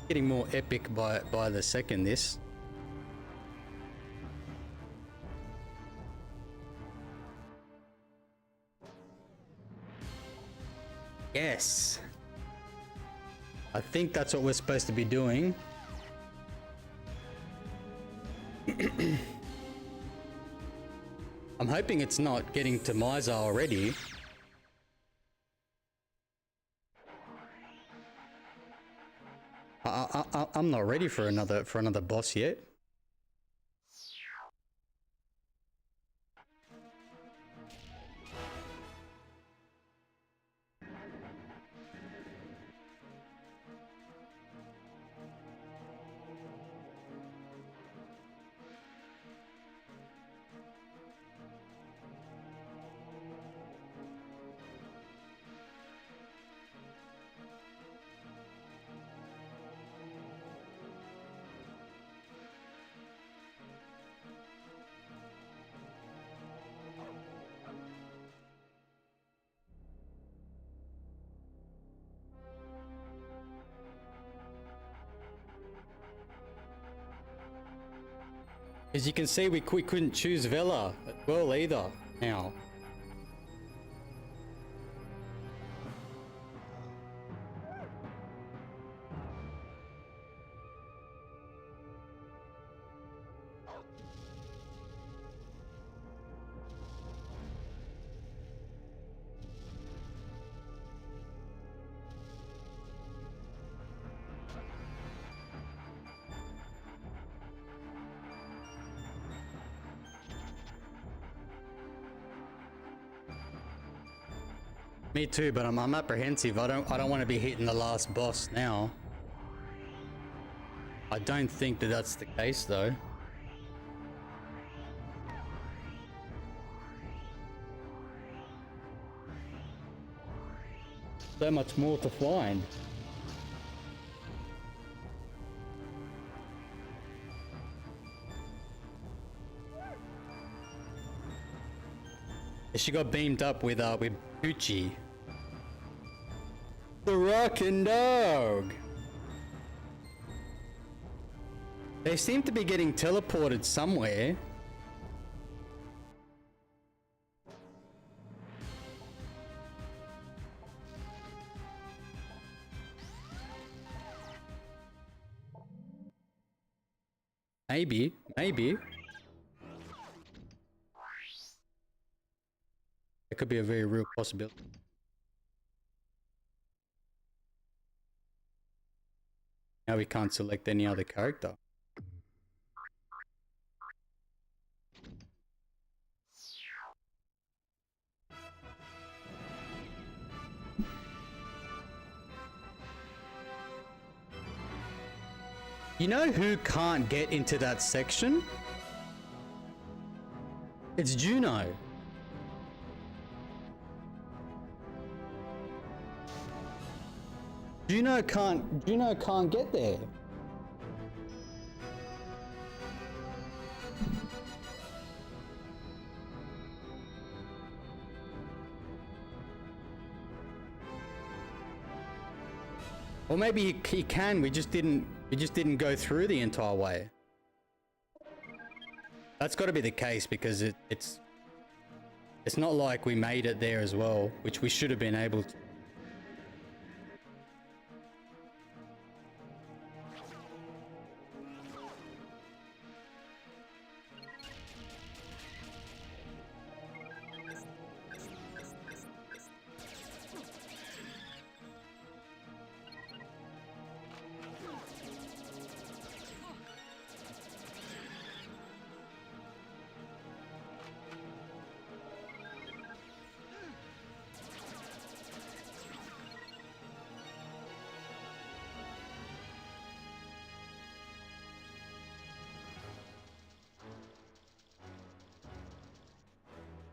Getting more epic by the second, this. Yes. I think that's what we're supposed to be doing. I'm hoping it's not getting to Mizar already. I'm not ready for another boss yet. As you can see, we couldn't choose Vela as well either now. Me too, but I'm apprehensive. I don't want to be hitting the last boss now. I don't think that that's the case though. So much more to find. She got beamed up with Poochie. The rockin' dog. They seem to be getting teleported somewhere. Maybe. It could be a very real possibility. Now we can't select any other character. You know who can't get into that section? It's Juno. Juno can't get there. Or maybe he can, we just didn't go through the entire way. That's got to be the case because it's not like we made it there as well, which we should have been able to.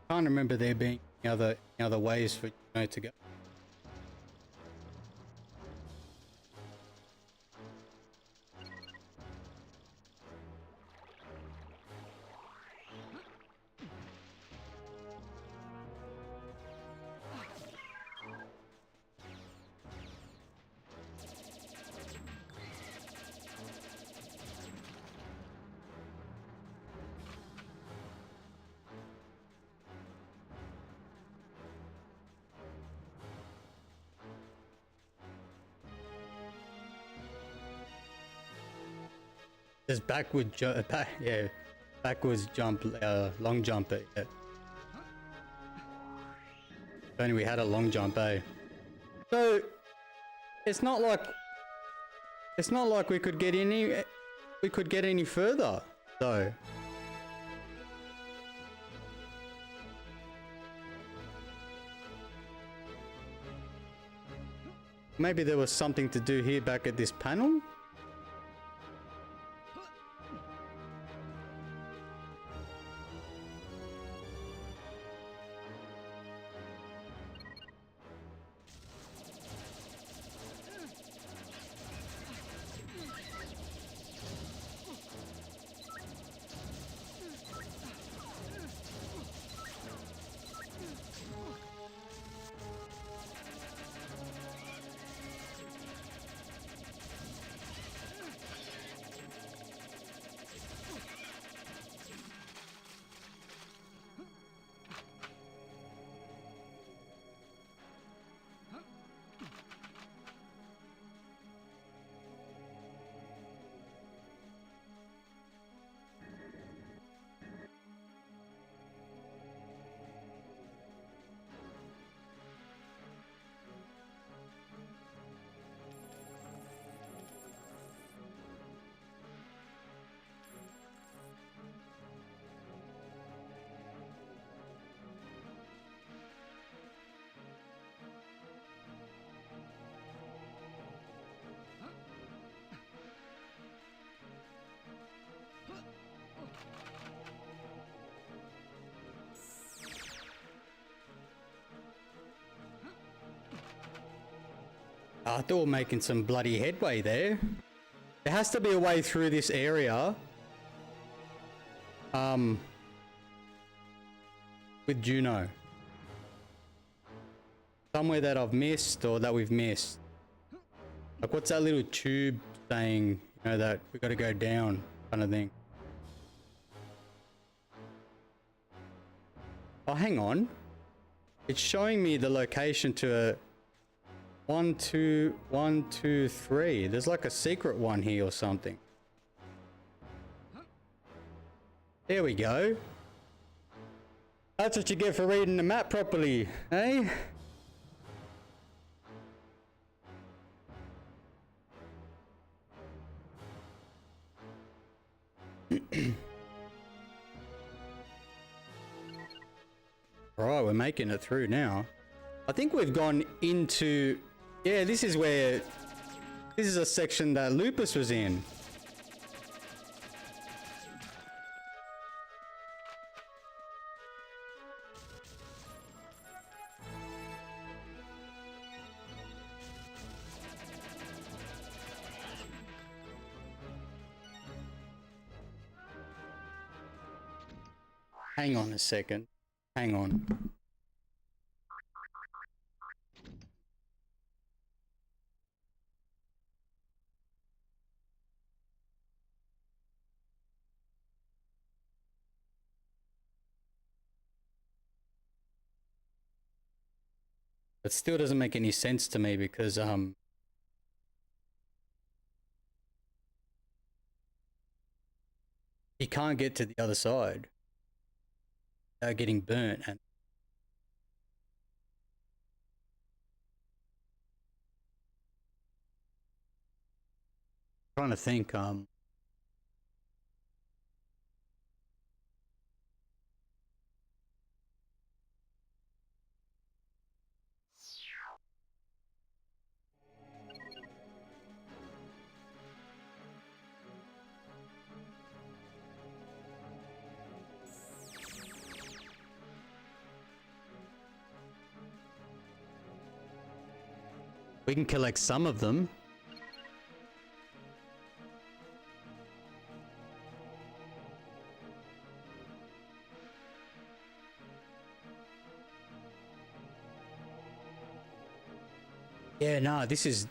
I can't remember there being other ways for Juno to go. There's backwards jump, long jump. Yeah. If only we had a long jump, eh? So it's not like we could get any further, though. Maybe there was something to do here back at this panel. I thought we were making some bloody headway there. There has to be a way through this area. With Juno. Somewhere that I've missed or that we've missed. Like what's that little tube saying, you know, that we gotta go down kind of thing. Oh, hang on. It's showing me the location to a 1, 2, 1, 2, 3. There's like a secret one here or something. There we go. That's what you get for reading the map properly, eh? Right, we're making it through now. I think we've gone into... Yeah, this is a section that Lupus was in. Hang on a second. Hang on. It still doesn't make any sense to me because he can't get to the other side without getting burnt. And I'm trying to think we can collect some of them. Yeah, no, this is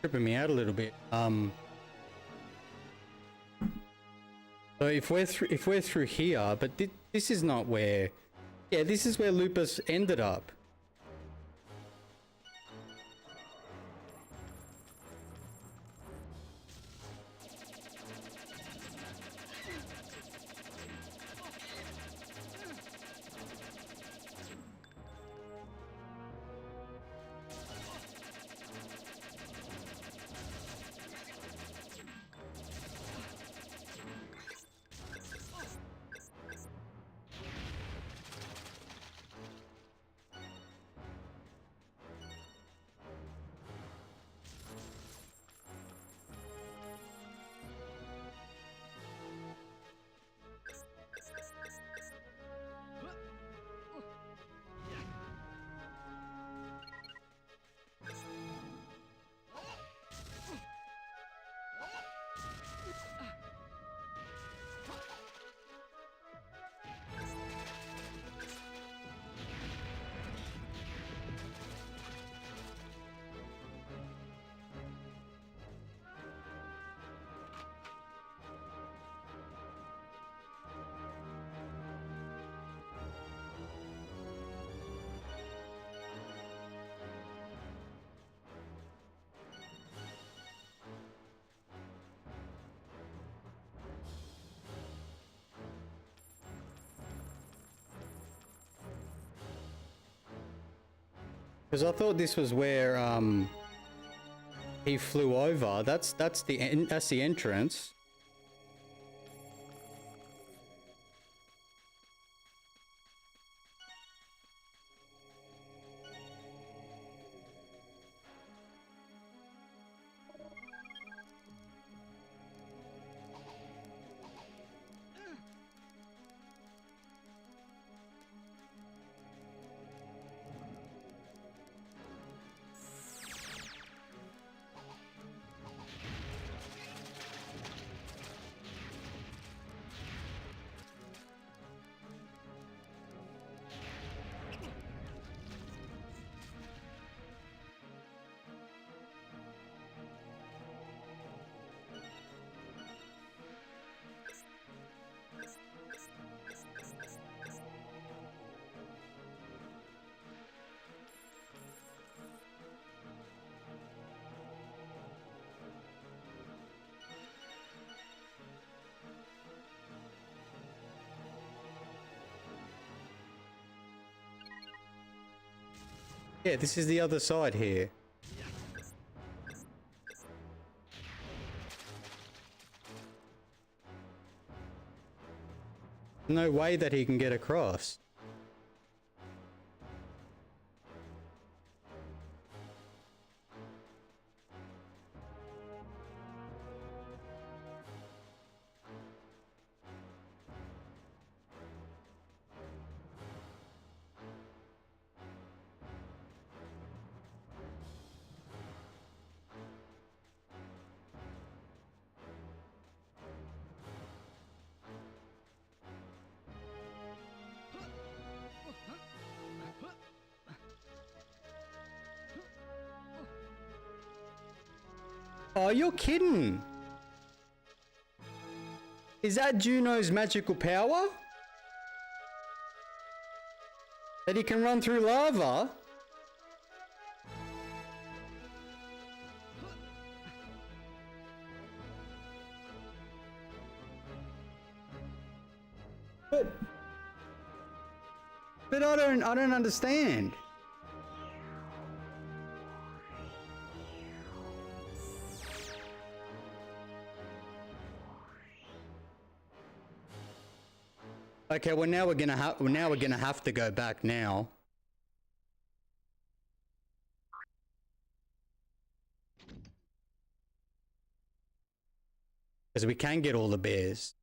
tripping me out a little bit. So if we're through here, but this is not where. Yeah, this is where Lupus ended up. Because I thought this was where he flew over. That's the entrance. Yeah, this is the other side here. No way that he can get across. Oh, you're kidding. Is that Juno's magical power? That he can run through lava? But I don't understand. Okay, well now we're gonna have to go back now. Because we can get all the bears.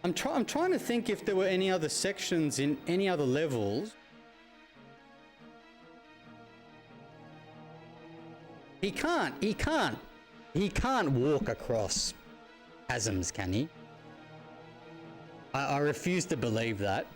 I'm trying to think if there were any other sections in any other levels. He can't walk across chasms, can he? I refuse to believe that.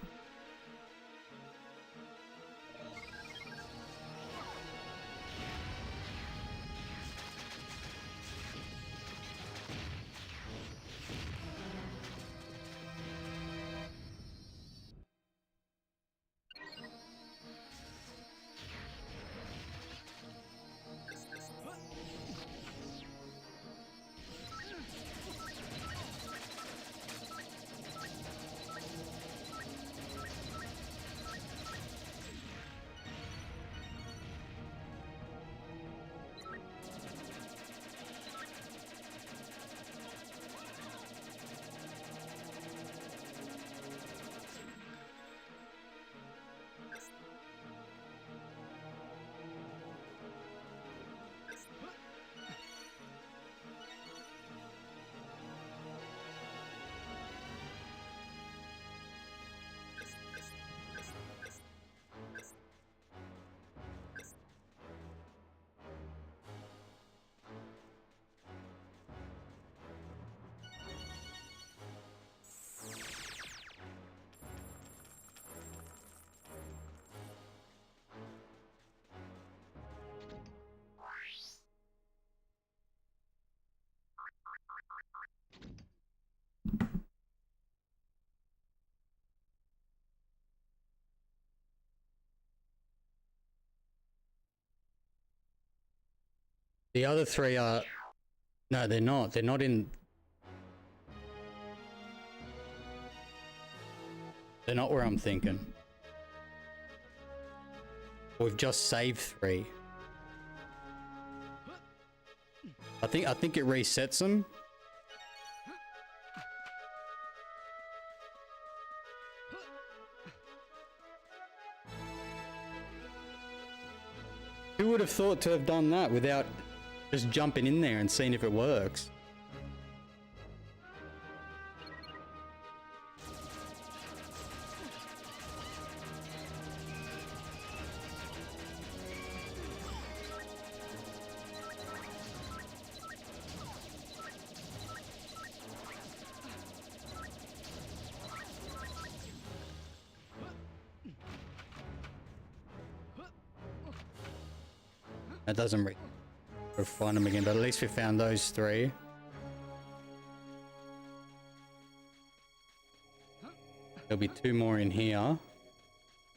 The other three are... No, they're not. They're not in... They're not where I'm thinking. We've just saved 3. I think it resets them. Who would have thought to have done that without just jumping in there and seeing if it works? That doesn't we'll find them again, but at least we found those 3. There'll be 2 more in here,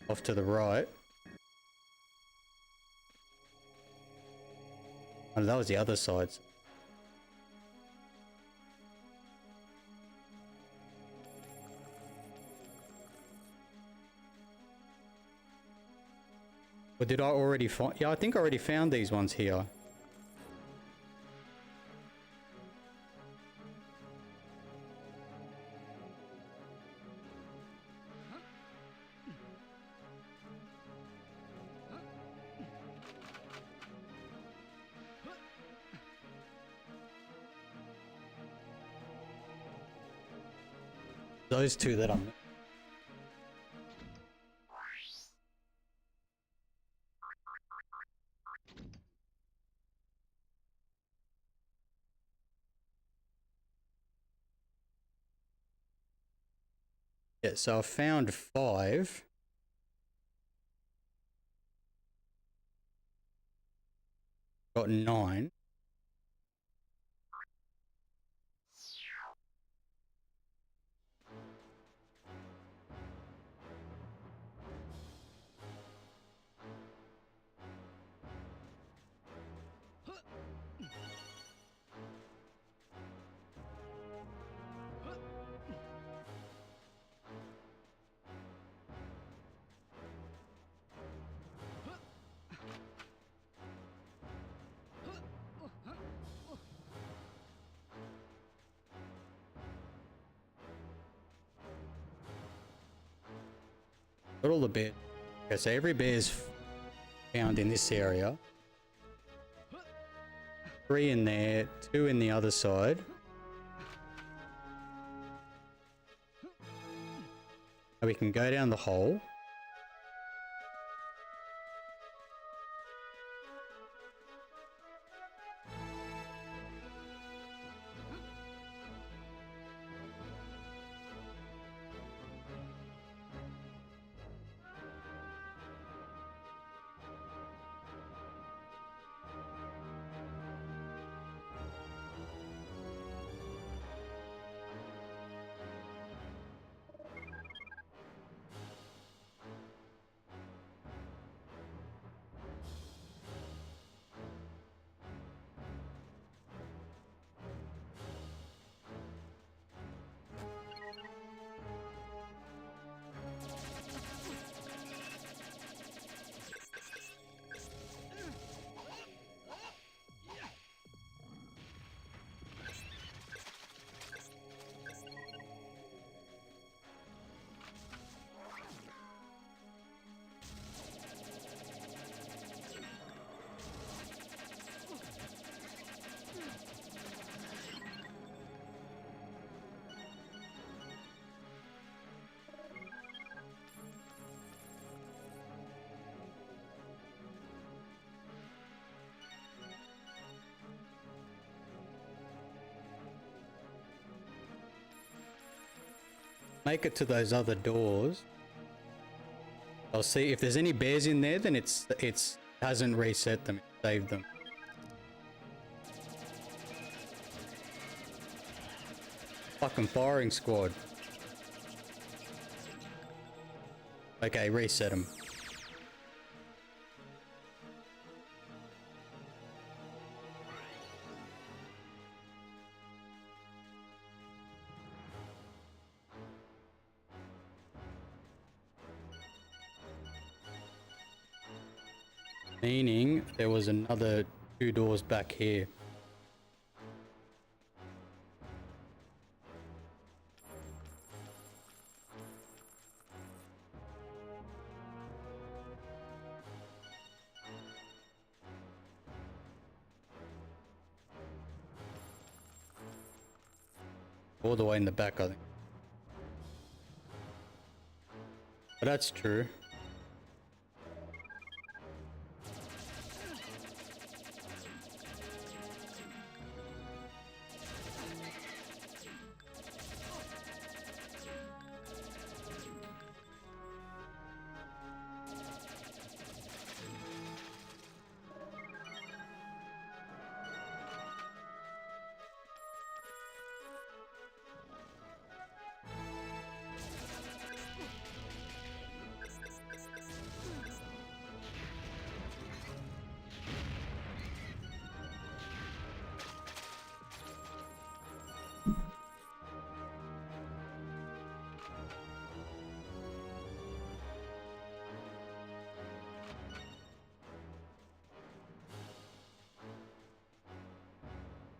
off to the right. Oh, that was the other side. Or did I already find... Yeah, I think I already found these ones here. Those 2 that I'm... Yeah, so I found 5. Got 9. Got all the bears. Okay, so every bear's found in this area. 3 in there, 2 in the other side. Now we can go down the hole. Make it to those other doors. I'll see if there's any bears in there, then it hasn't reset them, it saved them. Fucking firing squad. Okay, reset them. Meaning there was another 2 doors back here. All the way in the back, I think. But that's true.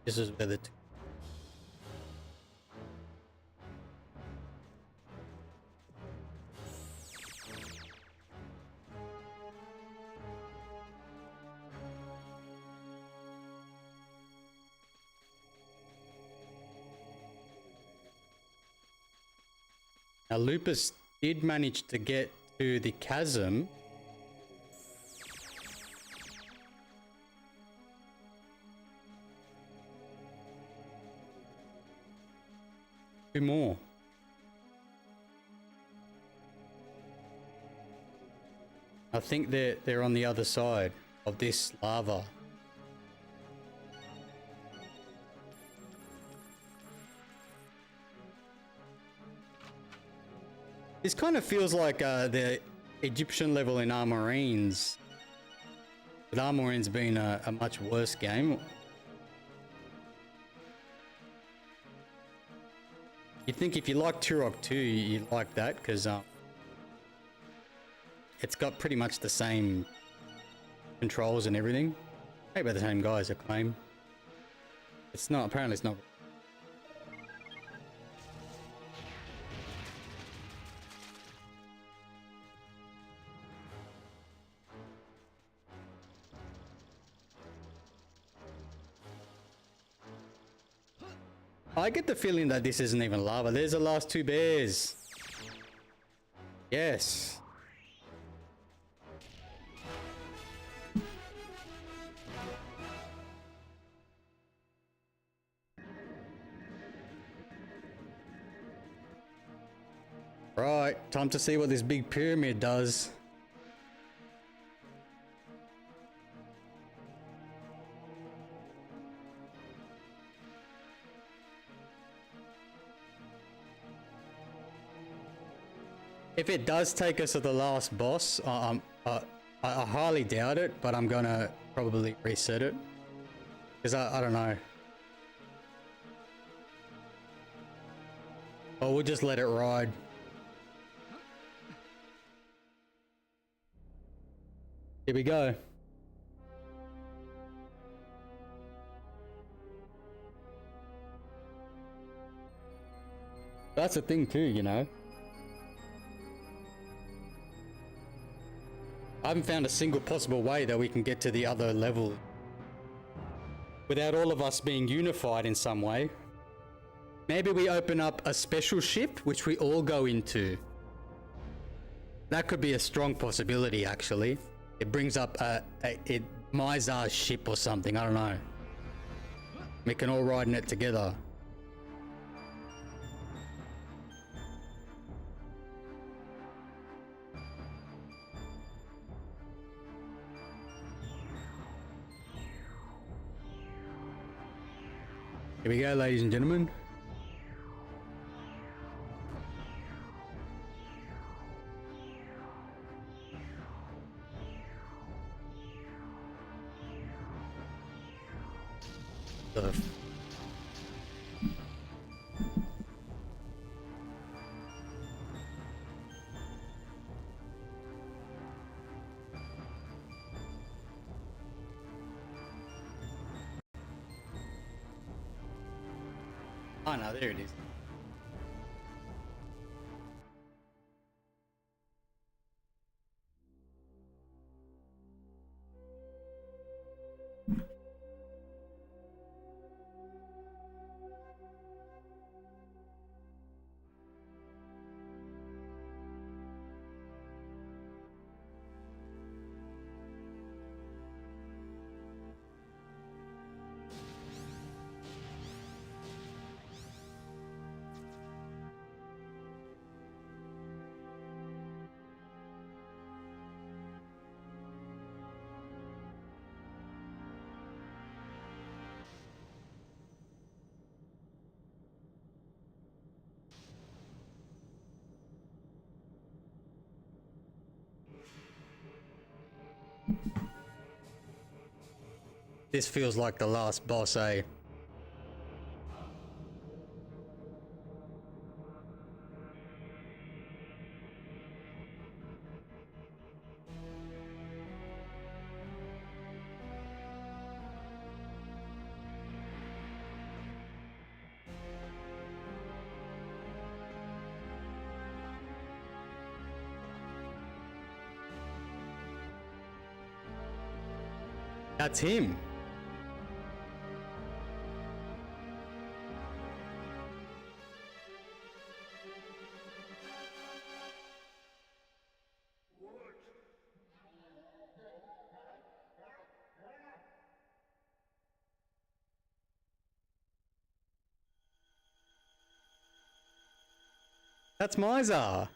This is where the now Lupus did manage to get to the chasm. Two more. I think they're on the other side of this lava. This kind of feels like the Egyptian level in Armorines. With Armorines being a much worse game. You'd think if you like Turok 2, you'd like that, because it's got pretty much the same controls and everything. Maybe by the same guys, I claim. It's not, apparently it's not. I get the feeling that this isn't even lava. There's the last two bears. Yes. Right, time to see what this big pyramid does. If it does take us to the last boss, I highly doubt it, but I'm gonna probably reset it. Because I don't know. Or we'll just let it ride. Here we go. That's the thing too, you know. I haven't found a single possible way that we can get to the other level without all of us being unified in some way. Maybe we open up a special ship which we all go into. That could be a strong possibility, actually. It brings up Mizar's ship or something, I don't know. We can all ride in it together. Here we go, ladies and gentlemen. Oh no, there it is. This feels like the last boss, eh? That's him. That's Mizar.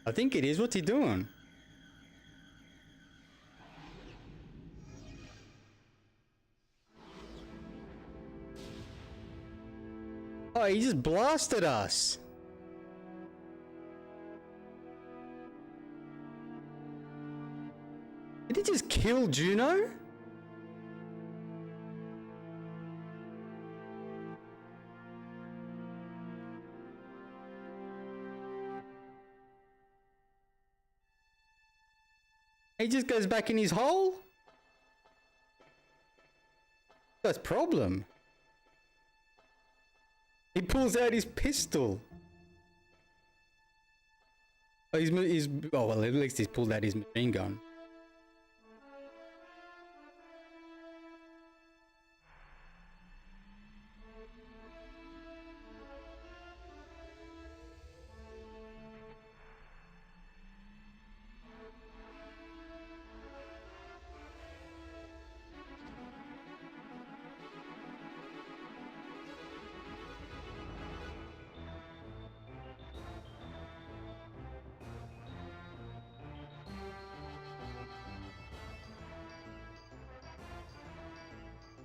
I think it is. What's he doing? Oh, he just blasted us. Did he just kill Juno? He just goes back in his hole? That's problem. He pulls out his pistol. Oh, oh well, at least he's pulled out his machine gun.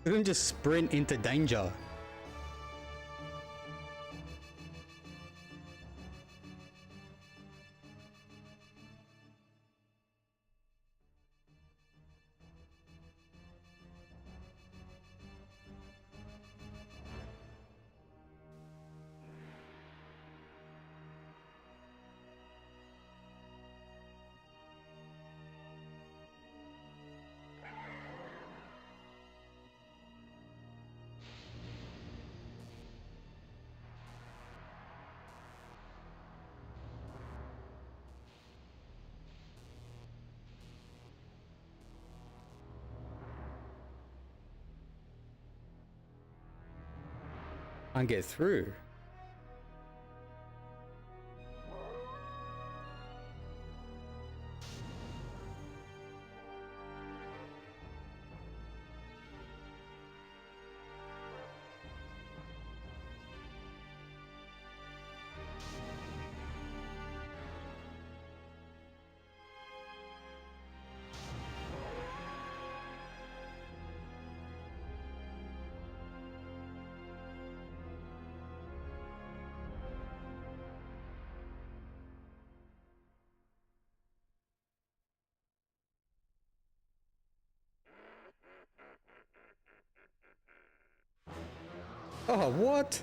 Let him just sprint into danger. Can't get through. Oh, what?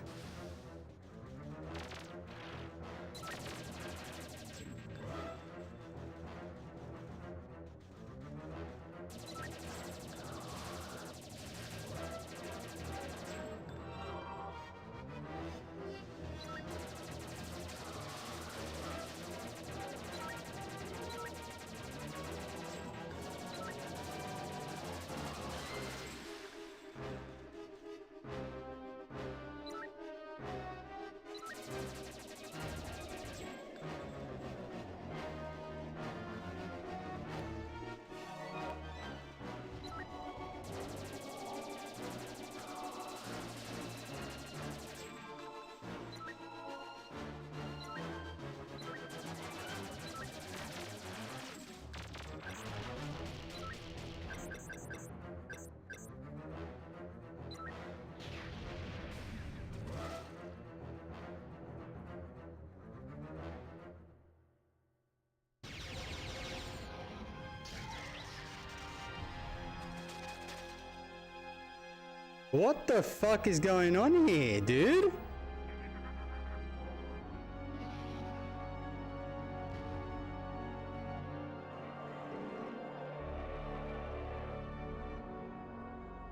What the fuck is going on here, dude?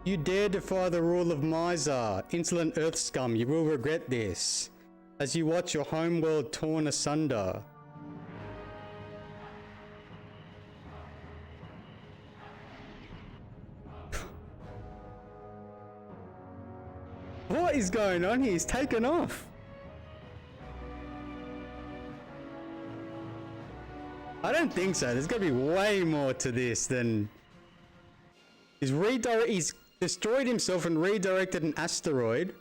You dare defy the rule of Miser, insolent earth scum, you will regret this, as you watch your homeworld torn asunder. What is going on here? He's taken off. I don't think so. There's got to be way more to this than... He's destroyed himself and redirected an asteroid.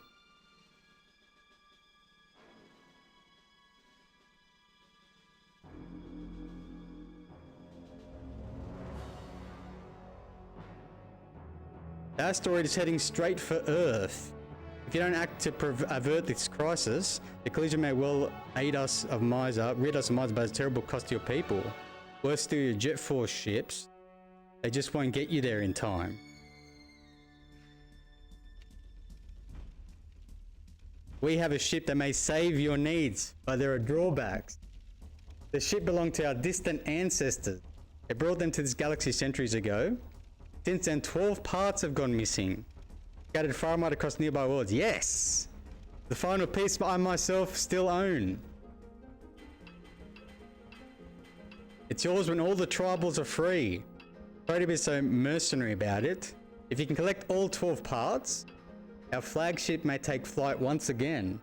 The asteroid is heading straight for Earth. If you don't act to avert this crisis, the collision may well rid us of Mars, but it's terrible cost to your people. Worse still, your Jet Force ships. They just won't get you there in time. We have a ship that may save your needs, but there are drawbacks. The ship belonged to our distant ancestors. They brought them to this galaxy centuries ago. Since then, 12 parts have gone missing. Scattered far and wide across nearby worlds. Yes! The final piece I myself still own. It's yours when all the tribals are free. Sorry to be so mercenary about it. If you can collect all 12 parts, our flagship may take flight once again.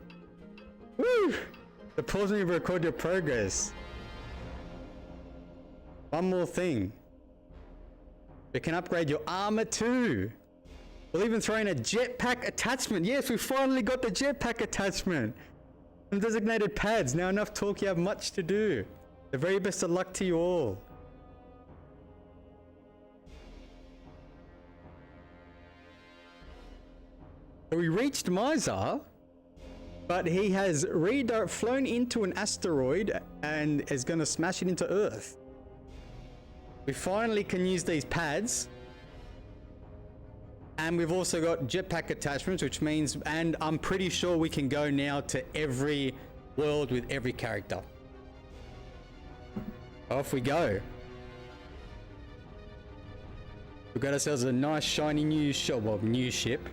Woo! The pause when you record your progress. One more thing. We can upgrade your armor too. We'll even throw in a jetpack attachment. Yes, we finally got the jetpack attachment. Some designated pads. Now enough talk, you have much to do. The very best of luck to you all. So we reached Mizar, but he has flown into an asteroid and is going to smash it into Earth. We finally can use these pads. And we've also got jetpack attachments, which means, and I'm pretty sure we can go now to every world with every character. Off we go. We've got ourselves a nice shiny new ship. Well, new ship.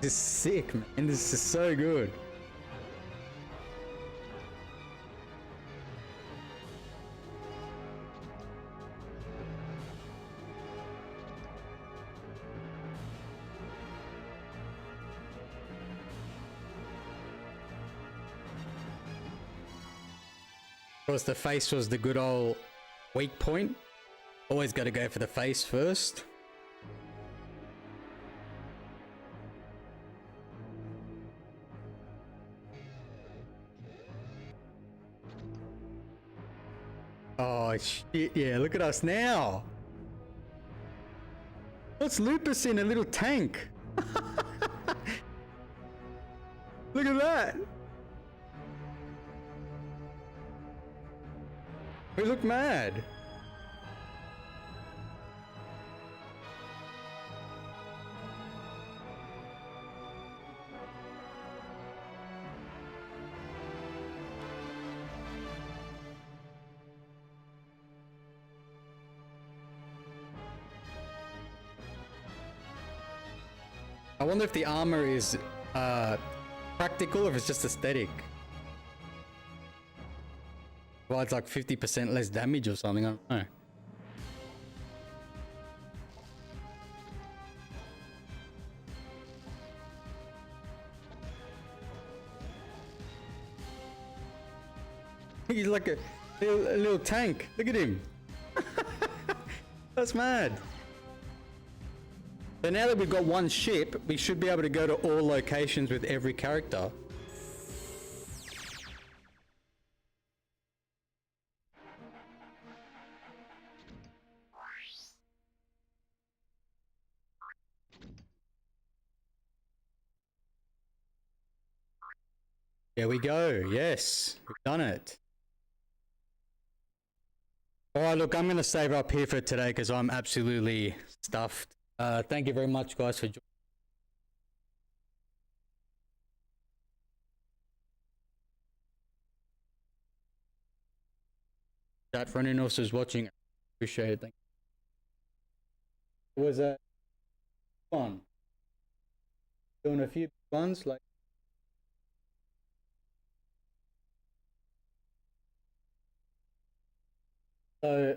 This is sick, man. This is so good. Of course, the face was the good old weak point. Always got to go for the face first. Oh shit, yeah, look at us now. What's Lupus in a little tank? Look at that. We look mad. I wonder if the armor is practical or if it's just aesthetic. Well, it's like 50% less damage or something, I don't know. He's like a little tank. Look at him. That's mad. So now that we've got one ship, we should be able to go to all locations with every character. There we go. Yes, we've done it. All right, look, I'm going to save up here for today because I'm absolutely stuffed. Thank you very much, guys, for joining. Chat for anyone else who's watching. Appreciate it. Thank you. It was a fun. Doing a few ones like. So.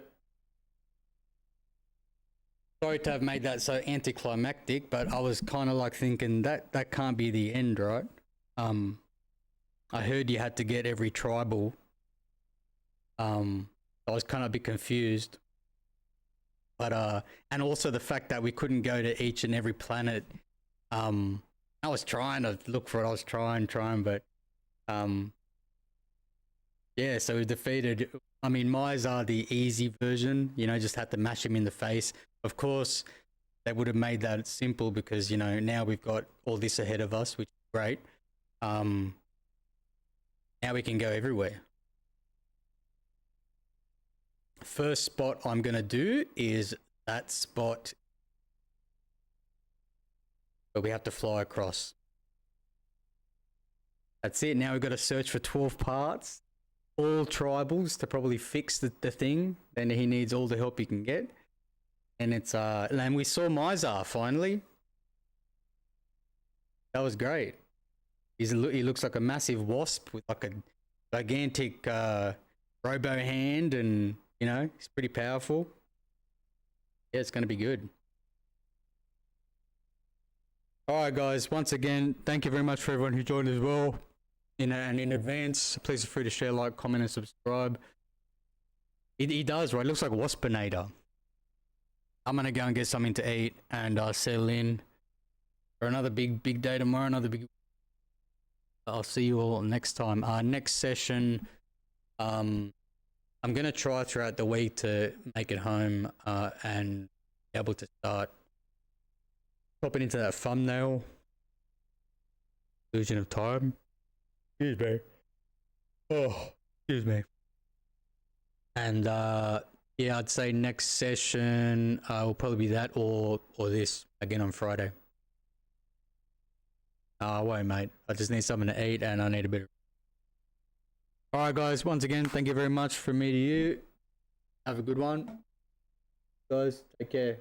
Sorry to have made that so anticlimactic, but I was kind of like thinking that can't be the end, right? I heard you had to get every tribal. I was kind of a bit confused. But and also the fact that we couldn't go to each and every planet. I was trying to look for it. I was trying, but yeah. So we defeated. I mean, Mizar, the easy version. You know, just had to mash him in the face. Of course, they would have made that simple because you know now we've got all this ahead of us, which is great. Now we can go everywhere. First spot I'm gonna do is that spot where we have to fly across. That's it. Now we've got to search for 12 parts, all tribals to probably fix the thing. Then he needs all the help he can get. And it's and we saw Mizar finally. That was great. He looks like a massive wasp with like a gigantic robo hand, and you know, he's pretty powerful. Yeah, it's going to be good. Alright guys, once again, thank you very much for everyone who joined as well. And in advance, please feel free to share, like, comment and subscribe. He does, right? It looks like Waspinator. I'm going to go and get something to eat and settle in for another big day tomorrow, another big... I'll see you all next time. Next session, I'm going to try throughout the week to make it home and be able to start popping into that thumbnail. Illusion of time. Excuse me. Oh, excuse me. And yeah, I'd say next session will probably be that or this again on Friday. I won't, mate. I just need something to eat and I need a bit of... Alright guys, once again, thank you very much from me to you. Have a good one. Guys, take care.